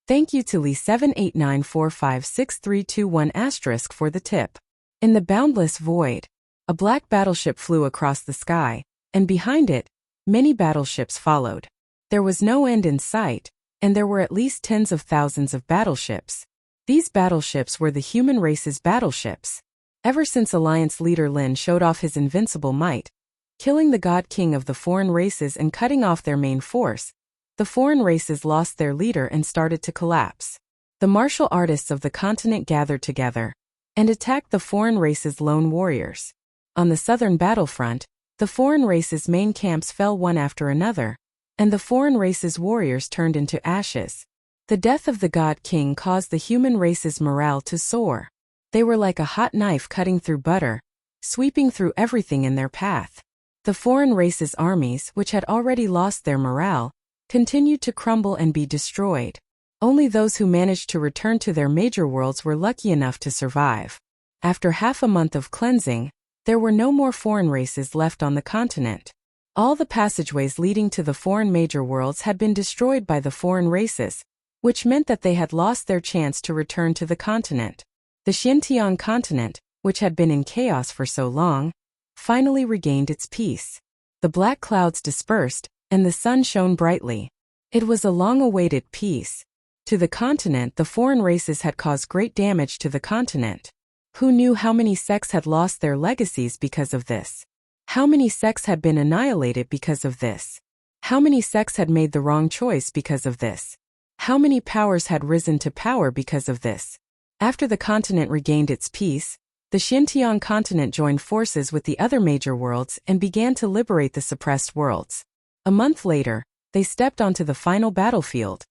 Thank you to Lee7894563321* for the tip. In the boundless void, a black battleship flew across the sky, and behind it, many battleships followed. There was no end in sight, and there were at least tens of thousands of battleships. These battleships were the human race's battleships. Ever since Alliance leader Lin showed off his invincible might, killing the God King of the foreign races and cutting off their main force, the foreign races lost their leader and started to collapse. The martial artists of the continent gathered together and attacked the foreign race's lone warriors. On the southern battlefront, the foreign race's main camps fell one after another, and the foreign race's warriors turned into ashes. The death of the God King caused the human race's morale to soar. They were like a hot knife cutting through butter, sweeping through everything in their path. The foreign race's armies, which had already lost their morale, continued to crumble and be destroyed. Only those who managed to return to their major worlds were lucky enough to survive. After half a month of cleansing, there were no more foreign races left on the continent. All the passageways leading to the foreign major worlds had been destroyed by the foreign races, which meant that they had lost their chance to return to the continent. The Xintian continent, which had been in chaos for so long, finally regained its peace. The black clouds dispersed, and the sun shone brightly. It was a long-awaited peace. To the continent, the foreign races had caused great damage to the continent. Who knew how many sects had lost their legacies because of this? How many sects had been annihilated because of this? How many sects had made the wrong choice because of this? How many powers had risen to power because of this? After the continent regained its peace, the Xintian continent joined forces with the other major worlds and began to liberate the suppressed worlds. A month later, they stepped onto the final battlefield,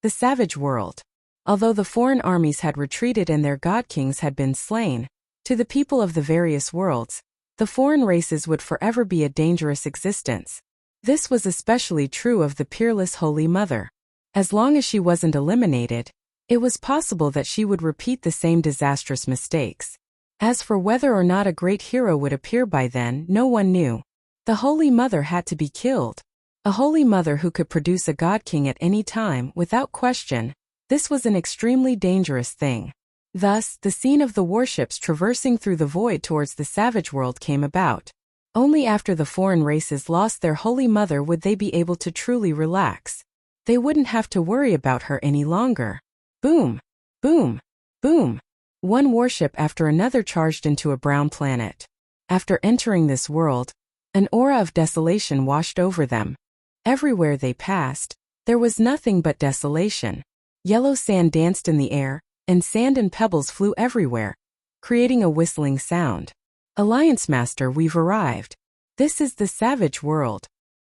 the savage world. Although the foreign armies had retreated and their god kings had been slain, To the people of the various worlds, the foreign races would forever be a dangerous existence. This was especially true of the peerless Holy Mother. As long as she wasn't eliminated, it was possible that she would repeat the same disastrous mistakes. As for whether or not a great hero would appear by then, no one knew. The Holy Mother had to be killed. A Holy Mother who could produce a God King at any time, without question, this was an extremely dangerous thing. Thus, the scene of the warships traversing through the void towards the savage world came about. Only after the foreign races lost their Holy Mother would they be able to truly relax. They wouldn't have to worry about her any longer. Boom! Boom! Boom! One warship after another charged into a brown planet. After entering this world, an aura of desolation washed over them. Everywhere they passed, there was nothing but desolation. Yellow sand danced in the air, and sand and pebbles flew everywhere, creating a whistling sound. Alliance Master, we've arrived. This is the savage world.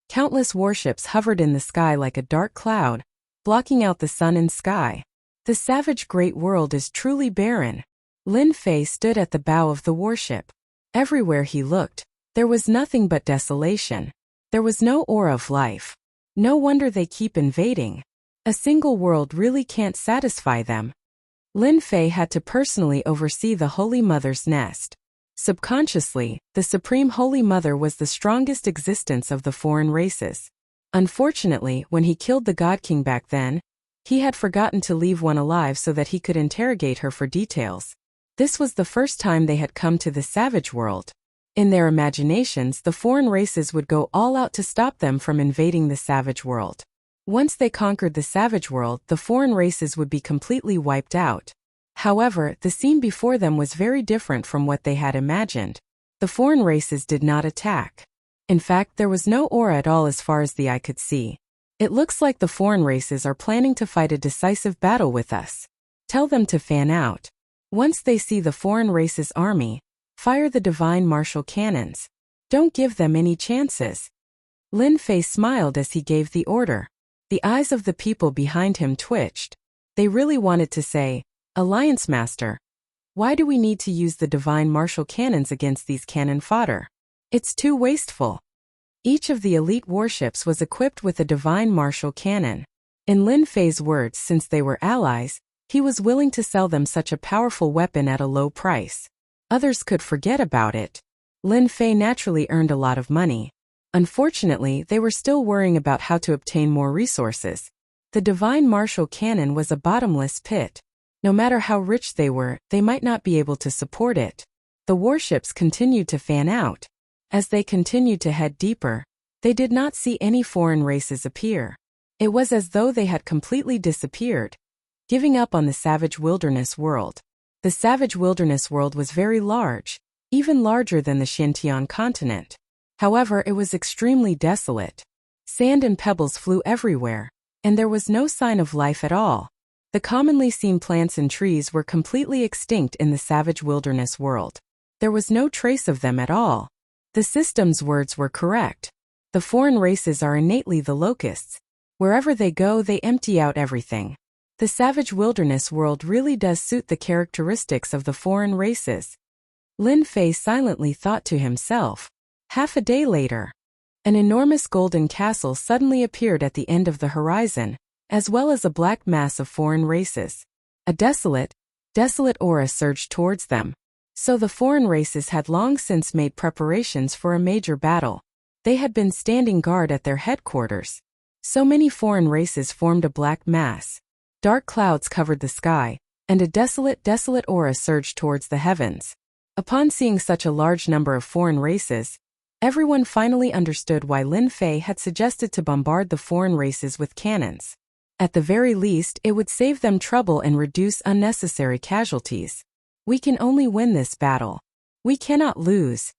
Countless warships hovered in the sky like a dark cloud, blocking out the sun and sky. The savage great world is truly barren. Lin Fei stood at the bow of the warship. Everywhere he looked, there was nothing but desolation. There was no aura of life. No wonder they keep invading. A single world really can't satisfy them. Lin Fei had to personally oversee the Holy Mother's nest. Subconsciously, the Supreme Holy Mother was the strongest existence of the foreign races. Unfortunately, when he killed the God King back then, he had forgotten to leave one alive so that he could interrogate her for details. This was the first time they had come to the savage world. In their imaginations, the foreign races would go all out to stop them from invading the savage world. Once they conquered the savage world, the foreign races would be completely wiped out. However, the scene before them was very different from what they had imagined. The foreign races did not attack. In fact, there was no aura at all as far as the eye could see. It looks like the foreign races are planning to fight a decisive battle with us. Tell them to fan out. Once they see the foreign races' army, fire the divine martial cannons. Don't give them any chances. Lin Fei smiled as he gave the order. The eyes of the people behind him twitched. They really wanted to say, Alliance Master, why do we need to use the divine martial cannons against these cannon fodder? It's too wasteful. Each of the elite warships was equipped with a divine martial cannon. In Lin Fei's words, since they were allies, he was willing to sell them such a powerful weapon at a low price. Others could forget about it. Lin Fei naturally earned a lot of money. Unfortunately, they were still worrying about how to obtain more resources. The divine martial cannon was a bottomless pit. No matter how rich they were, they might not be able to support it. The warships continued to fan out. As they continued to head deeper, they did not see any foreign races appear. It was as though they had completely disappeared, giving up on the savage wilderness world. The savage wilderness world was very large, even larger than the Xintian continent. However, it was extremely desolate. Sand and pebbles flew everywhere, and there was no sign of life at all. The commonly seen plants and trees were completely extinct in the savage wilderness world. There was no trace of them at all. The system's words were correct. The foreign races are innately the locusts. Wherever they go, they empty out everything. The savage wilderness world really does suit the characteristics of the foreign races. Lin Fei silently thought to himself. Half a day later, an enormous golden castle suddenly appeared at the end of the horizon, as well as a black mass of foreign races. A desolate aura surged towards them. So the foreign races had long since made preparations for a major battle. They had been standing guard at their headquarters. So many foreign races formed a black mass. Dark clouds covered the sky, and a desolate aura surged towards the heavens. Upon seeing such a large number of foreign races, everyone finally understood why Lin Fei had suggested to bombard the foreign races with cannons. At the very least, it would save them trouble and reduce unnecessary casualties. We can only win this battle. We cannot lose.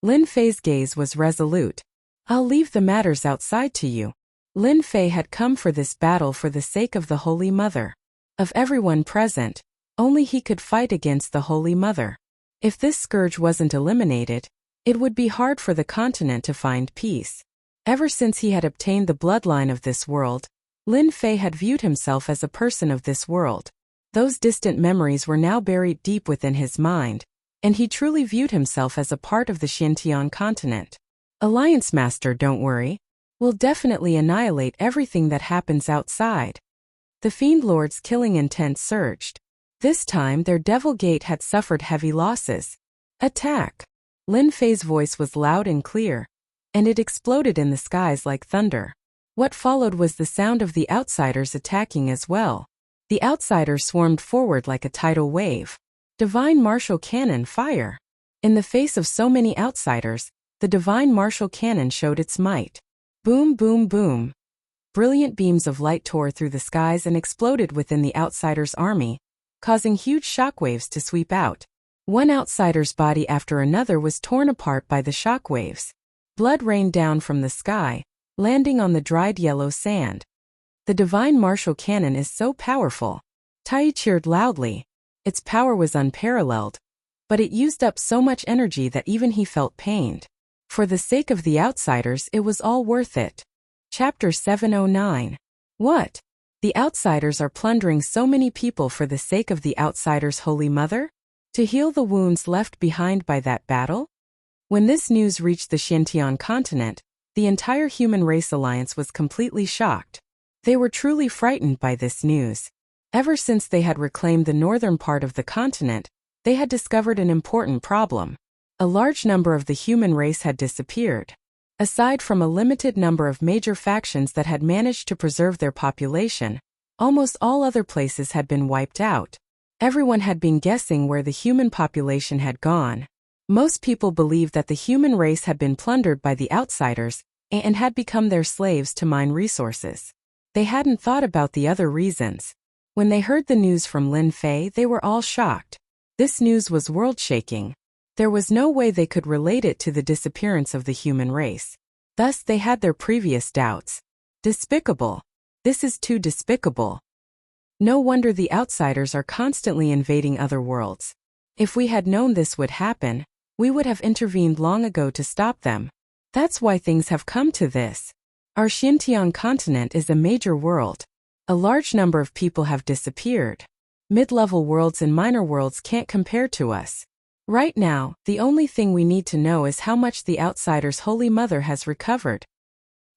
Lin Fei's gaze was resolute. I'll leave the matters outside to you. Lin Fei had come for this battle for the sake of the Holy Mother. Of everyone present, only he could fight against the Holy Mother. If this scourge wasn't eliminated, it would be hard for the continent to find peace. Ever since he had obtained the bloodline of this world, Lin Fei had viewed himself as a person of this world. Those distant memories were now buried deep within his mind, and he truly viewed himself as a part of the Xintian continent. Alliance Master, don't worry. We'll definitely annihilate everything that happens outside. The Fiend Lord's killing intent surged. This time their Devil Gate had suffered heavy losses. Attack! Lin Fei's voice was loud and clear, and it exploded in the skies like thunder. What followed was the sound of the outsiders attacking as well. The outsiders swarmed forward like a tidal wave. Divine Martial Cannon, fire! In the face of so many outsiders, the Divine Martial Cannon showed its might. Boom, boom, boom. Brilliant beams of light tore through the skies and exploded within the outsiders' army, causing huge shockwaves to sweep out. One outsider's body after another was torn apart by the shockwaves. Blood rained down from the sky, landing on the dried yellow sand. The Divine Martial Cannon is so powerful. Tai cheered loudly. Its power was unparalleled, but it used up so much energy that even he felt pained. For the sake of the outsiders, it was all worth it. Chapter 709. What? The outsiders are plundering so many people for the sake of the outsiders' Holy Mother? To heal the wounds left behind by that battle? When this news reached the Xintian continent, the entire human race alliance was completely shocked. They were truly frightened by this news. Ever since they had reclaimed the northern part of the continent, they had discovered an important problem. A large number of the human race had disappeared. Aside from a limited number of major factions that had managed to preserve their population, almost all other places had been wiped out. Everyone had been guessing where the human population had gone. Most people believed that the human race had been plundered by the outsiders and had become their slaves to mine resources. They hadn't thought about the other reasons. When they heard the news from Lin Fei, they were all shocked. This news was world-shaking. There was no way they could relate it to the disappearance of the human race. Thus they had their previous doubts. Despicable. This is too despicable. No wonder the outsiders are constantly invading other worlds. If we had known this would happen, we would have intervened long ago to stop them. That's why things have come to this. Our Xintian continent is a major world. A large number of people have disappeared. Mid-level worlds and minor worlds can't compare to us. Right now, the only thing we need to know is how much the outsider's Holy Mother has recovered.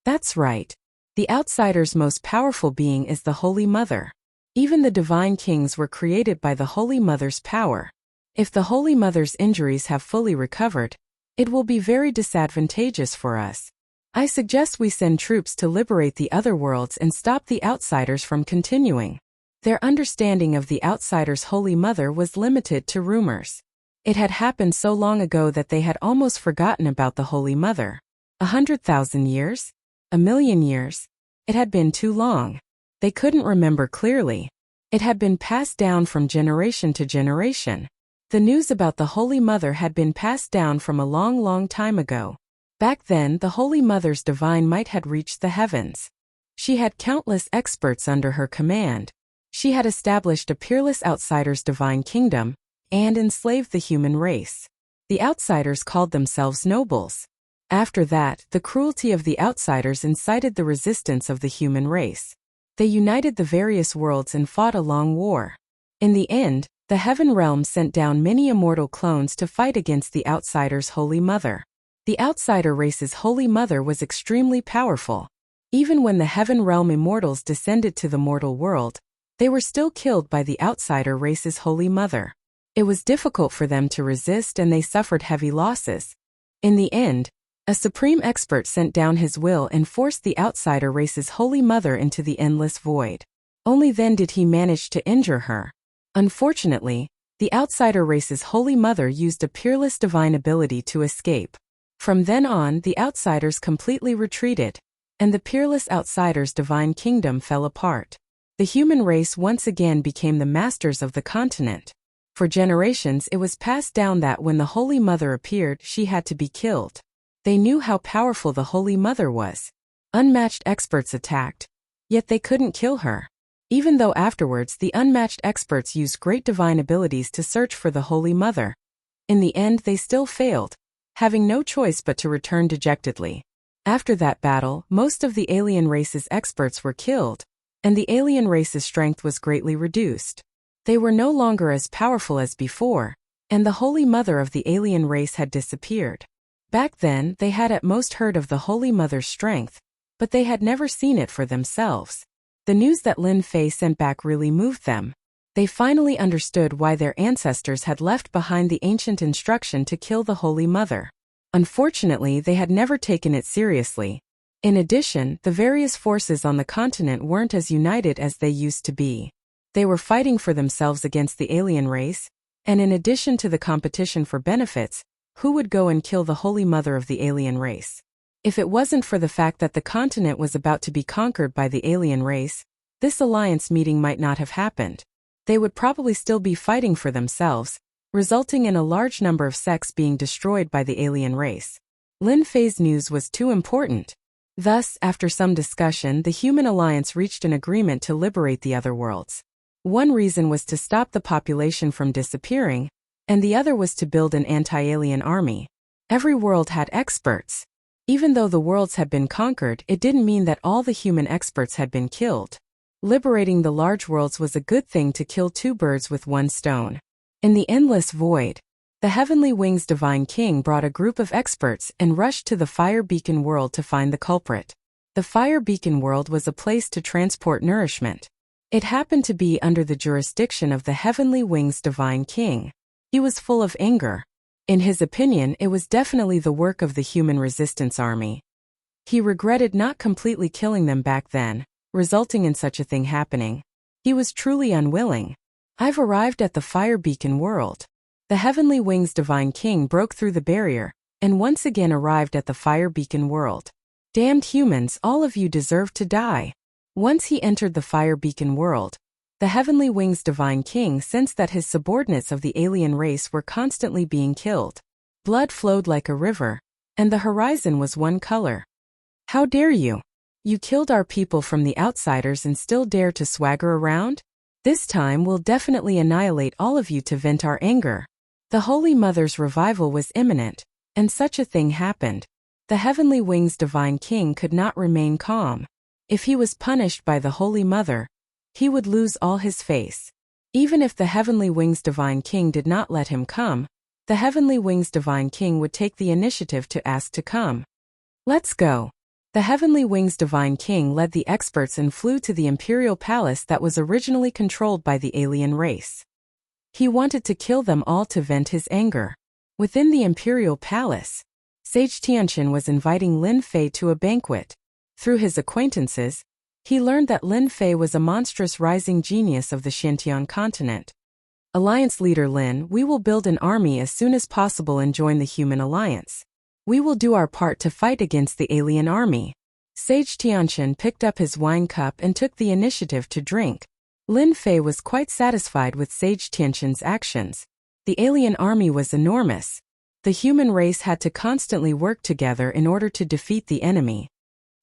That's right. The outsider's most powerful being is the Holy Mother. Even the divine kings were created by the Holy Mother's power. If the Holy Mother's injuries have fully recovered, it will be very disadvantageous for us. I suggest we send troops to liberate the other worlds and stop the outsiders from continuing. Their understanding of the outsider's Holy Mother was limited to rumors. It had happened so long ago that they had almost forgotten about the Holy Mother. 100,000 years? 1,000,000 years? It had been too long. They couldn't remember clearly. It had been passed down from generation to generation. The news about the Holy Mother had been passed down from a long, long time ago. Back then, the Holy Mother's divine might had reached the heavens. She had countless experts under her command. She had established a peerless outsider's divine kingdom and enslaved the human race. The outsiders called themselves nobles. After that, the cruelty of the outsiders incited the resistance of the human race. They united the various worlds and fought a long war. In the end, the Heaven Realm sent down many immortal clones to fight against the outsider's Holy Mother. The outsider race's Holy Mother was extremely powerful. Even when the Heaven Realm immortals descended to the mortal world, they were still killed by the outsider race's Holy Mother. It was difficult for them to resist and they suffered heavy losses. In the end, a supreme expert sent down his will and forced the outsider race's Holy Mother into the endless void. Only then did he manage to injure her. Unfortunately, the outsider race's Holy Mother used a peerless divine ability to escape. From then on, the outsiders completely retreated, and the peerless outsider's divine kingdom fell apart. The human race once again became the masters of the continent. For generations, it was passed down that when the Holy Mother appeared, she had to be killed. They knew how powerful the Holy Mother was. Unmatched experts attacked, yet they couldn't kill her. Even though afterwards the unmatched experts used great divine abilities to search for the Holy Mother. In the end they still failed, having no choice but to return dejectedly. After that battle, most of the alien race's experts were killed, and the alien race's strength was greatly reduced. They were no longer as powerful as before, and the Holy Mother of the alien race had disappeared. Back then, they had at most heard of the Holy Mother's strength, but they had never seen it for themselves. The news that Lin Fei sent back really moved them. They finally understood why their ancestors had left behind the ancient instruction to kill the Holy Mother. Unfortunately, they had never taken it seriously. In addition, the various forces on the continent weren't as united as they used to be. They were fighting for themselves against the alien race, and in addition to the competition for benefits, who would go and kill the Holy Mother of the alien race? If it wasn't for the fact that the continent was about to be conquered by the alien race, this alliance meeting might not have happened. They would probably still be fighting for themselves, resulting in a large number of sects being destroyed by the alien race. Lin Fei's news was too important. Thus, after some discussion, the human alliance reached an agreement to liberate the other worlds. One reason was to stop the population from disappearing, and the other was to build an anti-alien army. Every world had experts. Even though the worlds had been conquered, it didn't mean that all the human experts had been killed. Liberating the large worlds was a good thing to kill two birds with one stone. In the endless void, the Heavenly Wings Divine King brought a group of experts and rushed to the Fire Beacon world to find the culprit. The Fire Beacon world was a place to transport nourishment. It happened to be under the jurisdiction of the Heavenly Wings Divine King. He was full of anger. In his opinion, it was definitely the work of the human resistance army. He regretted not completely killing them back then, resulting in such a thing happening. He was truly unwilling. I've arrived at the Fire Beacon world. The Heavenly Wings Divine King broke through the barrier, and once again arrived at the Fire Beacon world. Damned humans, all of you deserve to die. Once he entered the Fire Beacon world, the Heavenly Wings Divine King sensed that his subordinates of the alien race were constantly being killed. Blood flowed like a river, and the horizon was one color. How dare you? You killed our people from the outsiders and still dare to swagger around? This time we'll definitely annihilate all of you to vent our anger. The Holy Mother's revival was imminent, and such a thing happened. The Heavenly Wings Divine King could not remain calm. If he was punished by the Holy Mother, he would lose all his face. Even if the Heavenly Wings Divine King did not let him come, the Heavenly Wings Divine King would take the initiative to ask to come. Let's go. The Heavenly Wings Divine King led the experts and flew to the Imperial Palace that was originally controlled by the alien race. He wanted to kill them all to vent his anger. Within the Imperial Palace, Sage Tianqian was inviting Lin Fei to a banquet. Through his acquaintances, he learned that Lin Fei was a monstrous rising genius of the Xintian continent. Alliance leader Lin, we will build an army as soon as possible and join the human alliance. We will do our part to fight against the alien army. Sage Tianqian picked up his wine cup and took the initiative to drink. Lin Fei was quite satisfied with Sage Tianqian's actions. The alien army was enormous. The human race had to constantly work together in order to defeat the enemy.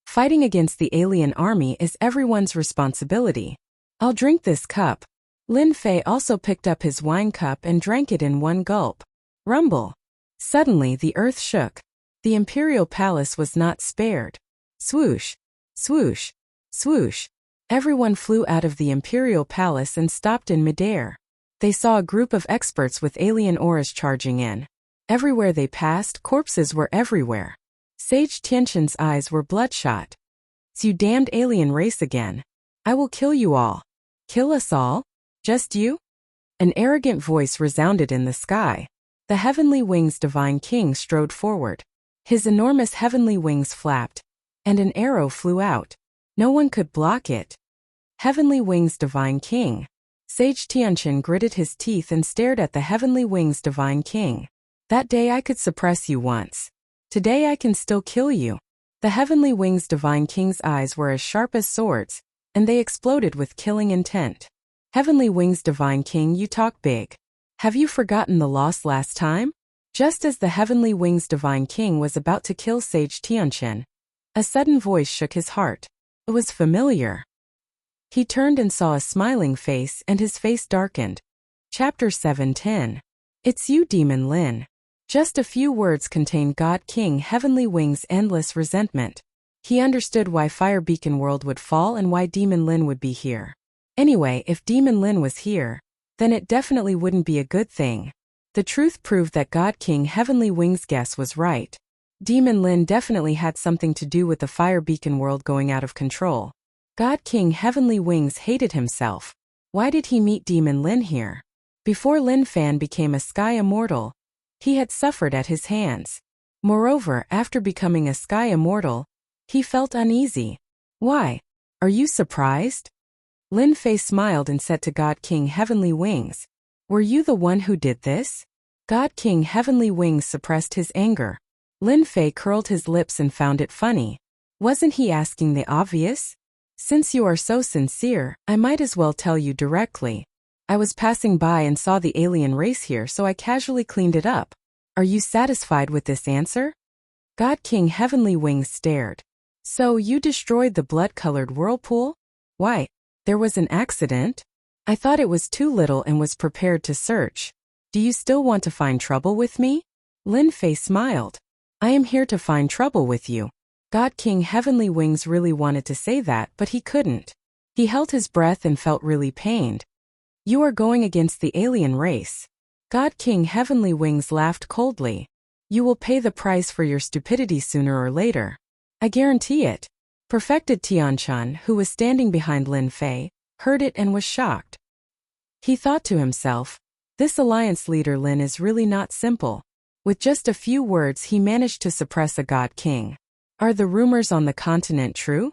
Fighting against the alien army is everyone's responsibility. I'll drink this cup. Lin Fei also picked up his wine cup and drank it in one gulp. Rumble. Suddenly the earth shook. The Imperial Palace was not spared. Swoosh, swoosh, swoosh. Everyone flew out of the Imperial Palace and stopped in midair. They saw a group of experts with alien auras charging in. Everywhere they passed, corpses were everywhere. Sage Tianqian's eyes were bloodshot. It's you damned alien race again. I will kill you all. Kill us all? Just you? An arrogant voice resounded in the sky. The Heavenly Wings Divine King strode forward. His enormous heavenly wings flapped, and an arrow flew out. No one could block it. Heavenly Wings Divine King. Sage Tianqian gritted his teeth and stared at the Heavenly Wings Divine King. That day I could suppress you once. Today I can still kill you. The Heavenly Wings Divine King's eyes were as sharp as swords, and they exploded with killing intent. Heavenly Wings Divine King, you talk big. Have you forgotten the loss last time? Just as the Heavenly Wings Divine King was about to kill Sage Tianqian, a sudden voice shook his heart. It was familiar. He turned and saw a smiling face, and his face darkened. Chapter 7:10. It's you, Demon Lin. Just a few words contained God King Heavenly Wings' endless resentment. He understood why Fire Beacon World would fall and why Demon Lin would be here. Anyway, if Demon Lin was here, then it definitely wouldn't be a good thing. The truth proved that God King Heavenly Wings' guess was right. Demon Lin definitely had something to do with the fire beacon world going out of control. God King Heavenly Wings hated himself. Why did he meet Demon Lin here? Before Lin Fan became a sky immortal, he had suffered at his hands. Moreover, after becoming a sky immortal, he felt uneasy. Why? Are you surprised? Lin Fei smiled and said to God King Heavenly Wings, "Were you the one who did this?" God King Heavenly Wings suppressed his anger. Lin Fei curled his lips and found it funny. Wasn't he asking the obvious? Since you are so sincere, I might as well tell you directly. I was passing by and saw the alien race here, so I casually cleaned it up. Are you satisfied with this answer? God King Heavenly Wings stared. So you destroyed the blood-colored whirlpool? Why? There was an accident? I thought it was too little and was prepared to search. Do you still want to find trouble with me? Lin Fei smiled. I am here to find trouble with you. God King Heavenly Wings really wanted to say that, but he couldn't. He held his breath and felt really pained. You are going against the alien race. God King Heavenly Wings laughed coldly. You will pay the price for your stupidity sooner or later. I guarantee it. Perfected Tianchan, who was standing behind Lin Fei, heard it and was shocked. He thought to himself, this alliance leader Lin is really not simple. With just a few words he managed to suppress a God King. Are the rumors on the continent true?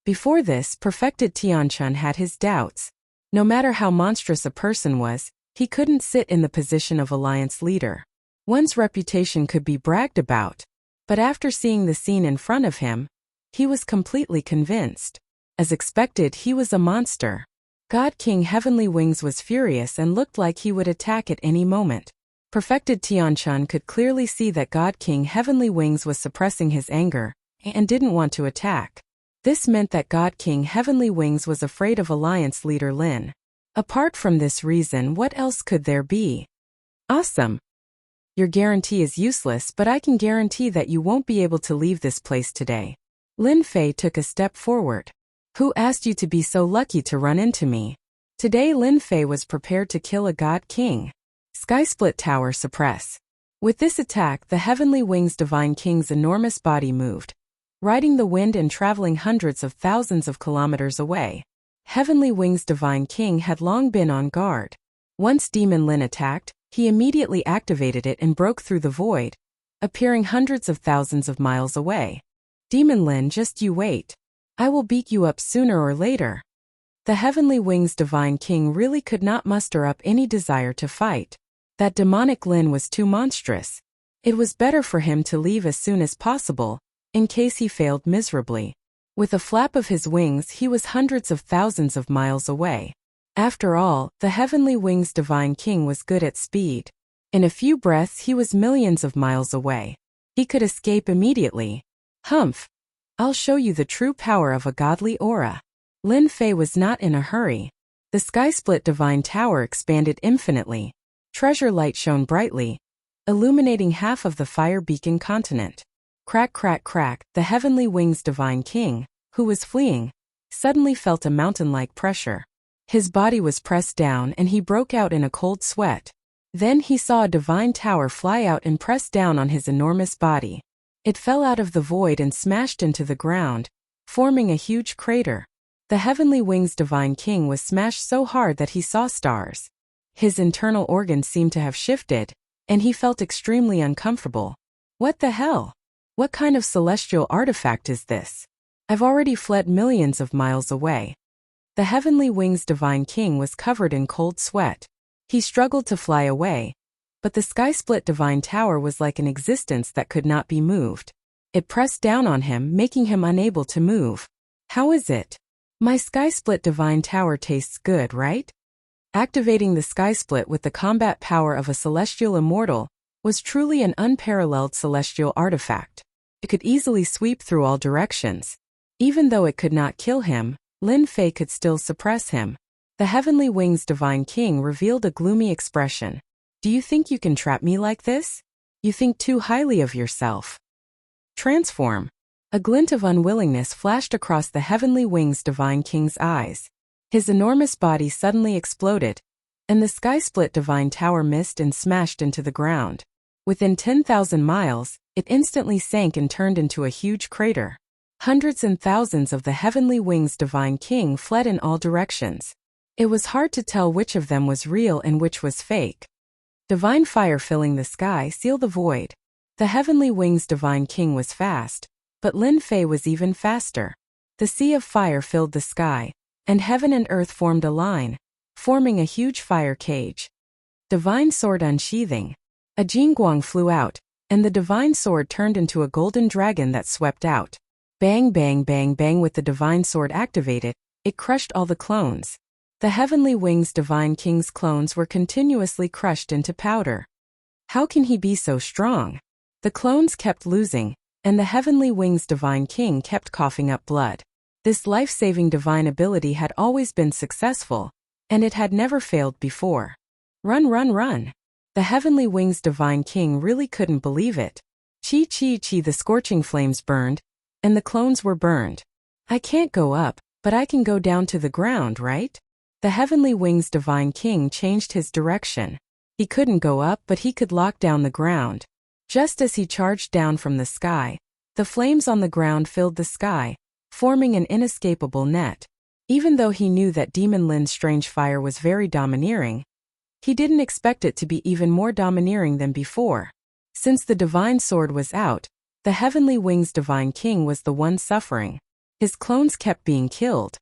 Before this, Perfected Tianchan had his doubts. No matter how monstrous a person was, he couldn't sit in the position of alliance leader. One's reputation could be bragged about. But after seeing the scene in front of him, he was completely convinced. As expected, he was a monster. God King Heavenly Wings was furious and looked like he would attack at any moment. Perfected Tianchan could clearly see that God King Heavenly Wings was suppressing his anger and didn't want to attack. This meant that God King Heavenly Wings was afraid of alliance leader Lin. Apart from this reason, what else could there be? Awesome. Your guarantee is useless, but I can guarantee that you won't be able to leave this place today. Lin Fei took a step forward. Who asked you to be so lucky to run into me? Today Lin Fei was prepared to kill a God King. Sky Split Tower suppress. With this attack, the Heavenly Wings Divine King's enormous body moved, riding the wind and traveling hundreds of thousands of kilometers away. Heavenly Wings Divine King had long been on guard. Once Demon Lin attacked, he immediately activated it and broke through the void, appearing hundreds of thousands of miles away. Demon Lin, just you wait. I will beat you up sooner or later. The Heavenly Wings Divine King really could not muster up any desire to fight. That demonic Lin was too monstrous. It was better for him to leave as soon as possible, in case he failed miserably. With a flap of his wings he was hundreds of thousands of miles away. After all, the Heavenly Wings Divine King was good at speed. In a few breaths he was millions of miles away. He could escape immediately. Humph! I'll show you the true power of a godly aura. Lin Fei was not in a hurry. The Sky Split Divine Tower expanded infinitely. Treasure light shone brightly, illuminating half of the fire beacon continent. Crack, crack, crack, the Heavenly Wings Divine King, who was fleeing, suddenly felt a mountain-like pressure. His body was pressed down and he broke out in a cold sweat. Then he saw a divine tower fly out and press down on his enormous body. It fell out of the void and smashed into the ground, forming a huge crater. The Heavenly Wings Divine King was smashed so hard that he saw stars. His internal organs seemed to have shifted, and he felt extremely uncomfortable. What the hell? What kind of celestial artifact is this? I've already fled millions of miles away. The Heavenly Wings Divine King was covered in cold sweat. He struggled to fly away, but the Sky Split Divine Tower was like an existence that could not be moved. It pressed down on him, making him unable to move. How is it? My Sky Split Divine Tower tastes good, right? Activating the Sky Split with the combat power of a celestial immortal was truly an unparalleled celestial artifact. It could easily sweep through all directions. Even though it could not kill him, Lin Fei could still suppress him. The Heavenly Wings Divine King revealed a gloomy expression. Do you think you can trap me like this? You think too highly of yourself. Transform. A glint of unwillingness flashed across the Heavenly Wings Divine King's eyes. His enormous body suddenly exploded, and the sky-split divine tower missed and smashed into the ground. Within 10,000 miles, it instantly sank and turned into a huge crater. Hundreds and thousands of the heavenly wings divine king fled in all directions. It was hard to tell which of them was real and which was fake. Divine fire filling the sky sealed the void. The heavenly wings divine king was fast, but Lin Fei was even faster. The sea of fire filled the sky, and heaven and earth formed a line, forming a huge fire cage. Divine sword unsheathing. A jingguang flew out, and the divine sword turned into a golden dragon that swept out. Bang bang bang bang. With the divine sword activated, it crushed all the clones. The heavenly wings divine king's clones were continuously crushed into powder. How can he be so strong? The clones kept losing, and the heavenly wings divine king kept coughing up blood. This life-saving divine ability had always been successful, and it had never failed before. Run, run, run. The heavenly wings divine king really couldn't believe it. Chi chi chi. The scorching flames burned, and the clones were burned. I can't go up, but I can go down to the ground, right? The heavenly wings divine king changed his direction. He couldn't go up, but he could lock down the ground. Just as he charged down from the sky, the flames on the ground filled the sky, forming an inescapable net. Even though he knew that Demon Lin's strange fire was very domineering, he didn't expect it to be even more domineering than before. Since the divine sword was out, the heavenly wings divine king was the one suffering. His clones kept being killed.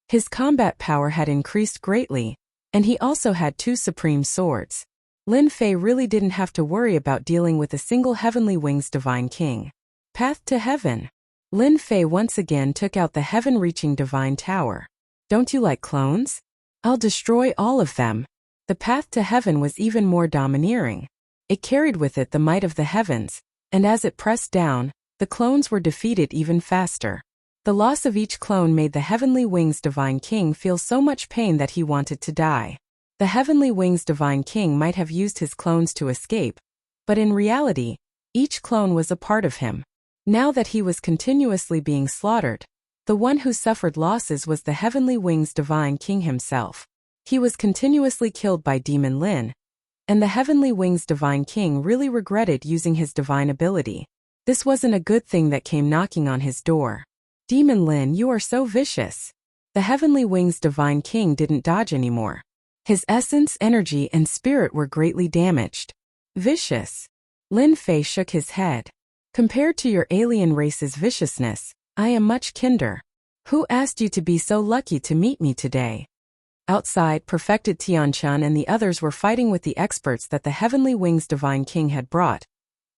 His combat power had increased greatly, and he also had 2 supreme swords. Lin Fei really didn't have to worry about dealing with a single heavenly wings divine king. Path to heaven. Lin Fei once again took out the heaven-reaching divine tower. Don't you like clones? I'll destroy all of them. The path to heaven was even more domineering. It carried with it the might of the heavens, and as it pressed down, the clones were defeated even faster. The loss of each clone made the heavenly wings divine king feel so much pain that he wanted to die. The heavenly wings divine king might have used his clones to escape, but in reality, each clone was a part of him. Now that he was continuously being slaughtered, the one who suffered losses was the heavenly wings divine king himself. He was continuously killed by Demon Lin, and the heavenly wings divine king really regretted using his divine ability. This wasn't a good thing that came knocking on his door. Demon Lin, you are so vicious. The heavenly wings divine king didn't dodge anymore. His essence, energy, and spirit were greatly damaged. Vicious. Lin Fei shook his head. Compared to your alien race's viciousness, I am much kinder. Who asked you to be so lucky to meet me today? Outside, Perfected Tianchun and the others were fighting with the experts that the heavenly wings divine king had brought.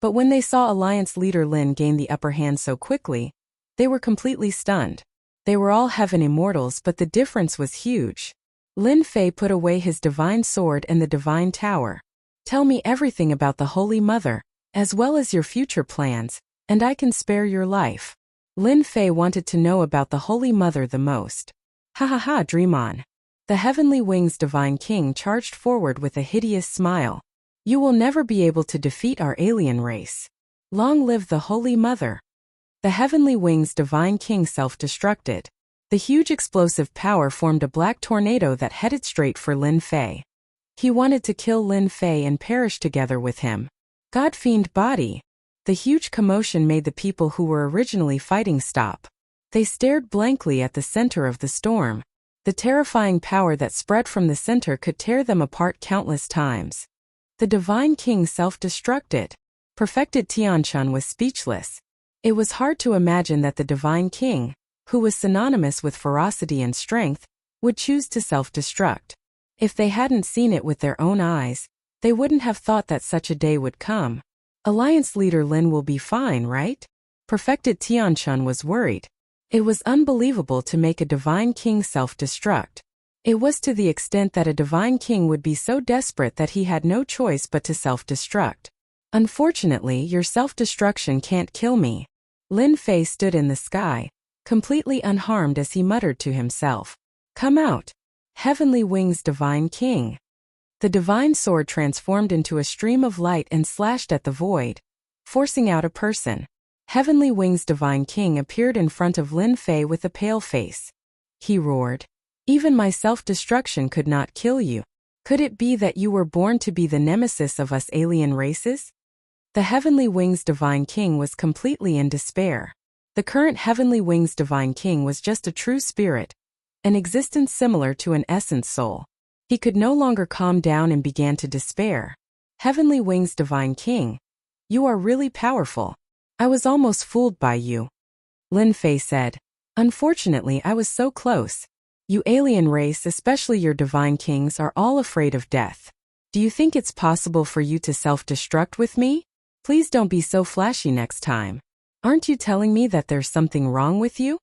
But when they saw Alliance leader Lin gain the upper hand so quickly, they were completely stunned. They were all heaven immortals, but the difference was huge. Lin Fei put away his divine sword and the divine tower. Tell me everything about the Holy Mother, as well as your future plans, and I can spare your life. Lin Fei wanted to know about the Holy Mother the most. Ha ha ha, dream on. The heavenly wings divine king charged forward with a hideous smile. You will never be able to defeat our alien race. Long live the Holy Mother. The heavenly wings divine king self-destructed. The huge explosive power formed a black tornado that headed straight for Lin Fei. He wanted to kill Lin Fei and perish together with him. God-fiend body. The huge commotion made the people who were originally fighting stop. They stared blankly at the center of the storm. The terrifying power that spread from the center could tear them apart countless times. The divine king self-destructed. Perfected Tianchun was speechless. It was hard to imagine that the divine king, who was synonymous with ferocity and strength, would choose to self-destruct. If they hadn't seen it with their own eyes, they wouldn't have thought that such a day would come. Alliance leader Lin will be fine, right? Perfected Tianchun was worried. It was unbelievable to make a divine king self-destruct. It was to the extent that a divine king would be so desperate that he had no choice but to self-destruct. Unfortunately, your self-destruction can't kill me. Lin Fei stood in the sky, completely unharmed as he muttered to himself. Come out. Heavenly wings divine king. The divine sword transformed into a stream of light and slashed at the void, forcing out a person. Heavenly wings divine king appeared in front of Lin Fei with a pale face. He roared. Even my self-destruction could not kill you. Could it be that you were born to be the nemesis of us alien races? The Heavenly Wings Divine King was completely in despair. The current Heavenly Wings Divine King was just a true spirit, an existence similar to an essence soul. He could no longer calm down and began to despair. Heavenly Wings Divine King, you are really powerful. I was almost fooled by you. Lin Fei said. Unfortunately, I was so close. You alien race, especially your divine kings, are all afraid of death. Do you think it's possible for you to self-destruct with me? Please don't be so flashy next time. Aren't you telling me that there's something wrong with you?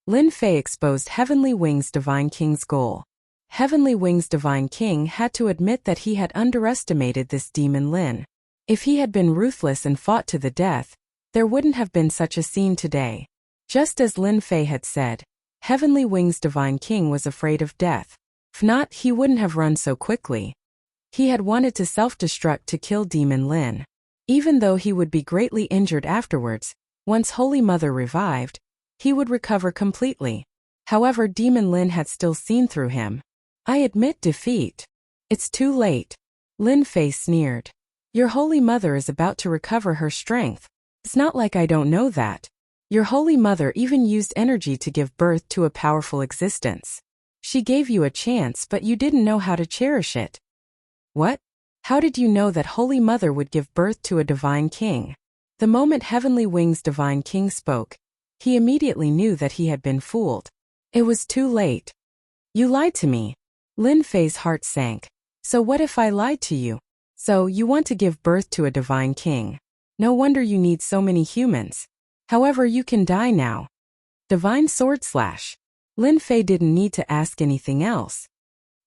Lin Fei exposed Heavenly Wings Divine King's goal. Heavenly Wings Divine King had to admit that he had underestimated this demon Lin. If he had been ruthless and fought to the death, there wouldn't have been such a scene today. Just as Lin Fei had said, Heavenly Wings Divine King was afraid of death. If not, he wouldn't have run so quickly. He had wanted to self-destruct to kill Demon Lin. Even though he would be greatly injured afterwards, once Holy Mother revived, he would recover completely. However, Demon Lin had still seen through him. I admit defeat. It's too late. Lin Fei sneered. Your Holy Mother is about to recover her strength. It's not like I don't know that. Your Holy Mother even used energy to give birth to a powerful existence. She gave you a chance, but you didn't know how to cherish it. What? How did you know that Holy Mother would give birth to a divine king? The moment Heavenly Wings Divine King spoke, he immediately knew that he had been fooled. It was too late. You lied to me. Lin Fei's heart sank. So what if I lied to you? So you want to give birth to a divine king. No wonder you need so many humans. However, you can die now. Divine Sword Slash. Lin Fei didn't need to ask anything else.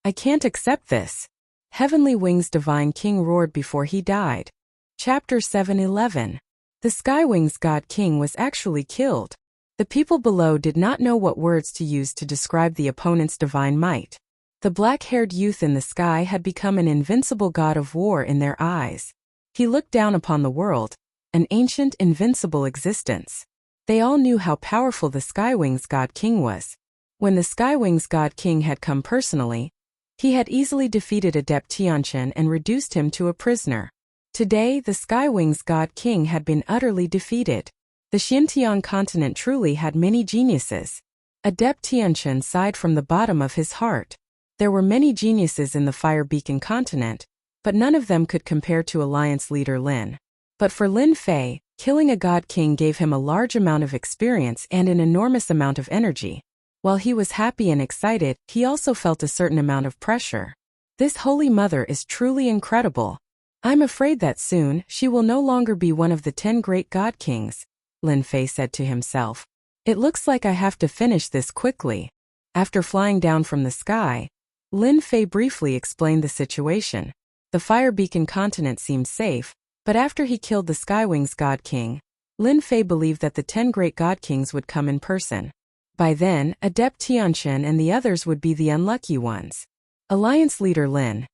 I can't accept this. Heavenly Wings Divine King roared before he died. Chapter 7:11. The Skywings God King was actually killed. The people below did not know what words to use to describe the opponent's divine might. The black-haired youth in the sky had become an invincible god of war in their eyes. He looked down upon the world, an ancient, invincible existence. They all knew how powerful the Skywings God King was. When the Skywings God King had come personally, he had easily defeated Adept Tianchen and reduced him to a prisoner. Today, the Skywings God King had been utterly defeated. The Xinjiang continent truly had many geniuses. Adept Tianchen sighed from the bottom of his heart. There were many geniuses in the Fire Beacon continent, but none of them could compare to Alliance leader Lin. But for Lin Fei, killing a God King gave him a large amount of experience and an enormous amount of energy. While he was happy and excited, he also felt a certain amount of pressure. This Holy Mother is truly incredible. I'm afraid that soon, she will no longer be one of the 10 great God Kings, Lin Fei said to himself. It looks like I have to finish this quickly. After flying down from the sky, Lin Fei briefly explained the situation. The Fire Beacon continent seemed safe, but after he killed the Skywings God King, Lin Fei believed that the 10 great God Kings would come in person. By then, Adept Tianchen and the others would be the unlucky ones. Alliance leader Lin.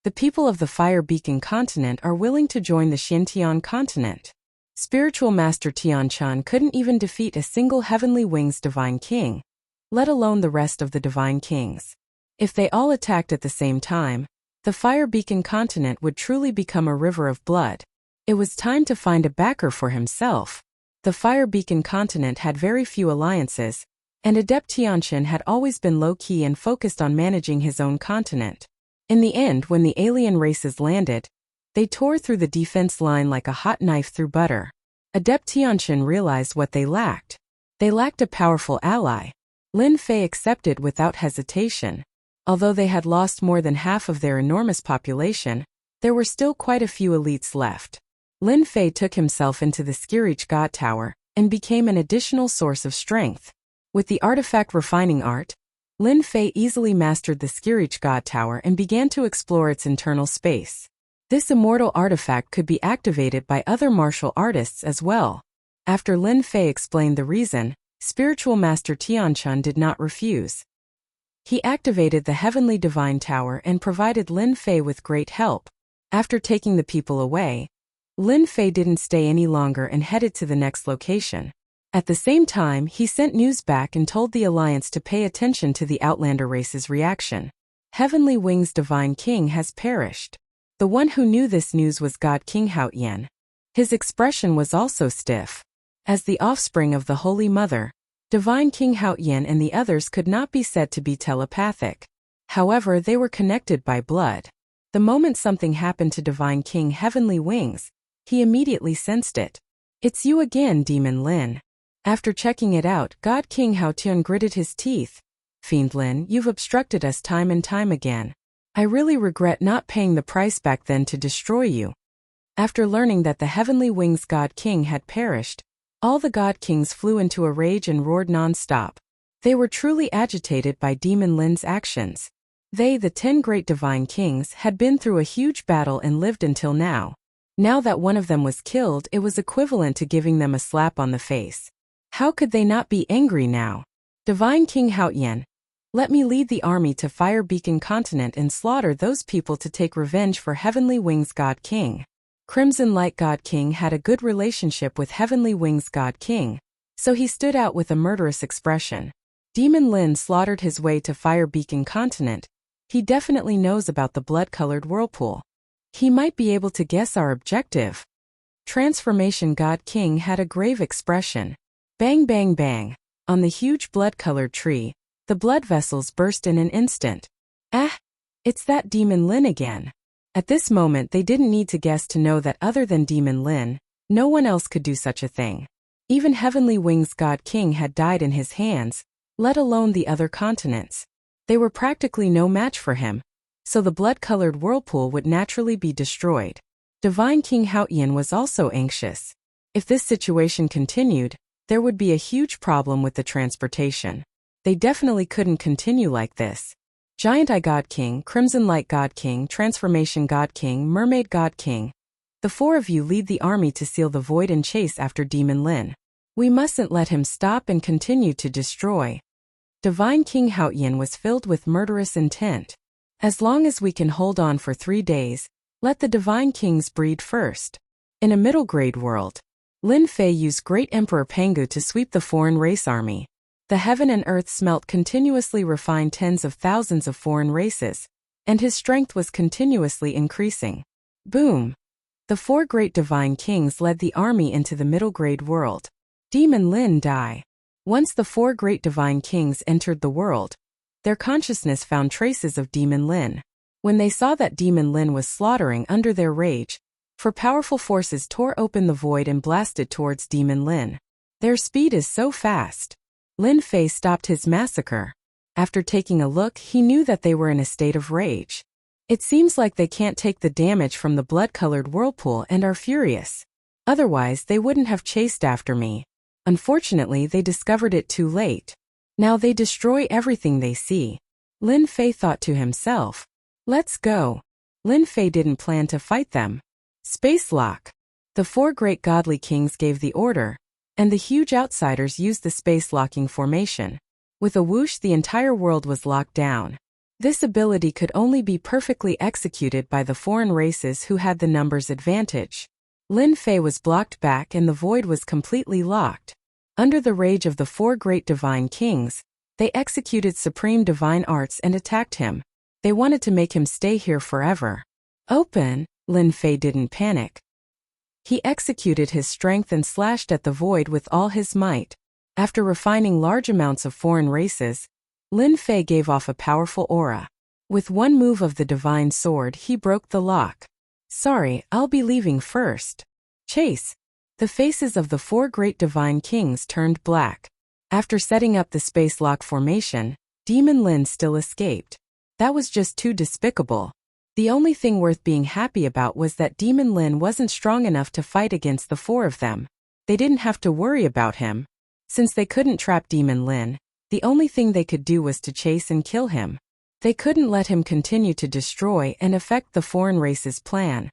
The people of the Fire Beacon continent are willing to join the Xinjiang continent. Spiritual Master Tianchan couldn't even defeat a single Heavenly Wings Divine King, let alone the rest of the Divine Kings. If they all attacked at the same time, the Fire Beacon continent would truly become a river of blood. It was time to find a backer for himself. The Fire Beacon continent had very few alliances, and Adept Tianchen had always been low-key and focused on managing his own continent. In the end, when the alien races landed, they tore through the defense line like a hot knife through butter. Adept Tianchen realized what they lacked. They lacked a powerful ally. Lin Fei accepted without hesitation. Although they had lost more than half of their enormous population, there were still quite a few elites left. Lin Fei took himself into the Skirich God Tower and became an additional source of strength. With the artifact refining art, Lin Fei easily mastered the Skirich God Tower and began to explore its internal space. This immortal artifact could be activated by other martial artists as well. After Lin Fei explained the reason, Spiritual Master Tianchen did not refuse. He activated the Heavenly Divine Tower and provided Lin Fei with great help. After taking the people away, Lin Fei didn't stay any longer and headed to the next location. At the same time, he sent news back and told the Alliance to pay attention to the Outlander race's reaction. Heavenly Wings Divine King has perished. The one who knew this news was God King Haotian. His expression was also stiff. As the offspring of the Holy Mother, Divine King Haotian and the others could not be said to be telepathic. However, they were connected by blood. The moment something happened to Divine King Heavenly Wings, he immediately sensed it. "It's you again, Demon Lin." After checking it out, God King Haotian gritted his teeth. "Fiend Lin, you've obstructed us time and time again. I really regret not paying the price back then to destroy you." After learning that the Heavenly Wings God King had perished, all the God Kings flew into a rage and roared non-stop. They were truly agitated by Demon Lin's actions. They, the 10 great Divine Kings, had been through a huge battle and lived until now. Now that one of them was killed, it was equivalent to giving them a slap on the face. How could they not be angry now? "Divine King Haotian, let me lead the army to Fire Beacon Continent and slaughter those people to take revenge for Heavenly Wings God King." Crimson Light God King had a good relationship with Heavenly Wings God King, so he stood out with a murderous expression. Demon Lin slaughtered his way to Fire Beacon Continent. He definitely knows about the blood-colored whirlpool. He might be able to guess our objective. Transformation God King had a grave expression. Bang bang bang. On the huge blood-colored tree, the blood vessels burst in an instant. "Ah! It's that Demon Lin again." At this moment they didn't need to guess to know that other than Demon Lin, no one else could do such a thing. Even Heavenly Wings God King had died in his hands, let alone the other continents. They were practically no match for him, so the blood-colored whirlpool would naturally be destroyed. Divine King Haotian was also anxious. If this situation continued, there would be a huge problem with the transportation. They definitely couldn't continue like this. Giant Eye God King, Crimson Light God King, Transformation God King, Mermaid God King. The 4 of you lead the army to seal the void and chase after Demon Lin. We mustn't let him stop and continue to destroy. Divine King Haotian was filled with murderous intent. As long as we can hold on for 3 days, let the Divine Kings breed first. In a middle-grade world, Lin Fei used Great Emperor Pangu to sweep the foreign race army. The heaven and earth smelt continuously refined tens of thousands of foreign races, and his strength was continuously increasing. Boom! The 4 great Divine Kings led the army into the middle-grade world. Demon Lin die. Once the 4 great Divine Kings entered the world, their consciousness found traces of Demon Lin. When they saw that Demon Lin was slaughtering under their rage, 4 powerful forces tore open the void and blasted towards Demon Lin. Their speed is so fast. Lin Fei stopped his massacre. After taking a look, he knew that they were in a state of rage. It seems like they can't take the damage from the blood-colored whirlpool and are furious. Otherwise, they wouldn't have chased after me. Unfortunately, they discovered it too late. Now they destroy everything they see. Lin Fei thought to himself, "Let's go." Lin Fei didn't plan to fight them. Space lock. The 4 great godly kings gave the order, and the huge outsiders used the space-locking formation. With a whoosh, the entire world was locked down. This ability could only be perfectly executed by the foreign races who had the numbers advantage. Lin Fei was blocked back and the void was completely locked. Under the rage of the 4 great Divine Kings, they executed supreme divine arts and attacked him. They wanted to make him stay here forever. Open! Lin Fei didn't panic. He executed his strength and slashed at the void with all his might. After refining large amounts of foreign races, Lin Fei gave off a powerful aura. With one move of the divine sword, he broke the lock. "Sorry, I'll be leaving first." Chase. The faces of the 4 great Divine Kings turned black. After setting up the space lock formation, Demon Lin still escaped. That was just too despicable. The only thing worth being happy about was that Demon Lin wasn't strong enough to fight against the 4 of them. They didn't have to worry about him. Since they couldn't trap Demon Lin, the only thing they could do was to chase and kill him. They couldn't let him continue to destroy and affect the foreign race's plan.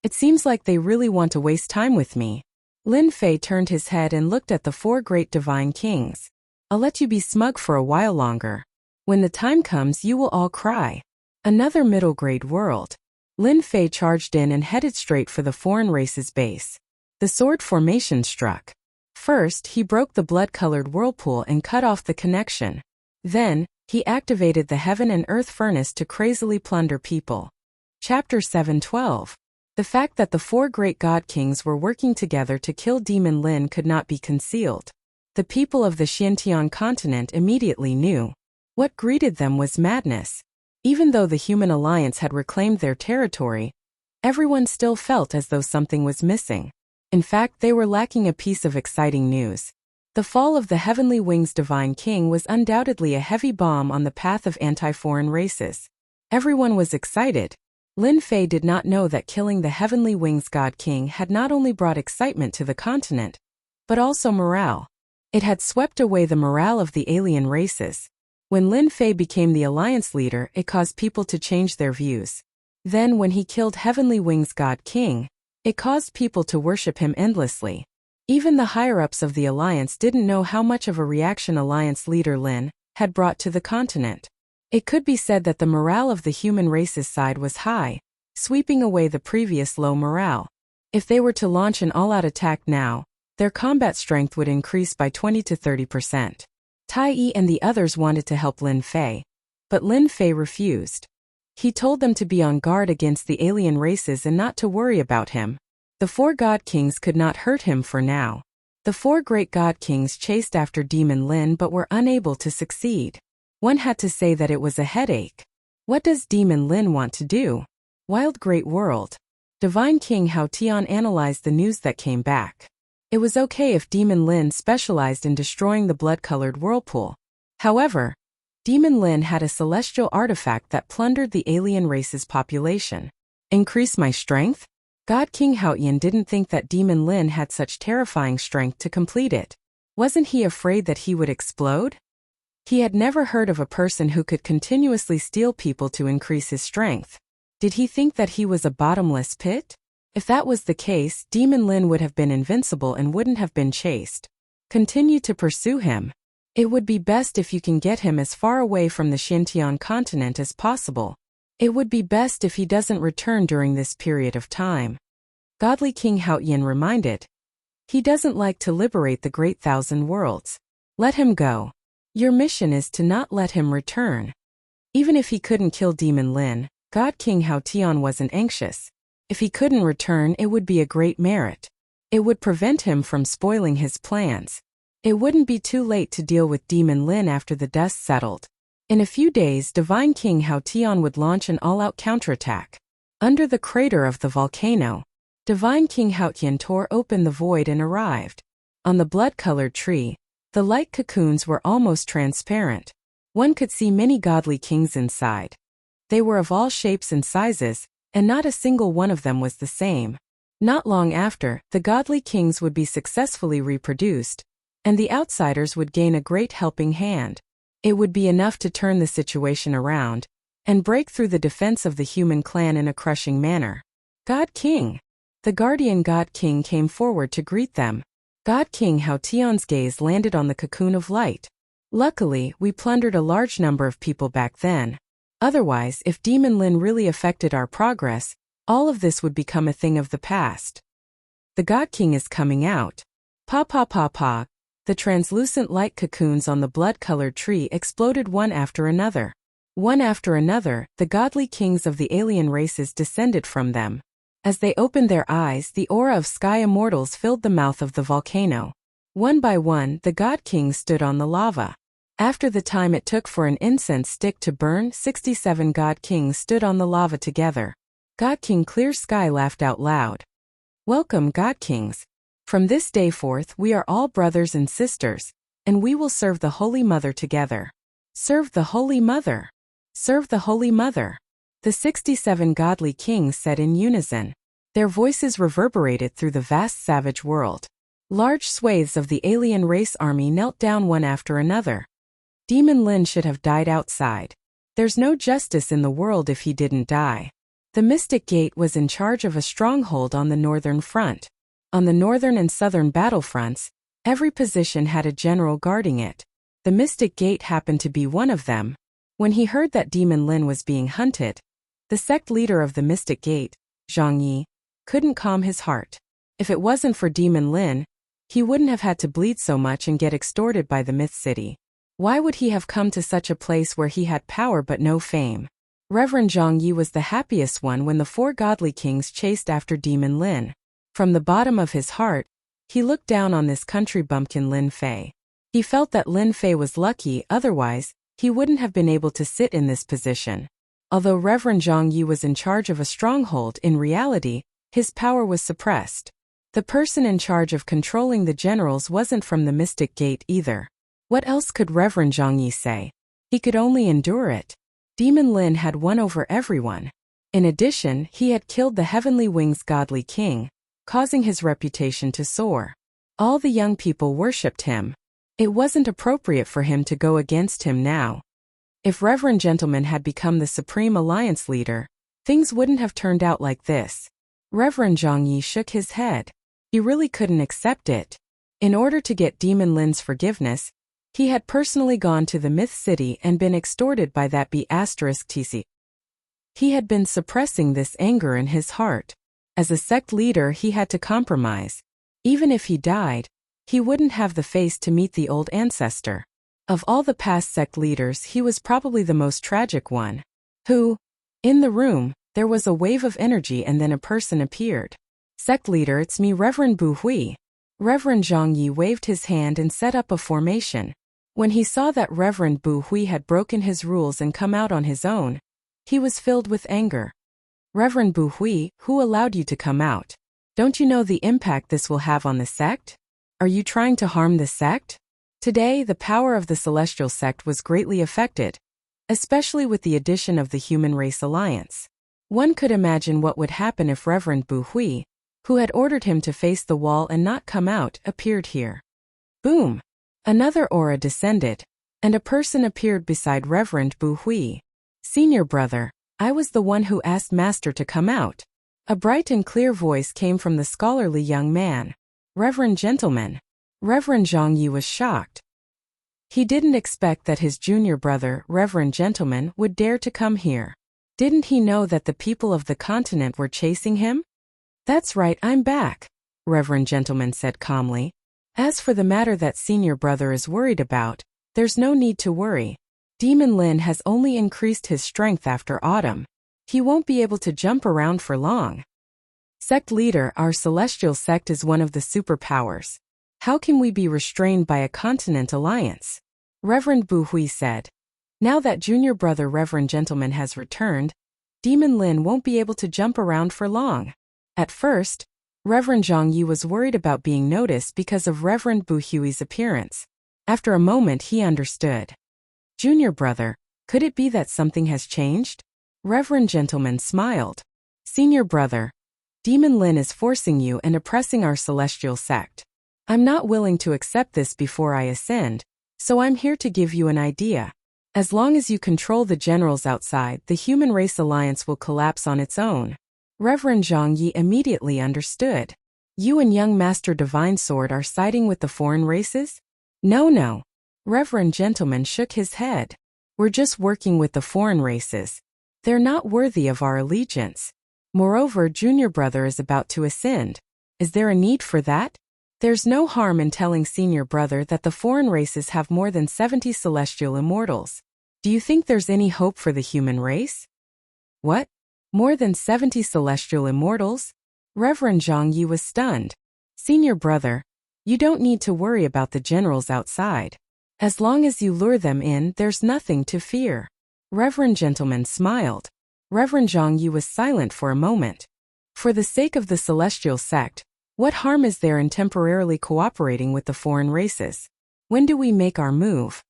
It seems like they really want to waste time with me. Lin Fei turned his head and looked at the 4 great Divine Kings. "I'll let you be smug for a while longer. When the time comes, you will all cry." Another middle-grade world. Lin Fei charged in and headed straight for the foreign race's base. The sword formation struck. First, he broke the blood-colored whirlpool and cut off the connection. Then, he activated the heaven and earth furnace to crazily plunder people. Chapter 7:12. The fact that the four great god kings were working together to kill Demon Lin could not be concealed. The people of the Xiantian continent immediately knew. What greeted them was madness. Even though the human alliance had reclaimed their territory, everyone still felt as though something was missing. In fact, they were lacking a piece of exciting news. The fall of the Heavenly Wings Divine King was undoubtedly a heavy bomb on the path of anti-foreign races. Everyone was excited. Lin Fei did not know that killing the Heavenly Wings God King had not only brought excitement to the continent, but also morale. It had swept away the morale of the alien races. When Lin Fei became the alliance leader, it caused people to change their views. Then when he killed Heavenly Wings God King, it caused people to worship him endlessly. Even the higher-ups of the alliance didn't know how much of a reaction alliance leader Lin had brought to the continent. It could be said that the morale of the human race's side was high, sweeping away the previous low morale. If they were to launch an all-out attack now, their combat strength would increase by 20 to 30%. Tai Yi and the others wanted to help Lin Fei, but Lin Fei refused. He told them to be on guard against the alien races and not to worry about him. The four god kings could not hurt him for now. The four great god kings chased after Demon Lin but were unable to succeed. One had to say that it was a headache. What does Demon Lin want to do? Wild Great World. Divine King Hao Tian analyzed the news that came back. It was okay if Demon Lin specialized in destroying the blood-colored whirlpool. However, Demon Lin had a celestial artifact that plundered the alien race's population. Increase my strength? God King Haotian didn't think that Demon Lin had such terrifying strength to complete it. Wasn't he afraid that he would explode? He had never heard of a person who could continuously steal people to increase his strength. Did he think that he was a bottomless pit? If that was the case, Demon Lin would have been invincible and wouldn't have been chased. Continue to pursue him. It would be best if you can get him as far away from the Xiantian continent as possible. It would be best if he doesn't return during this period of time. Godly King Haotian reminded. He doesn't like to liberate the Great Thousand Worlds. Let him go. Your mission is to not let him return. Even if he couldn't kill Demon Lin, God King Hao Tian wasn't anxious. If he couldn't return, it would be a great merit. It would prevent him from spoiling his plans. It wouldn't be too late to deal with Demon Lin after the dust settled. In a few days, Divine King Hao Tian would launch an all-out counterattack. Under the crater of the volcano, Divine King Hao Tian tore open the void and arrived. On the blood-colored tree, the light cocoons were almost transparent. One could see many godly kings inside. They were of all shapes and sizes, and not a single one of them was the same. Not long after, the godly kings would be successfully reproduced, and the outsiders would gain a great helping hand. It would be enough to turn the situation around, and break through the defense of the human clan in a crushing manner. God King! The guardian God King came forward to greet them. God King Hao Tian's gaze landed on the cocoon of light. Luckily, we plundered a large number of people back then. Otherwise, if Demon Lin really affected our progress, all of this would become a thing of the past. The God King is coming out. Pa pa pa pa. The translucent light cocoons on the blood-colored tree exploded one after another. One after another, the godly kings of the alien races descended from them. As they opened their eyes, the aura of sky immortals filled the mouth of the volcano. One by one, the God Kings stood on the lava. After the time it took for an incense stick to burn, 67 God Kings stood on the lava together. God King Clear Sky laughed out loud. Welcome, God Kings. From this day forth, we are all brothers and sisters, and we will serve the Holy Mother together. Serve the Holy Mother. Serve the Holy Mother. The 67 godly kings said in unison. Their voices reverberated through the vast savage world. Large swathes of the alien race army knelt down one after another. Demon Lin should have died outside. There's no justice in the world if he didn't die. The Mystic Gate was in charge of a stronghold on the northern front. On the northern and southern battlefronts, every position had a general guarding it. The Mystic Gate happened to be one of them. When he heard that Demon Lin was being hunted, the sect leader of the Mystic Gate, Zhang Yi, couldn't calm his heart. If it wasn't for Demon Lin, he wouldn't have had to bleed so much and get extorted by the Myth City. Why would he have come to such a place where he had power but no fame? Reverend Zhang Yi was the happiest one when the 4 godly kings chased after Demon Lin. From the bottom of his heart, he looked down on this country bumpkin Lin Fei. He felt that Lin Fei was lucky, otherwise, he wouldn't have been able to sit in this position. Although Reverend Zhang Yi was in charge of a stronghold, in reality, his power was suppressed. The person in charge of controlling the generals wasn't from the Mystic Gate either. What else could Reverend Zhang Yi say? He could only endure it. Demon Lin had won over everyone. In addition, he had killed the Heavenly Wings godly king, causing his reputation to soar. All the young people worshipped him. It wasn't appropriate for him to go against him now. If Reverend Gentleman had become the Supreme Alliance leader, things wouldn't have turned out like this. Reverend Zhang Yi shook his head. He really couldn't accept it. In order to get Demon Lin's forgiveness, he had personally gone to the Myth City and been extorted by that B*TC. He had been suppressing this anger in his heart. As a sect leader, he had to compromise. Even if he died, he wouldn't have the face to meet the old ancestor. Of all the past sect leaders, he was probably the most tragic one. In the room, there was a wave of energy and then a person appeared. Sect leader, it's me, Reverend Bu Hui. Reverend Zhang Yi waved his hand and set up a formation. When he saw that Reverend Bu Hui had broken his rules and come out on his own, he was filled with anger. Reverend Bu Hui, who allowed you to come out? Don't you know the impact this will have on the sect? Are you trying to harm the sect? Today, the power of the Celestial Sect was greatly affected, especially with the addition of the Human Race Alliance. One could imagine what would happen if Reverend Bu Hui, who had ordered him to face the wall and not come out, appeared here. Boom! Another aura descended, and a person appeared beside Reverend Bu Hui. Senior brother, I was the one who asked Master to come out. A bright and clear voice came from the scholarly young man. Reverend Gentleman. Reverend Zhang Yi was shocked. He didn't expect that his junior brother, Reverend Gentleman, would dare to come here. Didn't he know that the people of the continent were chasing him? That's right, I'm back, Reverend Gentleman said calmly. As for the matter that senior brother is worried about, there's no need to worry. Demon Lin has only increased his strength after autumn. He won't be able to jump around for long. Sect leader, our celestial sect is one of the superpowers. How can we be restrained by a continent alliance? Reverend Bu Hui said. Now that junior brother Reverend Gentleman has returned, Demon Lin won't be able to jump around for long. At first, Reverend Zhang Yi was worried about being noticed because of Reverend Bu Hui's appearance. After a moment he understood. Junior brother, could it be that something has changed? Reverend Gentleman smiled. Senior brother, Demon Lin is forcing you and oppressing our celestial sect. I'm not willing to accept this before I ascend, so I'm here to give you an idea. As long as you control the generals outside, the Human Race Alliance will collapse on its own. Reverend Zhang Yi immediately understood. You and young Master Divine Sword are siding with the foreign races? No. Reverend Gentleman shook his head. We're just working with the foreign races. They're not worthy of our allegiance. Moreover, junior brother is about to ascend. Is there a need for that? There's no harm in telling senior brother that the foreign races have more than 70 celestial immortals. Do you think there's any hope for the human race? What? More than 70 celestial immortals? Reverend Zhang Yi was stunned. Senior brother, you don't need to worry about the generals outside. As long as you lure them in, there's nothing to fear. Reverend Gentleman smiled. Reverend Zhang Yi was silent for a moment. For the sake of the celestial sect, what harm is there in temporarily cooperating with the foreign races? When do we make our move?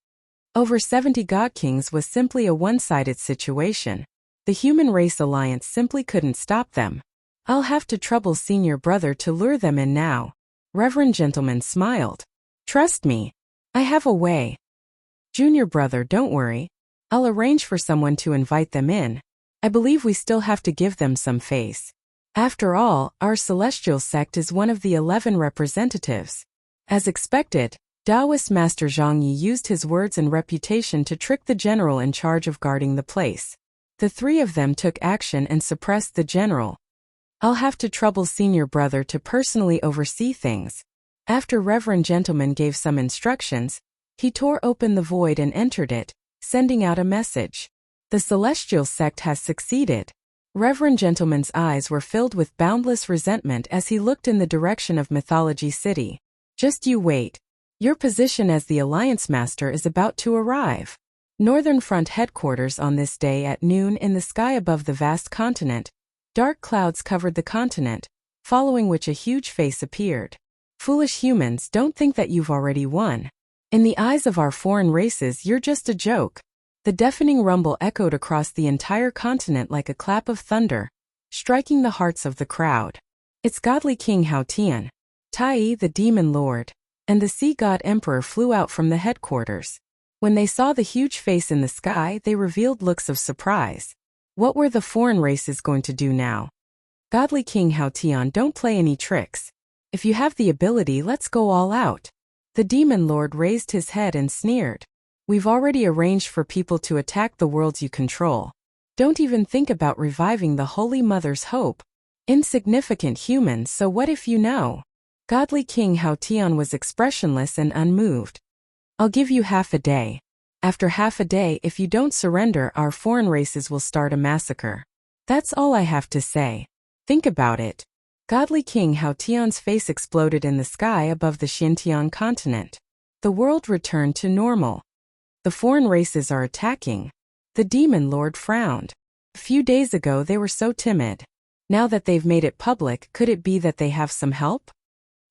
Over 70 God Kings was simply a one-sided situation. The Human Race Alliance simply couldn't stop them. I'll have to trouble senior brother to lure them in now. Reverend Gentleman smiled. Trust me. I have a way. Junior brother, don't worry. I'll arrange for someone to invite them in. I believe we still have to give them some face. After all, our celestial sect is one of the 11 representatives. As expected, Taoist Master Zhang Yi used his words and reputation to trick the general in charge of guarding the place. The three of them took action and suppressed the general. I'll have to trouble senior brother to personally oversee things. After Reverend Gentleman gave some instructions, He tore open the void and entered it, sending out a message. The celestial sect has succeeded. Reverend Gentleman's eyes were filled with boundless resentment as he looked in the direction of Mythology City. Just you wait. Your position as the Alliance Master is about to arrive. Northern Front headquarters on this day at noon in the sky above the vast continent. Dark clouds covered the continent, following which a huge face appeared. Foolish humans, don't think that you've already won. In the eyes of our foreign races, you're just a joke. The deafening rumble echoed across the entire continent like a clap of thunder, striking the hearts of the crowd. It's godly King Hao Tian, Tai, the demon lord, and the sea god emperor flew out from the headquarters. When they saw the huge face in the sky, they revealed looks of surprise. What were the foreign races going to do now? Godly King Hao Tian, don't play any tricks. If you have the ability, let's go all out. The demon lord raised his head and sneered. We've already arranged for people to attack the worlds you control. Don't even think about reviving the Holy Mother's hope. Insignificant humans, so what if you know? Godly King Hao Tian was expressionless and unmoved. I'll give you half a day. After half a day, if you don't surrender, our foreign races will start a massacre. That's all I have to say. Think about it. Godly King Hao Tian's face exploded in the sky above the Xinjiang continent. The world returned to normal. The foreign races are attacking. The demon lord frowned. A few days ago they were so timid. Now that they've made it public, could it be that they have some help?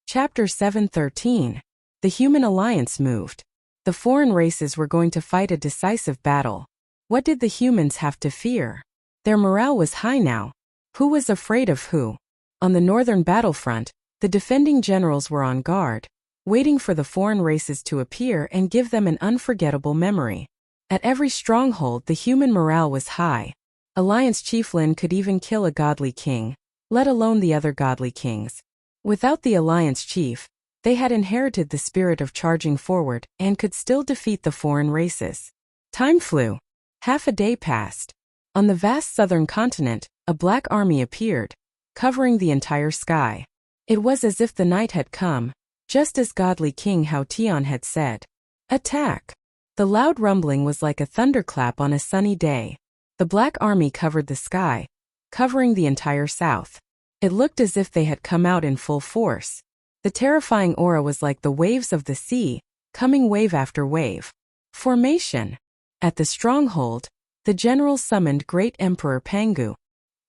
Chapter 713. The Human Alliance moved. The foreign races were going to fight a decisive battle. What did the humans have to fear? Their morale was high now. Who was afraid of who? On the northern battlefront, the defending generals were on guard, waiting for the foreign races to appear and give them an unforgettable memory. At every stronghold, the human morale was high. Alliance Chief Lin could even kill a godly king, let alone the other godly kings. Without the Alliance Chief, they had inherited the spirit of charging forward and could still defeat the foreign races. Time flew. Half a day passed. On the vast southern continent, a black army appeared, covering the entire sky. It was as if the night had come, just as godly King Hao Tian had said. Attack! The loud rumbling was like a thunderclap on a sunny day. The black army covered the sky, covering the entire south. It looked as if they had come out in full force. The terrifying aura was like the waves of the sea, coming wave after wave. Formation. At the stronghold, the general summoned Great Emperor Pangu.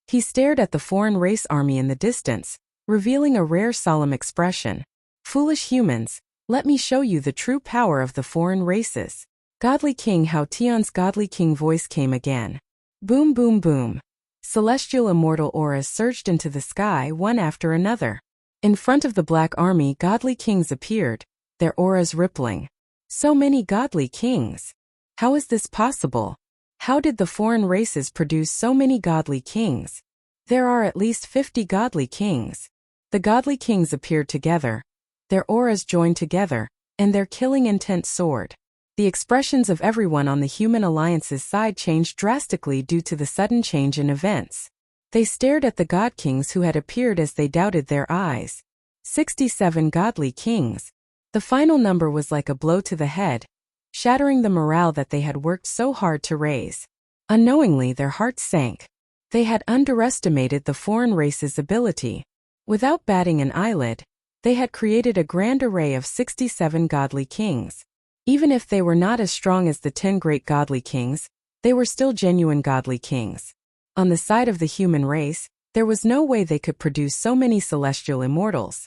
He stared at the foreign race army in the distance, revealing a rare solemn expression. Foolish humans, let me show you the true power of the foreign races. Godly King Hao Tian's godly king voice came again. Boom boom boom. Celestial immortal auras surged into the sky one after another. In front of the black army, godly kings appeared, their auras rippling. So many godly kings. How is this possible? How did the foreign races produce so many godly kings? There are at least 50 godly kings. The godly kings appeared together. Their auras joined together, and their killing intent soared. The expressions of everyone on the Human Alliance's side changed drastically due to the sudden change in events. They stared at the god kings who had appeared as they doubted their eyes. 67 godly kings. The final number was like a blow to the head, shattering the morale that they had worked so hard to raise. Unknowingly, their hearts sank. They had underestimated the foreign race's ability. Without batting an eyelid, they had created a grand array of 67 godly kings. Even if they were not as strong as the 10 great godly kings, they were still genuine godly kings. On the side of the human race, there was no way they could produce so many celestial immortals.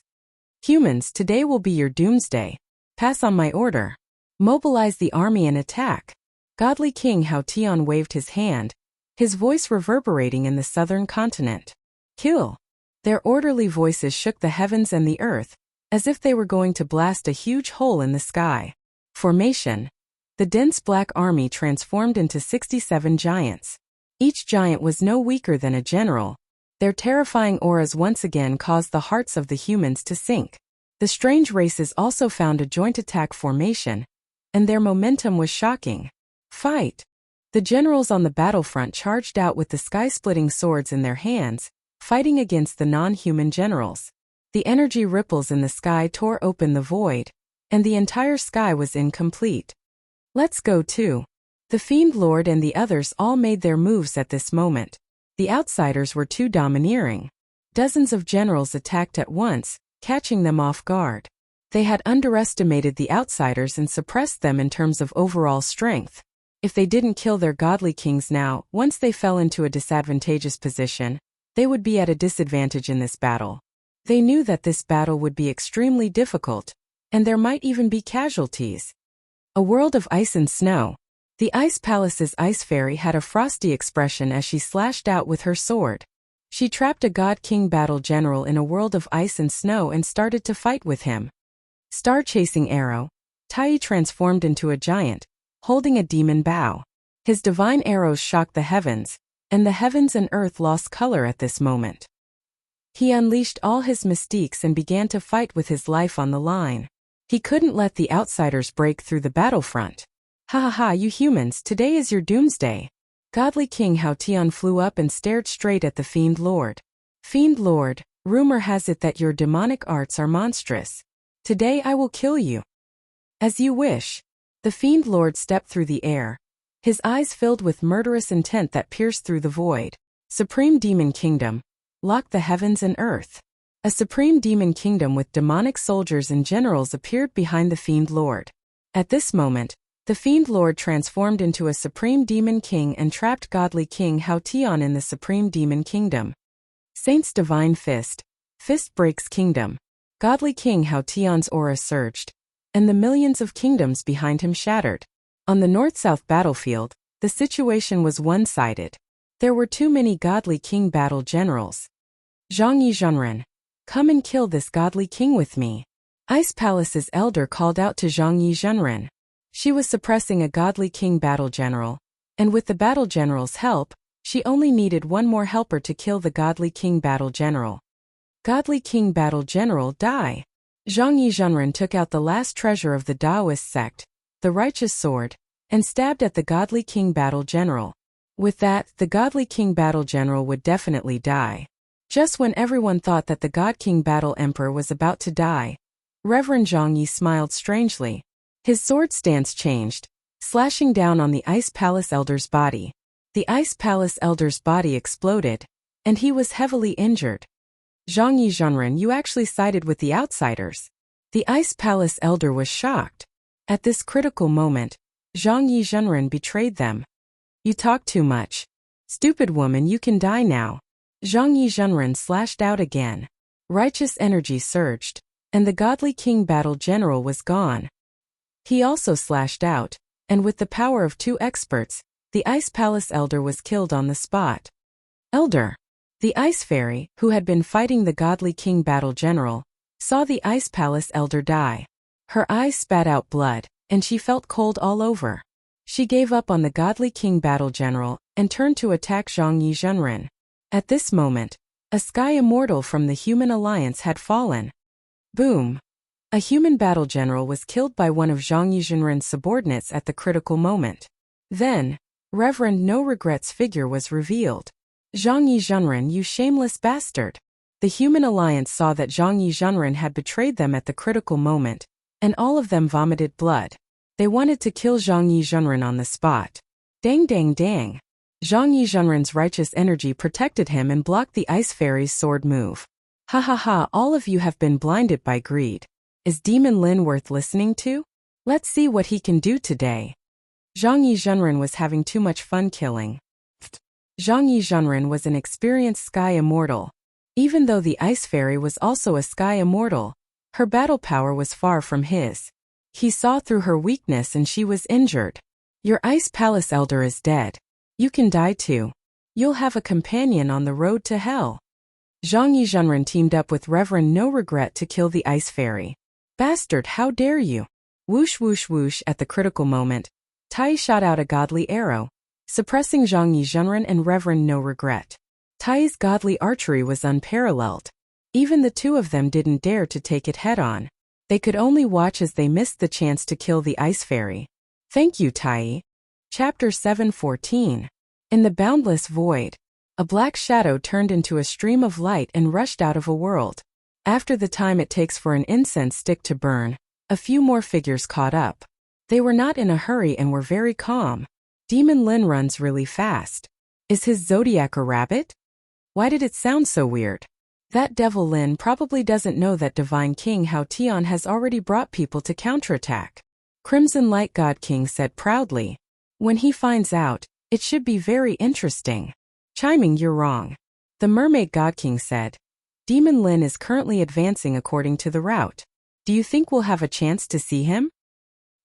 Humans, today will be your doomsday. Pass on my order. Mobilize the army and attack. Godly King Hao Tian waved his hand, his voice reverberating in the southern continent. Kill! Their orderly voices shook the heavens and the earth, as if they were going to blast a huge hole in the sky. Formation. The dense black army transformed into 67 giants. Each giant was no weaker than a general. Their terrifying auras once again caused the hearts of the humans to sink. The strange races also found a joint attack formation, and their momentum was shocking. Fight! The generals on the battlefront charged out with the sky-splitting swords in their hands, fighting against the non-human generals. The energy ripples in the sky tore open the void, and the entire sky was incomplete. Let's go too. The Fiend Lord and the others all made their moves at this moment. The outsiders were too domineering. Dozens of generals attacked at once, catching them off guard. They had underestimated the outsiders and suppressed them in terms of overall strength. If they didn't kill their godly kings now, once they fell into a disadvantageous position, they would be at a disadvantage in this battle. They knew that this battle would be extremely difficult, and there might even be casualties. A world of ice and snow. The Ice Palace's Ice Fairy had a frosty expression as she slashed out with her sword. She trapped a God King battle general in a world of ice and snow and started to fight with him. Star-chasing arrow. Tai transformed into a giant, holding a demon bow. His divine arrows shocked the heavens, and the heavens and earth lost color at this moment. He unleashed all his mystiques and began to fight with his life on the line. He couldn't let the outsiders break through the battlefront. Ha ha ha, you humans, today is your doomsday. Godly King Hao Tian flew up and stared straight at the Fiend Lord. Fiend Lord, rumor has it that your demonic arts are monstrous. Today I will kill you. As you wish. The Fiend Lord stepped through the air, his eyes filled with murderous intent that pierced through the void. Supreme Demon Kingdom. Locked the heavens and earth. A supreme demon kingdom with demonic soldiers and generals appeared behind the Fiend Lord. At this moment, the Fiend Lord transformed into a supreme demon king and trapped godly King Hao Tian in the supreme demon kingdom. Saint's Divine Fist. Fist breaks kingdom. Godly King Hao Tian's aura surged, and the millions of kingdoms behind him shattered. On the north-south battlefield, the situation was one-sided. There were too many godly king battle generals. Zhang Yizhenren. Come and kill this godly king with me. Ice Palace's elder called out to Zhang Yizhenren. She was suppressing a godly king battle general, and with the battle general's help, she only needed one more helper to kill the godly king battle general. Godly king battle general die. Zhang Yizhenren took out the last treasure of the Taoist sect, the righteous sword, and stabbed at the godly king battle general. With that, the godly king battle general would definitely die. Just when everyone thought that the God King battle emperor was about to die, Reverend Zhang Yi smiled strangely. His sword stance changed, slashing down on the Ice Palace Elder's body. The Ice Palace Elder's body exploded, and he was heavily injured. Zhang Yizhenren, you actually sided with the outsiders. The Ice Palace Elder was shocked. At this critical moment, Zhang Yizhenren betrayed them. You talk too much. Stupid woman, you can die now. Zhang Yizhenren slashed out again. Righteous energy surged, and the godly king battle general was gone. He also slashed out, and with the power of two experts, the Ice Palace Elder was killed on the spot. Elder. The Ice Fairy, who had been fighting the godly king battle general, saw the Ice Palace Elder die. Her eyes spat out blood, and she felt cold all over. She gave up on the godly king battle general and turned to attack Zhang Yizhenren. At this moment, a sky immortal from the Human Alliance had fallen. Boom! A human battle general was killed by one of Zhang Yizhenren's subordinates at the critical moment. Then, Reverend No Regrets' figure was revealed. Zhang Yizhenren, you shameless bastard! The Human Alliance saw that Zhang Yizhenren had betrayed them at the critical moment, and all of them vomited blood. They wanted to kill Zhang Yizhenren on the spot. Dang dang dang! Zhang Yizhenren's righteous energy protected him and blocked the Ice Fairy's sword move. Ha ha ha, all of you have been blinded by greed. Is Demon Lin worth listening to? Let's see what he can do today. Zhang Yizhenren was having too much fun killing. Zhang Yizhenren was an experienced sky immortal. Even though the Ice Fairy was also a sky immortal, her battle power was far from his. He saw through her weakness and she was injured. Your Ice Palace Elder is dead. You can die too. You'll have a companion on the road to hell. Zhang Yizhenren teamed up with Reverend No Regret to kill the Ice Fairy. Bastard, how dare you! Whoosh whoosh whoosh. At the critical moment, Tai shot out a godly arrow, suppressing Zhang Yizhenren and Reverend No Regret. Tai's godly archery was unparalleled. Even the two of them didn't dare to take it head-on. They could only watch as they missed the chance to kill the Ice Fairy. Thank you, Tai. Chapter 7:14. In the boundless void, a black shadow turned into a stream of light and rushed out of a world. After the time it takes for an incense stick to burn, A few more figures caught up. They were not in a hurry and were very calm. Demon Lin runs really fast. Is his zodiac a rabbit? Why did it sound so weird? That devil Lin probably doesn't know that Divine King Hao Tian has already brought people to counterattack. Crimson Light God King said proudly. When he finds out, it should be very interesting. Chiming, you're wrong. The Mermaid God King said. Demon Lin is currently advancing according to the route. Do you think we'll have a chance to see him?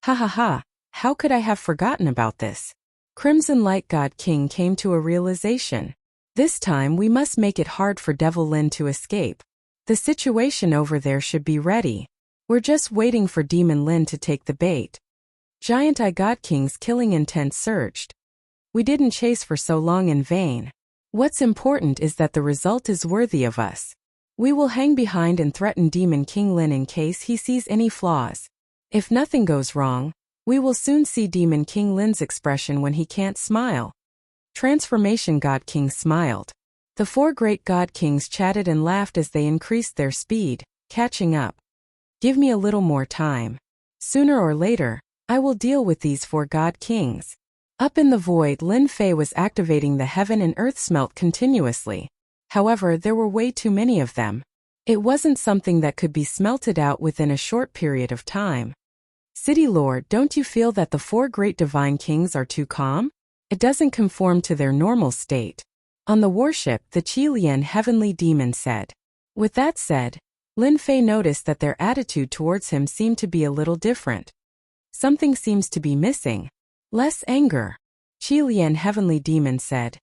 Ha ha ha, how could I have forgotten about this? Crimson Light God King came to a realization. This time we must make it hard for Devil Lin to escape. The situation over there should be ready. We're just waiting for Demon Lin to take the bait. Giant Eye God King's killing intent surged. We didn't chase for so long in vain. What's important is that the result is worthy of us. We will hang behind and threaten Demon King Lin in case he sees any flaws. If nothing goes wrong, we will soon see Demon King Lin's expression when he can't smile. Transformation God King smiled. The four great God Kings chatted and laughed as they increased their speed, catching up. Give me a little more time. Sooner or later, I will deal with these four God Kings. Up in the void, Lin Fei was activating the heaven and earth smelt continuously. However, there were way too many of them. It wasn't something that could be smelted out within a short period of time. City Lord, don't you feel that the four great divine kings are too calm? It doesn't conform to their normal state. On the warship, the Qilian heavenly demon said. With that said, Lin Fei noticed that their attitude towards him seemed to be a little different. Something seems to be missing. Less anger. Qilian heavenly demon said.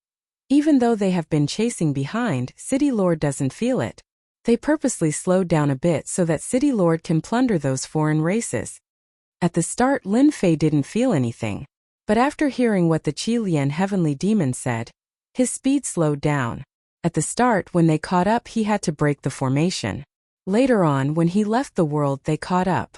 Even though they have been chasing behind, City Lord doesn't feel it. They purposely slowed down a bit so that City Lord can plunder those foreign races. At the start, Lin Fei didn't feel anything. But after hearing what the Qilian heavenly demon said, his speed slowed down. At the start, when they caught up, he had to break the formation. Later on, when he left the world, they caught up.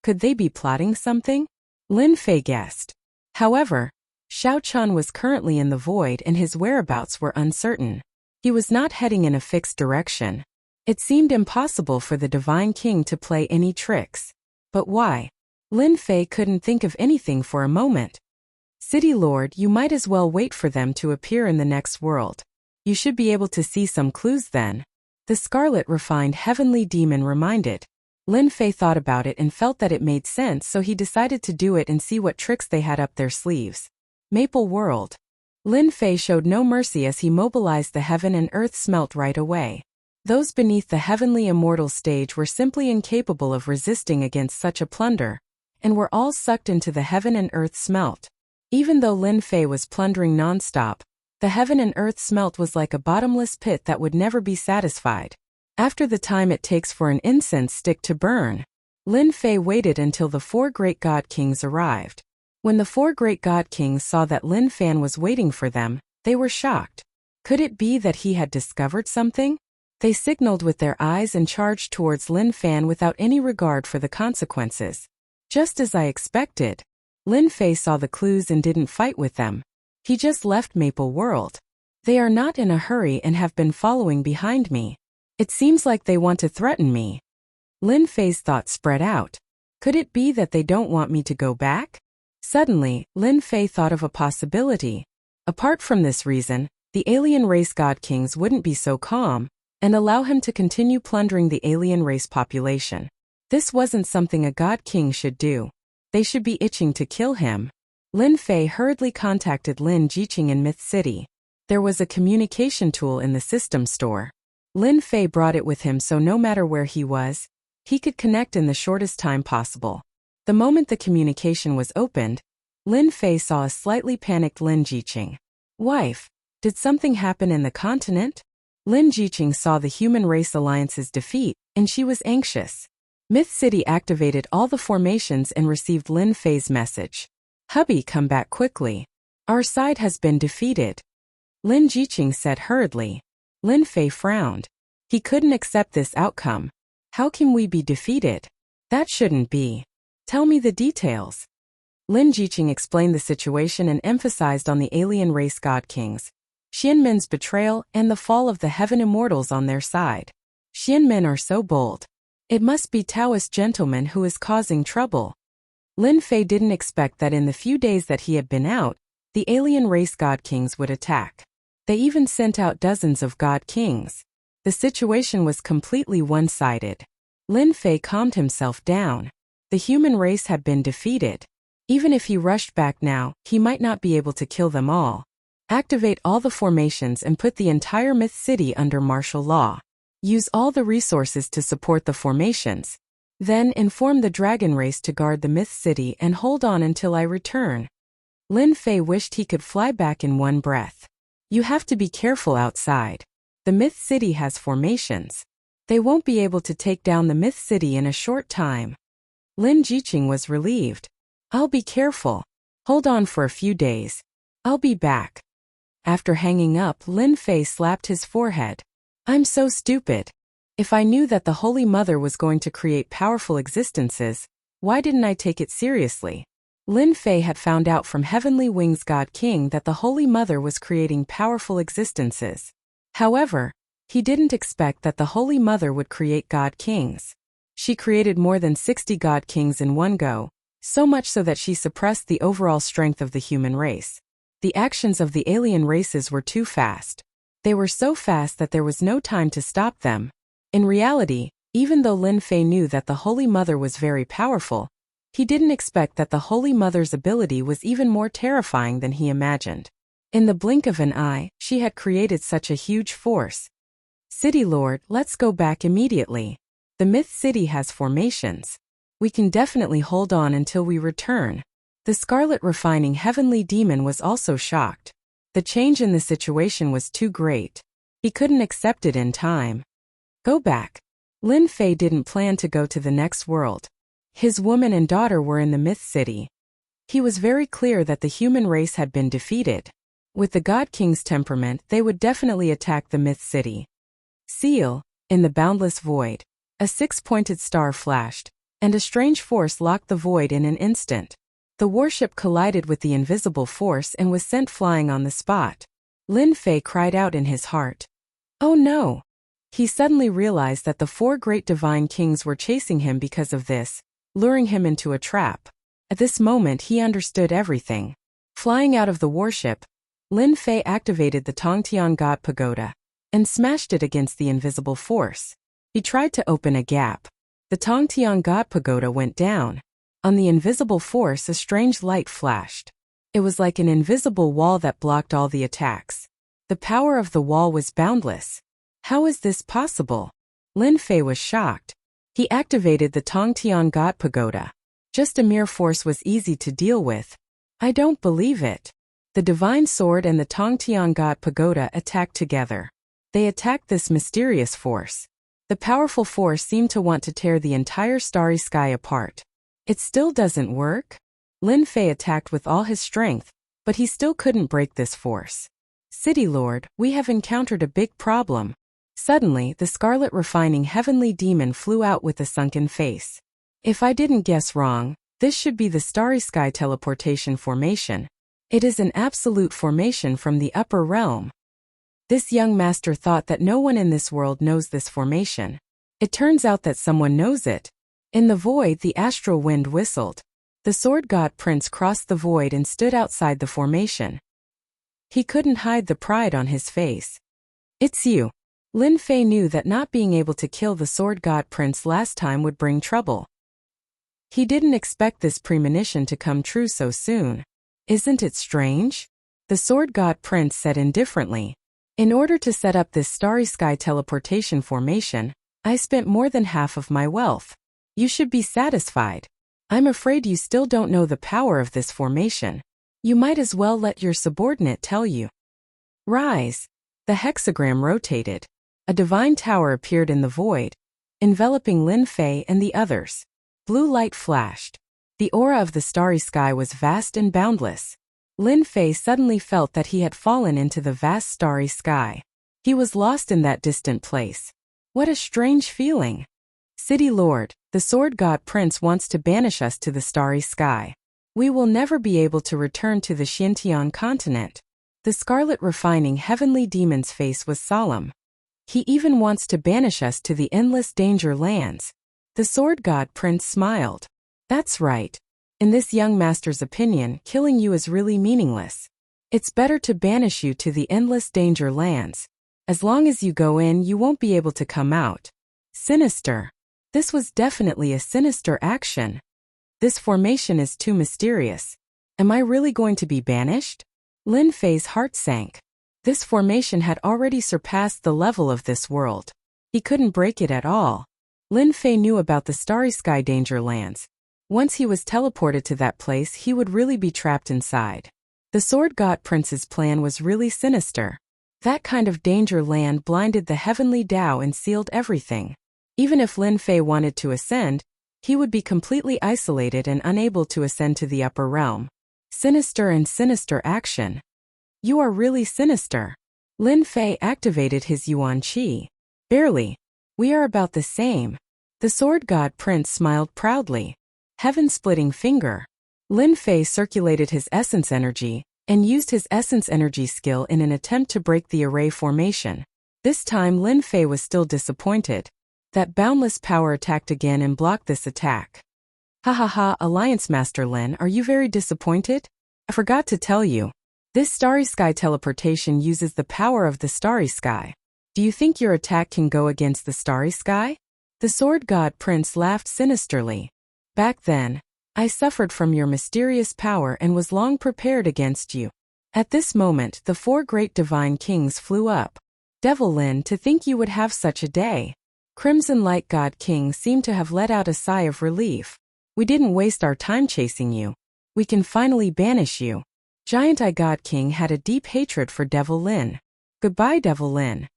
Could they be plotting something? Lin Fei guessed. However, Xiao Chun was currently in the void and his whereabouts were uncertain. He was not heading in a fixed direction. It seemed impossible for the Divine King to play any tricks. But why? Lin Fei couldn't think of anything for a moment. City Lord, you might as well wait for them to appear in the next world. You should be able to see some clues then. The Scarlet Refined Heavenly Demon reminded. Lin Fei thought about it and felt that it made sense, so he decided to do it and see what tricks they had up their sleeves. Maple World. Lin Fei showed no mercy as he mobilized the heaven and earth smelt right away. Those beneath the heavenly immortal stage were simply incapable of resisting against such a plunder, and were all sucked into the heaven and earth smelt. Even though Lin Fei was plundering non-stop, the heaven and earth smelt was like a bottomless pit that would never be satisfied. After the time it takes for an incense stick to burn, Lin Fei waited until the four great God Kings arrived. When the four great God Kings saw that Lin Fan was waiting for them, they were shocked. Could it be that he had discovered something? They signaled with their eyes and charged towards Lin Fan without any regard for the consequences. Just as I expected, Lin Fei saw the clues and didn't fight with them. He just left Maple World. They are not in a hurry and have been following behind me. It seems like they want to threaten me. Lin Fei's thoughts spread out. Could it be that they don't want me to go back? Suddenly, Lin Fei thought of a possibility. Apart from this reason, the alien race God Kings wouldn't be so calm and allow him to continue plundering the alien race population. This wasn't something a God King should do. They should be itching to kill him. Lin Fei hurriedly contacted Lin Jiqing in Myth City. There was a communication tool in the system store. Lin Fei brought it with him so no matter where he was, he could connect in the shortest time possible. The moment the communication was opened, Lin Fei saw a slightly panicked Lin Jiqing. Wife, did something happen in the continent? Lin Jiqing saw the Human Race Alliance's defeat, and she was anxious. Myth City activated all the formations and received Lin Fei's message. Hubby, come back quickly. Our side has been defeated. Lin Jiqing said hurriedly. Lin Fei frowned. He couldn't accept this outcome. How can we be defeated? That shouldn't be. Tell me the details. Lin Jiqing explained the situation and emphasized on the alien race God Kings, Xianmen's betrayal, and the fall of the Heaven Immortals on their side. Xianmen are so bold. It must be Taoist gentleman who is causing trouble. Lin Fei didn't expect that in the few days that he had been out, the alien race God Kings would attack. They even sent out dozens of God Kings. The situation was completely one-sided. Lin Fei calmed himself down. The human race had been defeated. Even if he rushed back now, he might not be able to kill them all. Activate all the formations and put the entire Myth City under martial law. Use all the resources to support the formations. Then inform the dragon race to guard the Myth City and hold on until I return. Lin Fei wished he could fly back in one breath. You have to be careful outside. The Myth City has formations. They won't be able to take down the Myth City in a short time. Lin Jiqing was relieved. I'll be careful. Hold on for a few days. I'll be back. After hanging up, Lin Fei slapped his forehead. I'm so stupid. If I knew that the Holy Mother was going to create powerful existences, why didn't I take it seriously? Lin Fei had found out from Heavenly Wings God King that the Holy Mother was creating powerful existences. However, he didn't expect that the Holy Mother would create God Kings. She created more than 60 God Kings in one go, so much so that she suppressed the overall strength of the human race. The actions of the alien races were too fast. They were so fast that there was no time to stop them. In reality, even though Lin Fei knew that the Holy Mother was very powerful, he didn't expect that the Holy Mother's ability was even more terrifying than he imagined. In the blink of an eye, she had created such a huge force. City Lord, let's go back immediately. The Myth City has formations. We can definitely hold on until we return. The Scarlet Refining Heavenly Demon was also shocked. The change in the situation was too great. He couldn't accept it in time. Go back. Lin Fei didn't plan to go to the next world. His woman and daughter were in the Myth City. He was very clear that the human race had been defeated. With the God King's temperament, they would definitely attack the Myth City. Seal, in the boundless void, a six-pointed star flashed, and a strange force locked the void in an instant. The warship collided with the invisible force and was sent flying on the spot. Lin Fei cried out in his heart. Oh no! He suddenly realized that the 4 great divine kings were chasing him because of this, luring him into a trap. At this moment he understood everything. Flying out of the warship, Lin Fei activated the Tongtian God Pagoda and smashed it against the invisible force. He tried to open a gap. The Tongtian God Pagoda went down. On the invisible force, a strange light flashed. It was like an invisible wall that blocked all the attacks. The power of the wall was boundless. How is this possible? Lin Fei was shocked. He activated the Tongtian God Pagoda. Just a mere force was easy to deal with. I don't believe it. The Divine Sword and the Tongtian God Pagoda attacked together. They attacked this mysterious force. The powerful force seemed to want to tear the entire starry sky apart. It still doesn't work? Lin Fei attacked with all his strength, but he still couldn't break this force. City Lord, we have encountered a big problem. Suddenly, the Scarlet Refining Heavenly Demon flew out with a sunken face. If I didn't guess wrong, this should be the Starry Sky Teleportation Formation. It is an absolute formation from the upper realm. This young master thought that no one in this world knows this formation. It turns out that someone knows it. In the void, the astral wind whistled. The sword god prince crossed the void and stood outside the formation. He couldn't hide the pride on his face. It's you. Lin Fei knew that not being able to kill the sword god prince last time would bring trouble. He didn't expect this premonition to come true so soon. Isn't it strange? The sword god prince said indifferently. In order to set up this starry sky teleportation formation, I spent more than half of my wealth. You should be satisfied. I'm afraid you still don't know the power of this formation. You might as well let your subordinate tell you. Rise. The hexagram rotated. A divine tower appeared in the void, enveloping Lin Fei and the others. Blue light flashed. The aura of the starry sky was vast and boundless. Lin Fei suddenly felt that he had fallen into the vast starry sky. He was lost in that distant place. What a strange feeling. City Lord, the sword god prince wants to banish us to the starry sky. We will never be able to return to the Xintian continent. The Scarlet Refining Heavenly Demon's face was solemn. He even wants to banish us to the endless danger lands. The sword god prince smiled. That's right. In this young master's opinion, killing you is really meaningless. It's better to banish you to the endless danger lands. As long as you go in, you won't be able to come out. Sinister. This was definitely a sinister action. This formation is too mysterious. Am I really going to be banished? Lin Fei's heart sank. This formation had already surpassed the level of this world. He couldn't break it at all. Lin Fei knew about the Starry Sky Danger Lands. Once he was teleported to that place, he would really be trapped inside. The Sword God Prince's plan was really sinister. That kind of danger land blinded the heavenly Tao and sealed everything. Even if Lin Fei wanted to ascend, he would be completely isolated and unable to ascend to the upper realm. Sinister and sinister action. You are really sinister. Lin Fei activated his Yuan Qi. Barely. We are about the same. The Sword God Prince smiled proudly. Heaven-splitting finger. Lin Fei circulated his essence energy and used his essence energy skill in an attempt to break the array formation. This time Lin Fei was still disappointed. That boundless power attacked again and blocked this attack. Ha ha ha, Alliance Master Lin, are you very disappointed? I forgot to tell you. This Starry Sky teleportation uses the power of the Starry Sky. Do you think your attack can go against the Starry Sky? The Sword God Prince laughed sinisterly. Back then, I suffered from your mysterious power and was long prepared against you. At this moment, the 4 great divine kings flew up. Devil Lin, to think you would have such a day. Crimson Light God King seemed to have let out a sigh of relief. We didn't waste our time chasing you. We can finally banish you. Giant Eye God King had a deep hatred for Devil Lin. Goodbye, Devil Lin.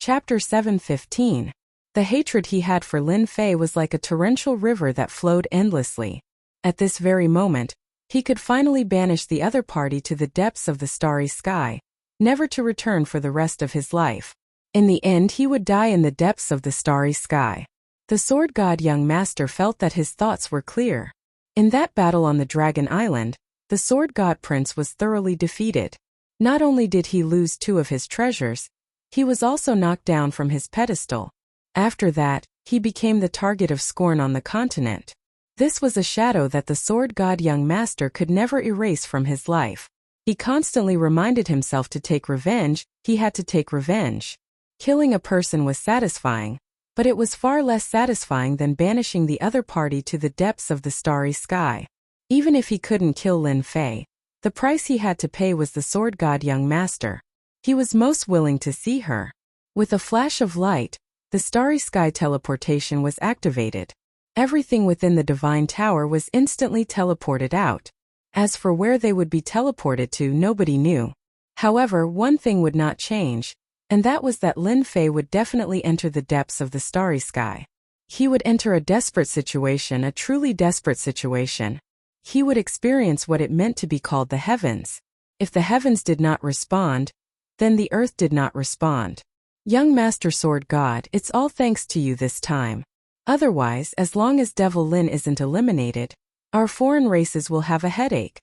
Chapter 7:15. The hatred he had for Lin Fei was like a torrential river that flowed endlessly. At this very moment, he could finally banish the other party to the depths of the starry sky, never to return for the rest of his life. In the end, he would die in the depths of the starry sky. The Sword God young master felt that his thoughts were clear. In that battle on the Dragon Island, the Sword God Prince was thoroughly defeated. Not only did he lose 2 of his treasures, he was also knocked down from his pedestal. After that, he became the target of scorn on the continent. This was a shadow that the Sword God young master could never erase from his life. He constantly reminded himself to take revenge. He had to take revenge. Killing a person was satisfying, but it was far less satisfying than banishing the other party to the depths of the starry sky. Even if he couldn't kill Lin Fei, the price he had to pay was the Sword God young master. He was most willing to see her. With a flash of light, the starry sky teleportation was activated. Everything within the Divine Tower was instantly teleported out. As for where they would be teleported to, nobody knew. However, one thing would not change, and that was that Lin Fei would definitely enter the depths of the starry sky. He would enter a desperate situation, a truly desperate situation. He would experience what it meant to be called the heavens. If the heavens did not respond, then the earth did not respond. Young Master Sword God, it's all thanks to you this time. Otherwise, as long as Devil Lin isn't eliminated, our foreign races will have a headache.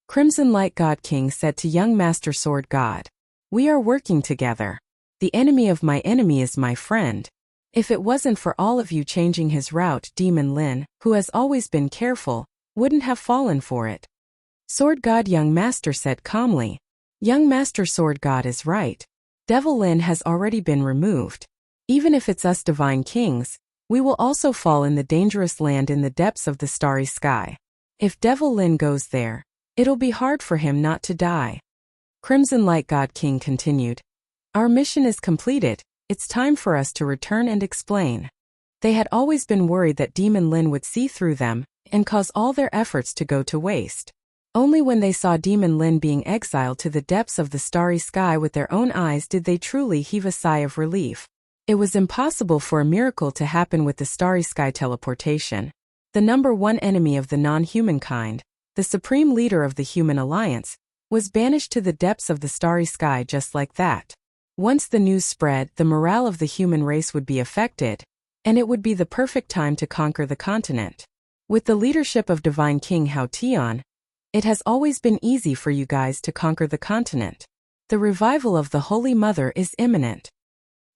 Crimson Light God King said to young Master Sword God, we are working together. The enemy of my enemy is my friend. If it wasn't for all of you changing his route, Demon Lin, who has always been careful, wouldn't have fallen for it. Sword God young Master said calmly. Young Master Sword God is right. Devil Lin has already been removed. Even if it's us divine kings, we will also fall in the dangerous land in the depths of the starry sky. If Devil Lin goes there, it'll be hard for him not to die. Crimson Light God King continued. Our mission is completed. It's time for us to return and explain. They had always been worried that Demon Lin would see through them and cause all their efforts to go to waste. Only when they saw Demon Lin being exiled to the depths of the starry sky with their own eyes did they truly heave a sigh of relief. It was impossible for a miracle to happen with the starry sky teleportation. The number 1 enemy of the non-human kind, the supreme leader of the human alliance, was banished to the depths of the starry sky just like that. Once the news spread, the morale of the human race would be affected, and it would be the perfect time to conquer the continent. With the leadership of Divine King Hao Tian, it has always been easy for you guys to conquer the continent. The revival of the Holy Mother is imminent.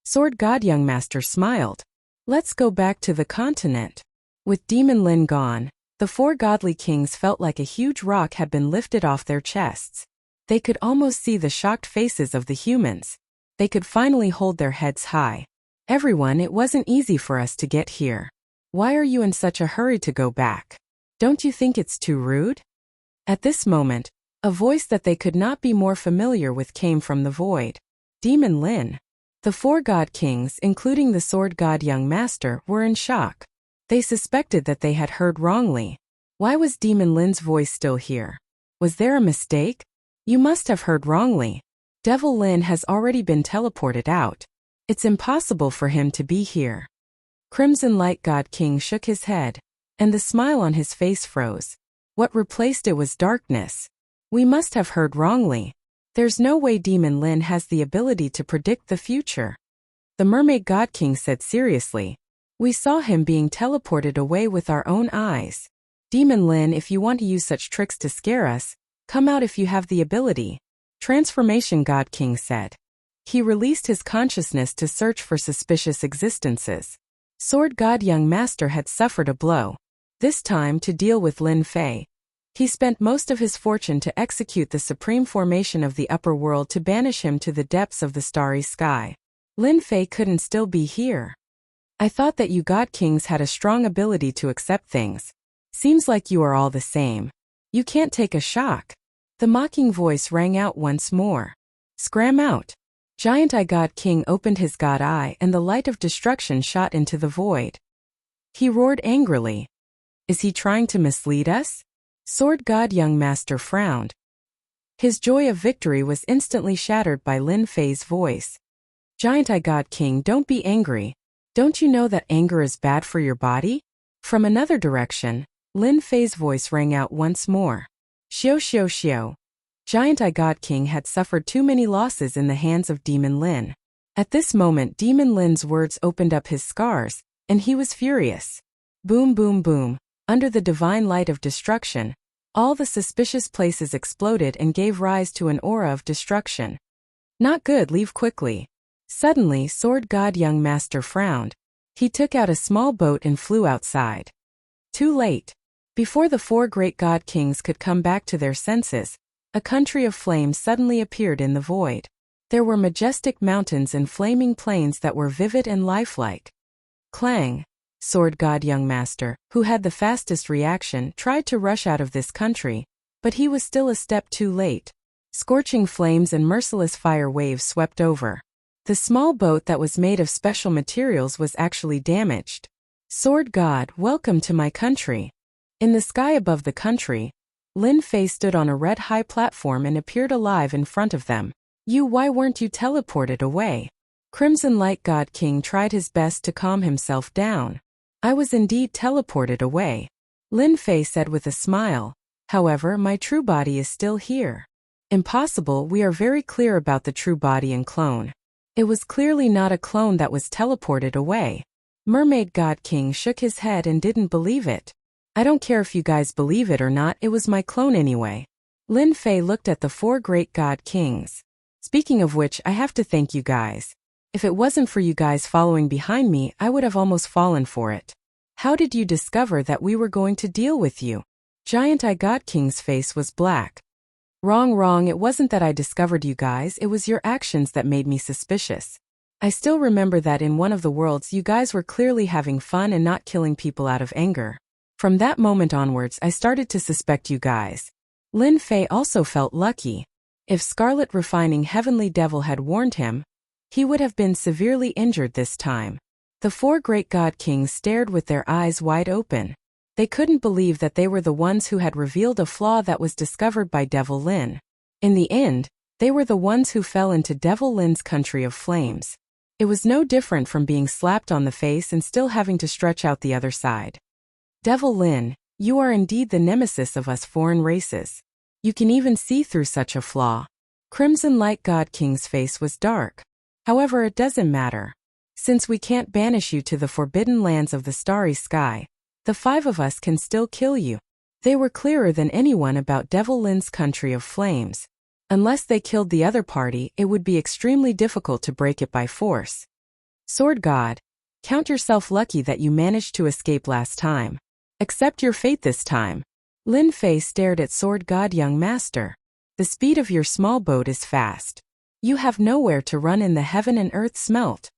Sword God young Master smiled. Let's go back to the continent. With Demon Lin gone, the four godly kings felt like a huge rock had been lifted off their chests. They could almost see the shocked faces of the humans. They could finally hold their heads high. Everyone, it wasn't easy for us to get here. Why are you in such a hurry to go back? Don't you think it's too rude? At this moment, a voice that they could not be more familiar with came from the void. Demon Lin. The four god kings, including the sword god young master, were in shock. They suspected that they had heard wrongly. Why was Demon Lin's voice still here? Was there a mistake? You must have heard wrongly. Devil Lin has already been teleported out. It's impossible for him to be here. Crimson Light God King shook his head, and the smile on his face froze. What replaced it was darkness. We must have heard wrongly. There's no way Demon Lin has the ability to predict the future. The Mermaid God King said seriously. We saw him being teleported away with our own eyes. Demon Lin, if you want to use such tricks to scare us, come out if you have the ability. Transformation God King said. He released his consciousness to search for suspicious existences. Sword God Young Master had suffered a blow. This time to deal with Lin Fei. He spent most of his fortune to execute the supreme formation of the upper world to banish him to the depths of the starry sky. Lin Fei couldn't still be here. I thought that you God Kings had a strong ability to accept things. Seems like you are all the same. You can't take a shock. The mocking voice rang out once more. Scram out. Giant Eye God King opened his god eye and the light of destruction shot into the void. He roared angrily. Is he trying to mislead us? Sword God Young Master frowned. His joy of victory was instantly shattered by Lin Fei's voice. Giant Eye God King, don't be angry. Don't you know that anger is bad for your body? From another direction, Lin Fei's voice rang out once more. Xiao xiao xiao. Giant Eye God King had suffered too many losses in the hands of Demon Lin. At this moment Demon Lin's words opened up his scars, and he was furious. Boom boom boom. Under the divine light of destruction, all the suspicious places exploded and gave rise to an aura of destruction. Not good, leave quickly. Suddenly Sword God Young Master frowned. He took out a small boat and flew outside. Too late. Before the four great god kings could come back to their senses, a country of flames suddenly appeared in the void. There were majestic mountains and flaming plains that were vivid and lifelike. Clang! Sword God Young Master, who had the fastest reaction, tried to rush out of this country, but he was still a step too late. Scorching flames and merciless fire waves swept over. The small boat that was made of special materials was actually damaged. Sword God, welcome to my country. In the sky above the country, Lin Fei stood on a red high platform and appeared alive in front of them. Why weren't you teleported away? Crimson Light God King tried his best to calm himself down. I was indeed teleported away. Lin Fei said with a smile. However, my true body is still here. Impossible, we are very clear about the true body and clone. It was clearly not a clone that was teleported away. Mermaid God King shook his head and didn't believe it. I don't care if you guys believe it or not, it was my clone anyway. Lin Fei looked at the four great god kings. Speaking of which, I have to thank you guys. If it wasn't for you guys following behind me, I would have almost fallen for it. How did you discover that we were going to deal with you? Giant Eye God King's face was black. Wrong, it wasn't that I discovered you guys, it was your actions that made me suspicious. I still remember that in one of the worlds you guys were clearly having fun and not killing people out of anger. From that moment onwards I started to suspect you guys. Lin Fei also felt lucky. If Scarlet Refining Heavenly Devil had warned him, he would have been severely injured this time. The four great god kings stared with their eyes wide open. They couldn't believe that they were the ones who had revealed a flaw that was discovered by Devil Lin. In the end, they were the ones who fell into Devil Lin's country of flames. It was no different from being slapped on the face and still having to stretch out the other side. Devil Lin, you are indeed the nemesis of us foreign races. You can even see through such a flaw. Crimson Light God King's face was dark. However, it doesn't matter. Since we can't banish you to the forbidden lands of the starry sky, the five of us can still kill you. They were clearer than anyone about Devil Lin's country of flames. Unless they killed the other party, it would be extremely difficult to break it by force. Sword God, Count yourself lucky that you managed to escape last time. Accept your fate this time. Lin Fei stared at Sword God Young Master. The speed of your small boat is fast. You have nowhere to run in the heaven and earth smelt.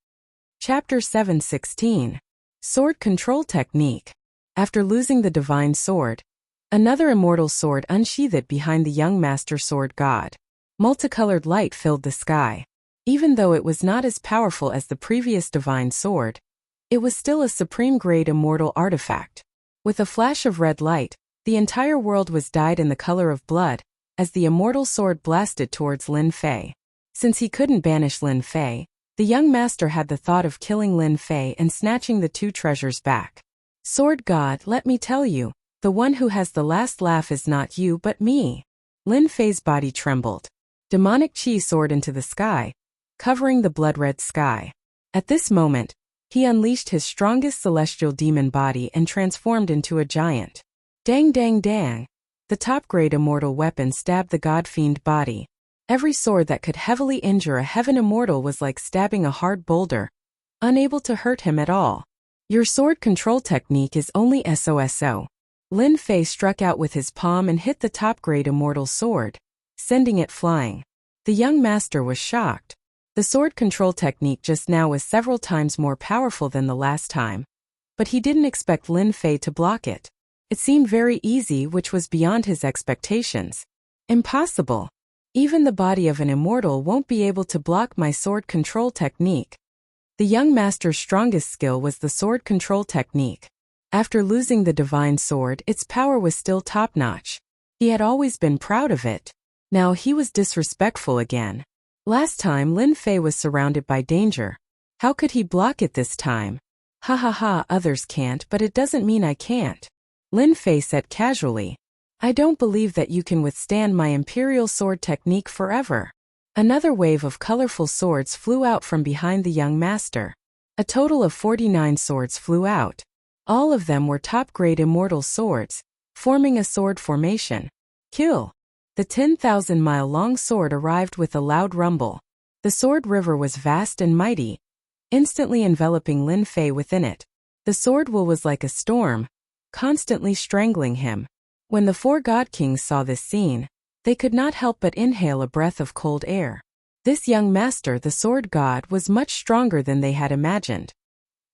Chapter 7:16. Sword Control Technique. After losing the divine sword, another immortal sword unsheathed behind the young master sword god. Multicolored light filled the sky. Even though it was not as powerful as the previous divine sword, it was still a supreme-grade immortal artifact. With a flash of red light, the entire world was dyed in the color of blood, as the immortal sword blasted towards Lin Fei. Since he couldn't banish Lin Fei, the young master had the thought of killing Lin Fei and snatching the two treasures back. Sword God, let me tell you, the one who has the last laugh is not you but me. Lin Fei's body trembled. Demonic chi soared into the sky, covering the blood-red sky. At this moment, he unleashed his strongest celestial demon body and transformed into a giant. Dang dang dang. The top-grade immortal weapon stabbed the god-fiend body. Every sword that could heavily injure a heaven immortal was like stabbing a hard boulder, unable to hurt him at all. Your sword control technique is only SOSO. Lin Fei struck out with his palm and hit the top-grade immortal sword, sending it flying. The young master was shocked. The sword control technique just now was several times more powerful than the last time, but he didn't expect Lin Fei to block it. It seemed very easy, which was beyond his expectations. Impossible. Even the body of an immortal won't be able to block my sword control technique. The young master's strongest skill was the sword control technique. After losing the divine sword, its power was still top-notch. He had always been proud of it. Now he was disrespectful again. Last time Lin Fei was surrounded by danger. How could he block it this time? Ha ha ha, others can't, but it doesn't mean I can't. Lin Fei said casually. I don't believe that you can withstand my imperial sword technique forever. Another wave of colorful swords flew out from behind the young master. A total of 49 swords flew out. All of them were top-grade immortal swords, forming a sword formation. Kill! The 10,000-mile-long sword arrived with a loud rumble. The sword river was vast and mighty, instantly enveloping Lin Fei within it. The sword will was like a storm, constantly strangling him. When the four god kings saw this scene, they could not help but inhale a breath of cold air. This young master, the sword god, was much stronger than they had imagined.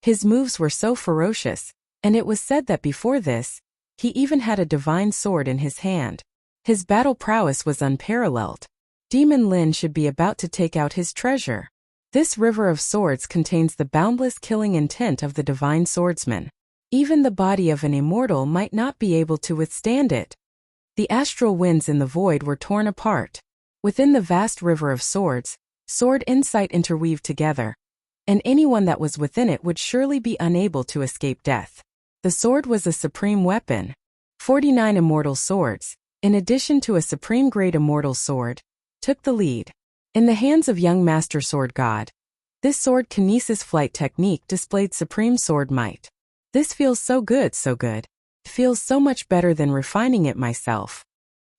His moves were so ferocious, and it was said that before this, he even had a divine sword in his hand. His battle prowess was unparalleled. Demon Lin should be about to take out his treasure. This river of swords contains the boundless killing intent of the divine swordsman. Even the body of an immortal might not be able to withstand it. The astral winds in the void were torn apart. Within the vast river of swords, sword insight interweaved together, and anyone that was within it would surely be unable to escape death. The sword was a supreme weapon. 49 immortal swords, in addition to a supreme-grade immortal sword, took the lead. In the hands of young Master Sword God, this sword kinesis flight technique displayed supreme sword might. This feels so good, so good. It feels so much better than refining it myself.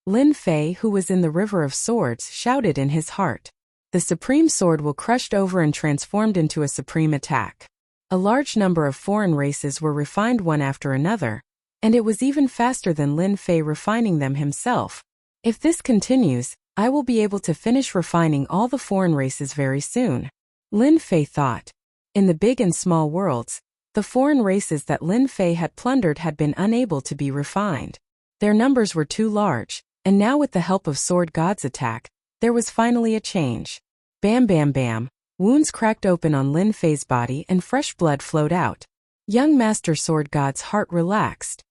Lin Fei, who was in the river of swords, shouted in his heart. The supreme sword will crushed over and transformed into a supreme attack. A large number of foreign races were refined one after another, and it was even faster than Lin Fei refining them himself. If this continues, I will be able to finish refining all the foreign races very soon. Lin Fei thought. In the big and small worlds, the foreign races that Lin Fei had plundered had been unable to be refined. Their numbers were too large, and now with the help of Sword God's attack, there was finally a change. Bam bam bam, wounds cracked open on Lin Fei's body and fresh blood flowed out. Young Master Sword God's heart relaxed.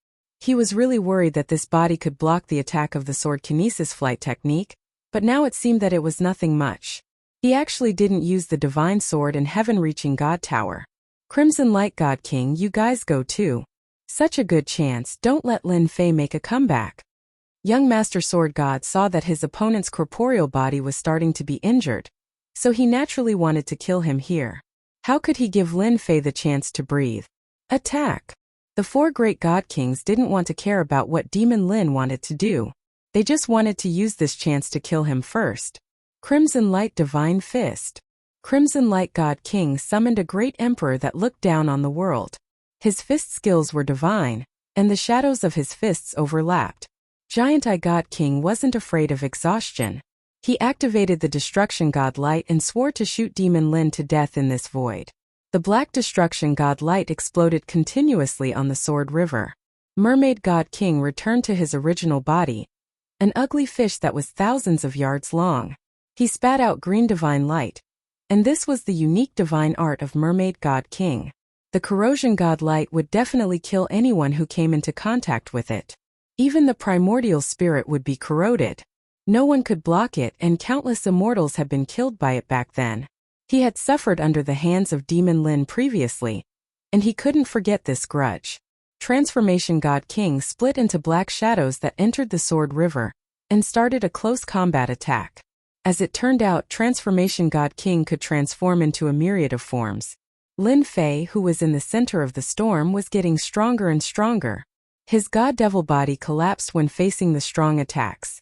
He was really worried that this body could block the attack of the sword kinesis flight technique, but now it seemed that it was nothing much. He actually didn't use the divine sword and heaven-reaching God Tower. Crimson Light God King, you guys go too. Such a good chance, don't let Lin Fei make a comeback. Young Master Sword God saw that his opponent's corporeal body was starting to be injured, so he naturally wanted to kill him here. How could he give Lin Fei the chance to breathe? Attack! The four great God Kings didn't want to care about what Demon Lin wanted to do. They just wanted to use this chance to kill him first. Crimson Light Divine Fist. Crimson Light God King summoned a great emperor that looked down on the world. His fist skills were divine, and the shadows of his fists overlapped. Giant Eye God King wasn't afraid of exhaustion. He activated the Destruction God Light and swore to shoot Demon Lin to death in this void. The Black Destruction God Light exploded continuously on the Sword River. Mermaid God King returned to his original body, an ugly fish that was thousands of yards long. He spat out green divine light, and this was the unique divine art of Mermaid God King. The Corrosion God Light would definitely kill anyone who came into contact with it. Even the primordial spirit would be corroded. No one could block it, and countless immortals had been killed by it back then. He had suffered under the hands of Demon Lin previously, and he couldn't forget this grudge. Transformation God King split into black shadows that entered the Sword River and started a close combat attack. As it turned out, Transformation God King could transform into a myriad of forms. Lin Fei, who was in the center of the storm, was getting stronger and stronger. His God Devil body collapsed when facing the strong attacks.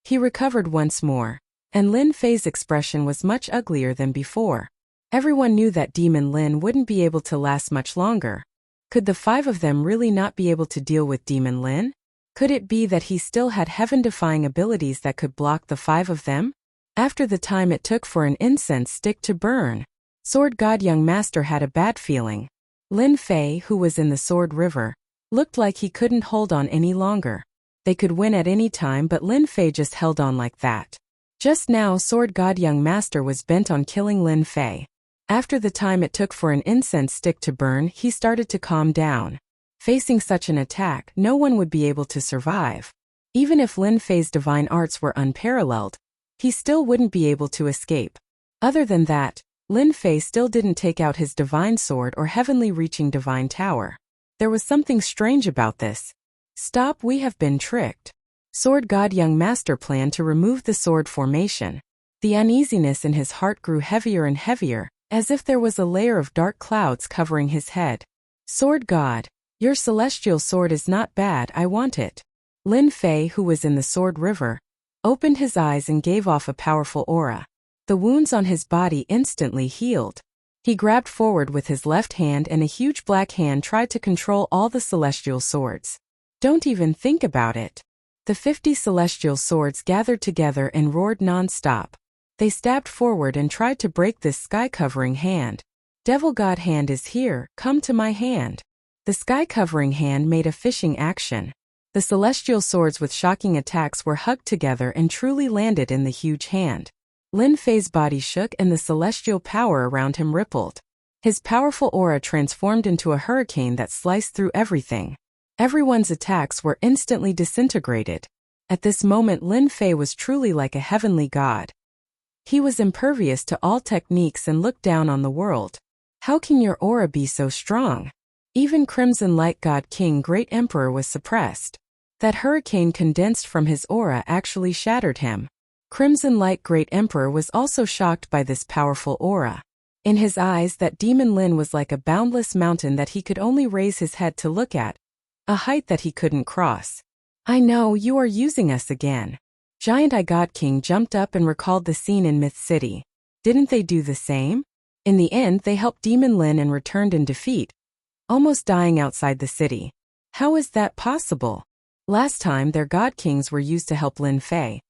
He recovered once more, and Lin Fei's expression was much uglier than before. Everyone knew that Demon Lin wouldn't be able to last much longer. Could the five of them really not be able to deal with Demon Lin? Could it be that he still had heaven-defying abilities that could block the five of them? After the time it took for an incense stick to burn, Sword God Young Master had a bad feeling. Lin Fei, who was in the Sword River, looked like he couldn't hold on any longer. They could win at any time, but Lin Fei just held on like that. Just now, Sword God Young Master was bent on killing Lin Fei. After the time it took for an incense stick to burn, he started to calm down. Facing such an attack, no one would be able to survive. Even if Lin Fei's divine arts were unparalleled, he still wouldn't be able to escape. Other than that, Lin Fei still didn't take out his divine sword or heavenly reaching divine tower. There was something strange about this. Stop, we have been tricked. Sword God Young Master planned to remove the sword formation. The uneasiness in his heart grew heavier and heavier, as if there was a layer of dark clouds covering his head. Sword God, your celestial sword is not bad, I want it. Lin Fei, who was in the Sword River, opened his eyes and gave off a powerful aura. The wounds on his body instantly healed. He grabbed forward with his left hand, and a huge black hand tried to control all the celestial swords. Don't even think about it. The 50 celestial swords gathered together and roared non-stop. They stabbed forward and tried to break this sky-covering hand. Devil God hand is here, come to my hand. The sky-covering hand made a fishing action. The celestial swords with shocking attacks were hugged together and truly landed in the huge hand. Lin Fei's body shook and the celestial power around him rippled. His powerful aura transformed into a hurricane that sliced through everything. Everyone's attacks were instantly disintegrated. At this moment, Lin Fei was truly like a heavenly god. He was impervious to all techniques and looked down on the world. How can your aura be so strong? Even Crimson Light God King Great Emperor was suppressed. That hurricane condensed from his aura actually shattered him. Crimson Light Great Emperor was also shocked by this powerful aura. In his eyes, that Demon Lin was like a boundless mountain that he could only raise his head to look at, a height that he couldn't cross. I know, you are using us again. Giant Eye God King jumped up and recalled the scene in Myth City. Didn't they do the same? In the end, they helped Demon Lin and returned in defeat, almost dying outside the city. How is that possible? Last time, their God Kings were used to help Lin Fei,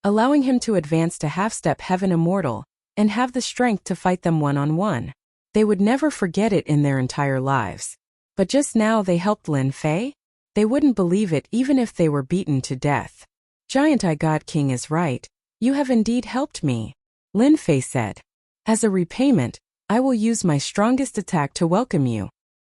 allowing him to advance to half-step Heaven Immortal and have the strength to fight them one-on-one. They would never forget it in their entire lives. But just now they helped Lin Fei? They wouldn't believe it even if they were beaten to death. Giant Eye God King is right. You have indeed helped me. Lin Fei said. As a repayment, I will use my strongest attack to welcome you.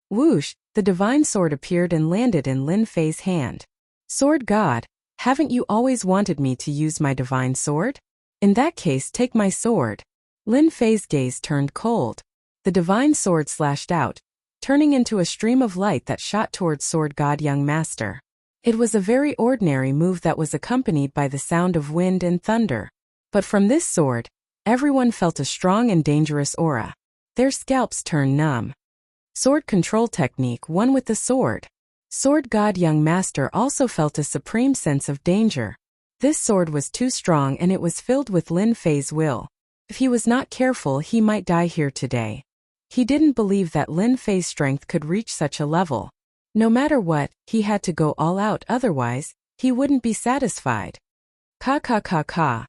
Whoosh, the divine sword appeared and landed in Lin Fei's hand. Sword God, haven't you always wanted me to use my divine sword? In that case, take my sword. Lin Fei's gaze turned cold. The divine sword slashed out, turning into a stream of light that shot towards Sword God Young Master. It was a very ordinary move that was accompanied by the sound of wind and thunder. But from this sword, everyone felt a strong and dangerous aura. Their scalps turned numb. Sword control technique, one with the sword. Sword God Young Master also felt a supreme sense of danger. This sword was too strong and it was filled with Lin Fei's will. If he was not careful, he might die here today. He didn't believe that Lin Fei's strength could reach such a level. No matter what, he had to go all out, otherwise, he wouldn't be satisfied. Ka ka ka ka.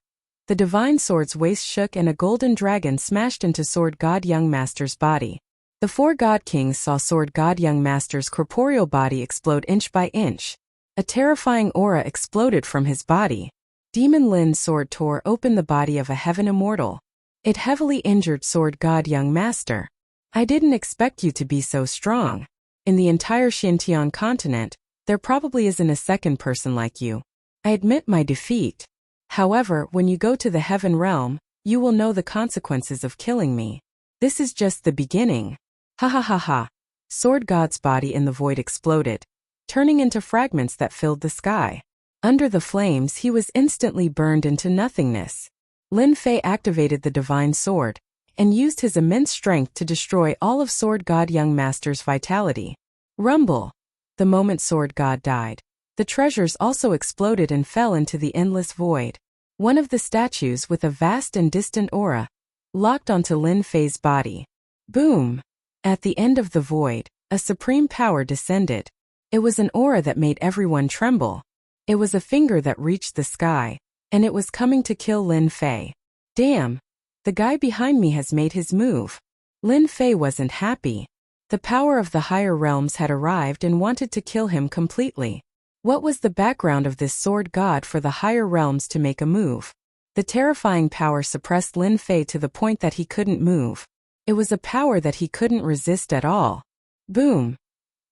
The divine sword's waist shook and a golden dragon smashed into Sword God Young Master's body. The 4 God Kings saw Sword God Young Master's corporeal body explode inch by inch. A terrifying aura exploded from his body. Demon Lin's sword tore open the body of a heaven immortal. It heavily injured Sword God Young Master. I didn't expect you to be so strong. In the entire Xintian continent, there probably isn't a second person like you. I admit my defeat. However, when you go to the heaven realm, you will know the consequences of killing me. This is just the beginning. Ha ha ha ha. Sword God's body in the void exploded, turning into fragments that filled the sky. Under the flames, he was instantly burned into nothingness. Lin Fei activated the divine sword and used his immense strength to destroy all of Sword God Young Master's vitality. Rumble. The moment Sword God died, the treasures also exploded and fell into the endless void. One of the statues with a vast and distant aura locked onto Lin Fei's body. Boom! At the end of the void, a supreme power descended. It was an aura that made everyone tremble. It was a finger that reached the sky, and it was coming to kill Lin Fei. Damn! The guy behind me has made his move. Lin Fei wasn't happy. The power of the higher realms had arrived and wanted to kill him completely. What was the background of this sword god for the higher realms to make a move? The terrifying power suppressed Lin Fei to the point that he couldn't move. It was a power that he couldn't resist at all. Boom!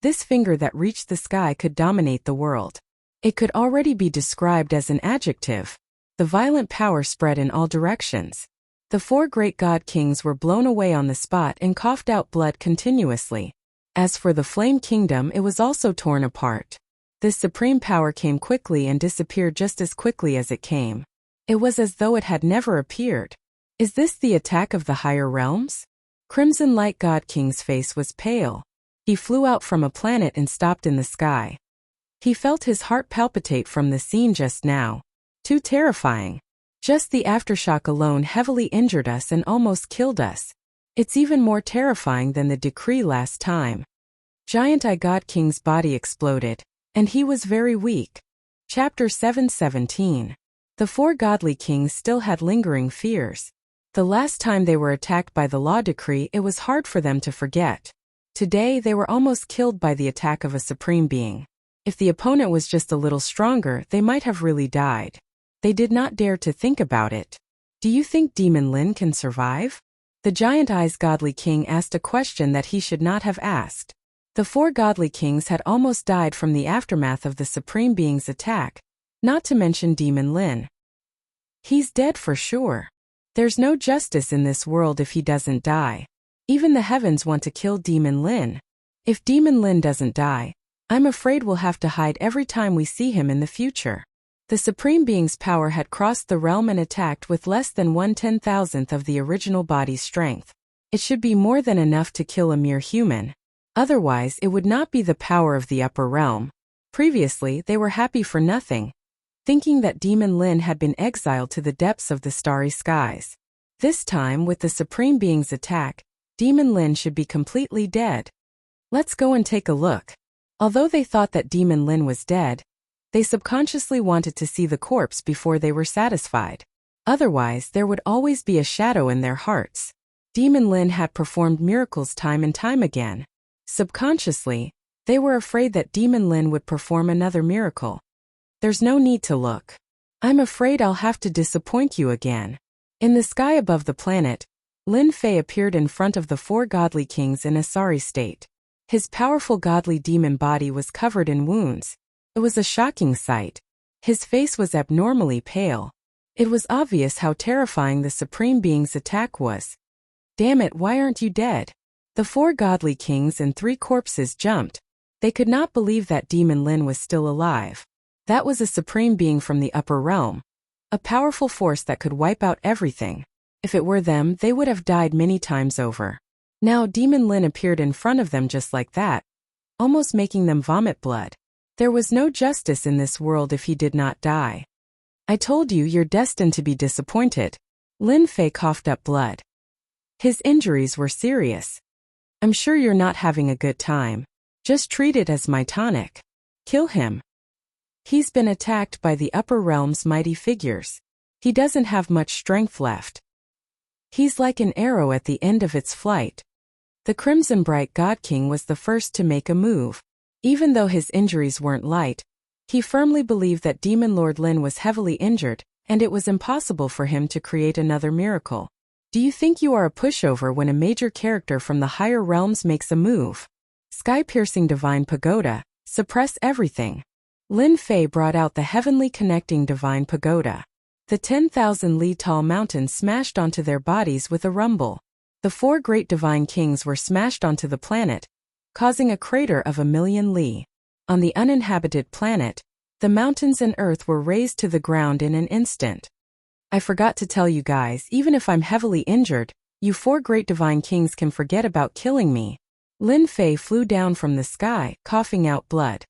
This finger that reached the sky could dominate the world. It could already be described as an adjective. The violent power spread in all directions. The 4 great god kings were blown away on the spot and coughed out blood continuously. As for the Flame Kingdom, it was also torn apart. This supreme power came quickly and disappeared just as quickly as it came. It was as though it had never appeared. Is this the attack of the higher realms? Crimson Light God King's face was pale. He flew out from a planet and stopped in the sky. He felt his heart palpitate from the scene just now. Too terrifying. Just the aftershock alone heavily injured us and almost killed us. It's even more terrifying than the decree last time. Giant Eye God King's body exploded, and he was very weak. Chapter 7:17. The 4 godly kings still had lingering fears. The last time they were attacked by the law decree, it was hard for them to forget. Today they were almost killed by the attack of a supreme being. If the opponent was just a little stronger, they might have really died. They did not dare to think about it. Do you think Demon Lin can survive? The Giant Eyes Godly King asked a question that he should not have asked. The 4 godly kings had almost died from the aftermath of the Supreme Being's attack, not to mention Demon Lin. He's dead for sure. There's no justice in this world if he doesn't die. Even the heavens want to kill Demon Lin. If Demon Lin doesn't die, I'm afraid we'll have to hide every time we see him in the future. The Supreme Being's power had crossed the realm and attacked with less than 1/10,000th of the original body's strength. It should be more than enough to kill a mere human. Otherwise, it would not be the power of the upper realm. Previously, they were happy for nothing, thinking that Demon Lin had been exiled to the depths of the starry skies. This time, with the Supreme Being's attack, Demon Lin should be completely dead. Let's go and take a look. Although they thought that Demon Lin was dead, they subconsciously wanted to see the corpse before they were satisfied. Otherwise, there would always be a shadow in their hearts. Demon Lin had performed miracles time and time again. Subconsciously, they were afraid that Demon Lin would perform another miracle. There's no need to look. I'm afraid I'll have to disappoint you again. In the sky above the planet, Lin Fei appeared in front of the 4 godly kings in a sorry state. His powerful godly demon body was covered in wounds. It was a shocking sight. His face was abnormally pale. It was obvious how terrifying the Supreme Being's attack was. Damn it, why aren't you dead? The 4 godly kings and 3 corpses jumped. They could not believe that Demon Lin was still alive. That was a Supreme Being from the upper realm. A powerful force that could wipe out everything. If it were them, they would have died many times over. Now Demon Lin appeared in front of them just like that, almost making them vomit blood. There was no justice in this world if he did not die. I told you you're destined to be disappointed. Lin Fei coughed up blood. His injuries were serious. I'm sure you're not having a good time. Just treat it as my tonic. Kill him. He's been attacked by the upper realm's mighty figures. He doesn't have much strength left. He's like an arrow at the end of its flight. The Crimson Bright God King was the first to make a move. Even though his injuries weren't light, he firmly believed that Demon Lord Lin was heavily injured, and it was impossible for him to create another miracle. Do you think you are a pushover when a major character from the higher realms makes a move? Sky-piercing divine pagoda, suppress everything. Lin Fei brought out the heavenly connecting divine pagoda. The 10,000 li tall mountains smashed onto their bodies with a rumble. The 4 great divine kings were smashed onto the planet, causing a crater of 1,000,000 li. On the uninhabited planet, the mountains and earth were razed to the ground in an instant. I forgot to tell you guys, even if I'm heavily injured, you 4 great divine kings can forget about killing me. Lin Fei flew down from the sky, coughing out blood.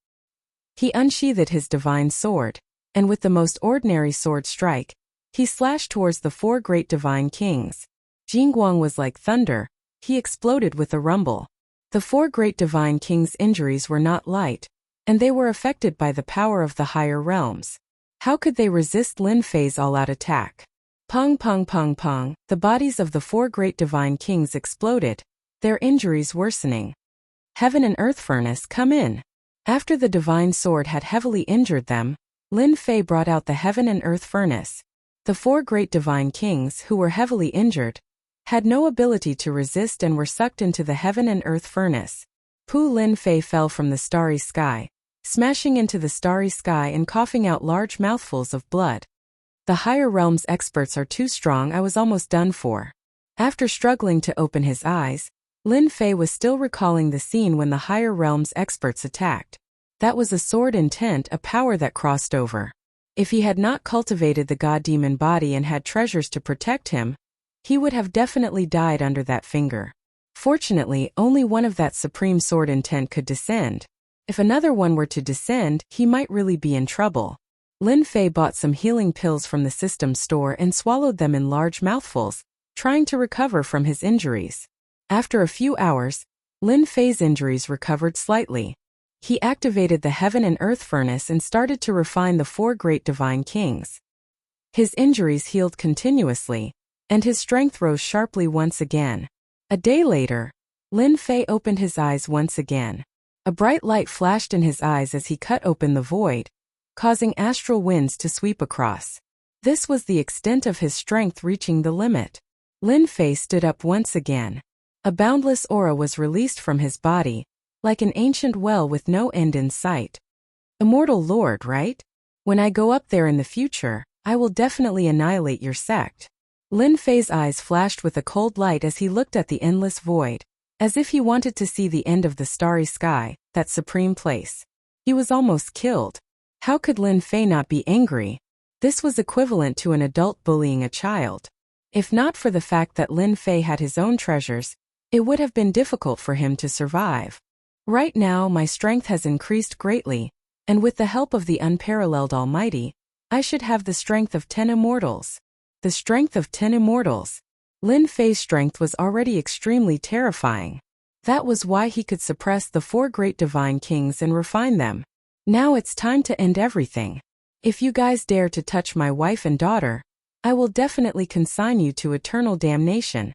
He unsheathed his divine sword, and with the most ordinary sword strike, he slashed towards the 4 great divine kings. Jingguang was like thunder. He exploded with a rumble. The 4 great divine kings' injuries were not light, and they were affected by the power of the higher realms. How could they resist Lin Fei's all-out attack? Pong pong pong pong, the bodies of the 4 great divine kings exploded, their injuries worsening. Heaven and Earth Furnace, come in. After the divine sword had heavily injured them, Lin Fei brought out the Heaven and Earth Furnace. The 4 great divine kings, who were heavily injured, had no ability to resist and were sucked into the Heaven and Earth Furnace. Lin Fei fell from the starry sky, smashing into the starry sky and coughing out large mouthfuls of blood. The higher realms experts are too strong, I was almost done for. After struggling to open his eyes, Lin Fei was still recalling the scene when the higher realms experts attacked. That was a sword intent, a power that crossed over. If he had not cultivated the god-demon body and had treasures to protect him, he would have definitely died under that finger. Fortunately, only one of that supreme sword intent could descend. If another one were to descend, he might really be in trouble. Lin Fei bought some healing pills from the system store and swallowed them in large mouthfuls, trying to recover from his injuries. After a few hours, Lin Fei's injuries recovered slightly. He activated the Heaven and Earth Furnace and started to refine the 4 great divine kings. His injuries healed continuously, and his strength rose sharply once again. A day later, Lin Fei opened his eyes once again. A bright light flashed in his eyes as he cut open the void, causing astral winds to sweep across. This was the extent of his strength reaching the limit. Lin Fei stood up once again. A boundless aura was released from his body, like an ancient well with no end in sight. Immortal Lord, right? When I go up there in the future, I will definitely annihilate your sect. Lin Fei's eyes flashed with a cold light as he looked at the endless void, as if he wanted to see the end of the starry sky, that supreme place. He was almost killed. How could Lin Fei not be angry? This was equivalent to an adult bullying a child. If not for the fact that Lin Fei had his own treasures, it would have been difficult for him to survive. Right now my strength has increased greatly, and with the help of the unparalleled Almighty, I should have the strength of 10 immortals. The strength of 10 immortals. Lin Fei's strength was already extremely terrifying. That was why he could suppress the 4 great divine kings and refine them. Now it's time to end everything. If you guys dare to touch my wife and daughter, I will definitely consign you to eternal damnation.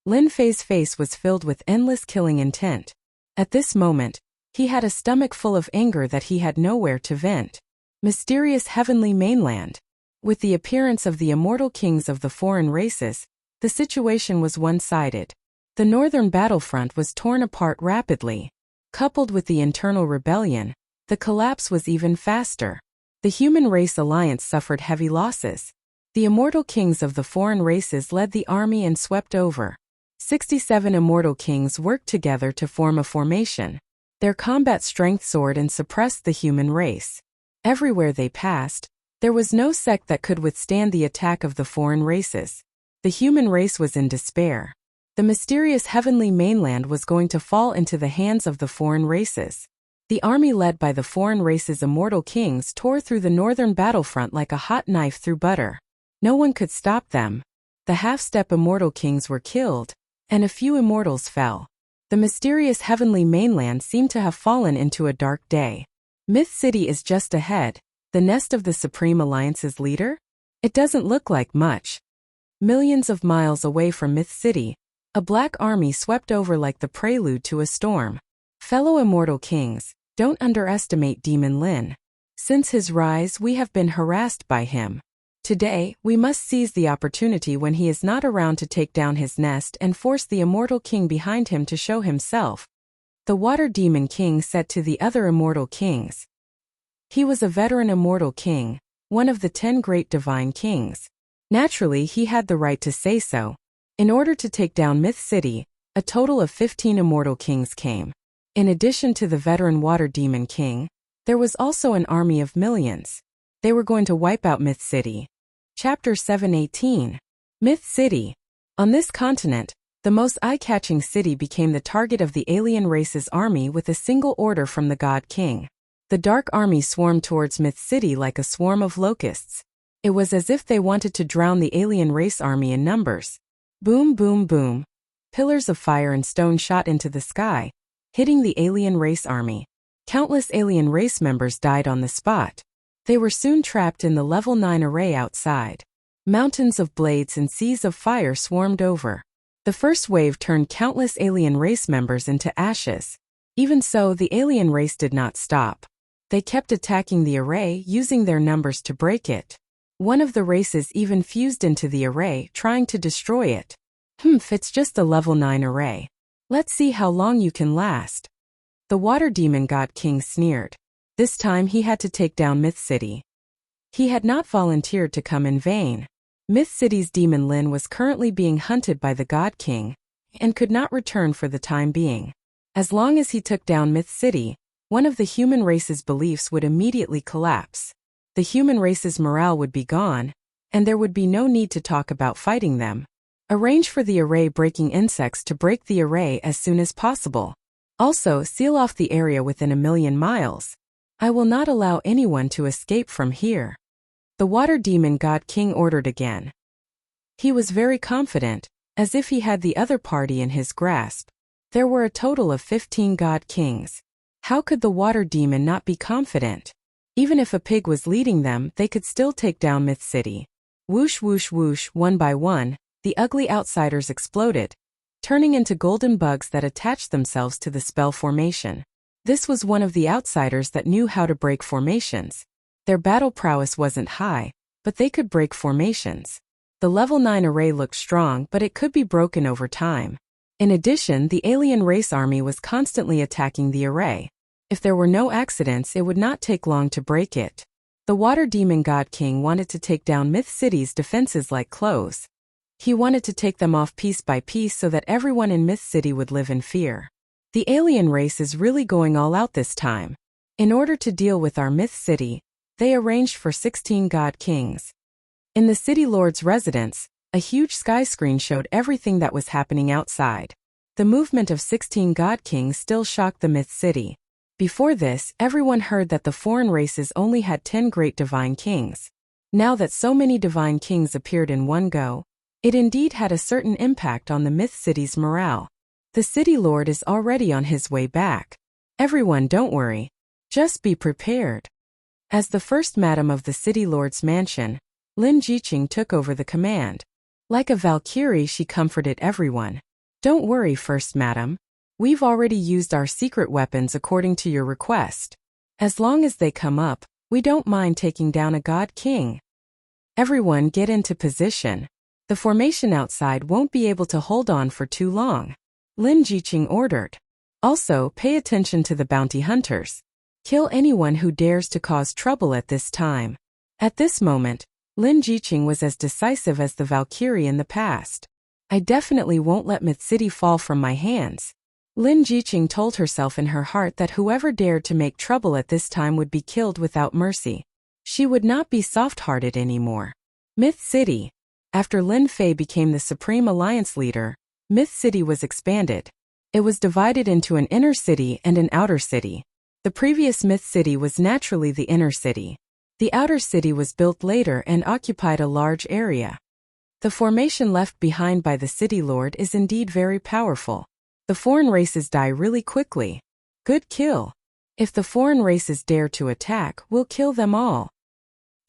Lin Fei's face was filled with endless killing intent. At this moment, he had a stomach full of anger that he had nowhere to vent. Mysterious heavenly mainland. With the appearance of the immortal kings of the foreign races, the situation was one-sided. The northern battlefront was torn apart rapidly. Coupled with the internal rebellion, the collapse was even faster. The human race alliance suffered heavy losses. The immortal kings of the foreign races led the army and swept over. 67 immortal kings worked together to form a formation. Their combat strength soared and suppressed the human race. Everywhere they passed, there was no sect that could withstand the attack of the foreign races. The human race was in despair. The mysterious heavenly mainland was going to fall into the hands of the foreign races. The army led by the foreign races' immortal kings tore through the northern battlefront like a hot knife through butter. No one could stop them. The half-step immortal kings were killed, and a few immortals fell. The mysterious heavenly mainland seemed to have fallen into a dark day. Myth City is just ahead, the nest of the Supreme Alliance's leader? It doesn't look like much. Millions of miles away from Myth City, a black army swept over like the prelude to a storm. Fellow immortal kings, don't underestimate Demon Lin. Since his rise, we have been harassed by him. Today, we must seize the opportunity when he is not around to take down his nest and force the immortal king behind him to show himself. The Water Demon King said to the other immortal kings. He was a veteran immortal king, one of the 10 great divine kings. Naturally, he had the right to say so. In order to take down Myth City, a total of 15 immortal kings came. In addition to the veteran Water Demon King, there was also an army of millions. They were going to wipe out Myth City. Chapter 7:18. Myth City. On this continent, the most eye-catching city became the target of the alien race's army with a single order from the God King. The Dark Army swarmed towards Myth City like a swarm of locusts. It was as if they wanted to drown the alien race army in numbers. Boom, boom, boom. Pillars of fire and stone shot into the sky, hitting the alien race army. Countless alien race members died on the spot. They were soon trapped in the level 9 array outside. Mountains of blades and seas of fire swarmed over. The first wave turned countless alien race members into ashes. Even so, the alien race did not stop. They kept attacking the array, using their numbers to break it. One of the races even fused into the array, trying to destroy it. It's just a level 9 array. Let's see how long you can last. The Water Demon God King sneered. This time he had to take down Myth City. He had not volunteered to come in vain. Myth City's Demon Lin was currently being hunted by the God King, and could not return for the time being. As long as he took down Myth City, one of the human race's beliefs would immediately collapse. The human race's morale would be gone, and there would be no need to talk about fighting them. Arrange for the array-breaking insects to break the array as soon as possible. Also, seal off the area within 1,000,000 miles. I will not allow anyone to escape from here. The Water Demon God King ordered again. He was very confident, as if he had the other party in his grasp. There were a total of 15 God Kings. How could the Water Demon not be confident? Even if a pig was leading them, they could still take down Myth City. Whoosh whoosh whoosh, one by one, the ugly outsiders exploded, turning into golden bugs that attached themselves to the spell formation. This was one of the outsiders that knew how to break formations. Their battle prowess wasn't high, but they could break formations. The level 9 array looked strong, but it could be broken over time. In addition, the alien race army was constantly attacking the array. If there were no accidents, it would not take long to break it. The Water Demon God King wanted to take down Myth City's defenses like clothes. He wanted to take them off piece by piece so that everyone in Myth City would live in fear. The alien race is really going all out this time. In order to deal with our Myth City, they arranged for 16 God Kings. In the City Lord's residence, a huge sky screen showed everything that was happening outside. The movement of 16 God Kings still shocked the Myth City. Before this, everyone heard that the foreign races only had 10 great divine kings. Now that so many divine kings appeared in one go, it indeed had a certain impact on the Myth City's morale. The City Lord is already on his way back. Everyone, don't worry. Just be prepared. As the first madam of the City Lord's mansion, Lin Jiqing took over the command. Like a Valkyrie, she comforted everyone. Don't worry, First Madam. We've already used our secret weapons according to your request. As long as they come up, we don't mind taking down a God King. Everyone get into position. The formation outside won't be able to hold on for too long. Lin Jiqing ordered. Also, pay attention to the bounty hunters. Kill anyone who dares to cause trouble at this time. At this moment, Lin Jiqing was as decisive as the Valkyrie in the past. I definitely won't let Myth City fall from my hands. Lin Jiqing told herself in her heart that whoever dared to make trouble at this time would be killed without mercy. She would not be soft-hearted anymore. Myth City. After Lin Fei became the Supreme Alliance leader, Myth City was expanded. It was divided into an inner city and an outer city. The previous Myth City was naturally the inner city. The outer city was built later and occupied a large area. The formation left behind by the city lord is indeed very powerful. The foreign races die really quickly. Good kill. If the foreign races dare to attack, we'll kill them all.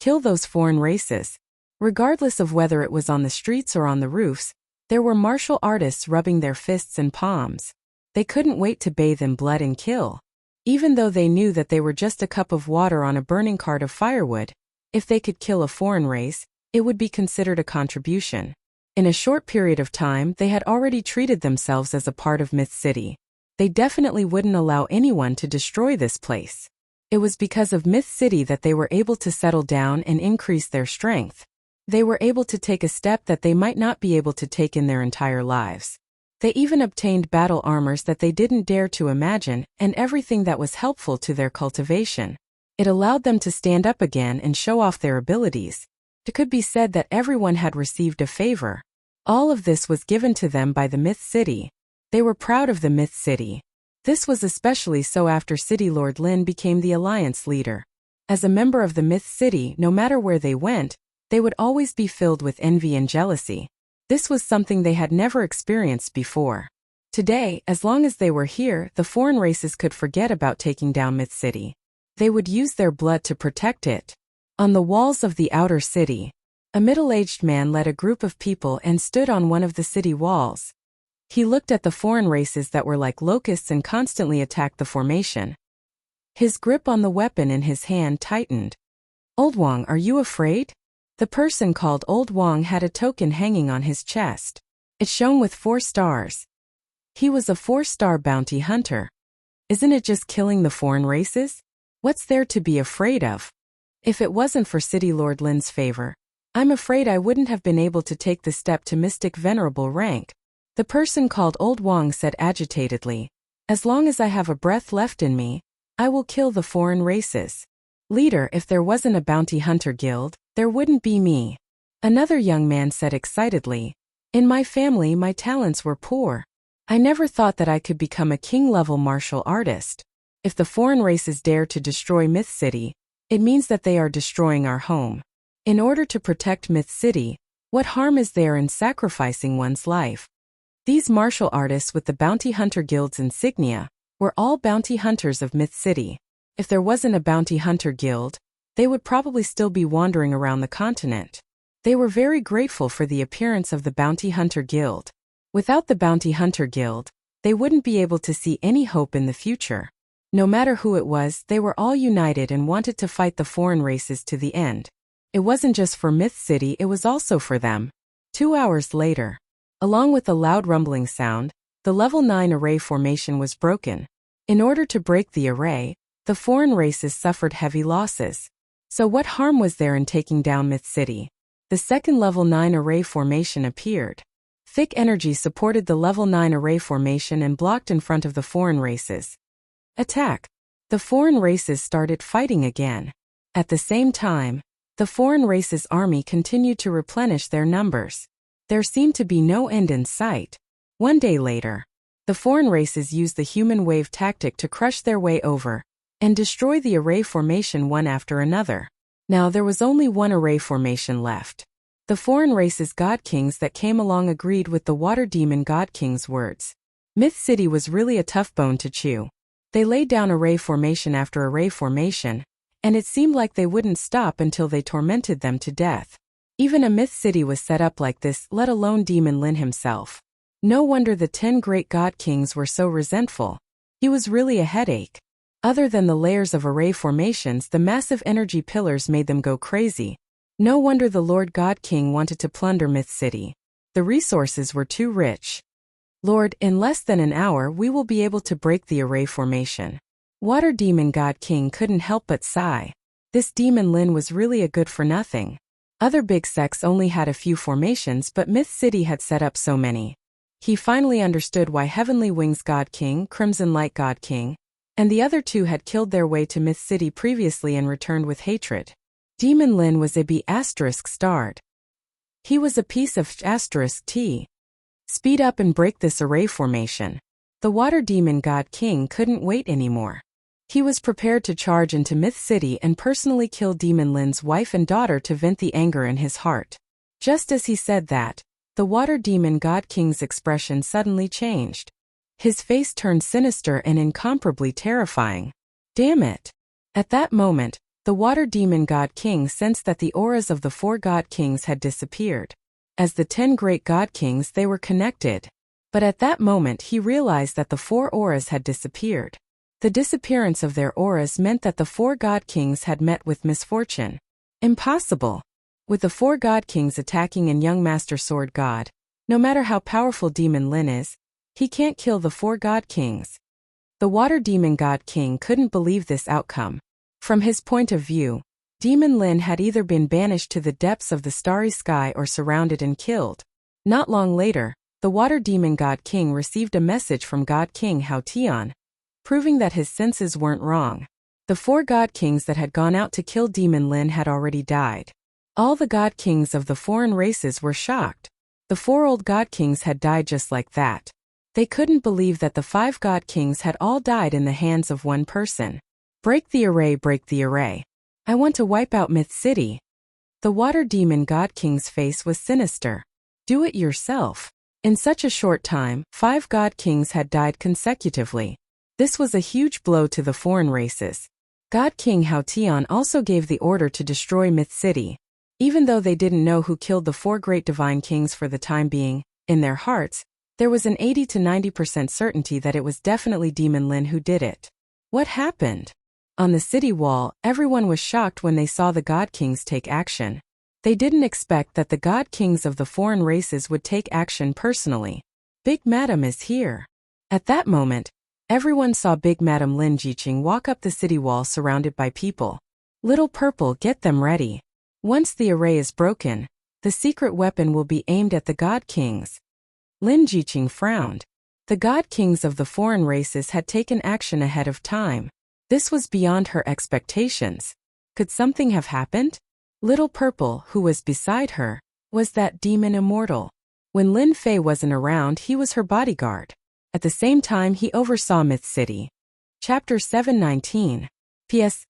Kill those foreign races. Regardless of whether it was on the streets or on the roofs, there were martial artists rubbing their fists and palms. They couldn't wait to bathe in blood and kill. Even though they knew that they were just a cup of water on a burning cart of firewood, if they could kill a foreign race, it would be considered a contribution. In a short period of time, they had already treated themselves as a part of Myth City. They definitely wouldn't allow anyone to destroy this place. It was because of Myth City that they were able to settle down and increase their strength. They were able to take a step that they might not be able to take in their entire lives. They even obtained battle armors that they didn't dare to imagine, and everything that was helpful to their cultivation. It allowed them to stand up again and show off their abilities. It could be said that everyone had received a favor. All of this was given to them by the Myth City. They were proud of the Myth City. This was especially so after City Lord Lin became the alliance leader. As a member of the Myth City, no matter where they went, they would always be filled with envy and jealousy. This was something they had never experienced before. Today, as long as they were here, the foreign races could forget about taking down Myth City. They would use their blood to protect it. On the walls of the outer city, a middle-aged man led a group of people and stood on one of the city walls. He looked at the foreign races that were like locusts and constantly attacked the formation. His grip on the weapon in his hand tightened. "Old Wang, are you afraid?" The person called Old Wang had a token hanging on his chest. It shone with 4 stars. He was a 4-star bounty hunter. Isn't it just killing the foreign races? What's there to be afraid of? If it wasn't for City Lord Lin's favor, I'm afraid I wouldn't have been able to take the step to Mystic Venerable rank. The person called Old Wang said agitatedly, "As long as I have a breath left in me, I will kill the foreign races. Leader, if there wasn't a bounty hunter guild, there wouldn't be me." Another young man said excitedly, "In my family, my talents were poor. I never thought that I could become a king-level martial artist. If the foreign races dare to destroy Myth City, it means that they are destroying our home. In order to protect Myth City, what harm is there in sacrificing one's life?" These martial artists with the Bounty Hunter Guild's insignia were all bounty hunters of Myth City. If there wasn't a bounty hunter guild, they would probably still be wandering around the continent. They were very grateful for the appearance of the Bounty Hunter Guild. Without the Bounty Hunter Guild, they wouldn't be able to see any hope in the future. No matter who it was, they were all united and wanted to fight the foreign races to the end. It wasn't just for Myth City, it was also for them. 2 hours later, along with a loud rumbling sound, the level 9 array formation was broken. In order to break the array, the foreign races suffered heavy losses. So what harm was there in taking down Myth City? The second level 9 array formation appeared. Thick energy supported the level 9 array formation and blocked in front of the foreign races. Attack! The foreign races started fighting again. At the same time, the foreign races' army continued to replenish their numbers. There seemed to be no end in sight. One day later, the foreign races used the human wave tactic to crush their way over and destroy the array formation one after another. Now there was only one array formation left. The foreign races' god kings that came along agreed with the water demon god king's words. Myth City was really a tough bone to chew. They laid down array formation after array formation, and it seemed like they wouldn't stop until they tormented them to death. Even a Myth City was set up like this, let alone Demon Lin himself. No wonder the 10 great god kings were so resentful. He was really a headache. Other than the layers of array formations, the massive energy pillars made them go crazy. No wonder the Lord God King wanted to plunder Myth City. The resources were too rich. "Lord, in less than an hour we will be able to break the array formation." Water Demon God King couldn't help but sigh. This Demon Lin was really a good-for-nothing. Other big sects only had a few formations, but Myth City had set up so many. He finally understood why Heavenly Wings God King, Crimson Light God King, and the other 2 had killed their way to Myth City previously and returned with hatred. Demon Lin was a B***starred. He was a piece of *T. Speed up and break this array formation. The Water Demon God King couldn't wait anymore. He was prepared to charge into Myth City and personally kill Demon Lin's wife and daughter to vent the anger in his heart. Just as he said that, the water demon god king's expression suddenly changed. His face turned sinister and incomparably terrifying. Damn it! At that moment, the water demon god king sensed that the auras of the 4 god kings had disappeared. As the 10 great god kings, they were connected. But at that moment he realized that the 4 auras had disappeared. The disappearance of their auras meant that the 4 god kings had met with misfortune. Impossible! With the 4 god kings attacking and young master sword god, no matter how powerful Demon Lin is, he can't kill the 4 god kings. The water demon god king couldn't believe this outcome. From his point of view, Demon Lin had either been banished to the depths of the starry sky or surrounded and killed. Not long later, the water demon god king received a message from God King Hao Tian, proving that his senses weren't wrong. The 4 god kings that had gone out to kill Demon Lin had already died. All the god kings of the foreign races were shocked. The 4 old god kings had died just like that. They couldn't believe that the 5 god kings had all died in the hands of one person. Break the array, break the array. I want to wipe out Myth City. The water demon god king's face was sinister. Do it yourself. In such a short time, 5 god kings had died consecutively. This was a huge blow to the foreign races. God King Hao Tian also gave the order to destroy Myth City. Even though they didn't know who killed the 4 great divine kings for the time being, in their hearts, there was an 80 to 90% certainty that it was definitely Demon Lin who did it. What happened? On the city wall, everyone was shocked when they saw the god kings take action. They didn't expect that the god kings of the foreign races would take action personally. Big Madam is here. At that moment, everyone saw Big Madam Lin Jiqing walk up the city wall surrounded by people. Little Purple, get them ready. Once the array is broken, the secret weapon will be aimed at the god kings. Lin Jiqing frowned. The god kings of the foreign races had taken action ahead of time. This was beyond her expectations. Could something have happened? Little Purple, who was beside her, was that demon immortal. When Lin Fei wasn't around, he was her bodyguard. At the same time, he oversaw Myth City. Chapter 719. P.S.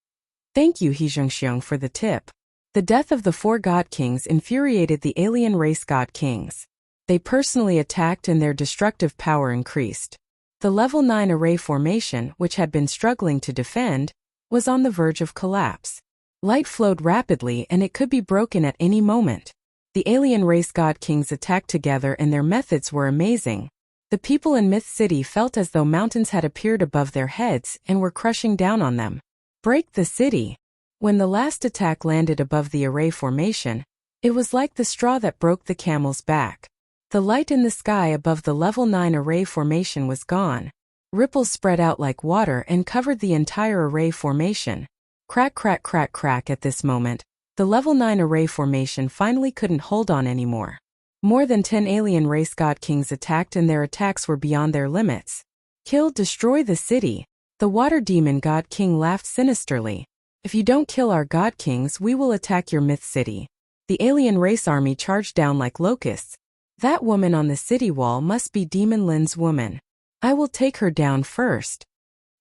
Thank you He Zhengxiang for the tip. The death of the 4 god kings infuriated the alien race god kings. They personally attacked and their destructive power increased. The level 9 array formation, which had been struggling to defend, was on the verge of collapse. Light flowed rapidly and it could be broken at any moment. The alien race god kings attacked together and their methods were amazing. The people in Myth City felt as though mountains had appeared above their heads and were crushing down on them. Break the city. When the last attack landed above the array formation, it was like the straw that broke the camel's back. The light in the sky above the level 9 array formation was gone. Ripples spread out like water and covered the entire array formation. Crack, crack, crack, crack. At this moment, the level 9 array formation finally couldn't hold on anymore. More than 10 alien race god kings attacked and their attacks were beyond their limits. Kill, destroy the city. The water demon god king laughed sinisterly. If you don't kill our god kings, we will attack your Myth City. The alien race army charged down like locusts. That woman on the city wall must be Demon Lin's woman. I will take her down first.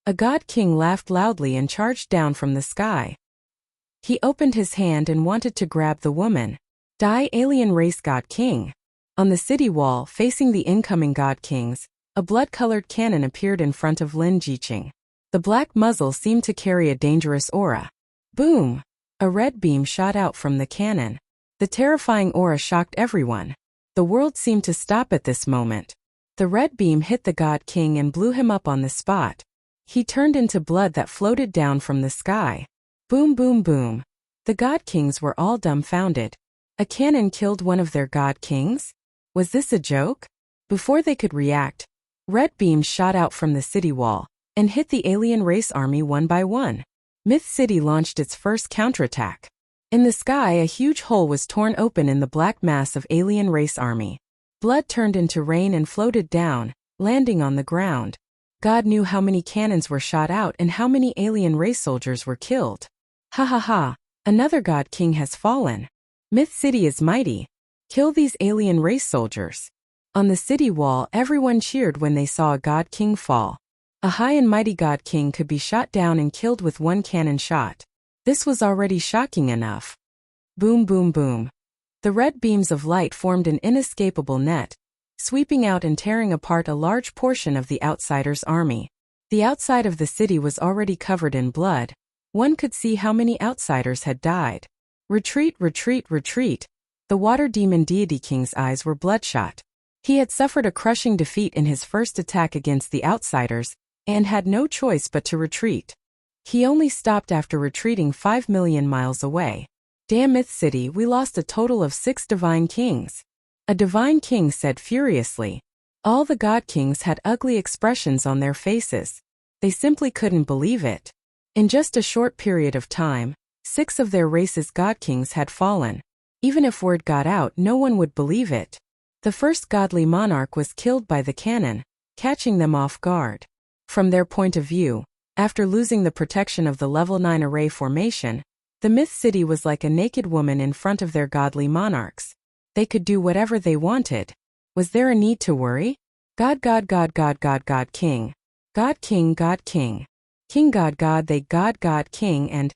A god king laughed loudly and charged down from the sky. He opened his hand and wanted to grab the woman. Die, alien race god king. On the city wall, facing the incoming god kings, a blood-colored cannon appeared in front of Lin Jiqing. The black muzzle seemed to carry a dangerous aura. Boom! A red beam shot out from the cannon. The terrifying aura shocked everyone. The world seemed to stop at this moment. The red beam hit the god king and blew him up on the spot. He turned into blood that floated down from the sky. Boom, boom, boom. The god kings were all dumbfounded. A cannon killed one of their god kings? Was this a joke? Before they could react, red beams shot out from the city wall and hit the alien race army one by one. Myth City launched its first counterattack. In the sky, a huge hole was torn open in the black mass of alien race army. Blood turned into rain and floated down, landing on the ground. God knew how many cannons were shot out and how many alien race soldiers were killed. Ha ha ha, another god king has fallen. Myth City is mighty. Kill these alien race soldiers. On the city wall, everyone cheered when they saw a god king fall. A high and mighty god king could be shot down and killed with one cannon shot. This was already shocking enough. Boom, boom, boom. The red beams of light formed an inescapable net, sweeping out and tearing apart a large portion of the outsiders' army. The outside of the city was already covered in blood. One could see how many outsiders had died. Retreat, retreat, retreat. The water demon deity king's eyes were bloodshot. He had suffered a crushing defeat in his first attack against the outsiders, and had no choice but to retreat. He only stopped after retreating 5 million miles away. Damn Myth City, we lost a total of 6 divine kings. A divine king said furiously. All the god kings had ugly expressions on their faces. They simply couldn't believe it. In just a short period of time, 6 of their race's god kings had fallen. Even if word got out, no one would believe it. The first godly monarch was killed by the cannon, catching them off guard. From their point of view, after losing the protection of the level 9 array formation, the Myth City was like a naked woman in front of their godly monarchs. They could do whatever they wanted. Was there a need to worry? God, God, God, God, God, God, King. God, King, God, King. King, God, God, they, God, God, King, and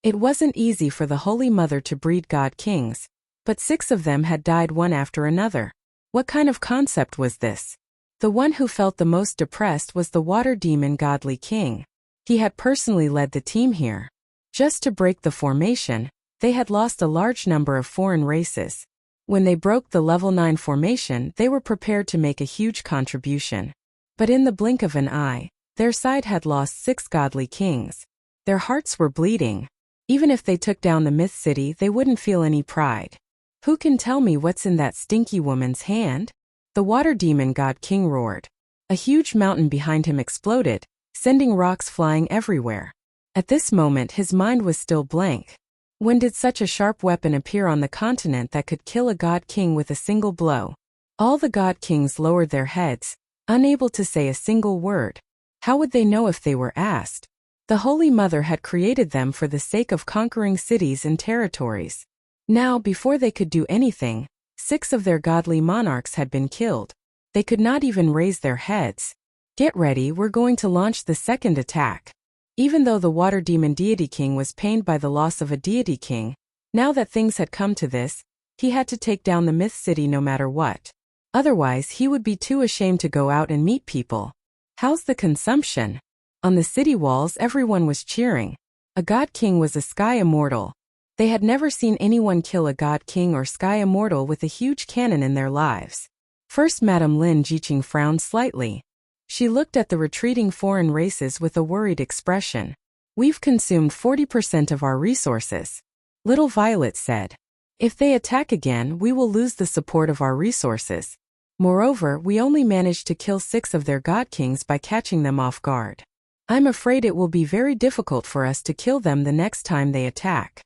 it wasn't easy for the Holy Mother to breed god kings, but 6 of them had died one after another. What kind of concept was this? The one who felt the most depressed was the water demon godly king. He had personally led the team here. Just to break the formation, they had lost a large number of foreign races. When they broke the level 9 formation, they were prepared to make a huge contribution. But in the blink of an eye, their side had lost 6 godly kings. Their hearts were bleeding. Even if they took down the Myth City, they wouldn't feel any pride. Who can tell me what's in that stinky woman's hand? The water demon god king roared. A huge mountain behind him exploded, sending rocks flying everywhere. At this moment his mind was still blank. When did such a sharp weapon appear on the continent that could kill a god king with a single blow? All the god kings lowered their heads, unable to say a single word. How would they know if they were asked? The Holy Mother had created them for the sake of conquering cities and territories. Now, before they could do anything, 6 of their godly monarchs had been killed. They could not even raise their heads. Get ready, we're going to launch the second attack. Even though the water demon deity king was pained by the loss of a deity king, now that things had come to this, he had to take down the Myth City no matter what. Otherwise he would be too ashamed to go out and meet people. How's the consumption? On the city walls everyone was cheering. A god king was a sky immortal. They had never seen anyone kill a god king or sky immortal with a huge cannon in their lives. First Madame Lin Jiqing frowned slightly. She looked at the retreating foreign races with a worried expression. We've consumed 40% of our resources. Little Violet said. If they attack again, we will lose the support of our resources. Moreover, we only managed to kill 6 of their god kings by catching them off guard. I'm afraid it will be very difficult for us to kill them the next time they attack.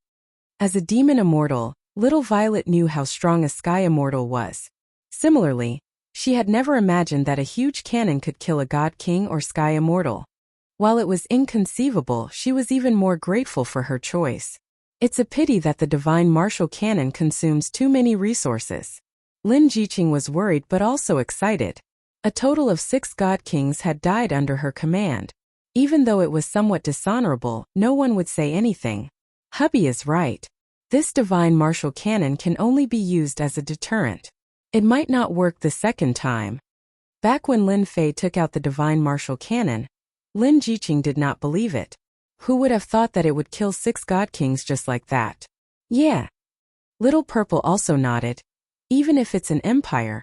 As a demon immortal, Little Violet knew how strong a sky immortal was. Similarly, she had never imagined that a huge cannon could kill a god king or sky immortal. While it was inconceivable, she was even more grateful for her choice. It's a pity that the divine martial cannon consumes too many resources. Lin Jiqing was worried but also excited. A total of 6 god kings had died under her command. Even though it was somewhat dishonorable, no one would say anything. Hubby is right. This divine martial cannon can only be used as a deterrent. It might not work the second time. Back when Lin Fei took out the divine martial cannon, Lin Jiqing did not believe it. Who would have thought that it would kill 6 god kings just like that? Yeah. Little Purple also nodded. Even if it's an empire,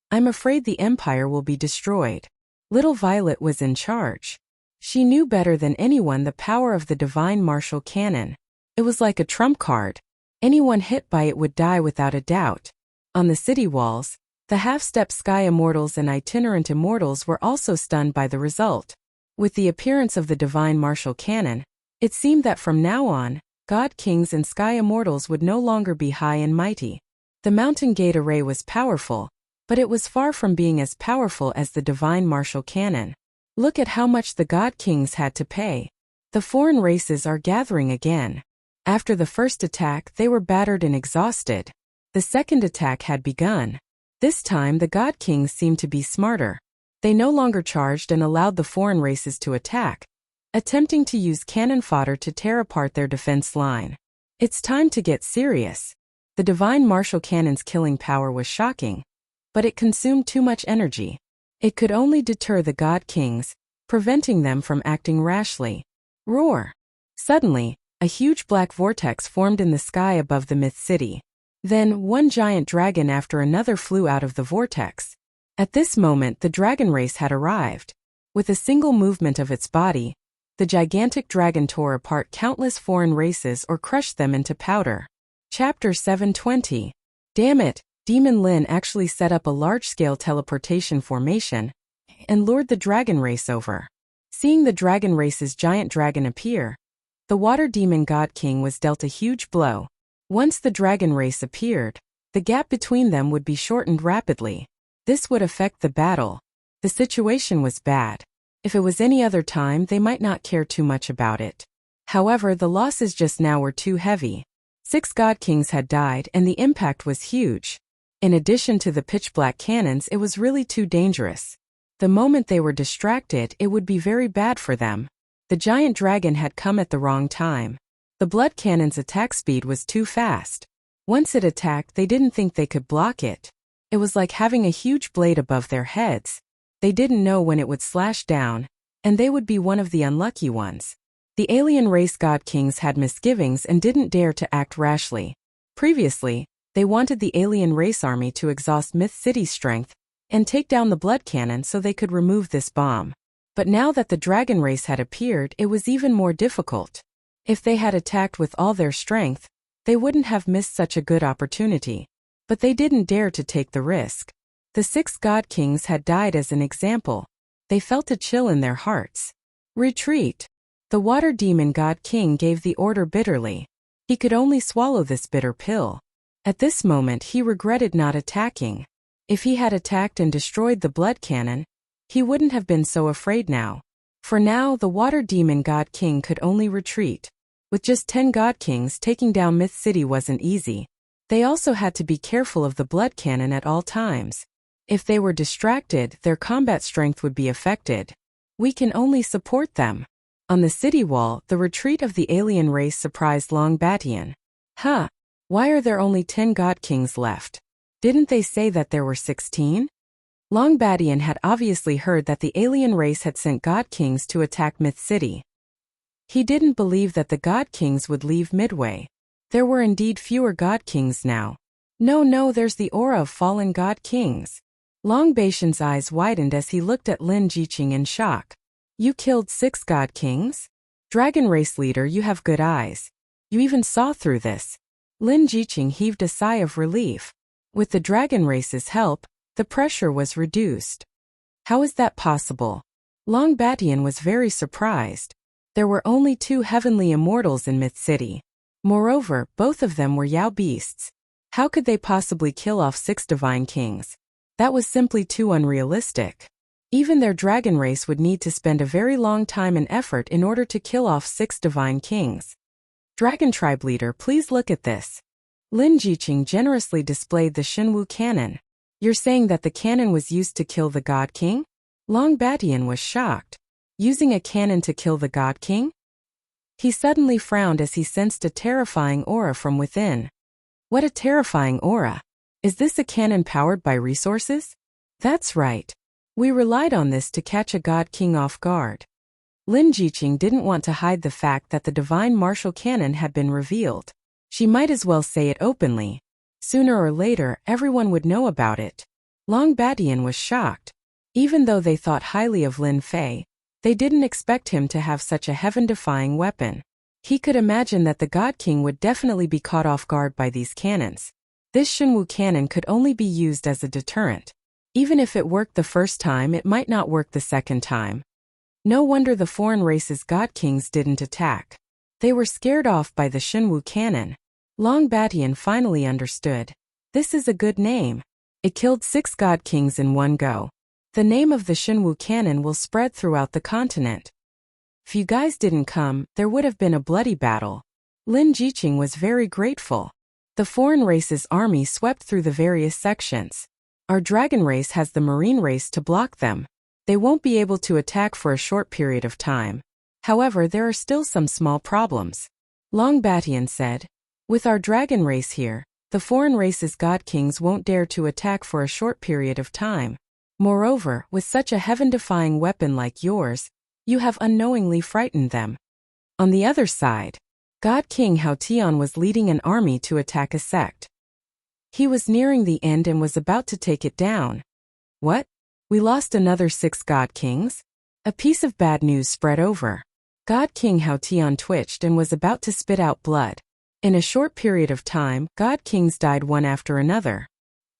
I'm afraid the empire will be destroyed. Little Violet was in charge. She knew better than anyone the power of the divine martial cannon. It was like a trump card. Anyone hit by it would die without a doubt. On the city walls, the half-step sky immortals and itinerant immortals were also stunned by the result. With the appearance of the divine martial cannon, it seemed that from now on, god kings and sky immortals would no longer be high and mighty. The mountain gate array was powerful, but it was far from being as powerful as the divine martial cannon. Look at how much the god kings had to pay. The foreign races are gathering again. After the first attack, they were battered and exhausted. The second attack had begun. This time the god kings seemed to be smarter. They no longer charged and allowed the foreign races to attack, attempting to use cannon fodder to tear apart their defense line. It's time to get serious. The divine martial cannon's killing power was shocking, but it consumed too much energy. It could only deter the god kings, preventing them from acting rashly. Roar! Suddenly, a huge black vortex formed in the sky above the myth city. Then, one giant dragon after another flew out of the vortex. At this moment, the dragon race had arrived. With a single movement of its body, the gigantic dragon tore apart countless foreign races or crushed them into powder. Chapter 720. Damn it, Demon Lin actually set up a large-scale teleportation formation and lured the dragon race over. Seeing the dragon race's giant dragon appear, the water demon god king was dealt a huge blow. Once the dragon race appeared, the gap between them would be shortened rapidly. This would affect the battle. The situation was bad. If it was any other time, they might not care too much about it. However, the losses just now were too heavy. 6 god kings had died and the impact was huge. In addition to the pitch-black cannons, it was really too dangerous. The moment they were distracted, it would be very bad for them. The giant dragon had come at the wrong time. The blood cannon's attack speed was too fast. Once it attacked, they didn't think they could block it. It was like having a huge blade above their heads. They didn't know when it would slash down, and they would be one of the unlucky ones. The alien race god kings had misgivings and didn't dare to act rashly. Previously, they wanted the alien race army to exhaust Myth City's strength and take down the blood cannon so they could remove this bomb. But now that the dragon race had appeared, it was even more difficult. If they had attacked with all their strength, they wouldn't have missed such a good opportunity. But they didn't dare to take the risk. The 6 god kings had died as an example. They felt a chill in their hearts. Retreat! The water demon god king gave the order bitterly. He could only swallow this bitter pill. At this moment he regretted not attacking. If he had attacked and destroyed the blood cannon, he wouldn't have been so afraid now. For now, the water demon god king could only retreat. With just 10 god kings, taking down Myth City wasn't easy. They also had to be careful of the blood cannon at all times. If they were distracted, their combat strength would be affected. We can only support them. On the city wall, the retreat of the alien race surprised Long Batian. Huh? Why are there only 10 god kings left? Didn't they say that there were 16? Long Batian had obviously heard that the alien race had sent god kings to attack Myth City. He didn't believe that the god kings would leave midway. There were indeed fewer god kings now. No, there's the aura of fallen god kings. Long Batian's eyes widened as he looked at Lin Jiqing in shock. You killed 6 god kings? Dragon race leader, you have good eyes. You even saw through this. Lin Jiqing heaved a sigh of relief. With the dragon race's help, the pressure was reduced. How is that possible? Long Batian was very surprised. There were only 2 heavenly immortals in Myth City. Moreover, both of them were Yao beasts. How could they possibly kill off 6 divine kings? That was simply too unrealistic. Even their dragon race would need to spend a very long time and effort in order to kill off 6 divine kings. Dragon tribe leader, please look at this. Lin Jiqing generously displayed the Shenwu cannon. You're saying that the cannon was used to kill the god king? Long Batian was shocked. Using a cannon to kill the god king? He suddenly frowned as he sensed a terrifying aura from within. What a terrifying aura! Is this a cannon powered by resources? That's right. We relied on this to catch a god king off guard. Lin Jiqing didn't want to hide the fact that the divine martial cannon had been revealed. She might as well say it openly. Sooner or later, everyone would know about it. Long Batian was shocked. Even though they thought highly of Lin Fei, they didn't expect him to have such a heaven-defying weapon. He could imagine that the god king would definitely be caught off guard by these cannons. This Shenwu cannon could only be used as a deterrent. Even if it worked the first time, it might not work the second time. No wonder the foreign race's god kings didn't attack. They were scared off by the Shenwu cannon. Long Batian finally understood. This is a good name. It killed 6 god kings in one go. The name of the Shenwu cannon will spread throughout the continent. If you guys didn't come, there would have been a bloody battle. Lin Jiqing was very grateful. The foreign race's army swept through the various sections. Our dragon race has the marine race to block them. They won't be able to attack for a short period of time. However, there are still some small problems. Long Batian said, with our dragon race here, The foreign race's god kings won't dare to attack for a short period of time. Moreover, with such a heaven-defying weapon like yours, you have unknowingly frightened them. On the other side, God King Hao Tian was leading an army to attack a sect. He was nearing the end and was about to take it down. What? We lost another 6 god kings? A piece of bad news spread over. God King Hao Tian twitched and was about to spit out blood. In a short period of time, god kings died one after another.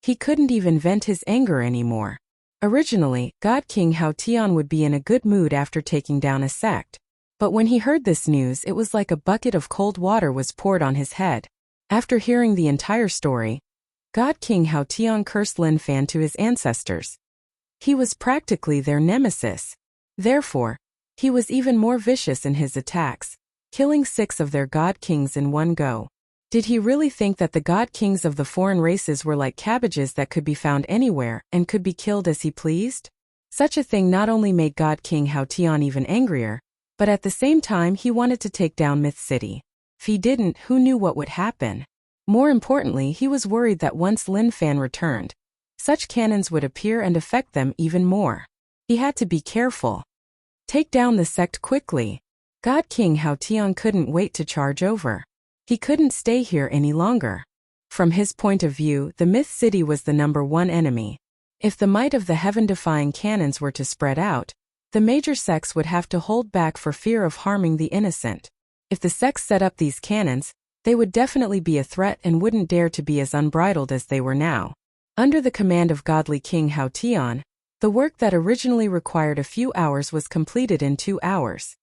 He couldn't even vent his anger anymore. Originally, God King Hao Tian would be in a good mood after taking down a sect. But when he heard this news, it was like a bucket of cold water was poured on his head. After hearing the entire story, God King Hao Tian cursed Lin Fan to his ancestors. He was practically their nemesis. Therefore, he was even more vicious in his attacks, killing 6 of their god kings in one go. Did he really think that the god kings of the foreign races were like cabbages that could be found anywhere and could be killed as he pleased? Such a thing not only made God King Hao Tian even angrier, but at the same time he wanted to take down Myth City. If he didn't, who knew what would happen? More importantly, he was worried that once Lin Fan returned, such cannons would appear and affect them even more. He had to be careful. Take down the sect quickly. God King Hao Tian couldn't wait to charge over. He couldn't stay here any longer. From his point of view, the Myth City was the #1 enemy. If the might of the heaven-defying cannons were to spread out, the major sects would have to hold back for fear of harming the innocent. If the sects set up these cannons, they would definitely be a threat and wouldn't dare to be as unbridled as they were now. Under the command of godly King Hao Tian, the work that originally required a few hours was completed in 2 hours.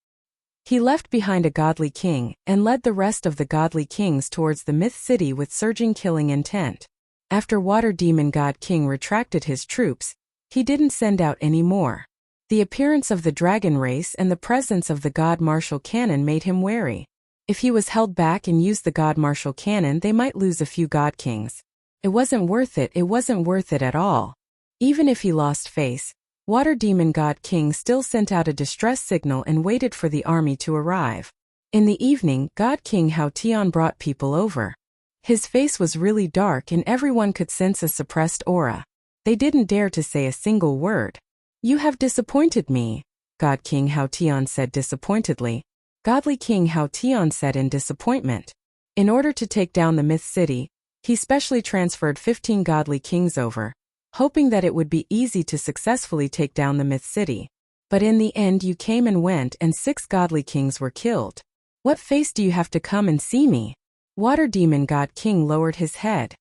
He left behind a godly king and led the rest of the godly kings towards the Myth City with surging killing intent. After Water Demon God King retracted his troops, he didn't send out any more. The appearance of the dragon race and the presence of the God Martial Cannon made him wary. If he was held back and used the God Martial Cannon, they might lose a few God Kings. It wasn't worth it at all. Even if he lost face, Water Demon God King still sent out a distress signal and waited for the army to arrive. In the evening, God King Hao Tian brought people over. His face was really dark and everyone could sense a suppressed aura. They didn't dare to say a single word. You have disappointed me, God King Hao Tian said disappointedly. Godly King Hao Tian said in disappointment. In order to take down the Myth City, he specially transferred 15 godly kings over, hoping that it would be easy to successfully take down the Myth City. But in the end you came and went and 6 godly kings were killed. What face do you have to come and see me? Water Demon God King lowered his head.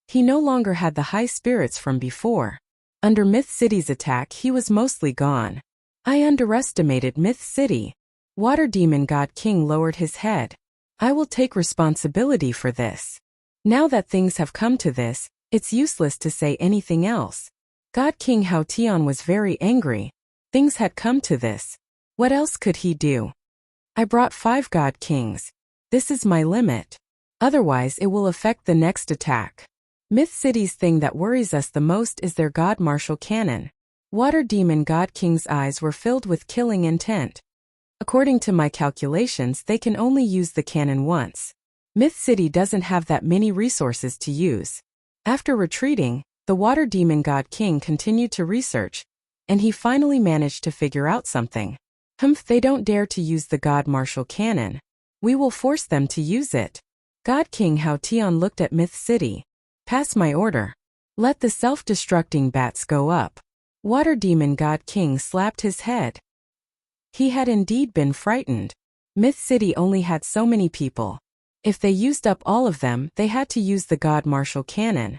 He no longer had the high spirits from before. Under Myth City's attack he was mostly gone. I underestimated Myth City. Water Demon God King lowered his head. I will take responsibility for this. Now that things have come to this, it's useless to say anything else. God King Hao Tian was very angry. Things had come to this. What else could he do? I brought 5 God Kings. This is my limit. Otherwise it will affect the next attack. Myth City's thing that worries us the most is their God Martial Cannon. Water Demon God King's eyes were filled with killing intent. According to my calculations, they can only use the cannon once. Myth City doesn't have that many resources to use. After retreating, the Water Demon God King continued to research, and he finally managed to figure out something. They don't dare to use the God Martial Cannon. We will force them to use it. God King Hao Tian looked at Myth City. Pass my order. Let the self-destructing bats go up. Water Demon God King slapped his head. He had indeed been frightened. Myth City only had so many people. If they used up all of them, they had to use the God Martial Cannon.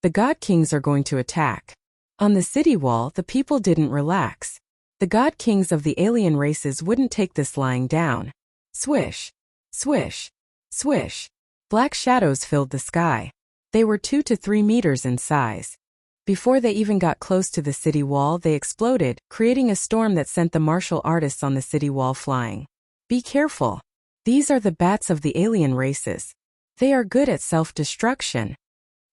The God Kings are going to attack. On the city wall, the people didn't relax. The God Kings of the alien races wouldn't take this lying down. Swish, swish, swish. Black shadows filled the sky. They were 2 to 3 meters in size. Before they even got close to the city wall, they exploded, creating a storm that sent the martial artists on the city wall flying. Be careful. These are the bats of the alien races. They are good at self-destruction.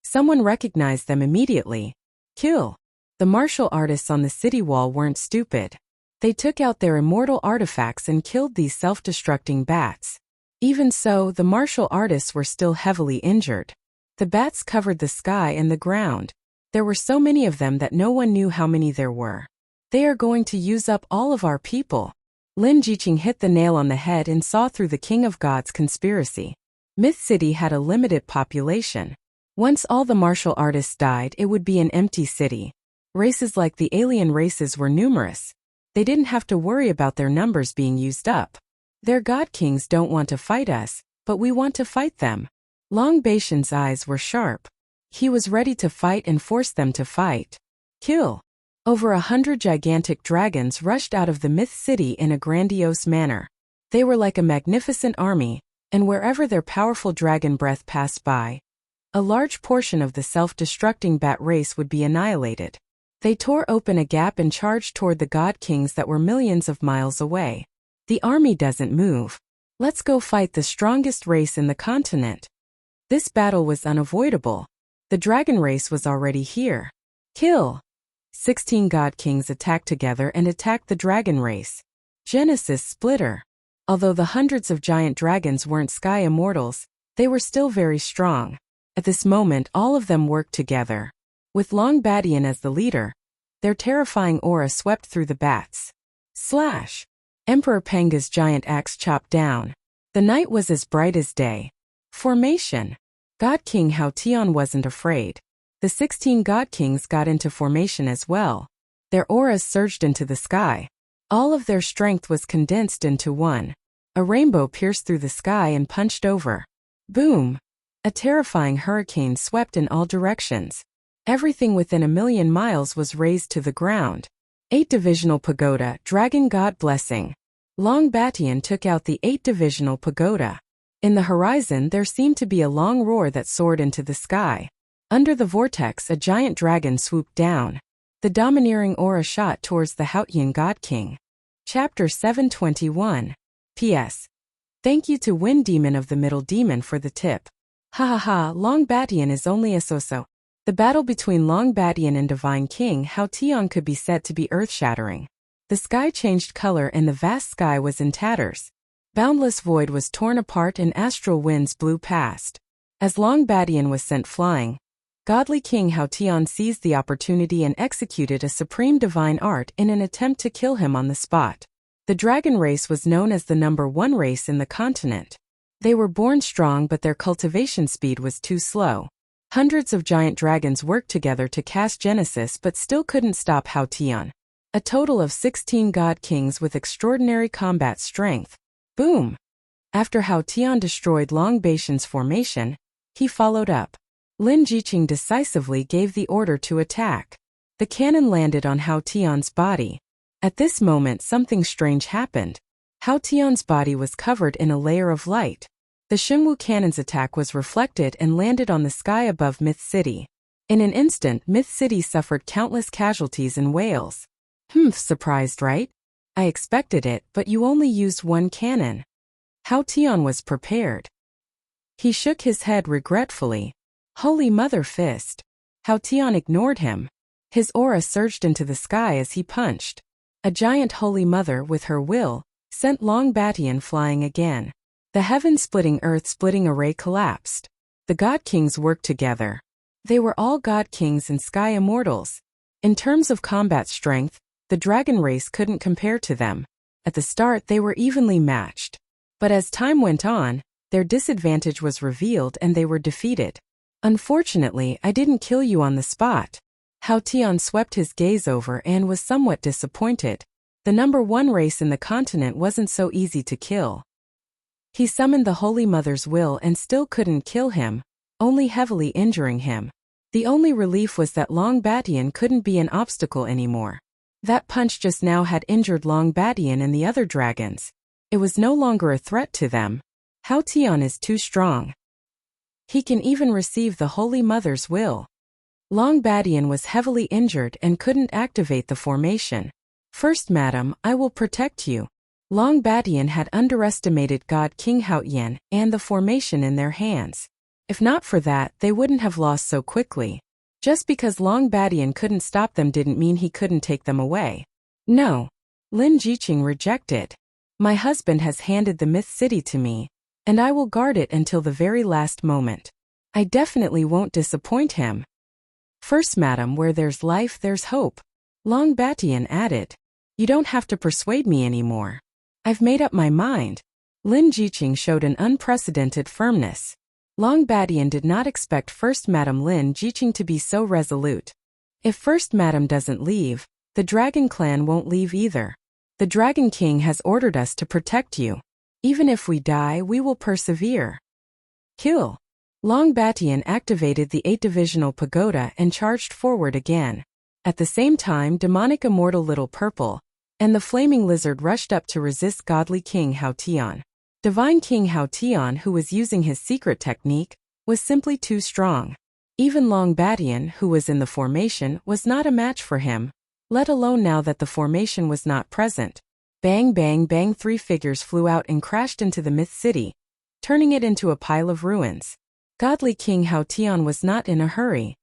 Someone recognized them immediately. Kill. The martial artists on the city wall weren't stupid. They took out their immortal artifacts and killed these self-destructing bats. Even so, the martial artists were still heavily injured. The bats covered the sky and the ground. There were so many of them that no one knew how many there were. They are going to use up all of our people. Lin Jiqing hit the nail on the head and saw through the King of Gods conspiracy. Myth City had a limited population. Once all the martial artists died, it would be an empty city. Races like the alien races were numerous. They didn't have to worry about their numbers being used up. Their god kings don't want to fight us, but we want to fight them. Long Baishan's eyes were sharp. He was ready to fight and force them to fight. Kill. Over 100 gigantic dragons rushed out of the Myth City in a grandiose manner. They were like a magnificent army, and wherever their powerful dragon breath passed by, a large portion of the self-destructing bat race would be annihilated. They tore open a gap and charged toward the god kings that were millions of miles away. The army doesn't move. Let's go fight the strongest race in the continent. This battle was unavoidable. The dragon race was already here. Kill. 16 god kings attacked together and attacked the dragon race. Genesis Splitter. Although the hundreds of giant dragons weren't sky immortals, they were still very strong. At this moment, all of them worked together. With Long Badian as the leader, their terrifying aura swept through the bats. Slash! Emperor Penga's giant axe chopped down. The night was as bright as day. Formation. God King Hao Tian wasn't afraid. The 16 God Kings got into formation as well. Their auras surged into the sky. All of their strength was condensed into one. A rainbow pierced through the sky and punched over. Boom! A terrifying hurricane swept in all directions. Everything within 1,000,000 miles was razed to the ground. 8-divisional pagoda, Dragon God Blessing. Long Batian took out the 8-divisional pagoda. In the horizon there seemed to be a long roar that soared into the sky. Under the vortex a giant dragon swooped down. The domineering aura shot towards the Haotian God King. Chapter 721. P.S. Thank you to Wind Demon of the Middle Demon for the tip. Ha ha ha, Long Batian is only a so-so. The battle between Long Batian and Divine King Hao Tian could be said to be earth-shattering. The sky changed color and the vast sky was in tatters. Boundless void was torn apart and astral winds blew past. As Long Badian was sent flying, godly King Hao Tian seized the opportunity and executed a supreme divine art in an attempt to kill him on the spot. The dragon race was known as the #1 race in the continent. They were born strong but their cultivation speed was too slow. Hundreds of giant dragons worked together to cast Genesis but still couldn't stop Hao Tian. A total of 16 god kings with extraordinary combat strength. Boom! After Hao Tian destroyed Long Baishan's formation, he followed up. Lin Jiqing decisively gave the order to attack. The cannon landed on Hao Tian's body. At this moment something strange happened. Hao Tian's body was covered in a layer of light. The Xinwu cannon's attack was reflected and landed on the sky above Myth City. In an instant, Myth City suffered countless casualties and wails. Surprised, right? I expected it, but you only used one cannon. Hao Tian was prepared. He shook his head regretfully. Holy Mother Fist. Hao Tian ignored him. His aura surged into the sky as he punched. A giant Holy Mother, with her will, sent Long Batian flying again. The heaven-splitting earth-splitting array collapsed. The God Kings worked together. They were all God Kings and Sky Immortals. In terms of combat strength, the dragon race couldn't compare to them. At the start they were evenly matched. But as time went on, their disadvantage was revealed and they were defeated. Unfortunately, I didn't kill you on the spot. Hao Tian swept his gaze over and was somewhat disappointed. The #1 race in the continent wasn't so easy to kill. He summoned the Holy Mother's will and still couldn't kill him, only heavily injuring him. The only relief was that Long Batian couldn't be an obstacle anymore. That punch just now had injured Long Batian and the other dragons. It was no longer a threat to them. Hao Tian is too strong. He can even receive the Holy Mother's will. Long Batian was heavily injured and couldn't activate the formation. First, madam, I will protect you. Long Batian had underestimated God King Haotian and the formation in their hands. If not for that, they wouldn't have lost so quickly. Just because Long Batian couldn't stop them didn't mean he couldn't take them away. No. Lin Jiqing rejected. My husband has handed the Myth City to me, and I will guard it until the very last moment. I definitely won't disappoint him. First madam, where there's life there's hope. Long Batian added. You don't have to persuade me anymore. I've made up my mind. Lin Jiqing showed an unprecedented firmness. Long Batian did not expect First Madam Lin Jiqing to be so resolute. If First Madam doesn't leave, the Dragon Clan won't leave either. The Dragon King has ordered us to protect you. Even if we die, we will persevere. Kill. Long Batian activated the 8-divisional pagoda and charged forward again. At the same time, demonic immortal Little Purple and the flaming lizard rushed up to resist godly King Hao Tian. Divine King Hao Tian, who was using his secret technique, was simply too strong. Even Long Batian, who was in the formation, was not a match for him, let alone now that the formation was not present. Bang bang bang, 3 figures flew out and crashed into the myth city, turning it into a pile of ruins. Godly King Hao Tian was not in a hurry.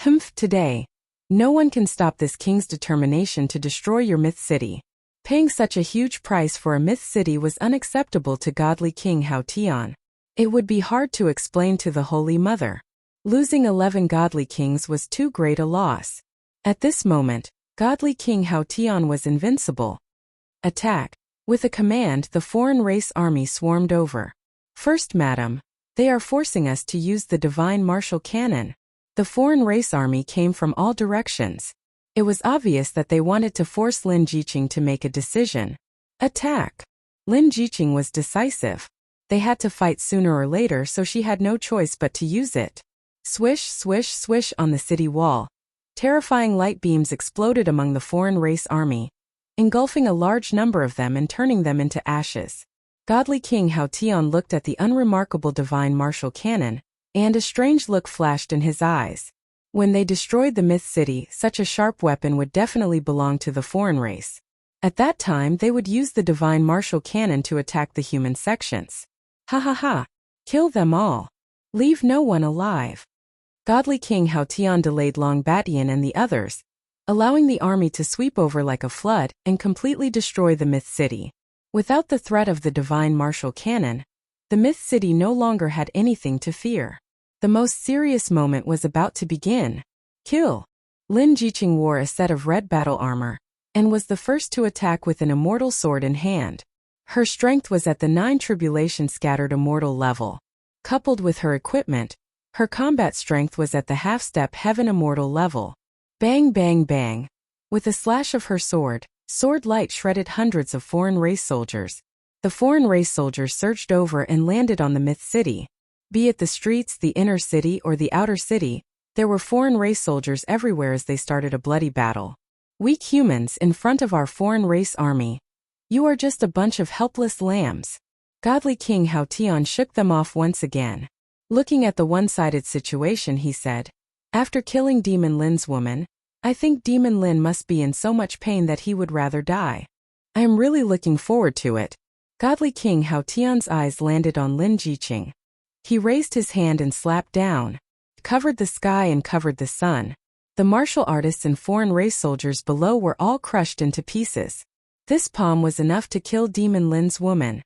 Humph, today. No one can stop this king's determination to destroy your myth city. Paying such a huge price for a myth city was unacceptable to godly King Hao Tian. It would be hard to explain to the Holy Mother. Losing 11 godly kings was too great a loss. At this moment, godly King Hao Tian was invincible. Attack. With a command, the foreign race army swarmed over. First madam, they are forcing us to use the divine martial cannon. The foreign race army came from all directions. It was obvious that they wanted to force Lin Jiqing to make a decision. Attack. Lin Jiqing was decisive. They had to fight sooner or later, so she had no choice but to use it. Swish, swish, swish on the city wall. Terrifying light beams exploded among the foreign race army, engulfing a large number of them and turning them into ashes. Godly King Hao Tian looked at the unremarkable divine martial cannon, and a strange look flashed in his eyes. When they destroyed the myth city, such a sharp weapon would definitely belong to the foreign race. At that time, they would use the divine martial cannon to attack the human sections. Ha ha ha! Kill them all. Leave no one alive. Godly King Hao Tian delayed Long Batian and the others, allowing the army to sweep over like a flood and completely destroy the myth city. Without the threat of the divine martial cannon, the myth city no longer had anything to fear. The most serious moment was about to begin. Kill. Lin Jiqing wore a set of red battle armor, and was the first to attack with an immortal sword in hand. Her strength was at the 9 tribulation scattered immortal level. Coupled with her equipment, her combat strength was at the half-step heaven immortal level. Bang bang bang. With a slash of her sword light shredded hundreds of foreign race soldiers. The foreign race soldiers surged over and landed on the myth city. Be it the streets, the inner city, or the outer city, there were foreign race soldiers everywhere as they started a bloody battle. Weak humans in front of our foreign race army. You are just a bunch of helpless lambs. Godly King Hao Tian shook them off once again. Looking at the one-sided situation, he said, after killing Demon Lin's woman, I think Demon Lin must be in so much pain that he would rather die. I am really looking forward to it. Godly King Hao Tian's eyes landed on Lin Jiqing. He raised his hand and slapped down, covered the sky and covered the sun. The martial artists and foreign race soldiers below were all crushed into pieces. This palm was enough to kill Demon Lin's woman.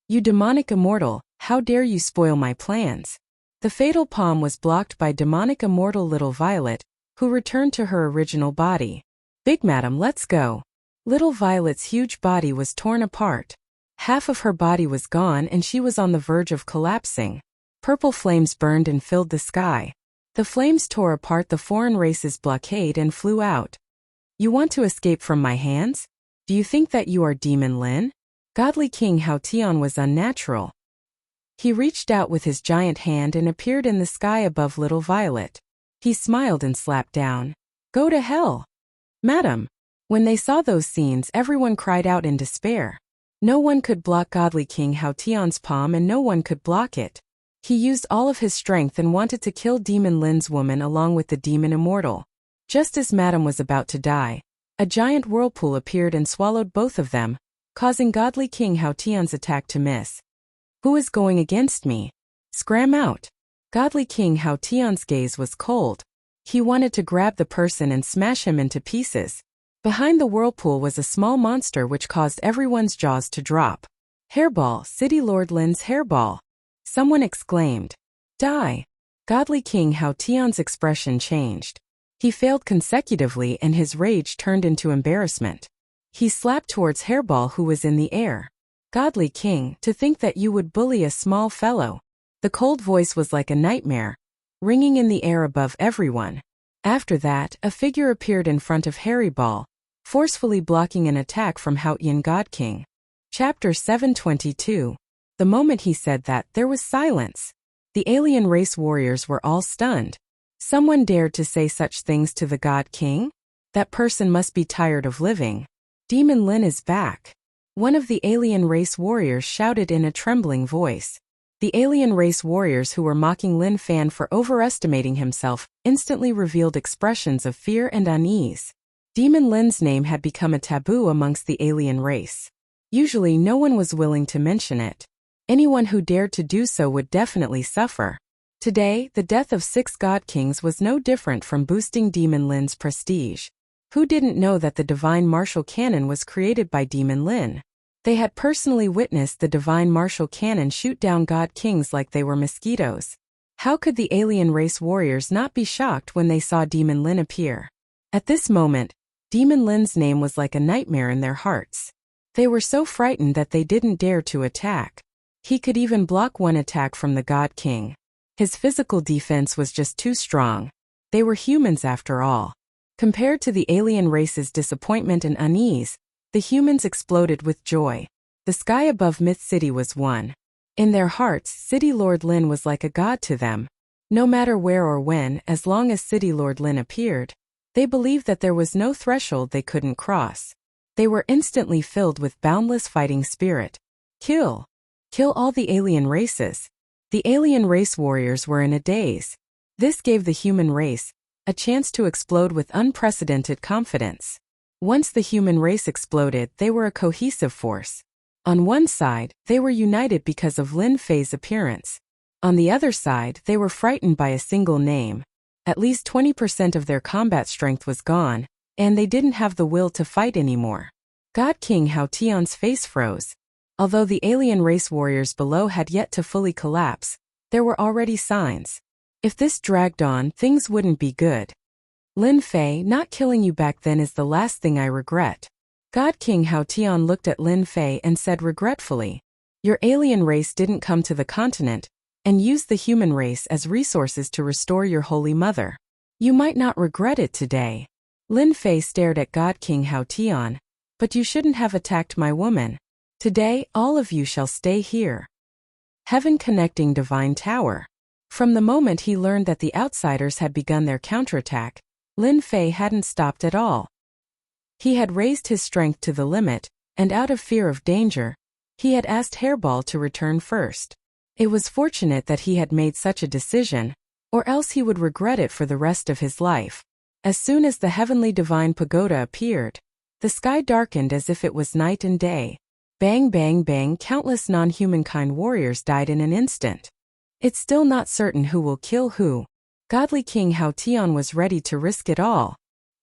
You demonic immortal, how dare you spoil my plans? The fatal palm was blocked by demonic immortal Little Violet, who returned to her original body. Big Madam, let's go. Little Violet's huge body was torn apart. Half of her body was gone and she was on the verge of collapsing. Purple flames burned and filled the sky. The flames tore apart the foreign race's blockade and flew out. You want to escape from my hands? Do you think that you are Demon Lin? Godly King Hao Tian was unnatural. He reached out with his giant hand and appeared in the sky above Little Violet. He smiled and slapped down. Go to hell. Madam. When they saw those scenes, everyone cried out in despair. No one could block Godly King Hao Tian's palm and no one could block it. He used all of his strength and wanted to kill Demon Lin's woman along with the demon immortal. Just as Madam was about to die, a giant whirlpool appeared and swallowed both of them, causing Godly King Hao Tian's attack to miss. Who is going against me? Scram out. Godly King Hao Tian's gaze was cold. He wanted to grab the person and smash him into pieces. Behind the whirlpool was a small monster which caused everyone's jaws to drop. Hairball, City Lord Lin's hairball. Someone exclaimed. Die. Godly King Hao Tian's expression changed. He failed consecutively and his rage turned into embarrassment. He slapped towards Hairball who was in the air. Godly King, to think that you would bully a small fellow. The cold voice was like a nightmare, ringing in the air above everyone. After that, a figure appeared in front of Hairball, forcefully blocking an attack from Hao Tian God King. Chapter 722. The moment he said that, there was silence. The alien race warriors were all stunned. Someone dared to say such things to the God King? That person must be tired of living. Demon Lin is back. One of the alien race warriors shouted in a trembling voice. The alien race warriors who were mocking Lin Fan for overestimating himself instantly revealed expressions of fear and unease. Demon Lin's name had become a taboo amongst the alien race. Usually no one was willing to mention it. Anyone who dared to do so would definitely suffer. Today, the death of 6 God Kings was no different from boosting Demon Lin's prestige. Who didn't know that the Divine Martial Cannon was created by Demon Lin? They had personally witnessed the Divine Martial Cannon shoot down God Kings like they were mosquitoes. How could the alien race warriors not be shocked when they saw Demon Lin appear? At this moment, Demon Lin's name was like a nightmare in their hearts. They were so frightened that they didn't dare to attack. He could even block one attack from the God King. His physical defense was just too strong. They were humans after all. Compared to the alien race's disappointment and unease, the humans exploded with joy. The sky above Myth City was one. In their hearts, City Lord Lin was like a god to them. No matter where or when, as long as City Lord Lin appeared, they believed that there was no threshold they couldn't cross. They were instantly filled with boundless fighting spirit. Kill! Kill all the alien races. The alien race warriors were in a daze. This gave the human race a chance to explode with unprecedented confidence. Once the human race exploded, they were a cohesive force. On one side, they were united because of Lin Fei's appearance. On the other side, they were frightened by a single name. At least 20% of their combat strength was gone, and they didn't have the will to fight anymore. God King Hao Tian's face froze. Although the alien race warriors below had yet to fully collapse, there were already signs. If this dragged on, things wouldn't be good. Lin Fei, not killing you back then is the last thing I regret. God King Hao Tian looked at Lin Fei and said regretfully, your alien race didn't come to the continent and used the human race as resources to restore your holy mother. You might not regret it today. Lin Fei stared at God King Hao Tian. But you shouldn't have attacked my woman. Today, all of you shall stay here. Heaven connecting Divine Tower. From the moment he learned that the outsiders had begun their counterattack, Lin Fei hadn't stopped at all. He had raised his strength to the limit, and out of fear of danger, he had asked Hairball to return first. It was fortunate that he had made such a decision, or else he would regret it for the rest of his life. As soon as the heavenly divine pagoda appeared, the sky darkened as if it was night and day. Bang bang bang, countless non-humankind warriors died in an instant. It's still not certain who will kill who. Godly King Hao Tian was ready to risk it all.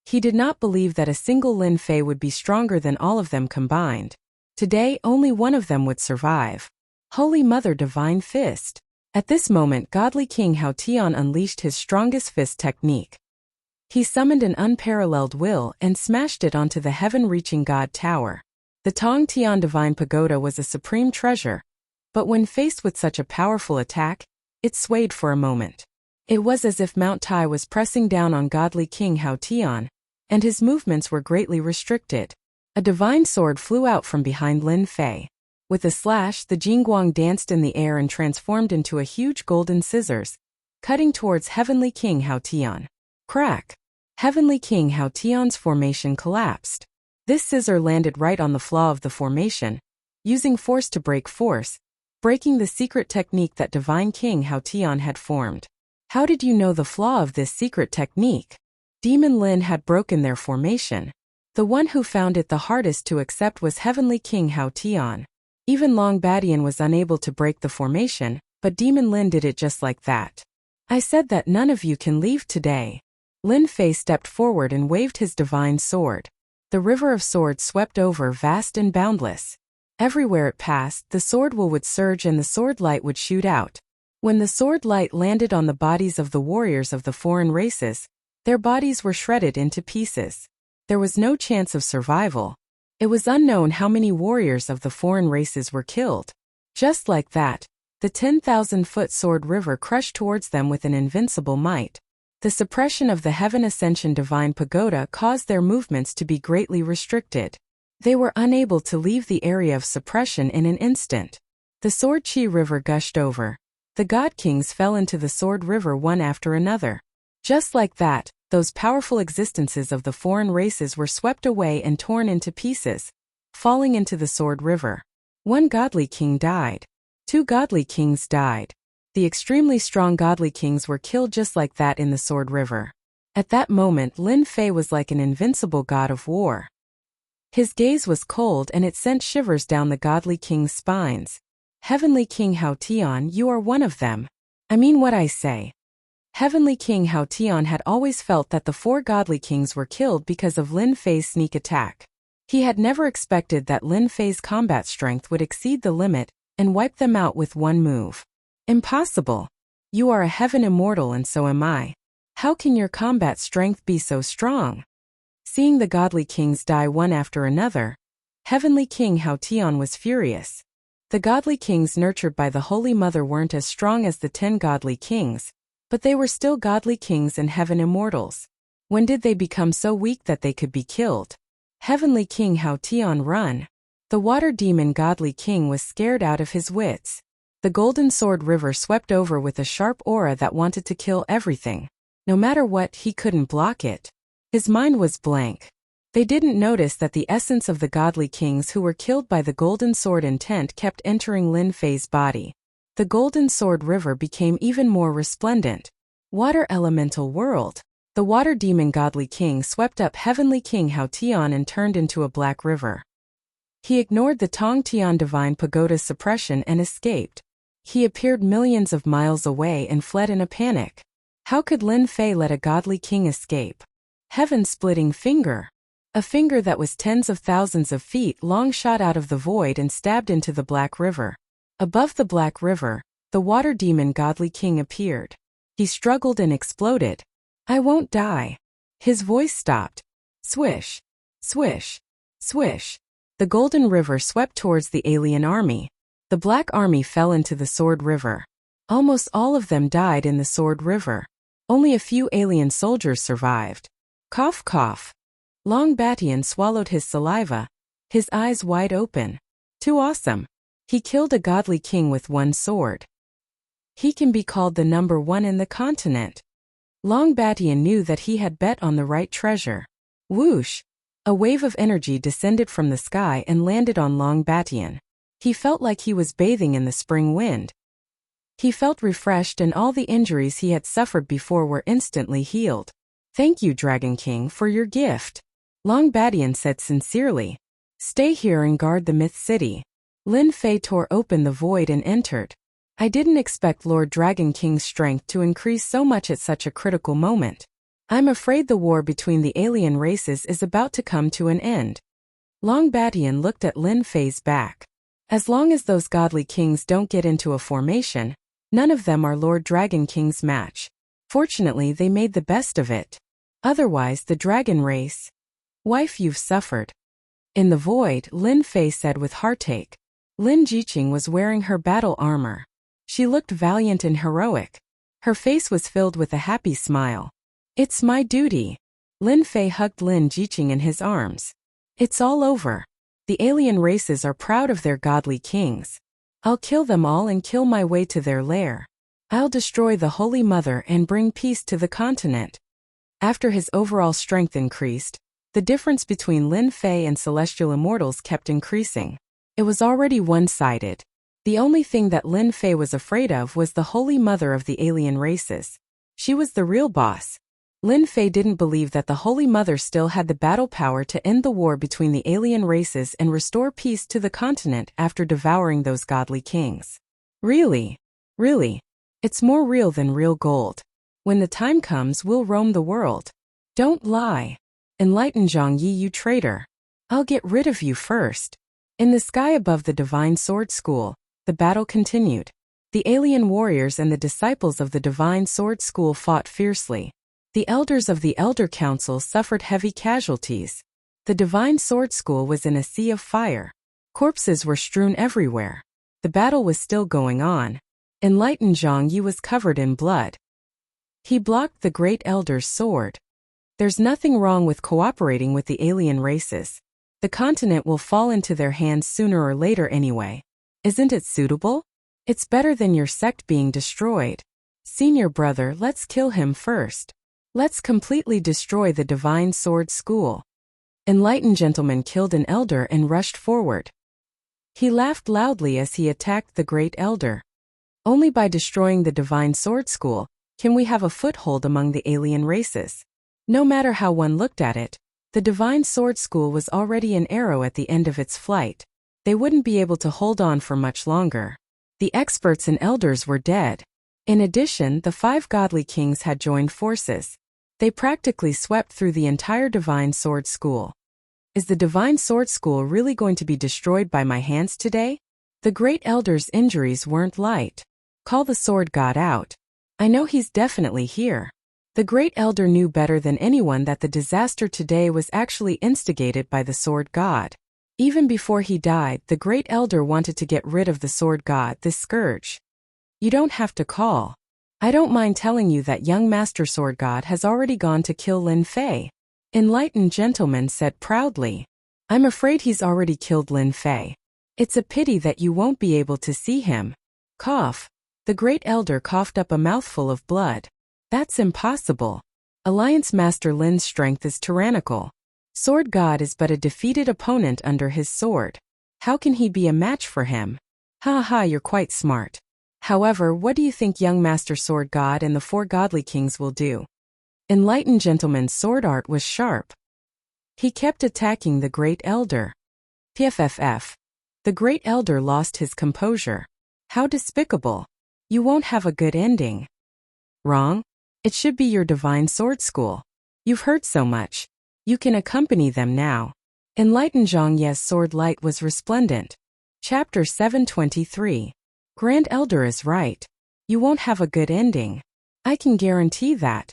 He did not believe that a single Lin Fei would be stronger than all of them combined. Today, only one of them would survive. Holy Mother Divine Fist. At this moment, Godly King Hao Tian unleashed his strongest fist technique. He summoned an unparalleled will and smashed it onto the heaven-reaching God Tower. The Tong Tian Divine Pagoda was a supreme treasure, but when faced with such a powerful attack, it swayed for a moment. It was as if Mount Tai was pressing down on Godly King Hao Tian, and his movements were greatly restricted. A divine sword flew out from behind Lin Fei. With a slash, the Jingguang danced in the air and transformed into a huge golden scissors, cutting towards Heavenly King Hao Tian. Crack! Heavenly King Hao Tian's formation collapsed. This scissor landed right on the flaw of the formation, using force to break force, breaking the secret technique that Divine King Hao Tian had formed. How did you know the flaw of this secret technique? Demon Lin had broken their formation. The one who found it the hardest to accept was Heavenly King Hao Tian. Even Long Badian was unable to break the formation, but Demon Lin did it just like that. I said that none of you can leave today. Lin Fei stepped forward and waved his divine sword. The river of swords swept over, vast and boundless. Everywhere it passed, the sword will would surge and the sword light would shoot out. When the sword light landed on the bodies of the warriors of the foreign races, their bodies were shredded into pieces. There was no chance of survival. It was unknown how many warriors of the foreign races were killed. Just like that, the 10,000-foot sword river crushed towards them with an invincible might. The suppression of the Heaven Ascension Divine Pagoda caused their movements to be greatly restricted. They were unable to leave the area of suppression in an instant. The Sword Chi River gushed over. The God Kings fell into the Sword River one after another. Just like that, those powerful existences of the foreign races were swept away and torn into pieces, falling into the Sword River. One godly king died. 2 godly kings died. The extremely strong godly kings were killed just like that in the Sword River. At that moment, Lin Fei was like an invincible god of war. His gaze was cold and it sent shivers down the godly king's spines. Heavenly King Hao Tian, you are one of them. I mean what I say. Heavenly King Hao Tian had always felt that the 4 godly kings were killed because of Lin Fei's sneak attack. He had never expected that Lin Fei's combat strength would exceed the limit and wipe them out with one move. Impossible. You are a heaven immortal and so am I. How can your combat strength be so strong? Seeing the godly kings die one after another, Heavenly King Hao Tian was furious. The godly kings nurtured by the Holy Mother weren't as strong as the 10 godly kings, but they were still godly kings and heaven immortals. When did they become so weak that they could be killed? Heavenly King Hao Tian, run! The water demon godly king was scared out of his wits. The Golden Sword River swept over with a sharp aura that wanted to kill everything. No matter what, he couldn't block it. His mind was blank. They didn't notice that the essence of the godly kings who were killed by the Golden Sword intent kept entering Lin Fei's body. The Golden Sword River became even more resplendent. Water elemental world. The water demon godly king swept up Heavenly King Hao Tian and turned into a black river. He ignored the Tong Tian Divine Pagoda's suppression and escaped. He appeared millions of miles away and fled in a panic. How could Lin Fei let a godly king escape? Heaven-splitting finger. A finger that was tens of thousands of feet long shot out of the void and stabbed into the Black River. Above the Black River, the water demon godly king appeared. He struggled and exploded. I won't die. His voice stopped. Swish. Swish. Swish. The Golden River swept towards the alien army. The Black Army fell into the Sword River. Almost all of them died in the Sword River. Only a few alien soldiers survived. Cough cough. Long Batian swallowed his saliva, his eyes wide open. Too awesome. He killed a godly king with one sword. He can be called the number 1 in the continent. Long Batian knew that he had bet on the right treasure. Whoosh! A wave of energy descended from the sky and landed on Long Batian. He felt like he was bathing in the spring wind. He felt refreshed and all the injuries he had suffered before were instantly healed. Thank you, Dragon King, for your gift. Long Batian said sincerely. Stay here and guard the Myth City. Lin Fei tore open the void and entered. I didn't expect Lord Dragon King's strength to increase so much at such a critical moment. I'm afraid the war between the alien races is about to come to an end. Long Batian looked at Lin Fei's back. As long as those godly kings don't get into a formation, none of them are Lord Dragon King's match. Fortunately, they made the best of it. Otherwise, the dragon race. Wife, you've suffered. In the void, Lin Fei said with heartache. Lin Jiqing was wearing her battle armor. She looked valiant and heroic. Her face was filled with a happy smile. It's my duty. Lin Fei hugged Lin Jiqing in his arms. It's all over. The alien races are proud of their godly kings. I'll kill them all and kill my way to their lair. I'll destroy the Holy Mother and bring peace to the continent. After his overall strength increased, the difference between Lin Fei and celestial immortals kept increasing. It was already one-sided. The only thing that Lin Fei was afraid of was the Holy Mother of the alien races. She was the real boss. Lin Fei didn't believe that the Holy Mother still had the battle power to end the war between the alien races and restore peace to the continent after devouring those godly kings. Really? Really? It's more real than real gold. When the time comes, we'll roam the world. Don't lie. Enlighten Zhang Yi, you traitor. I'll get rid of you first. In the sky above the Divine Sword School, the battle continued. The alien warriors and the disciples of the Divine Sword School fought fiercely. The elders of the Elder Council suffered heavy casualties. The Divine Sword School was in a sea of fire. Corpses were strewn everywhere. The battle was still going on. Enlightened Zhang Yi was covered in blood. He blocked the Great Elder's sword. There's nothing wrong with cooperating with the alien races. The continent will fall into their hands sooner or later anyway. Isn't it suitable? It's better than your sect being destroyed. Senior brother, let's kill him first. Let's completely destroy the Divine Sword School. Enlightened gentleman killed an elder and rushed forward. He laughed loudly as he attacked the Great Elder. Only by destroying the Divine Sword School can we have a foothold among the alien races. No matter how one looked at it, the Divine Sword School was already an arrow at the end of its flight. They wouldn't be able to hold on for much longer. The experts and elders were dead. In addition, the 5 godly kings had joined forces. They practically swept through the entire Divine Sword School. Is the Divine Sword School really going to be destroyed by my hands today? The Great Elder's injuries weren't light. Call the Sword God out. I know he's definitely here. The Great Elder knew better than anyone that the disaster today was actually instigated by the Sword God. Even before he died, the Great Elder wanted to get rid of the Sword God, this scourge. You don't have to call. I don't mind telling you that young Master Sword God has already gone to kill Lin Fei. Enlightened gentleman said proudly. I'm afraid he's already killed Lin Fei. It's a pity that you won't be able to see him. Cough. The Great Elder coughed up a mouthful of blood. That's impossible. Alliance Master Lin's strength is tyrannical. Sword God is but a defeated opponent under his sword. How can he be a match for him? Ha ha, you're quite smart. However, what do you think young Master Sword God and the 4 godly kings will do? Enlightened gentleman's sword art was sharp. He kept attacking the Great Elder. PFFF. The Great Elder lost his composure. How despicable. You won't have a good ending. Wrong? It should be your Divine Sword School. You've heard so much. You can accompany them now. Enlightened Zhang Ye's sword light was resplendent. Chapter 723. Grand Elder is right. You won't have a good ending. I can guarantee that.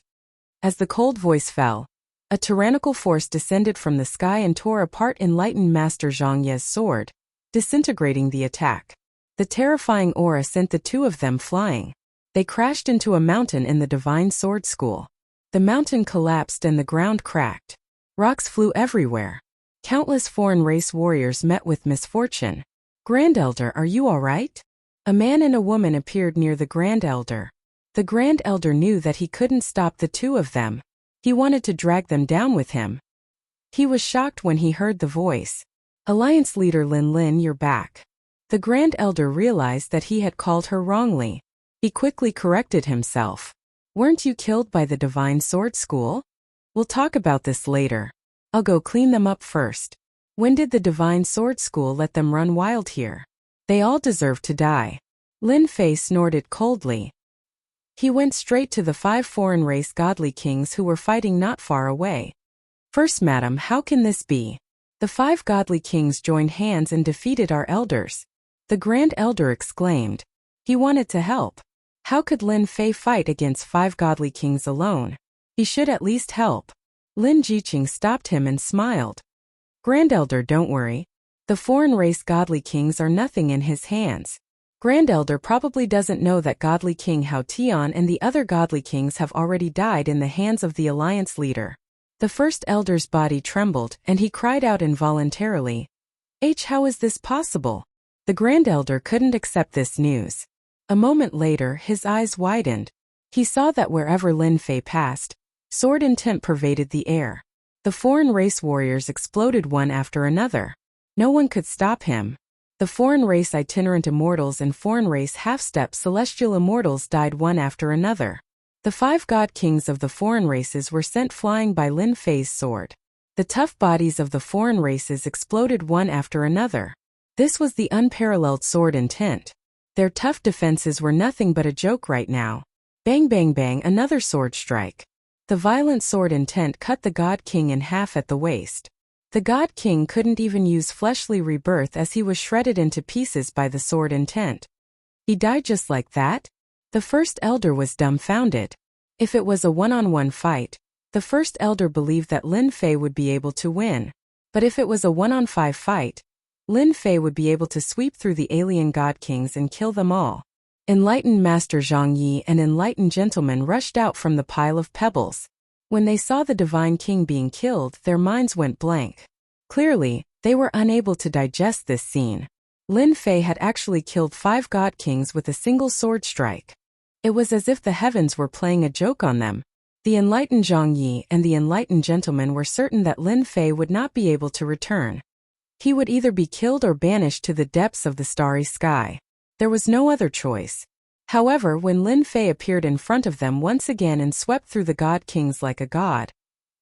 As the cold voice fell, a tyrannical force descended from the sky and tore apart Enlightened Master Zhang Ye's sword, disintegrating the attack. The terrifying aura sent the 2 of them flying. They crashed into a mountain in the Divine Sword School. The mountain collapsed and the ground cracked. Rocks flew everywhere. Countless foreign race warriors met with misfortune. Grand Elder, are you all right? A man and a woman appeared near the Grand Elder. The Grand Elder knew that he couldn't stop the 2 of them. He wanted to drag them down with him. He was shocked when he heard the voice. Alliance leader Lin, you're back. The Grand Elder realized that he had called her wrongly. He quickly corrected himself. Weren't you killed by the Divine Sword School? We'll talk about this later. I'll go clean them up first. When did the Divine Sword School let them run wild here? They all deserve to die. Lin Fei snorted coldly. He went straight to the 5 foreign race godly kings who were fighting not far away. First, madam, how can this be? The 5 godly kings joined hands and defeated our elders. The Grand Elder exclaimed. He wanted to help. How could Lin Fei fight against 5 godly kings alone? He should at least help. Lin Jiqing stopped him and smiled. Grand Elder, don't worry. The foreign race godly kings are nothing in his hands. Grand Elder probably doesn't know that godly king Hao Tian and the other godly kings have already died in the hands of the alliance leader. The first elder's body trembled and he cried out involuntarily. How is this possible? The Grand Elder couldn't accept this news. A moment later, his eyes widened. He saw that wherever Lin Fei passed, sword intent pervaded the air. The foreign race warriors exploded one after another. No one could stop him. The foreign race itinerant immortals and foreign race half-step celestial immortals died one after another. The 5 god kings of the foreign races were sent flying by Lin Fei's sword. The tough bodies of the foreign races exploded one after another. This was the unparalleled sword intent. Their tough defenses were nothing but a joke right now. Bang bang bang, another sword strike. The violent sword intent cut the God King in half at the waist. The God King couldn't even use fleshly rebirth as he was shredded into pieces by the sword intent. He died just like that? The first elder was dumbfounded. If it was a one-on-one fight, the first elder believed that Lin Fei would be able to win. But if it was a 1-on-5 fight, Lin Fei would be able to sweep through the alien god kings and kill them all. Enlightened Master Zhang Yi and enlightened gentlemen rushed out from the pile of pebbles. When they saw the divine king being killed, their minds went blank. Clearly, they were unable to digest this scene. Lin Fei had actually killed 5 god kings with a single sword strike. It was as if the heavens were playing a joke on them. The enlightened Zhang Yi and the enlightened gentlemen were certain that Lin Fei would not be able to return. He would either be killed or banished to the depths of the starry sky. There was no other choice. However, when Lin Fei appeared in front of them once again and swept through the god kings like a god,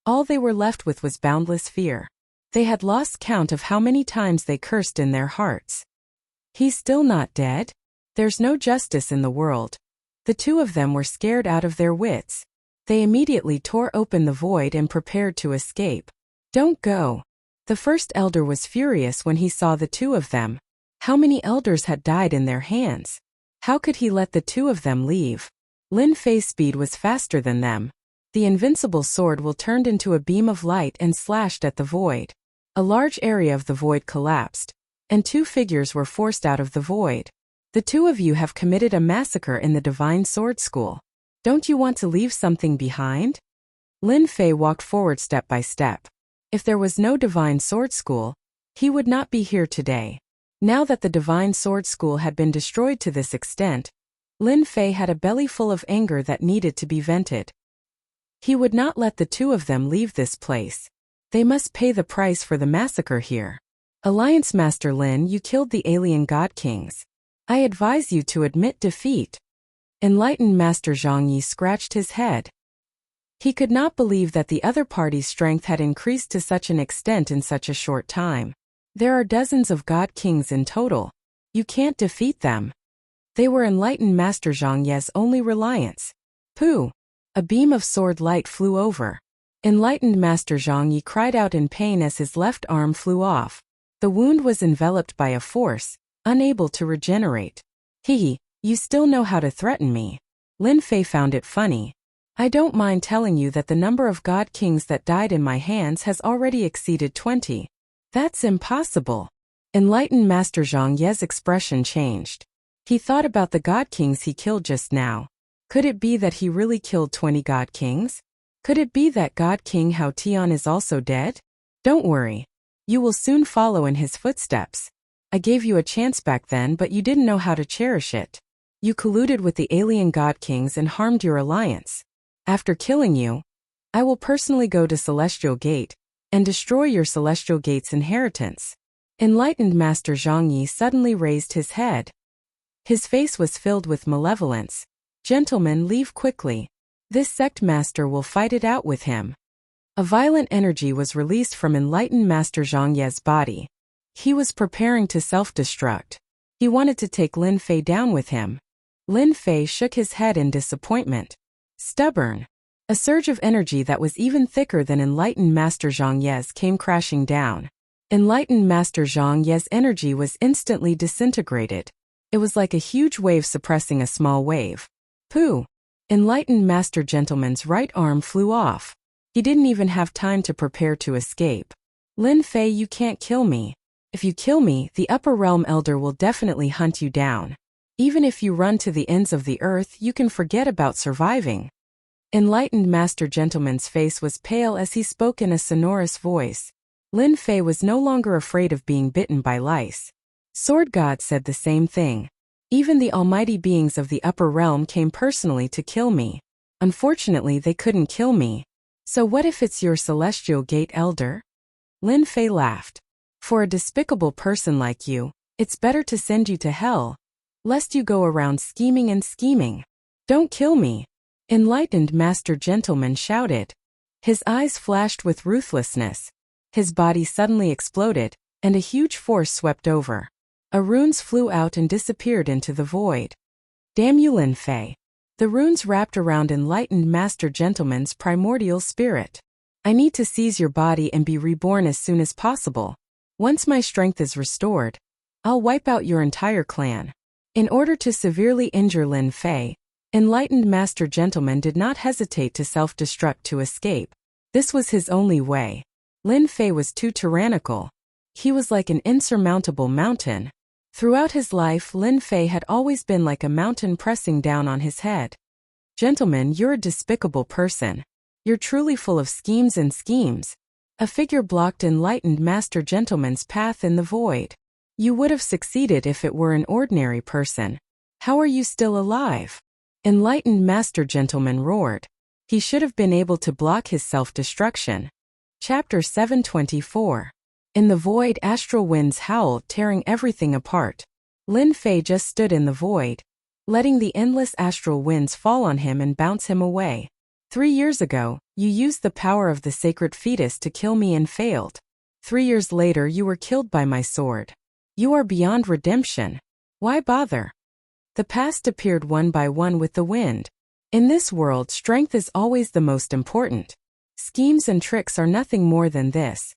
all they were left with was boundless fear. They had lost count of how many times they cursed in their hearts. He's still not dead? There's no justice in the world. The two of them were scared out of their wits. They immediately tore open the void and prepared to escape. Don't go. The first elder was furious when he saw the two of them. How many elders had died in their hands? How could he let the two of them leave? Lin Fei's speed was faster than them. The invincible sword turned into a beam of light and slashed at the void. A large area of the void collapsed, and 2 figures were forced out of the void. The two of you have committed a massacre in the Divine Sword School. Don't you want to leave something behind? Lin Fei walked forward step by step. If there was no Divine Sword School, he would not be here today. Now that the Divine Sword School had been destroyed to this extent, Lin Fei had a belly full of anger that needed to be vented. He would not let the two of them leave this place. They must pay the price for the massacre here. Alliance Master Lin, you killed the alien god kings. I advise you to admit defeat. Enlightened Master Zhang Yi scratched his head. He could not believe that the other party's strength had increased to such an extent in such a short time. There are dozens of god kings in total. You can't defeat them. They were enlightened Master Zhang Ye's only reliance. Pooh! A beam of sword light flew over. Enlightened Master Zhang Yi cried out in pain as his left arm flew off. The wound was enveloped by a force, unable to regenerate. Hee, you still know how to threaten me. Lin Fei found it funny. I don't mind telling you that the number of god kings that died in my hands has already exceeded 20. That's impossible. Enlightened Master Zhang Ye's expression changed. He thought about the god kings he killed just now. Could it be that he really killed 20 god kings? Could it be that God King Hao Tian is also dead? Don't worry. You will soon follow in his footsteps. I gave you a chance back then, but you didn't know how to cherish it. You colluded with the alien god kings and harmed your alliance. After killing you, I will personally go to Celestial Gate and destroy your Celestial Gate's inheritance. Enlightened Master Zhang Yi suddenly raised his head. His face was filled with malevolence. Gentlemen, leave quickly. This sect master will fight it out with him. A violent energy was released from enlightened Master Zhang Ye's body. He was preparing to self-destruct. He wanted to take Lin Fei down with him. Lin Fei shook his head in disappointment. Stubborn. A surge of energy that was even thicker than enlightened Master Zhang Ye's came crashing down. Enlightened Master Zhang Ye's energy was instantly disintegrated. It was like a huge wave suppressing a small wave. Pooh! Enlightened Master Gentleman's right arm flew off. He didn't even have time to prepare to escape. Lin Fei, you can't kill me. If you kill me, the Upper Realm Elder will definitely hunt you down. Even if you run to the ends of the earth, you can forget about surviving. Enlightened Master Gentleman's face was pale as he spoke in a sonorous voice. Lin Fei was no longer afraid of being bitten by lice. Sword God said the same thing. Even the almighty beings of the upper realm came personally to kill me. Unfortunately, they couldn't kill me. So what if it's your Celestial Gate Elder? Lin Fei laughed. For a despicable person like you, it's better to send you to hell, lest you go around scheming and scheming. Don't kill me. Enlightened Master Gentleman shouted. His eyes flashed with ruthlessness. His body suddenly exploded, and a huge force swept over. Runes flew out and disappeared into the void. Damn you, Lin Fei. The runes wrapped around Enlightened Master Gentleman's primordial spirit. I need to seize your body and be reborn as soon as possible. Once my strength is restored, I'll wipe out your entire clan. In order to severely injure Lin Fei, enlightened master gentleman did not hesitate to self-destruct to escape. This was his only way. Lin Fei was too tyrannical. He was like an insurmountable mountain. Throughout his life, Lin Fei had always been like a mountain pressing down on his head. Gentlemen, you're a despicable person. You're truly full of schemes and schemes. A figure blocked enlightened master gentleman's path in the void. You would have succeeded if it were an ordinary person. How are you still alive? Enlightened master gentleman roared. He should have been able to block his self-destruction. Chapter 724. In the void, astral winds howled, tearing everything apart. Lin Fei just stood in the void, letting the endless astral winds fall on him and bounce him away. 3 years ago, you used the power of the sacred fetus to kill me and failed. 3 years later, you were killed by my sword. You are beyond redemption. Why bother? The past appeared one by one with the wind. In this world, strength is always the most important. Schemes and tricks are nothing more than this.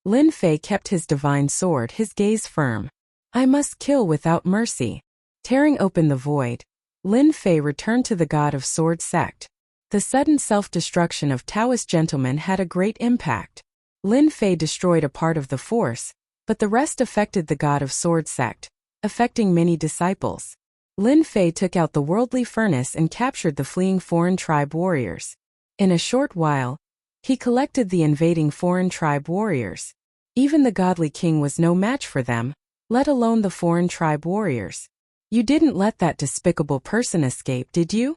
Lin Fei kept his divine sword, his gaze firm. I must kill without mercy. Tearing open the void, Lin Fei returned to the God of Sword sect. The sudden self-destruction of Taoist gentlemen had a great impact. Lin Fei destroyed a part of the force, but the rest affected the God of Sword sect, affecting many disciples. Lin Fei took out the worldly furnace and captured the fleeing foreign tribe warriors. In a short while, he collected the invading foreign tribe warriors. Even the godly king was no match for them, let alone the foreign tribe warriors. You didn't let that despicable person escape, did you?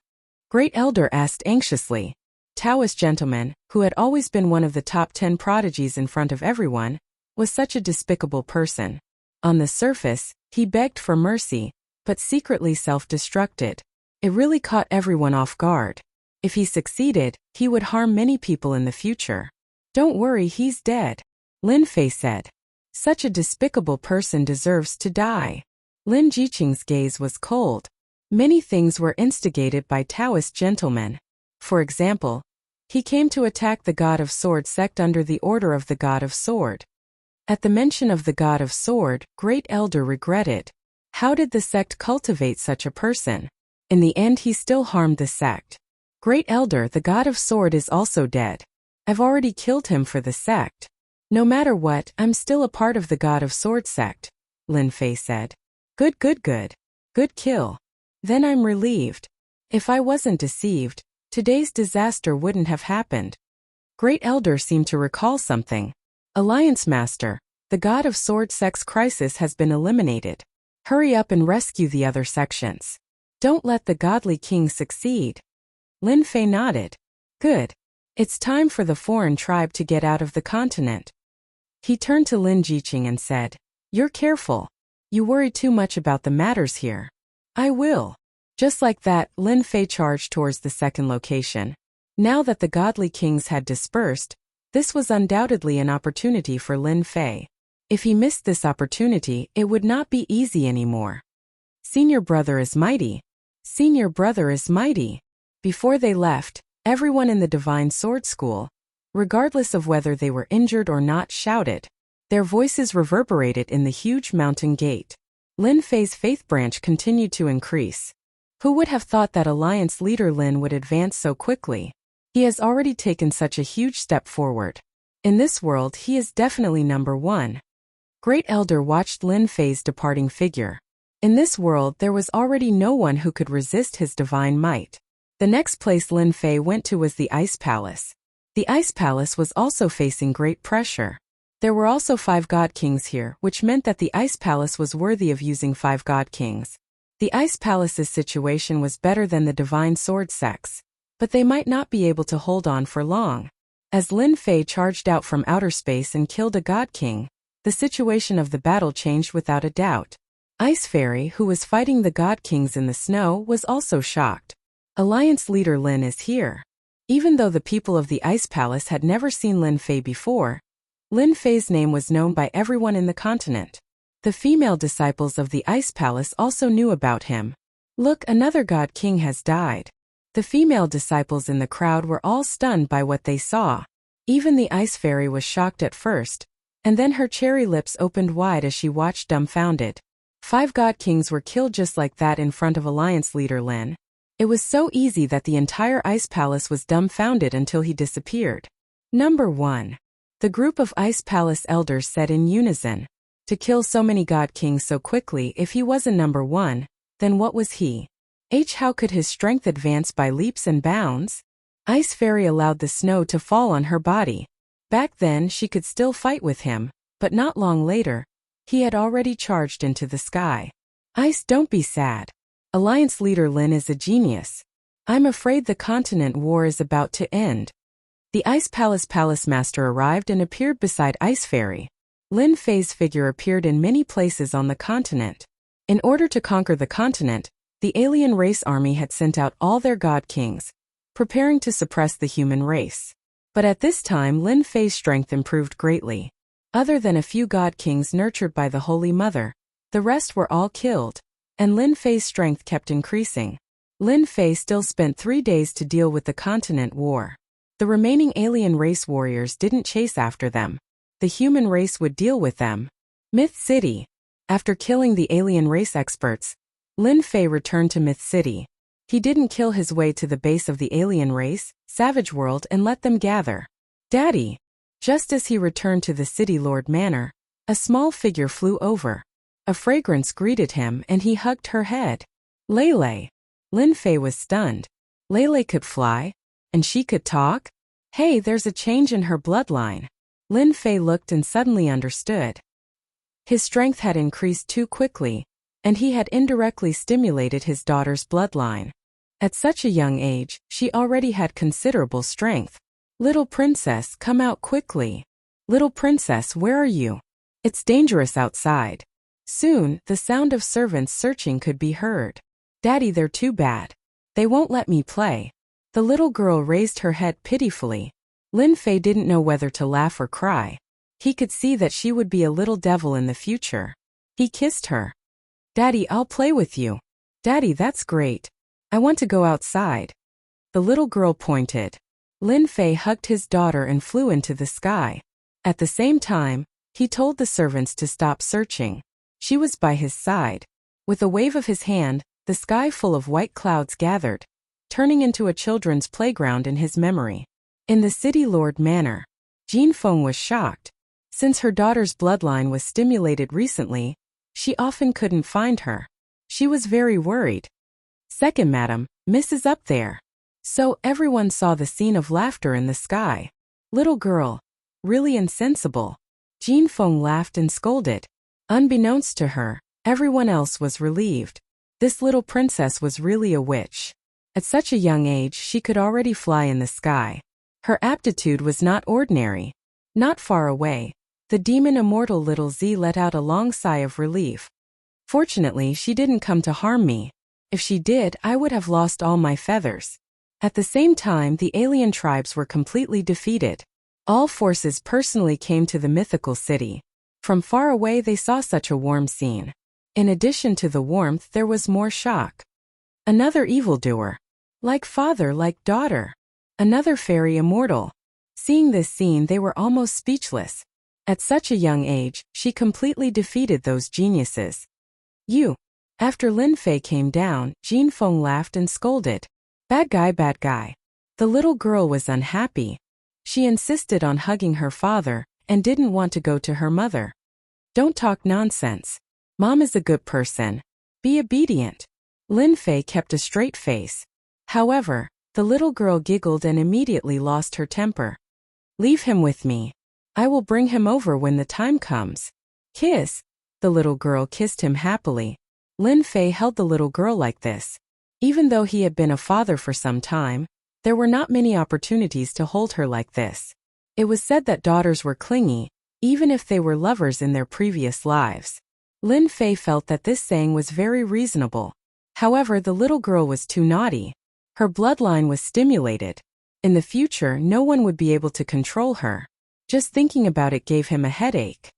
Great Elder asked anxiously. Taoist gentleman, who had always been one of the top 10 prodigies in front of everyone, was such a despicable person. On the surface, he begged for mercy, but secretly self-destructed. It really caught everyone off guard. If he succeeded, he would harm many people in the future. Don't worry, he's dead, Lin Fei said. Such a despicable person deserves to die. Lin Jiqing's gaze was cold. Many things were instigated by Taoist gentlemen. For example, he came to attack the God of Sword sect under the order of the God of Sword. At the mention of the God of Sword, Great Elder regretted. How did the sect cultivate such a person? In the end, he still harmed the sect. Great Elder, the God of Sword is also dead. I've already killed him for the sect. No matter what, I'm still a part of the God of Sword sect, Lin Fei said. Good. Good kill. Then I'm relieved. If I wasn't deceived, today's disaster wouldn't have happened. Great Elder seemed to recall something. Alliance Master, the God of Sword sect's crisis has been eliminated. Hurry up and rescue the other sections. Don't let the godly king succeed. Lin Fei nodded. Good. It's time for the foreign tribe to get out of the continent. He turned to Lin Jiqing and said, You're careful. You worry too much about the matters here. I will. Just like that, Lin Fei charged towards the second location. Now that the godly kings had dispersed, this was undoubtedly an opportunity for Lin Fei. If he missed this opportunity, it would not be easy anymore. Senior brother is mighty. Senior brother is mighty. Before they left, everyone in the Divine Sword School, regardless of whether they were injured or not, shouted. Their voices reverberated in the huge mountain gate. Lin Fei's faith branch continued to increase. Who would have thought that Alliance leader Lin would advance so quickly? He has already taken such a huge step forward. In this world, he is definitely number one. Great Elder watched Lin Fei's departing figure. In this world, there was already no one who could resist his divine might. The next place Lin Fei went to was the Ice Palace. The Ice Palace was also facing great pressure. There were also 5 God Kings here, which meant that the Ice Palace was worthy of using 5 God Kings. The Ice Palace's situation was better than the Divine Sword sects, but they might not be able to hold on for long. As Lin Fei charged out from outer space and killed a God King, the situation of the battle changed without a doubt. Ice Fairy, who was fighting the God Kings in the snow, was also shocked. Alliance leader Lin is here. Even though the people of the Ice Palace had never seen Lin Fei before, Lin Fei's name was known by everyone in the continent. The female disciples of the Ice Palace also knew about him. Look, another God King has died. The female disciples in the crowd were all stunned by what they saw. Even the Ice Fairy was shocked at first, and then her cherry lips opened wide as she watched dumbfounded. 5 God Kings were killed just like that in front of Alliance leader Lin. It was so easy that the entire Ice Palace was dumbfounded until he disappeared. Number 1. The group of Ice Palace elders said in unison, "To kill so many God Kings so quickly, if he wasn't number 1, then what was he? How could his strength advance by leaps and bounds?" Ice Fairy allowed the snow to fall on her body. Back then she could still fight with him, but not long later, he had already charged into the sky. "Ice, don't be sad. Alliance leader Lin is a genius. I'm afraid the continent war is about to end." The Ice Palace Palace Master arrived and appeared beside Ice Fairy. Lin Fei's figure appeared in many places on the continent. In order to conquer the continent, the alien race army had sent out all their God Kings, preparing to suppress the human race. But at this time Lin Fei's strength improved greatly. Other than a few God Kings nurtured by the Holy Mother, the rest were all killed, and Lin Fei's strength kept increasing. Lin Fei still spent 3 days to deal with the continent war. The remaining alien race warriors didn't chase after them. The human race would deal with them. Myth City. After killing the alien race experts, Lin Fei returned to Myth City. He didn't kill his way to the base of the alien race, Savage World, and let them gather. "Daddy!" Just as he returned to the City Lord Manor, a small figure flew over. A fragrance greeted him and he hugged her head. "Lele." Lin Fei was stunned. Lele could fly? And she could talk? Hey, there's a change in her bloodline. Lin Fei looked and suddenly understood. His strength had increased too quickly, and he had indirectly stimulated his daughter's bloodline. At such a young age, she already had considerable strength. "Little princess, come out quickly. Little princess, where are you? It's dangerous outside." Soon, the sound of servants searching could be heard. "Daddy, they're too bad. They won't let me play." The little girl raised her head pitifully. Lin Fei didn't know whether to laugh or cry. He could see that she would be a little devil in the future. He kissed her. "Daddy, I'll play with you." "Daddy, that's great. I want to go outside." The little girl pointed. Lin Fei hugged his daughter and flew into the sky. At the same time, he told the servants to stop searching. She was by his side. With a wave of his hand, the sky full of white clouds gathered, turning into a children's playground in his memory. In the City Lord Manor, Jin Feng was shocked. Since her daughter's bloodline was stimulated recently, she often couldn't find her. She was very worried. "Second madam, Miss is up there." So everyone saw the scene of laughter in the sky. "Little girl, really insensible." Jin Feng laughed and scolded. Unbeknownst to her, everyone else was relieved. This little princess was really a witch. At such a young age she could already fly in the sky. Her aptitude was not ordinary. Not far away, the demon immortal Little Z let out a long sigh of relief. "Fortunately, she didn't come to harm me. If she did, I would have lost all my feathers." At the same time, the alien tribes were completely defeated. All forces personally came to the mythical city. From far away they saw such a warm scene. In addition to the warmth, there was more shock. Another evildoer. Like father, like daughter. Another fairy immortal. Seeing this scene, they were almost speechless. At such a young age, she completely defeated those geniuses. "You." After Lin Fei came down, Jin Feng laughed and scolded. "Bad guy, bad guy." The little girl was unhappy. She insisted on hugging her father and didn't want to go to her mother. "Don't talk nonsense. Mom is a good person. Be obedient." Lin Fei kept a straight face. However, the little girl giggled and immediately lost her temper. "Leave him with me. I will bring him over when the time comes." "Kiss." The little girl kissed him happily. Lin Fei held the little girl like this. Even though he had been a father for some time, there were not many opportunities to hold her like this. It was said that daughters were clingy, even if they were lovers in their previous lives. Lin Fei felt that this saying was very reasonable. However, the little girl was too naughty. Her bloodline was stimulated. In the future, no one would be able to control her. Just thinking about it gave him a headache.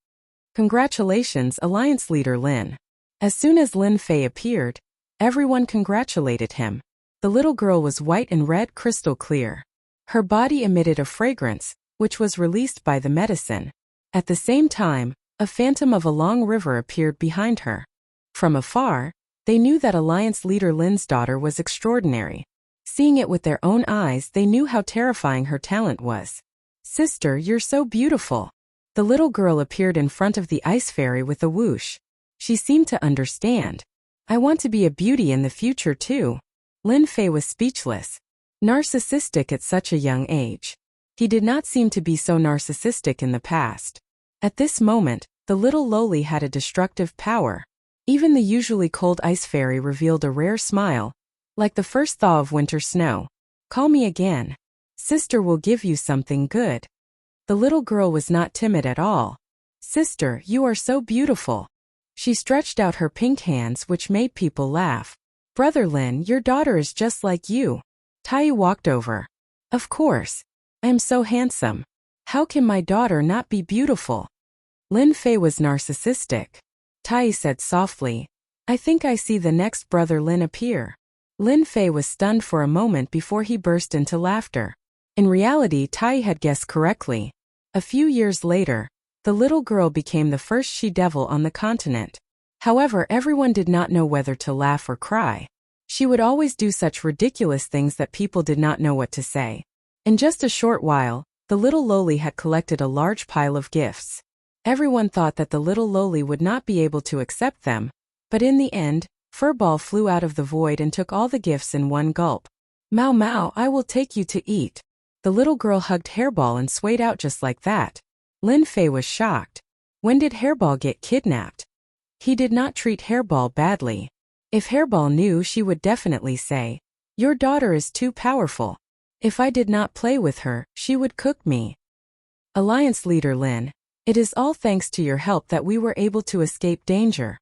Congratulations, Alliance Leader Lin. As soon as Lin Fei appeared, everyone congratulated him. The little girl was white and red, crystal clear. Her body emitted a fragrance, which was released by the medicine. At the same time, a phantom of a long river appeared behind her. From afar, they knew that Alliance leader Lin's daughter was extraordinary. Seeing it with their own eyes, they knew how terrifying her talent was. "Sister, you're so beautiful." The little girl appeared in front of the ice fairy with a whoosh. She seemed to understand. "I want to be a beauty in the future too." Lin Fei was speechless. Narcissistic at such a young age. He did not seem to be so narcissistic in the past. At this moment, the little loli had a destructive power. Even the usually cold ice fairy revealed a rare smile, like the first thaw of winter snow. "Call me again. Sister will give you something good." The little girl was not timid at all. "Sister, you are so beautiful." She stretched out her pink hands, which made people laugh. "Brother Lin, your daughter is just like you." Tai walked over. "Of course. I am so handsome. How can my daughter not be beautiful?" Lin Fei was narcissistic. Tai said softly, "I think I see the next brother Lin appear." Lin Fei was stunned for a moment before he burst into laughter. In reality, Tai had guessed correctly. A few years later, the little girl became the first she-devil on the continent. However, everyone did not know whether to laugh or cry. She would always do such ridiculous things that people did not know what to say. In just a short while, the little loli had collected a large pile of gifts. Everyone thought that the little loli would not be able to accept them, but in the end, Furball flew out of the void and took all the gifts in one gulp. "Mao Mao, I will take you to eat." The little girl hugged Hairball and swayed out just like that. Lin Fei was shocked. When did Hairball get kidnapped? He did not treat Hairball badly. If Hairball knew, she would definitely say, "Your daughter is too powerful. If I did not play with her, she would cook me." Alliance leader Lin, it is all thanks to your help that we were able to escape danger.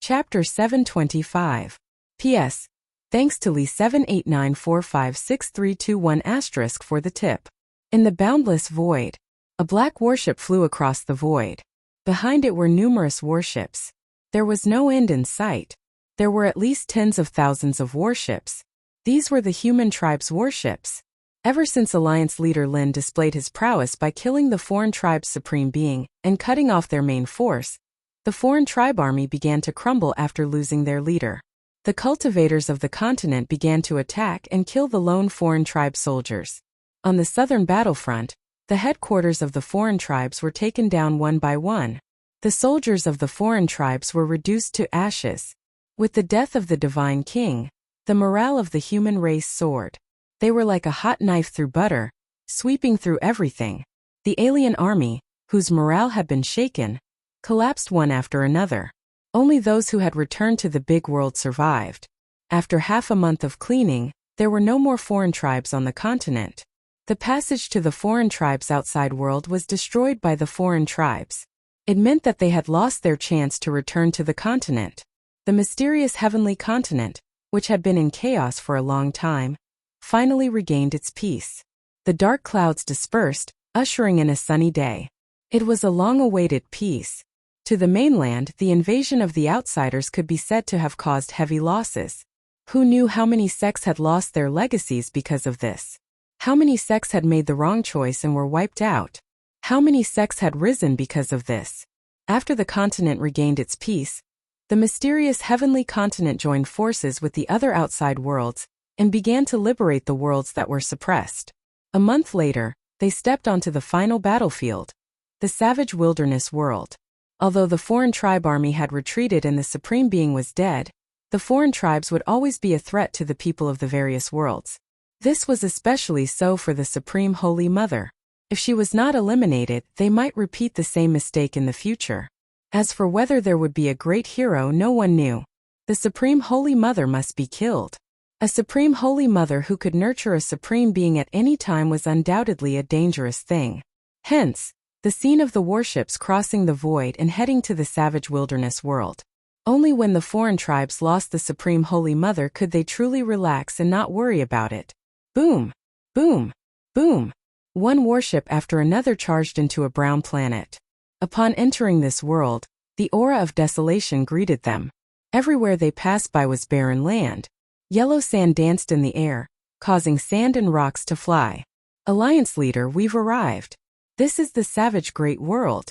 Chapter 725. P.S. Thanks to Lee 789456321* for the tip. In the boundless void, a black warship flew across the void. Behind it were numerous warships. There was no end in sight. There were at least tens of thousands of warships. These were the human tribe's warships. Ever since Alliance leader Lin displayed his prowess by killing the foreign tribe's supreme being and cutting off their main force, the foreign tribe army began to crumble after losing their leader. The cultivators of the continent began to attack and kill the lone foreign tribe soldiers. On the southern battlefront, the headquarters of the foreign tribes were taken down one by one. The soldiers of the foreign tribes were reduced to ashes. With the death of the divine king, the morale of the human race soared. They were like a hot knife through butter, sweeping through everything. The alien army, whose morale had been shaken, collapsed one after another. Only those who had returned to the big world survived. After half a month of cleaning, there were no more foreign tribes on the continent. The passage to the foreign tribes' outside world was destroyed by the foreign tribes. It meant that they had lost their chance to return to the continent. The mysterious heavenly continent, which had been in chaos for a long time, finally regained its peace. The dark clouds dispersed, ushering in a sunny day. It was a long-awaited peace. To the mainland, the invasion of the outsiders could be said to have caused heavy losses. Who knew how many sects had lost their legacies because of this? How many sects had made the wrong choice and were wiped out? How many sects had risen because of this? After the continent regained its peace, the mysterious heavenly continent joined forces with the other outside worlds and began to liberate the worlds that were suppressed. A month later, they stepped onto the final battlefield, the savage wilderness world. Although the foreign tribe army had retreated and the supreme being was dead, the foreign tribes would always be a threat to the people of the various worlds. This was especially so for the Supreme Holy Mother. If she was not eliminated, they might repeat the same mistake in the future. As for whether there would be a great hero, no one knew. The Supreme Holy Mother must be killed. A Supreme Holy Mother who could nurture a supreme being at any time was undoubtedly a dangerous thing. Hence, the scene of the warships crossing the void and heading to the savage wilderness world. Only when the foreign tribes lost the Supreme Holy Mother could they truly relax and not worry about it. Boom! Boom! Boom! One warship after another charged into a brown planet. Upon entering this world, the aura of desolation greeted them. Everywhere they passed by was barren land. Yellow sand danced in the air, causing sand and rocks to fly. Alliance leader, we've arrived. This is the savage great world.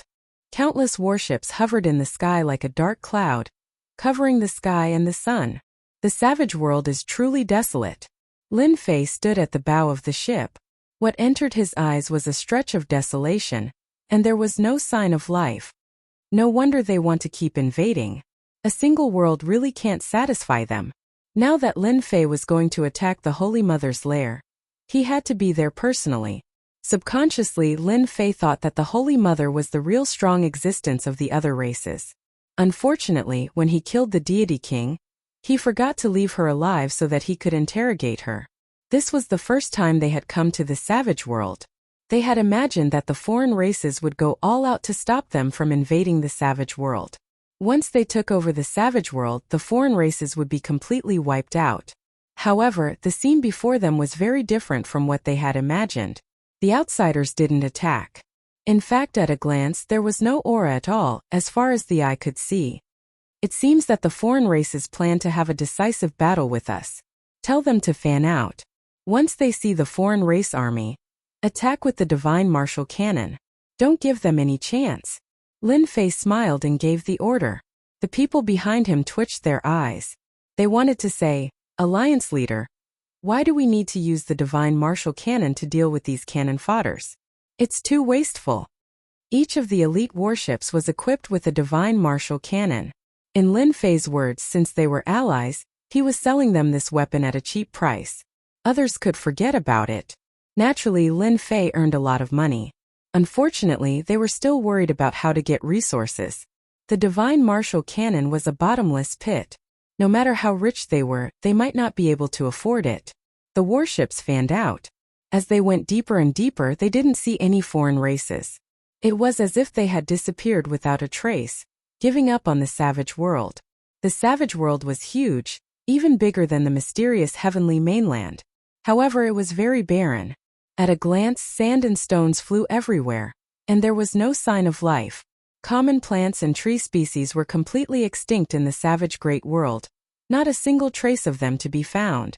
Countless warships hovered in the sky like a dark cloud, covering the sky and the sun. The savage world is truly desolate. Lin Fei stood at the bow of the ship. What entered his eyes was a stretch of desolation, and there was no sign of life. No wonder they want to keep invading. A single world really can't satisfy them. Now that Lin Fei was going to attack the Holy Mother's lair, he had to be there personally. Subconsciously, Lin Fei thought that the Holy Mother was the real strong existence of the other races. Unfortunately, when he killed the Deity King, he forgot to leave her alive so that he could interrogate her. This was the first time they had come to the savage world. They had imagined that the foreign races would go all out to stop them from invading the savage world. Once they took over the savage world, the foreign races would be completely wiped out. However, the scene before them was very different from what they had imagined. The outsiders didn't attack. In fact, at a glance, there was no aura at all, as far as the eye could see. It seems that the foreign races plan to have a decisive battle with us. Tell them to fan out. Once they see the foreign race army, attack with the divine martial cannon. Don't give them any chance. Lin Fei smiled and gave the order. The people behind him twitched their eyes. They wanted to say, "Alliance leader, why do we need to use the divine martial cannon to deal with these cannon fodders? It's too wasteful." Each of the elite warships was equipped with a divine martial cannon. In Lin Fei's words, since they were allies, he was selling them this weapon at a cheap price. Others could forget about it. Naturally, Lin Fei earned a lot of money. Unfortunately, they were still worried about how to get resources. The divine martial cannon was a bottomless pit. No matter how rich they were, they might not be able to afford it. The warships fanned out. As they went deeper and deeper, they didn't see any foreign races. It was as if they had disappeared without a trace, giving up on the savage world. The savage world was huge, even bigger than the mysterious heavenly mainland. However, it was very barren. At a glance, sand and stones flew everywhere, and there was no sign of life. Common plants and tree species were completely extinct in the savage great world, not a single trace of them to be found.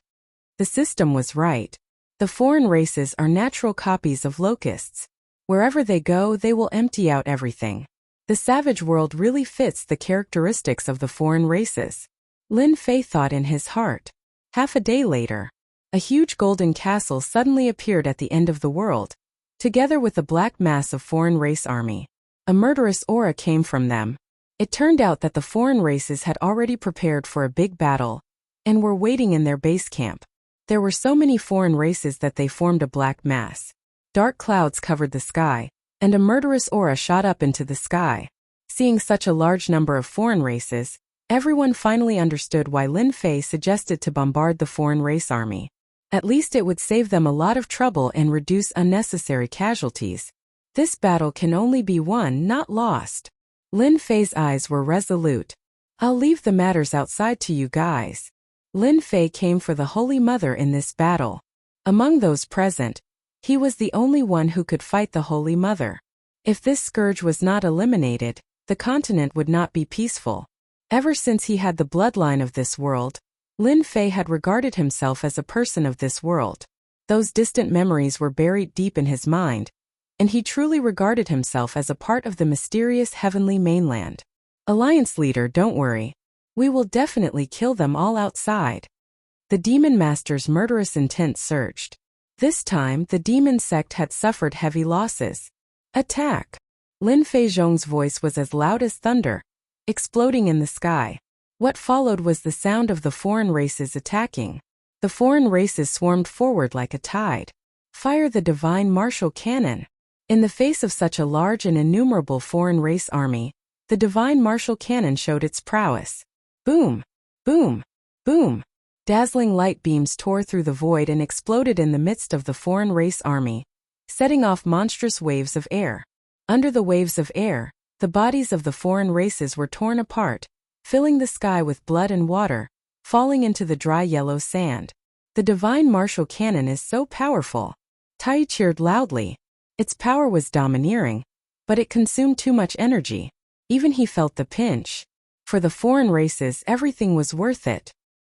The system was right. The foreign races are natural copies of locusts. Wherever they go, they will empty out everything. The savage world really fits the characteristics of the foreign races. Lin Fei thought in his heart. Half a day later, a huge golden castle suddenly appeared at the end of the world, together with a black mass of foreign race army. A murderous aura came from them. It turned out that the foreign races had already prepared for a big battle and were waiting in their base camp. There were so many foreign races that they formed a black mass. Dark clouds covered the sky, and a murderous aura shot up into the sky. Seeing such a large number of foreign races, everyone finally understood why Lin Fei suggested to bombard the foreign race army. At least it would save them a lot of trouble and reduce unnecessary casualties. This battle can only be won, not lost. Lin Fei's eyes were resolute. I'll leave the matters outside to you guys. Lin Fei came for the Holy Mother in this battle. Among those present, he was the only one who could fight the Holy Mother. If this scourge was not eliminated, the continent would not be peaceful. Ever since he had the bloodline of this world, Lin Fei had regarded himself as a person of this world. Those distant memories were buried deep in his mind, and he truly regarded himself as a part of the mysterious heavenly mainland. Alliance leader, don't worry. We will definitely kill them all outside. The demon master's murderous intent surged. This time, the demon sect had suffered heavy losses. Attack! Lin Fei Zhong's voice was as loud as thunder, exploding in the sky. What followed was the sound of the foreign races attacking. The foreign races swarmed forward like a tide. Fire the divine martial cannon! In the face of such a large and innumerable foreign race army, the divine martial cannon showed its prowess. Boom! Boom! Boom! Dazzling light beams tore through the void and exploded in the midst of the foreign race army, setting off monstrous waves of air. Under the waves of air, the bodies of the foreign races were torn apart, filling the sky with blood and water, falling into the dry yellow sand. The divine martial cannon is so powerful. Tai cheered loudly. Its power was domineering, but it consumed too much energy. Even he felt the pinch. For the foreign races, everything was worth it.